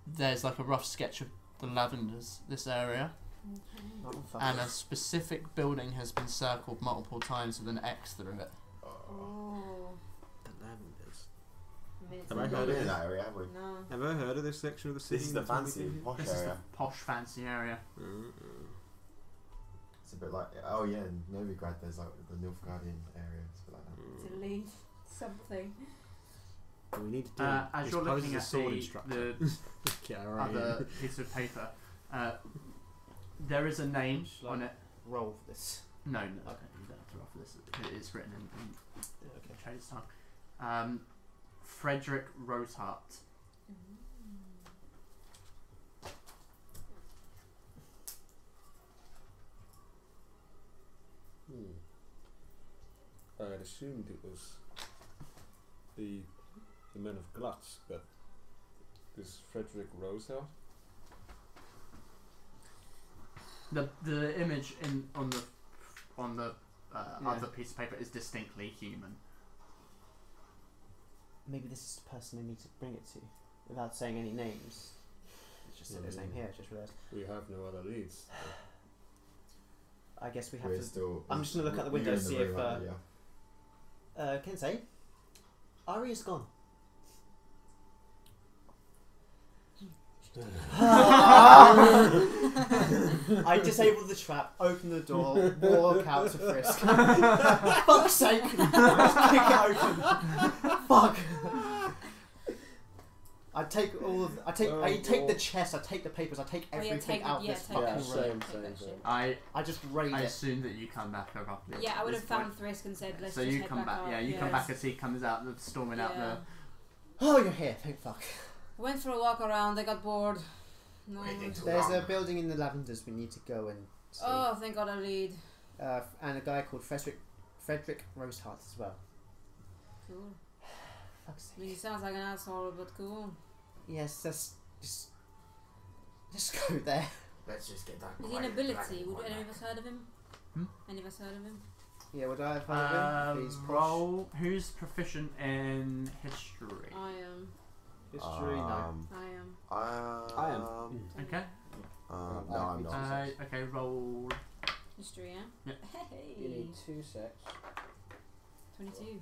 there's like a rough sketch of the Lavenders, this area, and a specific building has been circled multiple times with an X through it. Oh. The Lavenders. I mean, it's Have I not- heard in it? that area, have we? No. Have I heard of this section of the city? This is the fancy posh This is the area. posh, fancy area. It's a bit like, oh yeah, in Novigrad there's like the Nilfgaardian area. It's a bit like that. To lead something. What we need to do As is you're pose looking as a at sword the instructor. Yeah, right. other piece of paper, there is a name Shall I on it. roll for this? No, you don't have to roll for this. It's written in Okay. Trader's tongue. Frederick Rosehart. I had assumed it was the men of Glutz, but this Frederick Rosehart. The image on the Yeah. other piece of paper is distinctly human. Maybe this is the person I need to bring it to, without saying any names. It's just said his name here. I just realised. We have no other leads. I guess we have We're to. still. I'm just gonna look out the we're window in to the see room, if, aren't we? Yeah. Kensei, Ari is gone. I disable the trap, open the door, walk out to Frisk. Fuck's sake! Just kick it open. Fuck! I take all of. I take the chest. I take the papers. I take everything out of this fucking room. Same. I just raid it. assume that you come back abruptly. Yeah, I would have at this point. found Thrisk and said, let's So just you head come back. up. Yeah, you come back as he comes out, storming out the. Oh, you're here. Thank fuck. Went for a walk around, I got bored. No. There's a building in the Lavenders we need to go and see. Oh, thank God I lead. And a guy called Frederick Rosehart as well. Cool. Fuck's I mean, he sake. sounds like an asshole, but cool. Yes, just go there. Let's just get that. Is he an ability? Would any of us heard of him? Any of us heard of him? Yeah, would I have heard of him? He's posh. Roll. Who's proficient in history? I am. History, no. I am. Okay. No, I'm not. Okay, roll. History, yeah? Yeah. Hey! You need 2 sets. 22.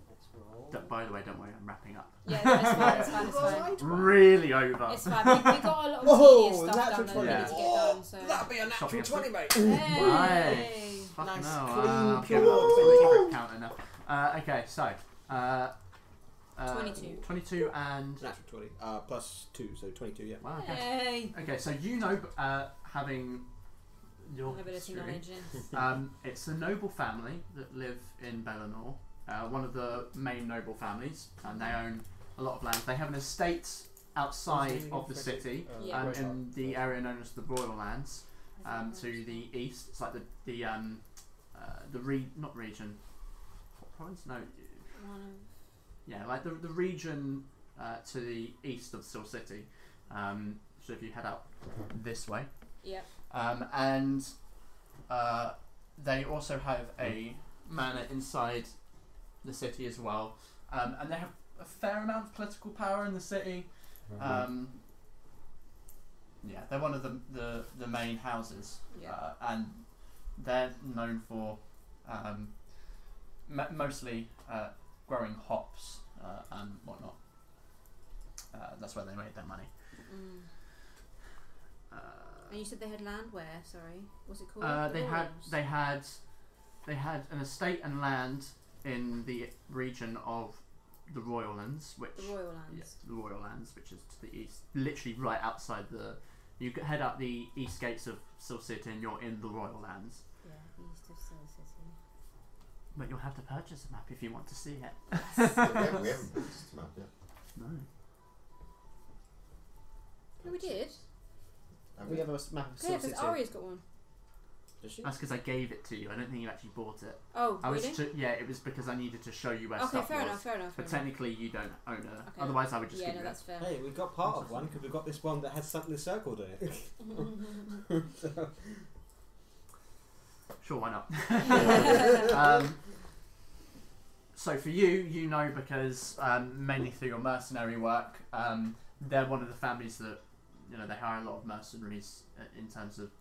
Let's roll. By the way, don't worry, I'm wrapping up. Yeah, no, it's fine. Really over. It's fine. We got a lot of Whoa, tedious stuff done that we Yeah. need to get done, so... That'd be a natural Shopping 20, mate. Hey! Nice. Fucking Nice, hell. clean, I'm pure giving it a counter now. Okay, so. 22. 22 and. Natural 20. Plus 2, so 22, yeah. Wow, okay. Hey! Okay, so you know, having your Ability history, knowledge, yes. it's a noble family that live in Bellinor, one of the main noble families, and they own a lot of land. They have an estate outside of the city, Yeah. in the area known as the Royal Lands, to the east. It's like not region, what province? No, yeah, like the region to the east of Still City. So if you head out this way. Yep. And they also have a manor inside the city as well, and they have a fair amount of political power in the city. Yeah, they're one of the main houses, Yeah. and they're known for mostly growing hops and whatnot. That's where they made their money. And you said they had land where? Sorry, what's it called? They had an estate and land in the region of the Royal Lands, which The Royal Lands. yes, the Royal Lands, which is to the east, literally right outside the. You head up the east gates of Still City, and you're in the Royal Lands. Yeah, east of Still City. But you'll have to purchase a map if you want to see it. We haven't purchased a map yet. No. No, we did. We have a map of Yeah, Soul because City. Aria's got one. Does she? That's because I gave it to you. I don't think you actually bought it. Oh, I was really? yeah, it was because I needed to show you where Okay, stuff fair was. enough, fair enough. But fair enough. technically, you don't own it. Okay. Otherwise, I would just Yeah, give no, you that's fair. Hey, we got part of one because we've got this one that has something circled in it. Sure, why not? So for you know because mainly through your mercenary work, they're one of the families that they hire a lot of mercenaries in terms of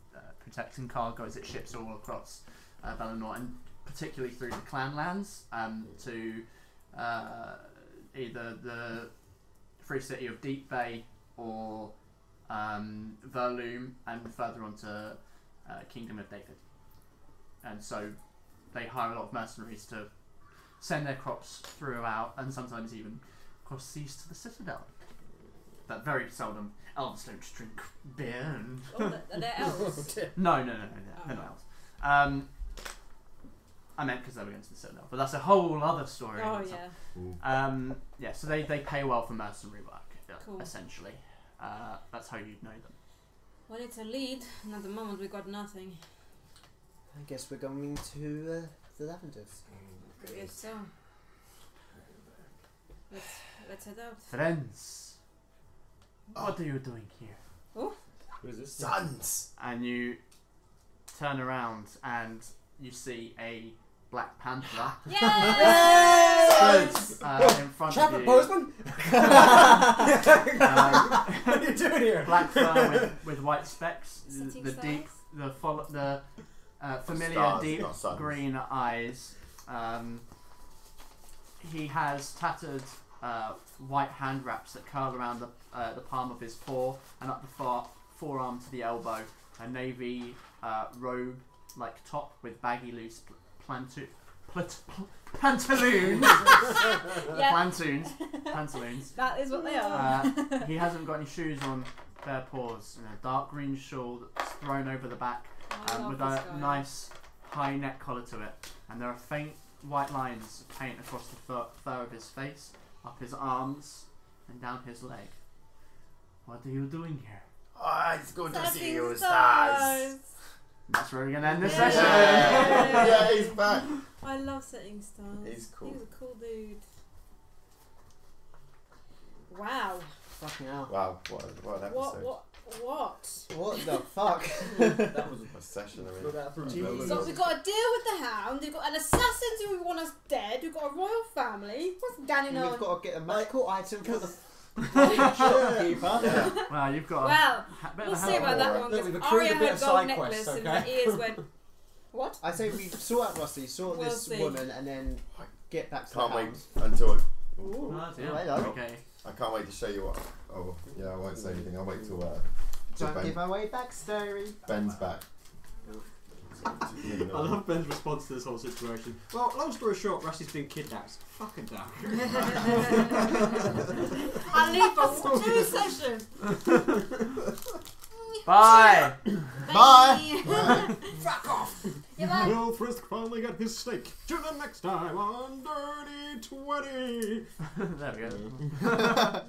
protecting cargoes at ships all across Bellinor, and particularly through the clan lands to either the free city of Deep Bay or Verloom, and further on to Kingdom of David. And so they hire a lot of mercenaries to send their crops throughout, and sometimes even cross seas to the Citadel. But very seldom. Elves don't drink beer and... Oh, they're elves. No, they're not elves. I meant because they were going to the Citadel, but that's a whole other story. Oh, yeah. Yeah, so they pay well for mercenary work, Cool. essentially. That's how you'd know them. Well, it's a lead, and at the moment we got nothing. I guess we're going to the Lavenders. Yes, so. Let's head out. Friends, what are you doing here? Who is this? Sons! And you turn around and you see a Black Panther Yay! in front Trapper of you. Postman? What are you doing here? Black fur with white specks, City the deep, the familiar Stars, deep not suns. green eyes. He has tattered white hand wraps that curl around the palm of his paw and up the forearm to the elbow. A navy robe like top with baggy loose pantaloons. Pantaloons. That is what they are. He hasn't got any shoes on, bare paws. And a dark green shawl that's thrown over the back with a nice high neck collar to it. And there are faint white lines of paint across the fur of his face, up his arms, and down his leg. What are you doing here? Oh, it's good to see you, Stars. Stars. That's where we're going to end this Yeah. session. Yeah, he's back. I love setting stars. He's cool. He was a cool dude. Wow. Fucking hell. Wow, what an episode. What the fuck? That was A session, I Look mean. at that Jesus. So we've got to deal with the Hound. We've got an assassin who want us dead. We've got a royal family. What's Danny We've on? got to get a magical item for the shopkeeper. Yeah. Well, you've got Well, a bit we'll of a see about that Alright. one. Look, we've Because accrued Arya a bit had of gold side necklace quests, and okay? her ears went. What? I say we sort out Rusty, sort We'll this see. woman, and then get back to Can't the wait hound. until Ooh. Oh, dear. hello. Okay. I can't wait to show you what. Oh, yeah, I won't say anything. I'll wait till Don't give away backstory. Ben's back. I love Ben's response to this whole situation. Well, long story short, Rusty's been kidnapped. Fucking damn. I'll leave for 2 sessions. Bye. Bye. Fuck off! Goodbye. Will Frisk finally get his steak? Tune in next time on Dirty 20. There we go.